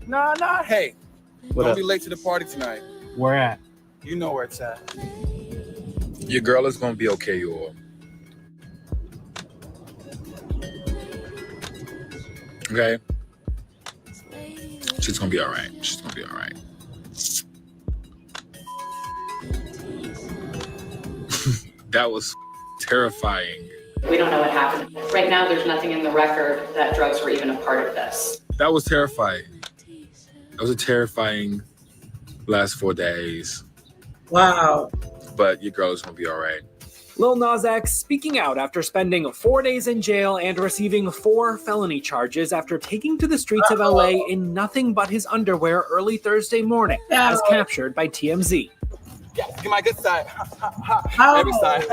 Nah. Hey, What don't up? be late to the party tonight. Where at? You know where it's at. Your girl is gonna be okay, you all. Okay? She's gonna be all right. She's gonna be all right. That was terrifying. We don't know what happened. Right now, there's nothing in the record that drugs were even a part of this. That was terrifying. That was a terrifying last 4 days. Wow. But your girl is gonna be all right. Lil Nas X speaking out after spending 4 days in jail and receiving 4 felony charges after taking to the streets of LA in nothing but his underwear early Thursday morning, as captured by TMZ. Yeah, get my good side. Every side.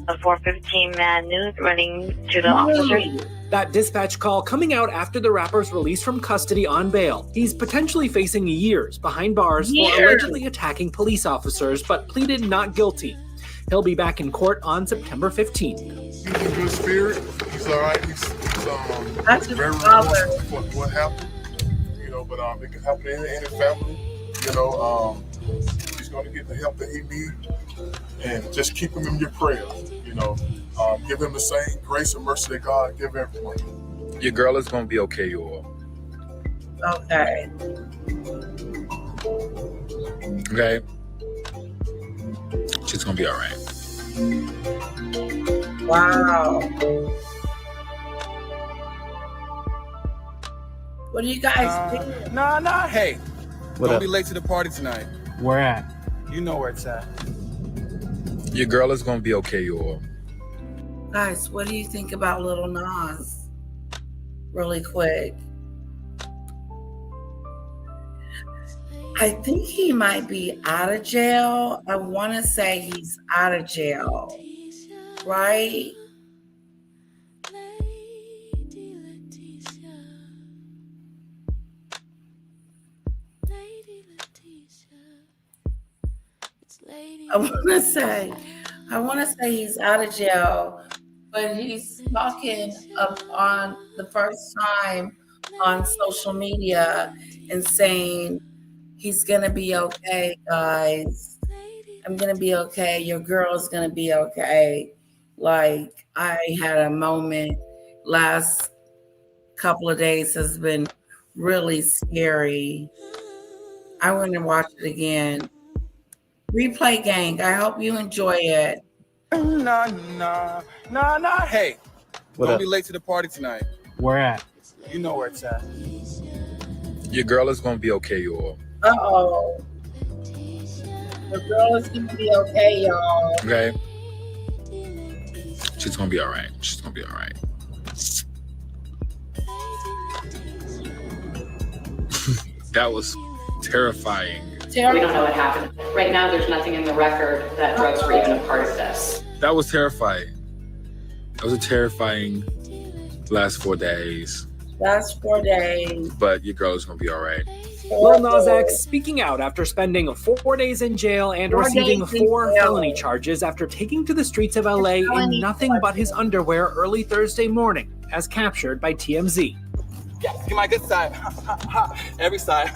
A 415 Mad News running to the officers. That dispatch call coming out after the rapper's release from custody on bail. He's potentially facing years behind bars for allegedly attacking police officers, but pleaded not guilty. He'll be back in court on September 15th. He's in good spirit. He's all right. He's That's very his father. remorseful for what happened. You know, but it can happen to any family. You know, he's going to get the help that he needs, and just keep him in your prayers. You know, give him the same grace and mercy that God give everyone. Your girl is gonna be okay, you all. Okay. Okay? She's gonna be all right. Wow. What do you guys think? Nah. Hey, What don't up? be late to the party tonight. Where at? You know where it's at. Your girl is gonna be okay, you all. Guys, what do you think about Lil Nas? Really quick. I think he might be out of jail. I want to say he's out of jail, right? I want to say he's out of jail, but he's talking up on the first time on social media and saying he's gonna be okay, guys. I'm gonna be okay. Your girl's gonna be okay. Like, I had a moment last couple of days has been really scary. I want to watch it again. Replay gang. I hope you enjoy it. Nah. Hey, What don't up? be late to the party tonight. Where at? You know where it's at. Your girl is gonna be okay, you all. Uh-oh. The girl is gonna be okay, y'all. Okay? She's gonna be all right. She's gonna be all right. That was terrifying. We don't know what happened. Right now, there's nothing in the record that drugs were even a part of this. That was terrifying. That was a terrifying last 4 days. Last 4 days. But your girl is gonna be all right. Lil Nas X speaking out after spending 4 days in jail and 4 receiving days in 4 jail. felony charges after taking to the streets of LA in felony nothing but his underwear early Thursday morning, as captured by TMZ. Yeah, get my good side. Every side.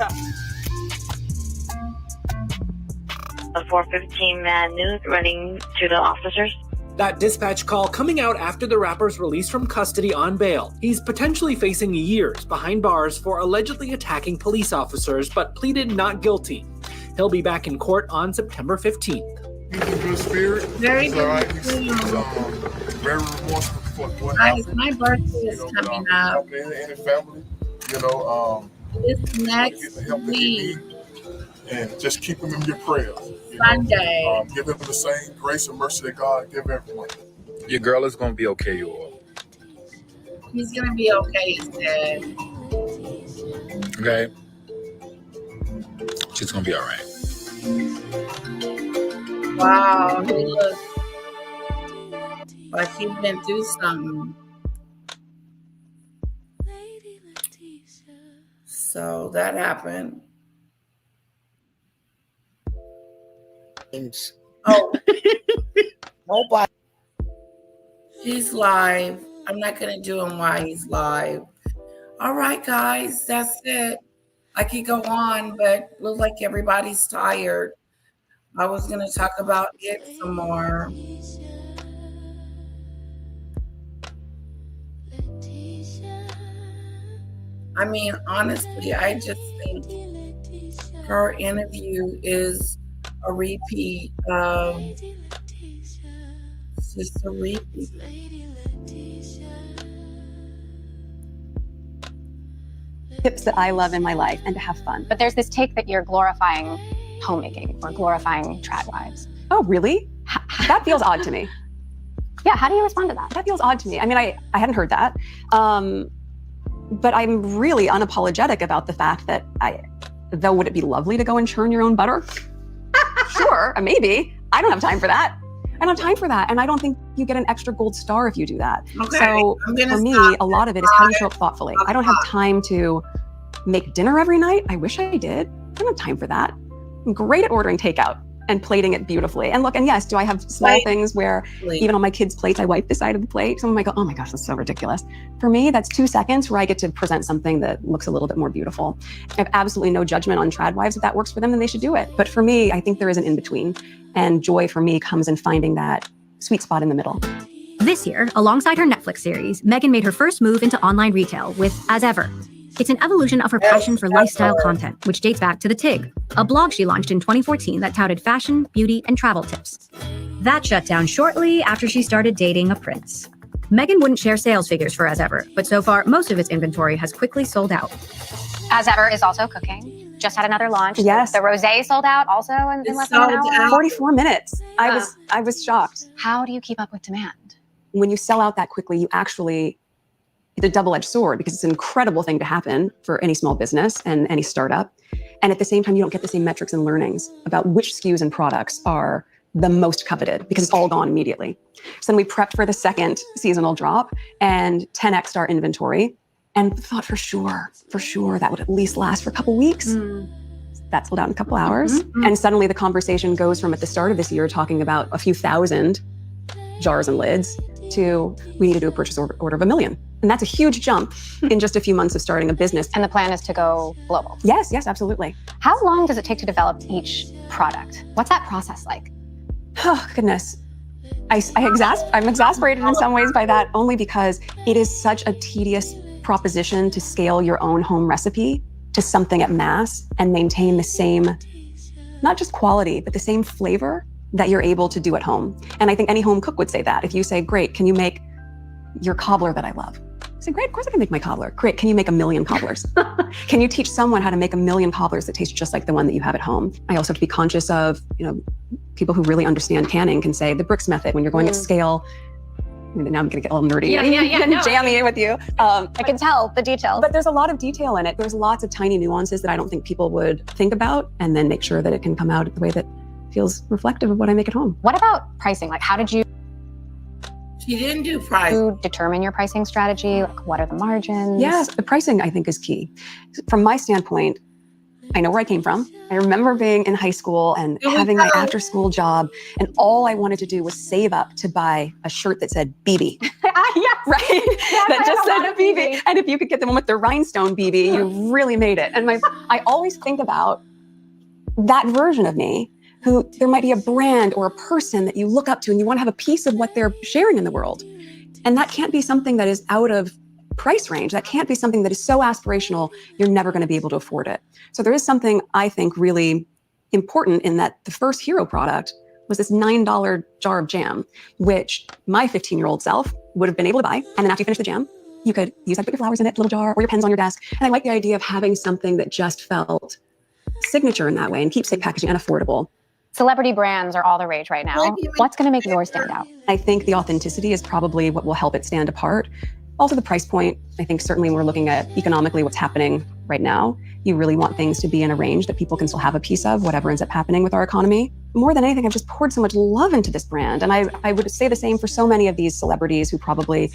A 415 Mad News running to the officers. That dispatch call coming out after the rapper's release from custody on bail. He's potentially facing years behind bars for allegedly attacking police officers, but pleaded not guilty. He'll be back in court on September 15th. He's in good spirit. Very He's all right. good. He's very remorseful for what Guys, happened. my birthday is coming up. In the family, This next week, and just keep him in your prayers. Sunday. Give him the same grace and mercy that God give everyone. Your girl is gonna be okay, you all. He's gonna be okay, he said. Okay? She's gonna be all right. Wow, he looks like he's been through something. So that happened. Oh, nobody. He's live. I'm not gonna do him while he's live. All right, guys, that's it. I could go on, but look like everybody's tired. I was gonna talk about it some more. I mean, honestly, I just think her interview is a repeat of it's just a repeat. Tips that I love in my life and to have fun. But there's this take that you're glorifying homemaking or glorifying trad wives. Oh, really? That feels odd to me. Yeah, how do you respond to that? That feels odd to me. I mean, I hadn't heard that. But I'm really unapologetic about the fact that though would it be lovely to go and churn your own butter? Sure, maybe. I don't have time for that. I don't have time for that. And I don't think you get an extra gold star if you do that. Okay, So for me, a lot of it is how do you show up thoughtfully? I don't have time to make dinner every night. I wish I did. I don't have time for that. I'm great at ordering takeout and plating it beautifully. And look, and yes, do I have small things where even on my kids' plates, I wipe the side of the plate? Someone might go, oh my gosh, that's so ridiculous. For me, that's 2 seconds where I get to present something that looks a little bit more beautiful. I have absolutely no judgment on trad wives. If that works for them, then they should do it. But for me, I think there is an in-between. And joy for me comes in finding that sweet spot in the middle. This year, alongside her Netflix series, Meghan made her first move into online retail with As Ever. It's an evolution of her passion for lifestyle content, which dates back to The Tig, a blog she launched in 2014 that touted fashion, beauty, and travel tips. That shut down shortly after she started dating a prince. Meghan wouldn't share sales figures for As Ever, but so far, most of its inventory has quickly sold out. As Ever is also cooking. Just had another launch. Yes. The rosé sold out also in less than an hour. 44 minutes. I was shocked. How do you keep up with demand? When you sell out that quickly, you actually, it's a double-edged sword because it's an incredible thing to happen for any small business and any startup. And at the same time, you don't get the same metrics and learnings about which SKUs and products are the most coveted because it's all gone immediately. So then we prepped for the second seasonal drop and 10x'd our inventory and thought for sure that would at least last for a couple weeks. That sold out in a couple hours. And suddenly the conversation goes from at the start of this year talking about a few thousand jars and lids to we need to do a purchase order of 1 million. And that's a huge jump in just a few months of starting a business. And the plan is to go global. Yes, absolutely. How long does it take to develop each product? What's that process like? Oh, goodness. I'm exasperated in some ways by that only because it is such a tedious proposition to scale your own home recipe to something at mass and maintain the same, not just quality, but the same flavor that you're able to do at home. And I think any home cook would say that. If you say, great, can you make your cobbler that I love? I say, great, of course I can make my cobbler. Great, can you make 1 million cobblers? Can you teach someone how to make 1 million cobblers that taste just like the one that you have at home? I also have to be conscious of, people who really understand canning can say the bricks method when you're going at scale. Now I'm gonna get all nerdy and jammy with you. I can tell the details. But there's a lot of detail in it. There's lots of tiny nuances that I don't think people would think about and then make sure that it can come out the way that feels reflective of what I make at home. What about pricing? Like, how did you She didn't do price. determine your pricing strategy? Like, what are the margins? Yes, the pricing I think is key. From my standpoint, I know where I came from. I remember being in high school and having my after school job. And all I wanted to do was save up to buy a shirt that said BB. Yes. Right? That just said BB. And if you could get the one with the rhinestone BB, you really made it. And I always think about that version of me who there might be a brand or a person that you look up to and you want to have a piece of what they're sharing in the world. And that can't be something that is out of price range. That can't be something that is so aspirational, you're never going to be able to afford it. So there is something I think really important in that the first hero product was this $9 jar of jam, which my 15-year-old self would have been able to buy. And then after you finish the jam, you could use that to put your flowers in it, little jar, or your pens on your desk. And I like the idea of having something that just felt signature in that way and keepsake packaging and affordable. Celebrity brands are all the rage right now. What's going to make yours stand out? I think the authenticity is probably what will help it stand apart. Also the price point. I think certainly when we're looking at economically what's happening right now, you really want things to be in a range that people can still have a piece of, whatever ends up happening with our economy. More than anything, I've just poured so much love into this brand. And I would say the same for so many of these celebrities who probably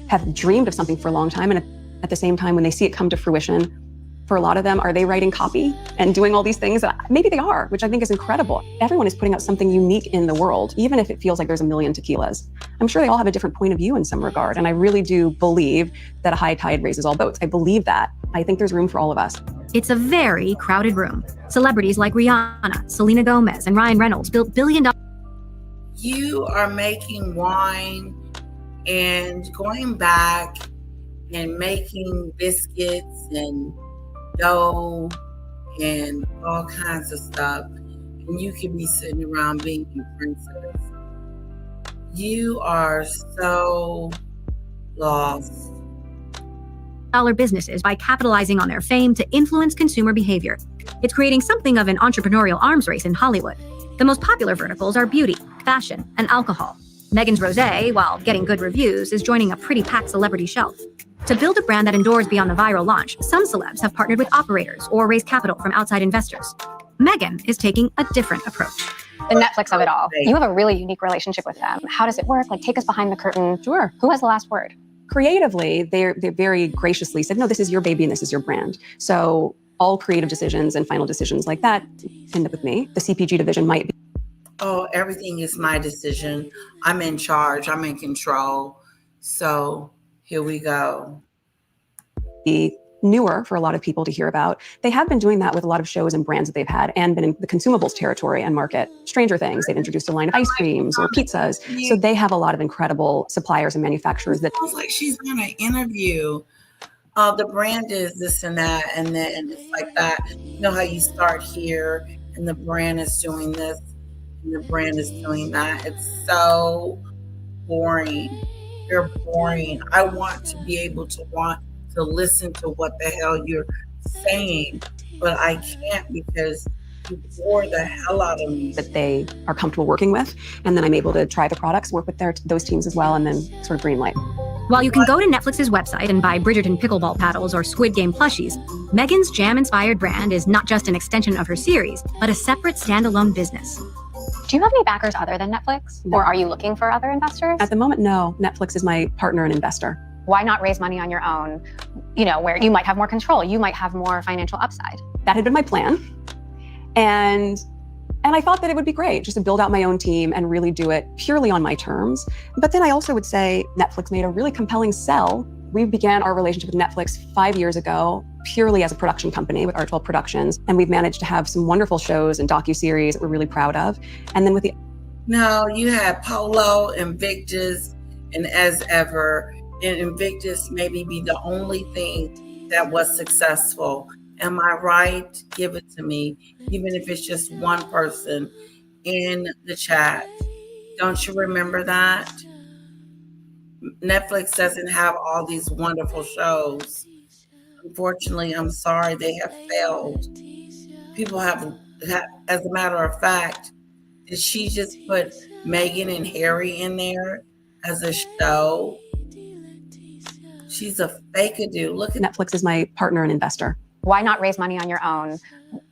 have dreamed of something for a long time. And at the same time, when they see it come to fruition, for a lot of them, are they writing copy and doing all these things? Maybe they are, which I think is incredible. Everyone is putting out something unique in the world, even if it feels like there's a million tequilas. I'm sure they all have a different point of view in some regard. And I really do believe that a high tide raises all boats. I believe that. I think there's room for all of us. It's a very crowded room. Celebrities like Rihanna, Selena Gomez, and Ryan Reynolds built billion-dollar. You are making wine and going back and making biscuits and dough and all kinds of stuff, and you can be sitting around being a princess. You are so lost. Businesses by capitalizing on their fame to influence consumer behavior. It's creating something of an entrepreneurial arms race in Hollywood. The most popular verticals are beauty, fashion, and alcohol. Meghan's Rosé, while getting good reviews, is joining a pretty packed celebrity shelf. To build a brand that endures beyond the viral launch, some celebs have partnered with operators or raised capital from outside investors. Meghan is taking a different approach. The Netflix of it all. You have a really unique relationship with them. How does it work? Like, take us behind the curtain. Sure. Who has the last word? Creatively, they very graciously said, no, this is your baby and this is your brand. So all creative decisions and final decisions like that end up with me. The CPG division might be. Oh, everything is my decision. I'm in charge. I'm in control. So here we go. Be newer for a lot of people to hear about. They have been doing that with a lot of shows and brands that they've had and been in the consumables territory and market. Stranger Things, they've introduced a line of ice creams or pizzas. So they have a lot of incredible suppliers and manufacturers that. Sounds like she's going to interview. The brand is this and that, and then it's like that. You know how you start here and the brand is doing this and the brand is doing that. It's so boring. You're boring. I want to be able to listen to what the hell you're saying, but I can't because you bore the hell out of me. That they are comfortable working with, and then I'm able to try the products, work with those teams as well, and then sort of green light. While you can go to Netflix's website and buy Bridgerton pickleball paddles or Squid Game plushies, Meghan's jam-inspired brand is not just an extension of her series, but a separate standalone business. Do you have any backers other than Netflix? No. Or are you looking for other investors? At the moment, no. Netflix is my partner and investor. Why not raise money on your own, where you might have more control, you might have more financial upside? That had been my plan. And I thought that it would be great just to build out my own team and really do it purely on my terms. But then I also would say Netflix made a really compelling sell. We began our relationship with Netflix 5 years ago, purely as a production company with R12 Productions. And we've managed to have some wonderful shows and docuseries that we're really proud of. And then with the... No, you had Polo, Invictus, and As Ever. And Invictus maybe be the only thing that was successful. Am I right? Give it to me, even if it's just one person in the chat. Don't you remember that? Netflix doesn't have all these wonderful shows. Unfortunately, I'm sorry, they have failed. People have, as a matter of fact, did she just put Meghan and Harry in there as a show? She's a fake-a-do. Look at Netflix is my partner and investor. Why not raise money on your own,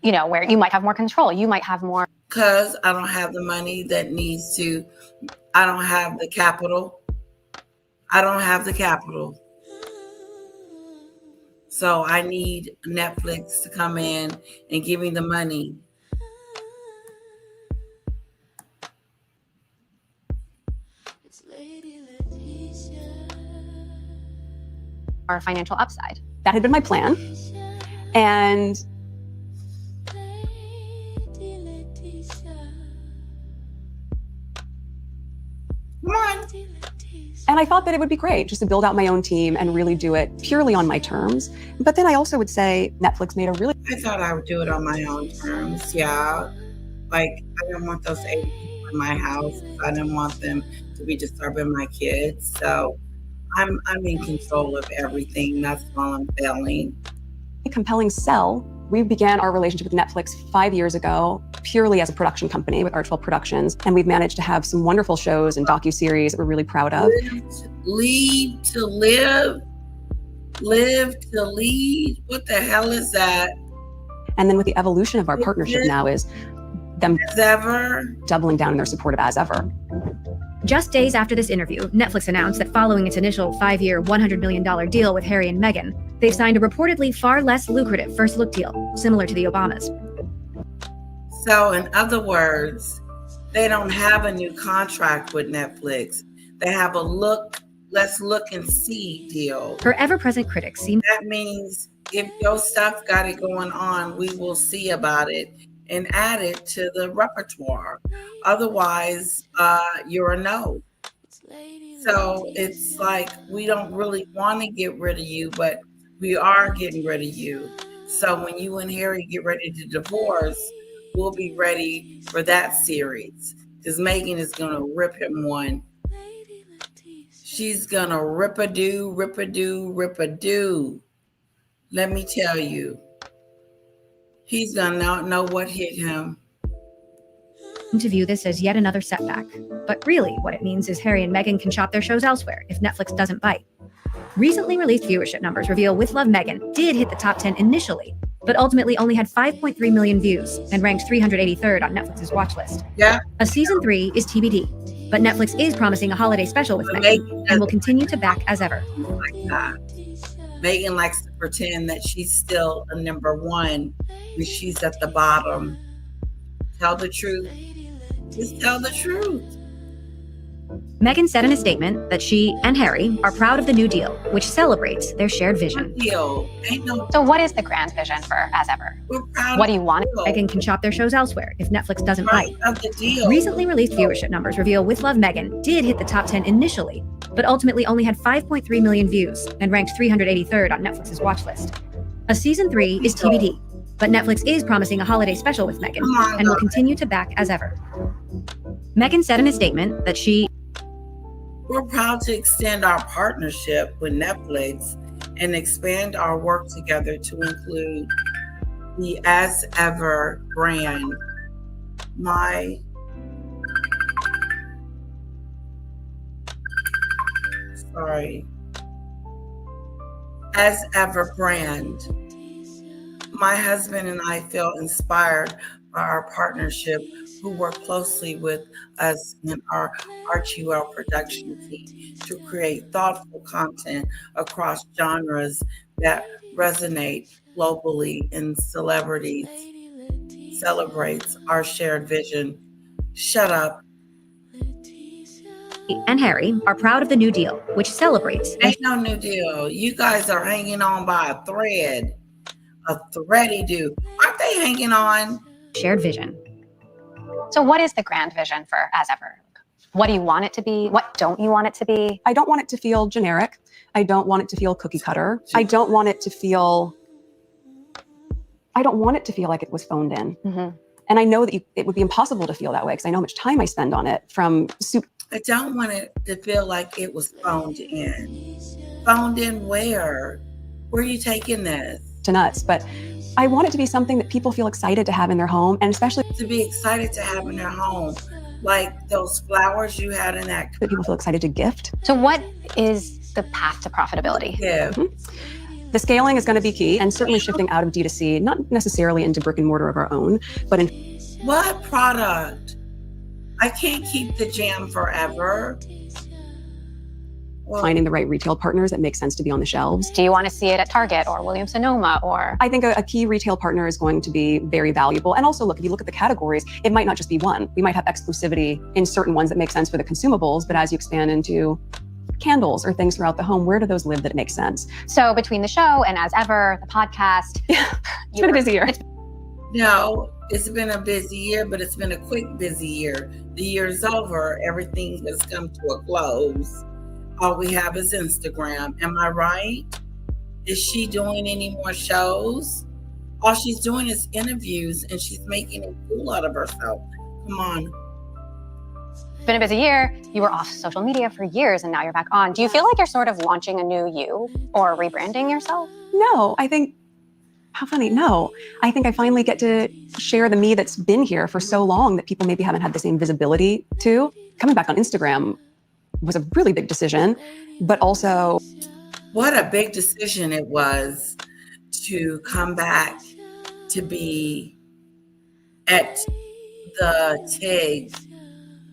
where you might have more control, you might have more... Because I don't have the money that needs to, I don't have the capital. I don't have the capital. So I need Netflix to come in and give me the money. Our financial upside. That had been my plan. And And I thought that it would be great just to build out my own team and really do it purely on my terms. But then I also would say Netflix made a really... I thought I would do it on my own terms, yeah. Like, I didn't want those 80 people in my house. I didn't want them to be disturbing my kids. So I'm in control of everything. That's why I'm failing. Compelling sell. We began our relationship with Netflix 5 years ago, purely as a production company with Archwell Productions. And we've managed to have some wonderful shows and docuseries that we're really proud of. Lead to live, live to lead. What the hell is that? And then with the evolution of our partnership now is them As Ever doubling down in their support of As Ever. Just days after this interview, Netflix announced that following its initial 5-year, $100 million deal with Harry and Meghan, they've signed a reportedly far less lucrative first look deal, similar to the Obamas. So in other words, they don't have a new contract with Netflix. They have a let's look and see deal. Her ever-present critics seem... That means if your stuff got it going on, we will see about it and add it to the repertoire. Otherwise, you're a no. So it's like, we don't really want to get rid of you, but we are getting rid of you. So when you and Harry get ready to divorce, we'll be ready for that series. Because Meghan is going to rip him one. She's going to rip-a-doo, rip-a-doo, rip-a-doo. Let me tell you. He's going to not know what hit him. to view this as yet another setback. But really, what it means is Harry and Meghan can shop their shows elsewhere if Netflix doesn't bite. Recently released viewership numbers reveal With Love Meghan did hit the top 10 initially, but ultimately only had 5.3 million views and ranked 383rd on Netflix's watch list. Yeah. A season 3 is TBD, but Netflix is promising a holiday special with Meghan and will continue to back as ever. Oh my God. Meghan likes to pretend that she's still a number one when she's at the bottom. Tell the truth. Just tell the truth. Meghan said in a statement that she and Harry are proud of the new deal, which celebrates their shared vision. So what is the grand vision for As Ever? What do you want? Meghan can shop their shows elsewhere if Netflix doesn't bite. Of the deal. Recently released viewership numbers reveal With Love Meghan did hit the top 10 initially, but ultimately only had 5.3 million views and ranked 383rd on Netflix's watch list. A season 3 is TBD, but Netflix is promising a holiday special with Meghan and will continue to back as ever. Meghan said in a statement that we're proud to extend our partnership with Netflix and expand our work together to include the As Ever brand. As Ever brand. My husband and I feel inspired by our partnership, who work closely with us in our Archwell production team to create thoughtful content across genres that resonate globally and celebrates our shared vision. Shut up. and Harry are proud of the new deal, which celebrates. Ain't no new deal. You guys are hanging on by a thread. A thready do. Aren't they hanging on? Shared vision. So what is the grand vision for As Ever? What do you want it to be? What don't you want it to be? I don't want it to feel generic. I don't want it to feel cookie cutter. I don't want it to feel like it was phoned in. Mm-hmm. And I know that it would be impossible to feel that way because I know how much time I spend on it from soup. I don't want it to feel like it was phoned in. Phoned in where? Where are you taking this? To nuts, but I want it to be something that people feel excited to have in their home, and especially to be excited to have in their home, like those flowers you had in that people feel excited to gift. So what is the path to profitability? Yeah. Mm-hmm. The scaling is going to be key, and certainly shifting out of D2C, not necessarily into brick and mortar of our own, but in what product? I can't keep the jam forever. Finding the right retail partners that make sense to be on the shelves. Do you want to see it at Target or Williams-Sonoma or? I think a key retail partner is going to be very valuable. And also, look, if you look at the categories, it might not just be one. We might have exclusivity in certain ones that make sense for the consumables, but as you expand into candles or things throughout the home, where do those live that make sense? So between the show and As Ever, the podcast, it's been a busy year. No, it's been a busy year, but it's been a quick busy year. The year's over. Everything has come to a close. All we have is Instagram. Am I right? Is she doing any more shows? All she's doing is interviews, and she's making a fool out of herself. Come on. It's been a busy year. You were off social media for years, and now you're back on. Do you feel like you're sort of launching a new you or rebranding yourself? No, I think, how funny, no. I think I finally get to share the me that's been here for so long that people maybe haven't had the same visibility to. Coming back on Instagram was a really big decision, but also... What a big decision it was to come back to be at the TIG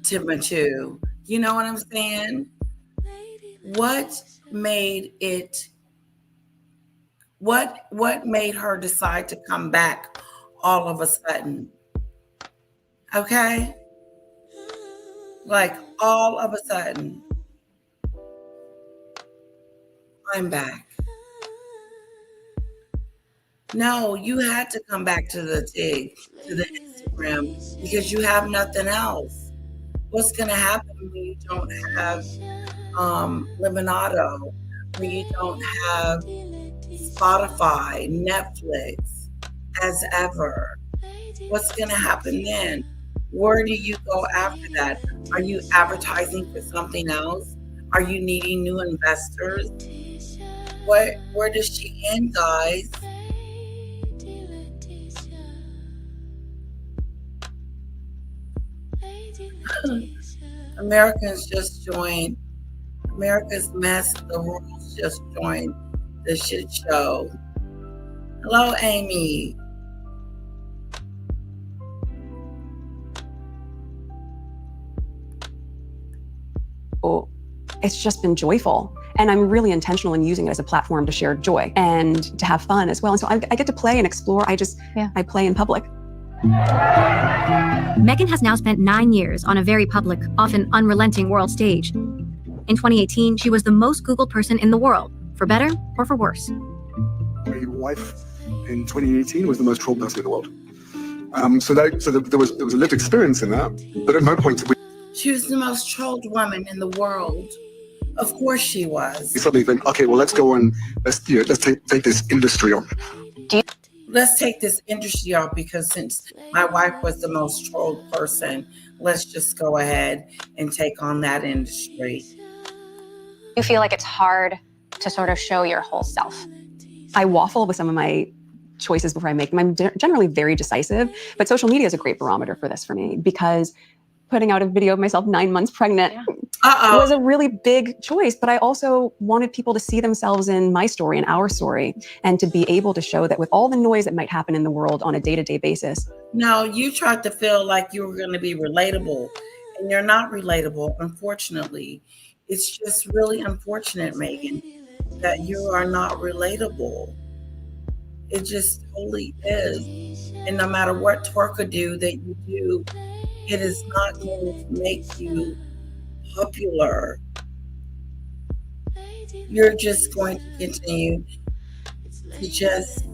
Timmy T. You know what I'm saying? What made her decide to come back all of a sudden? Okay? Like all of a sudden, I'm back. No, you had to come back to the TIG, to the Instagram, because you have nothing else. What's going to happen when you don't have Lemonado, when you don't have Spotify, Netflix, as ever? What's going to happen then? Where do you go after that? Are you advertising for something else? Are you needing new investors? Where does she end, guys? Americans just joined. America's mess. The rules just joined the shit show. Hello, Amy. Oh, it's just been joyful. And I'm really intentional in using it as a platform to share joy and to have fun as well. And so I get to play and explore. I play in public. Meghan has now spent 9 years on a very public, often unrelenting world stage. In 2018, she was the most Googled person in the world, for better or for worse. My wife in 2018 was the most trolled person in the world. So there was a lived experience in that, but at no point did we... She was the most trolled woman in the world. Of course she was. We suddenly think, okay, well, let's go and let's take this industry on. Let's take this industry off, because since my wife was the most trolled person, let's just go ahead and take on that industry. You feel like it's hard to sort of show your whole self? I waffle with some of my choices before I make them. I'm generally very decisive, but social media is a great barometer for this for me, because putting out a video of myself 9 months pregnant was a really big choice, but I also wanted people to see themselves in my story and our story, and to be able to show that with all the noise that might happen in the world on a day-to-day basis. No, you tried to feel like you were going to be relatable, and you're not relatable, unfortunately. It's just really unfortunate, Meghan, that you are not relatable. It just totally is. And no matter what twerk do that you do, it is not going to make you popular. You're just going to continue to just,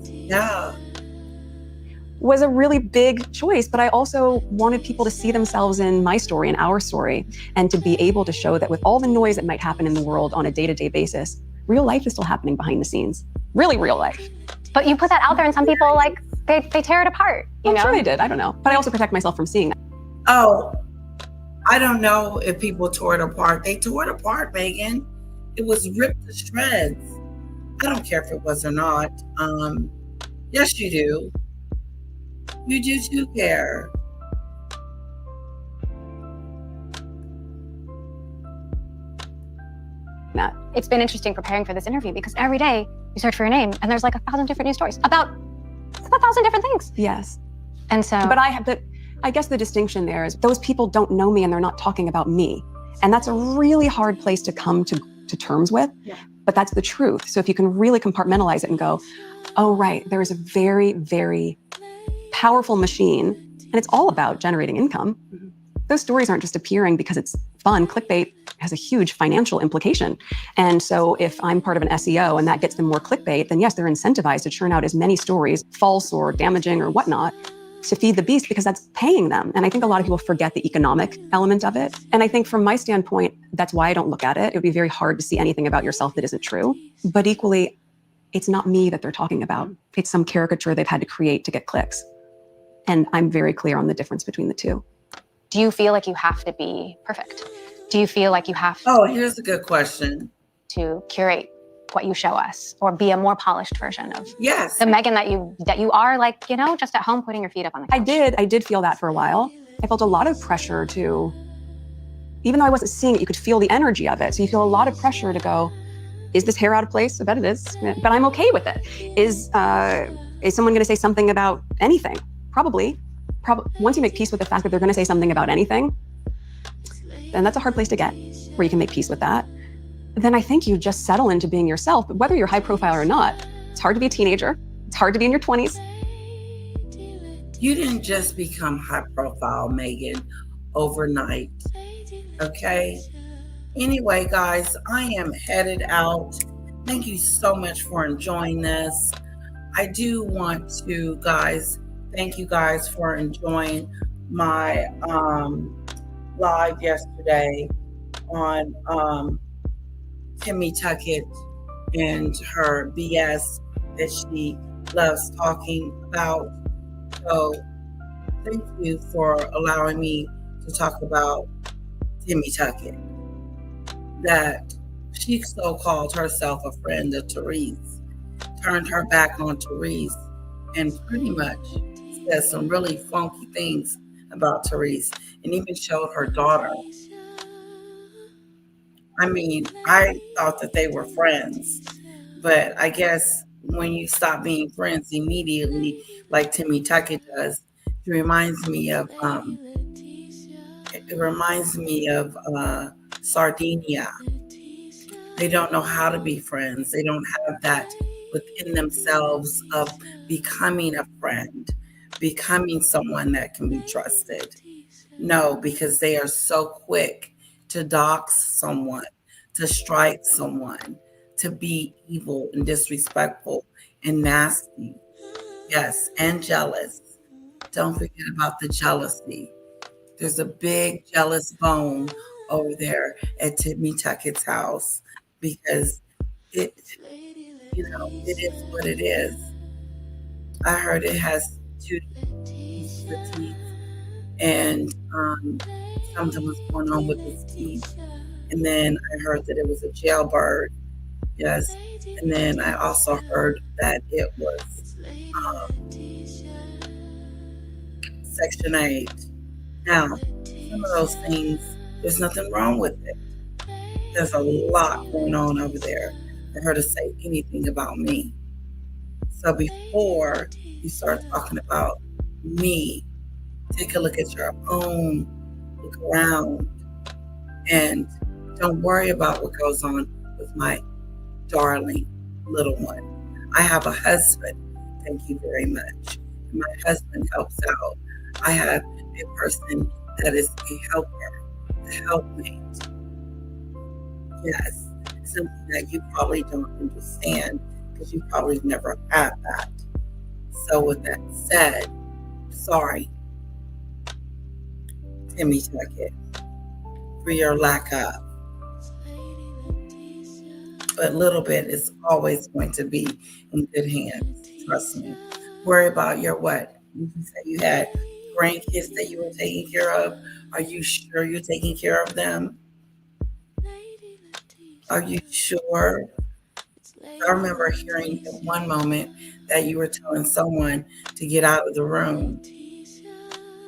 was a really big choice, but I also wanted people to see themselves in my story and our story, and to be able to show that with all the noise that might happen in the world on a day-to-day basis, real life is still happening behind the scenes. Really real life. But you put that out there, and some people, like, they tear it apart, you know? I'm sure they did, I don't know. But I also protect myself from seeing that. Oh, I don't know if people tore it apart. They tore it apart, Meghan. It was ripped to shreds. I don't care if it was or not. Yes, you do. You do too care. It's been interesting preparing for this interview, because every day you search for your name and there's like 1,000 different news stories about 1,000 different things. Yes. And so, but I guess the distinction there is those people don't know me and they're not talking about me. And that's a really hard place to come to terms with, but that's the truth. So if you can really compartmentalize it and go, oh, right, there is a very, very powerful machine, and it's all about generating income. Those stories aren't just appearing because it's fun. Clickbait has a huge financial implication. And so if I'm part of an SEO and that gets them more clickbait, then yes, they're incentivized to churn out as many stories, false or damaging or whatnot, to feed the beast because that's paying them. And I think a lot of people forget the economic element of it. And I think from my standpoint, that's why I don't look at it. It would be very hard to see anything about yourself that isn't true. But equally, it's not me that they're talking about. It's some caricature they've had to create to get clicks. And I'm very clear on the difference between the two. Do you feel like you have to be perfect? Do you feel like you have Oh, here's a good question. to curate what you show us or be a more polished version of Yes. the Meghan that you are, like, you know, just at home putting your feet up on the couch? I did feel that for a while. I felt a lot of pressure to, even though I wasn't seeing it, you could feel the energy of it. So you feel a lot of pressure to go, is this hair out of place? I bet it is, but I'm okay with it. Is someone gonna say something about anything? Probably. Once you make peace with the fact that they're gonna say something about anything, then that's a hard place to get, where you can make peace with that. Then I think you just settle into being yourself. But whether you're high profile or not, it's hard to be a teenager. It's hard to be in your 20s. You didn't just become high profile, Meghan, overnight. Okay? Anyway, guys, I am headed out. Thank you so much for enjoying this. I do want to, guys, thank you guys for enjoying my live yesterday on Timmy Tuckett and her BS that she loves talking about. So thank you for allowing me to talk about Timmy Tuckett. That she so-called herself a friend of Treez, turned her back on Treez, and pretty much said some really funky things about Treez, and even showed her daughter. I mean, I thought that they were friends, but I guess when you stop being friends immediately, like Timmy Tuckett does, it reminds me of Sardinia. They don't know how to be friends. They don't have that within themselves of becoming a friend, becoming someone that can be trusted. No, because they are so quick to dox someone, to strike someone, to be evil and disrespectful and nasty. Yes, and jealous. Don't forget about the jealousy. There's a big jealous bone over there at Timmy Tuckett's house because it is what it is. I heard it has 2 teeth and something was going on with his teeth. And then I heard that it was a jailbird. Yes. And then I also heard that it was Section 8. Now, some of those things, there's nothing wrong with it. There's a lot going on over there for her to say anything about me. So before you start talking about me, take a look at your own, look around, and don't worry about what goes on with my darling little one. I have a husband, thank you very much. My husband helps out. I have a person that is a helper, a helpmate. Yes, something that you probably don't understand because you probably never had that. So with that said, sorry, Timmy Tuckett, for your lack of. But little bit is always going to be in good hands. Trust me. Worry about your what? You said you had grandkids that you were taking care of. Are you sure you're taking care of them? Are you sure? I remember hearing in one moment that you were telling someone to get out of the room.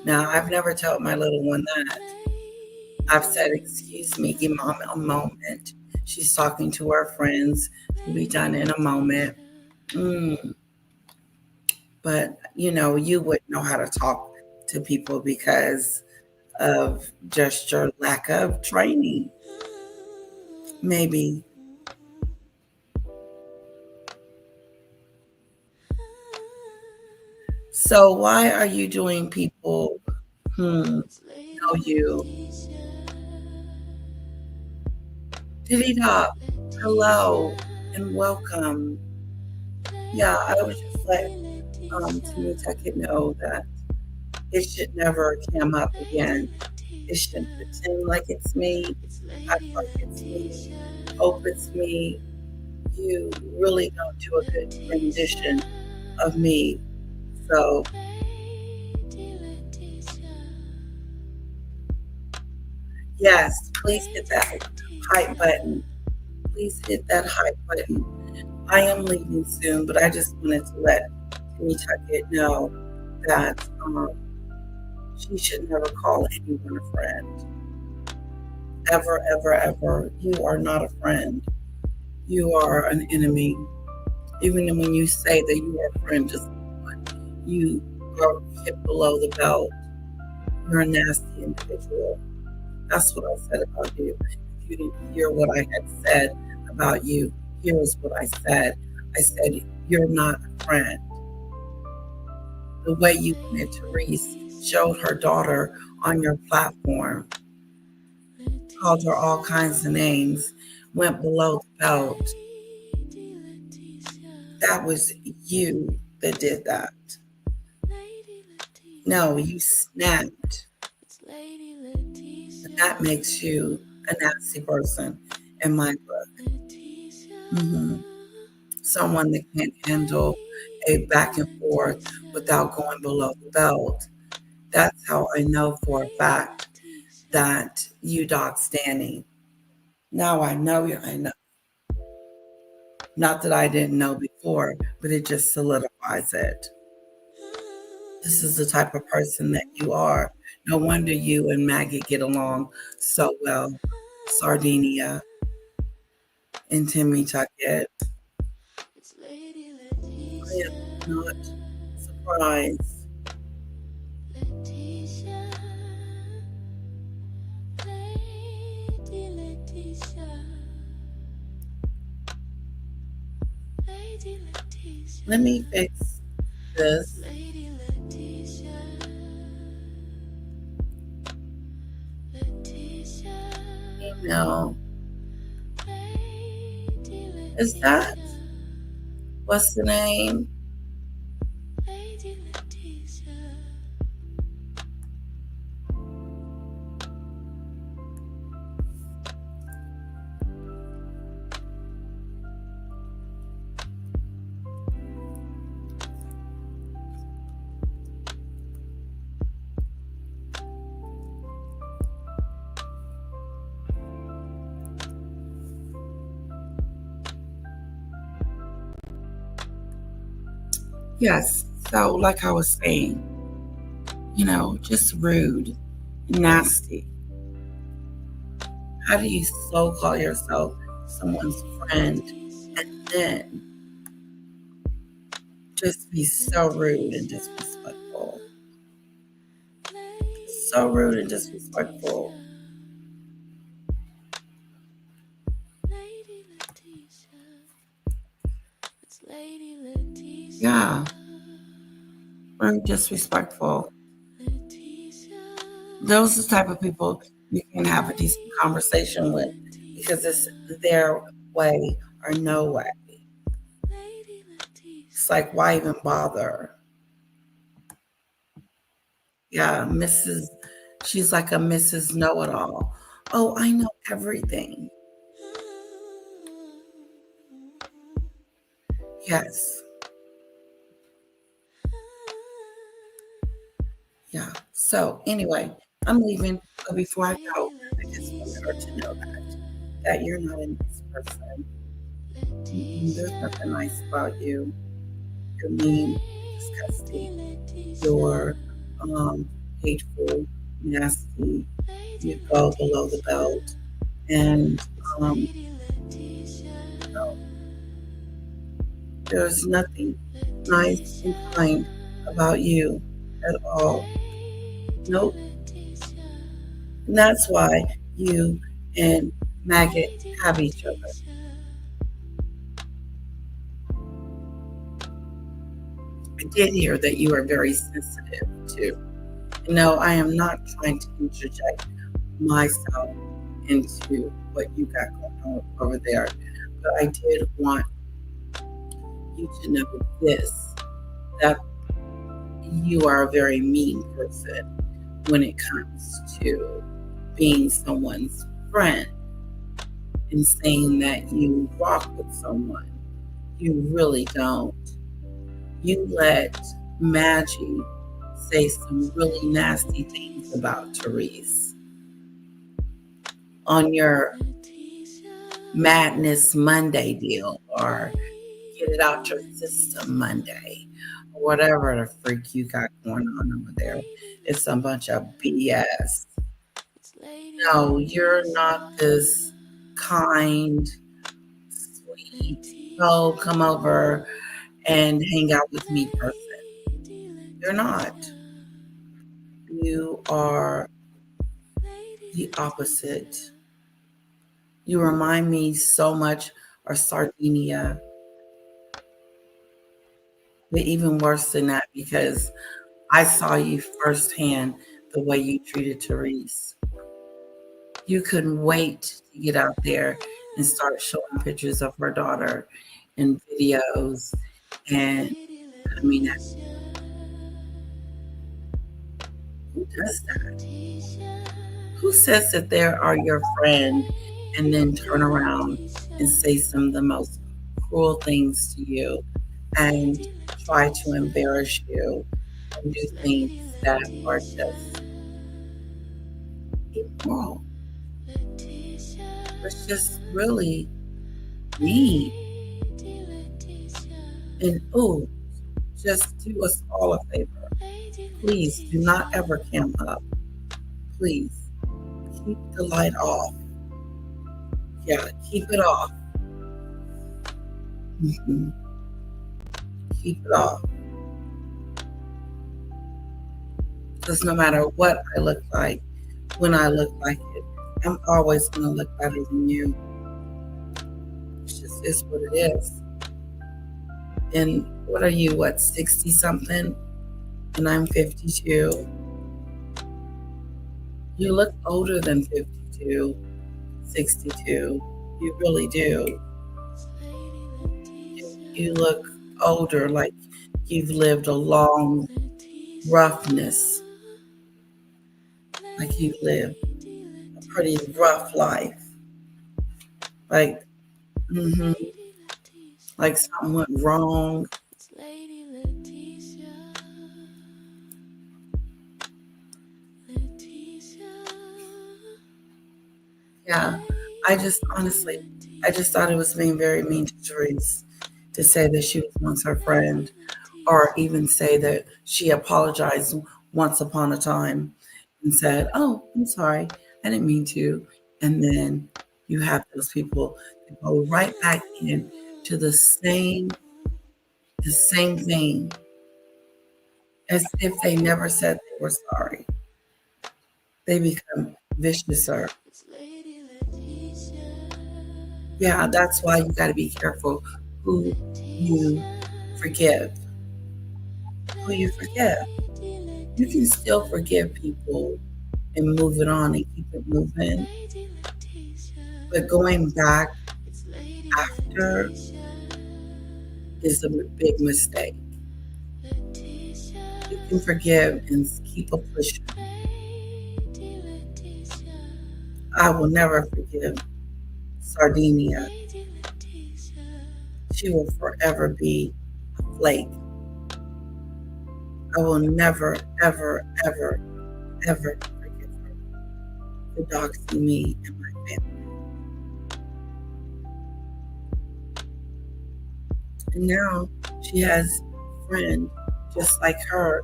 Now, I've never told my little one that. I've said, excuse me, give mom a moment. She's talking to her friends. We'll be done in a moment. But, you know, you wouldn't know how to talk to people because of just your lack of training. Maybe. So why are you doing people know you? Diddy Top, hello and welcome. Yeah, I would just let Timmy Tuckett know that It should never come up again. It shouldn't pretend like it's me, act like it's me, hope it's me. You really don't do a good rendition of me. So, yes, please hit that hype button. Please hit that hype button. I am leaving soon, but I just wanted to let Timmy T know that she should never call anyone a friend. Ever, ever, ever. You are not a friend. You are an enemy. Even when you say that you are a friend, just you are hit below the belt. You're a nasty individual. That's what I said about you. If you didn't hear what I had said about you, here's what I said. I said, you're not a friend. The way you went at Treez, showed her daughter on your platform, called her all kinds of names, went below the belt. That was you that did that. No, you snapped. And that makes you a nasty person in my book. Someone that can't handle a back and forth without going below the belt. That's how I know for a fact that you dog's standing. Now I know you. I know. Not that I didn't know before, but it just solidifies it. This is the type of person that you are. No wonder you and Maggie get along so well. Sardinia and Timmy T. I am not surprised. Let me fix this. Email. Is that? What's the name? Yes. So, like I was saying, just rude, nasty. How do you so call yourself someone's friend and then just be so rude and disrespectful? So rude and disrespectful. Yeah. Very disrespectful. Those are the type of people you can have a decent conversation with because it's their way or no way. It's like, why even bother? Yeah, she's like a Mrs. Know-it-all. Oh, I know everything. Yes. Yeah. So anyway, I'm leaving. But before I go, I just wanted her to know that you're not a nice person. There's nothing nice about you. You're mean, disgusting. You're hateful, nasty. You go below the belt, and there's nothing nice and kind about you at all. Nope. And that's why you and Maggot have each other. I did hear that you are very sensitive too. I am not trying to interject myself into what you got going on over there, but I did want you to know this, that you are a very mean person when it comes to being someone's friend and saying that you rock with someone. You really don't. You let Maggie say some really nasty things about Treez on your Madness Monday deal, or get it out your system Monday, or whatever the freak you got going on over there. It's a bunch of BS. No, you're not this kind, sweet, oh, come over and hang out with me person. You're not. You are the opposite. You remind me so much of Sardinia, but even worse than that, because I saw you firsthand the way you treated Treez. You couldn't wait to get out there and start showing pictures of her daughter and videos. And I mean, who does that? Who says that they are your friend and then turn around and say some of the most cruel things to you and try to embarrass you and do things that are just immoral? It's just really mean. And just do us all a favor. Please do not ever cam up. Please keep the light off. Yeah, keep it off. Keep it off. Because no matter what I look like, when I look like it, I'm always going to look better than you. It just is what it is. And what are you, 60 something? And I'm 52. You look older than 52, 62. You really do. You look older, like you've lived a long roughness. Like you've lived a pretty rough life. Like, like something went wrong. Yeah, I just thought it was being very mean to Treez to say that she was once her friend, or even say that she apologized once upon a time and said, "Oh, I'm sorry, I didn't mean to." And then you have those people that go right back in to the same thing as if they never said they were sorry. They become viciouser. Yeah, that's why you got to be careful who you forgive. Who you forgive. You can still forgive people and move it on and keep it moving. But going back after is a big mistake. You can forgive and keep a pushing. I will never forgive Sardinia. She will forever be a flake. I will never, ever, ever, ever forgive her for doxing me and my family. And now she has a friend just like her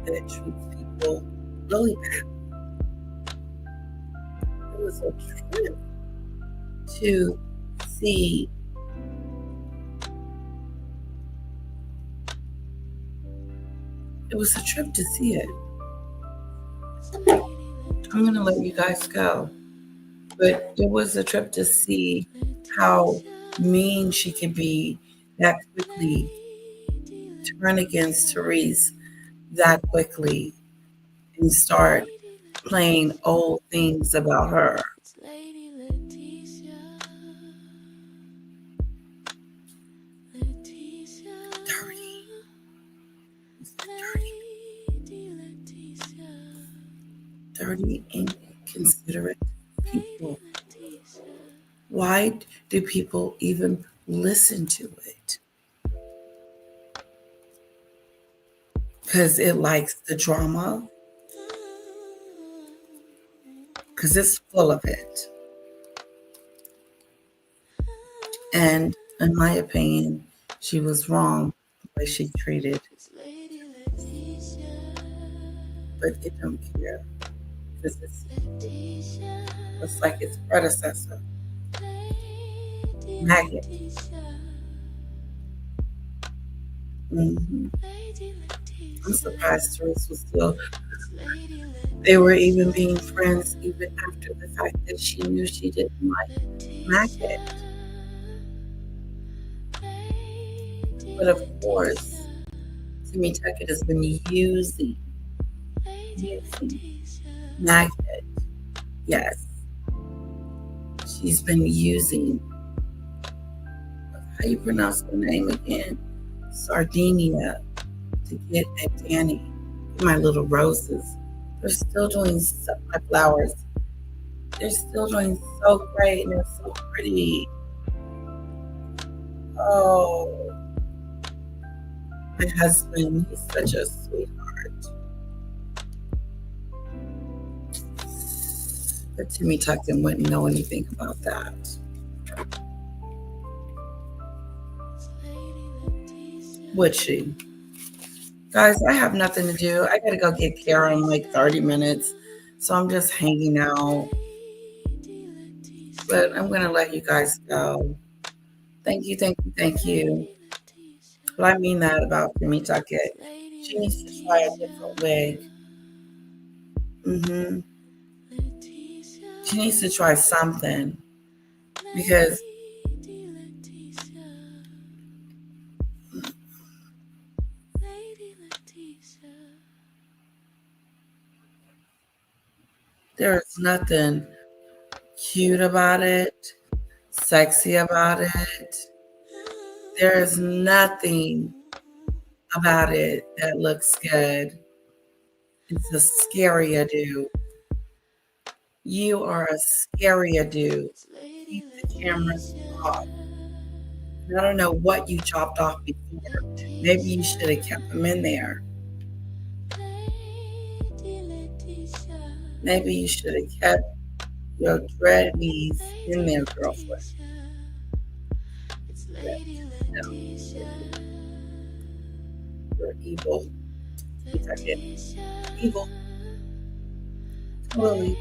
that treats people really bad. It was a trip to see it. I'm going to let you guys go. But it was a trip to see how mean she could be that quickly, turn against Treez that quickly, and start playing old things about her. Dirty. dirty, inconsiderate people. Why do people even listen to it? Because it likes the drama? Because it's full of it. And in my opinion, she was wrong the way she treated. But it don't care. Because it's like its predecessor, Meghan. I'm surprised Treez was still. They were even being friends even after the fact that she knew she didn't like Meghan. But of course, Timmy T has been using Meghan. Yes. She's been using, how you pronounce her name again? Sardinia, to get at Danny. My little roses. They're still doing so, my flowers. They're still doing so great and they're so pretty. Oh, my husband, he's such a sweetheart. But Timmy T wouldn't know anything about that. Would she? Guys, I have nothing to do. I gotta go get Kara in like 30 minutes. So I'm just hanging out. But I'm gonna let you guys go. Thank you, thank you, thank you. But I mean that about Timmy T. She needs to try a different wig. She needs to try something. Because there is nothing cute about it, sexy about it. There is nothing about it that looks good. It's a scary ado. You are a scary ado. Keep the cameras off. I don't know what you chopped off before. Maybe you should have kept them in there. Maybe you should have kept your dreadies in there, girlfriend. No. You're evil. Evil. Totally.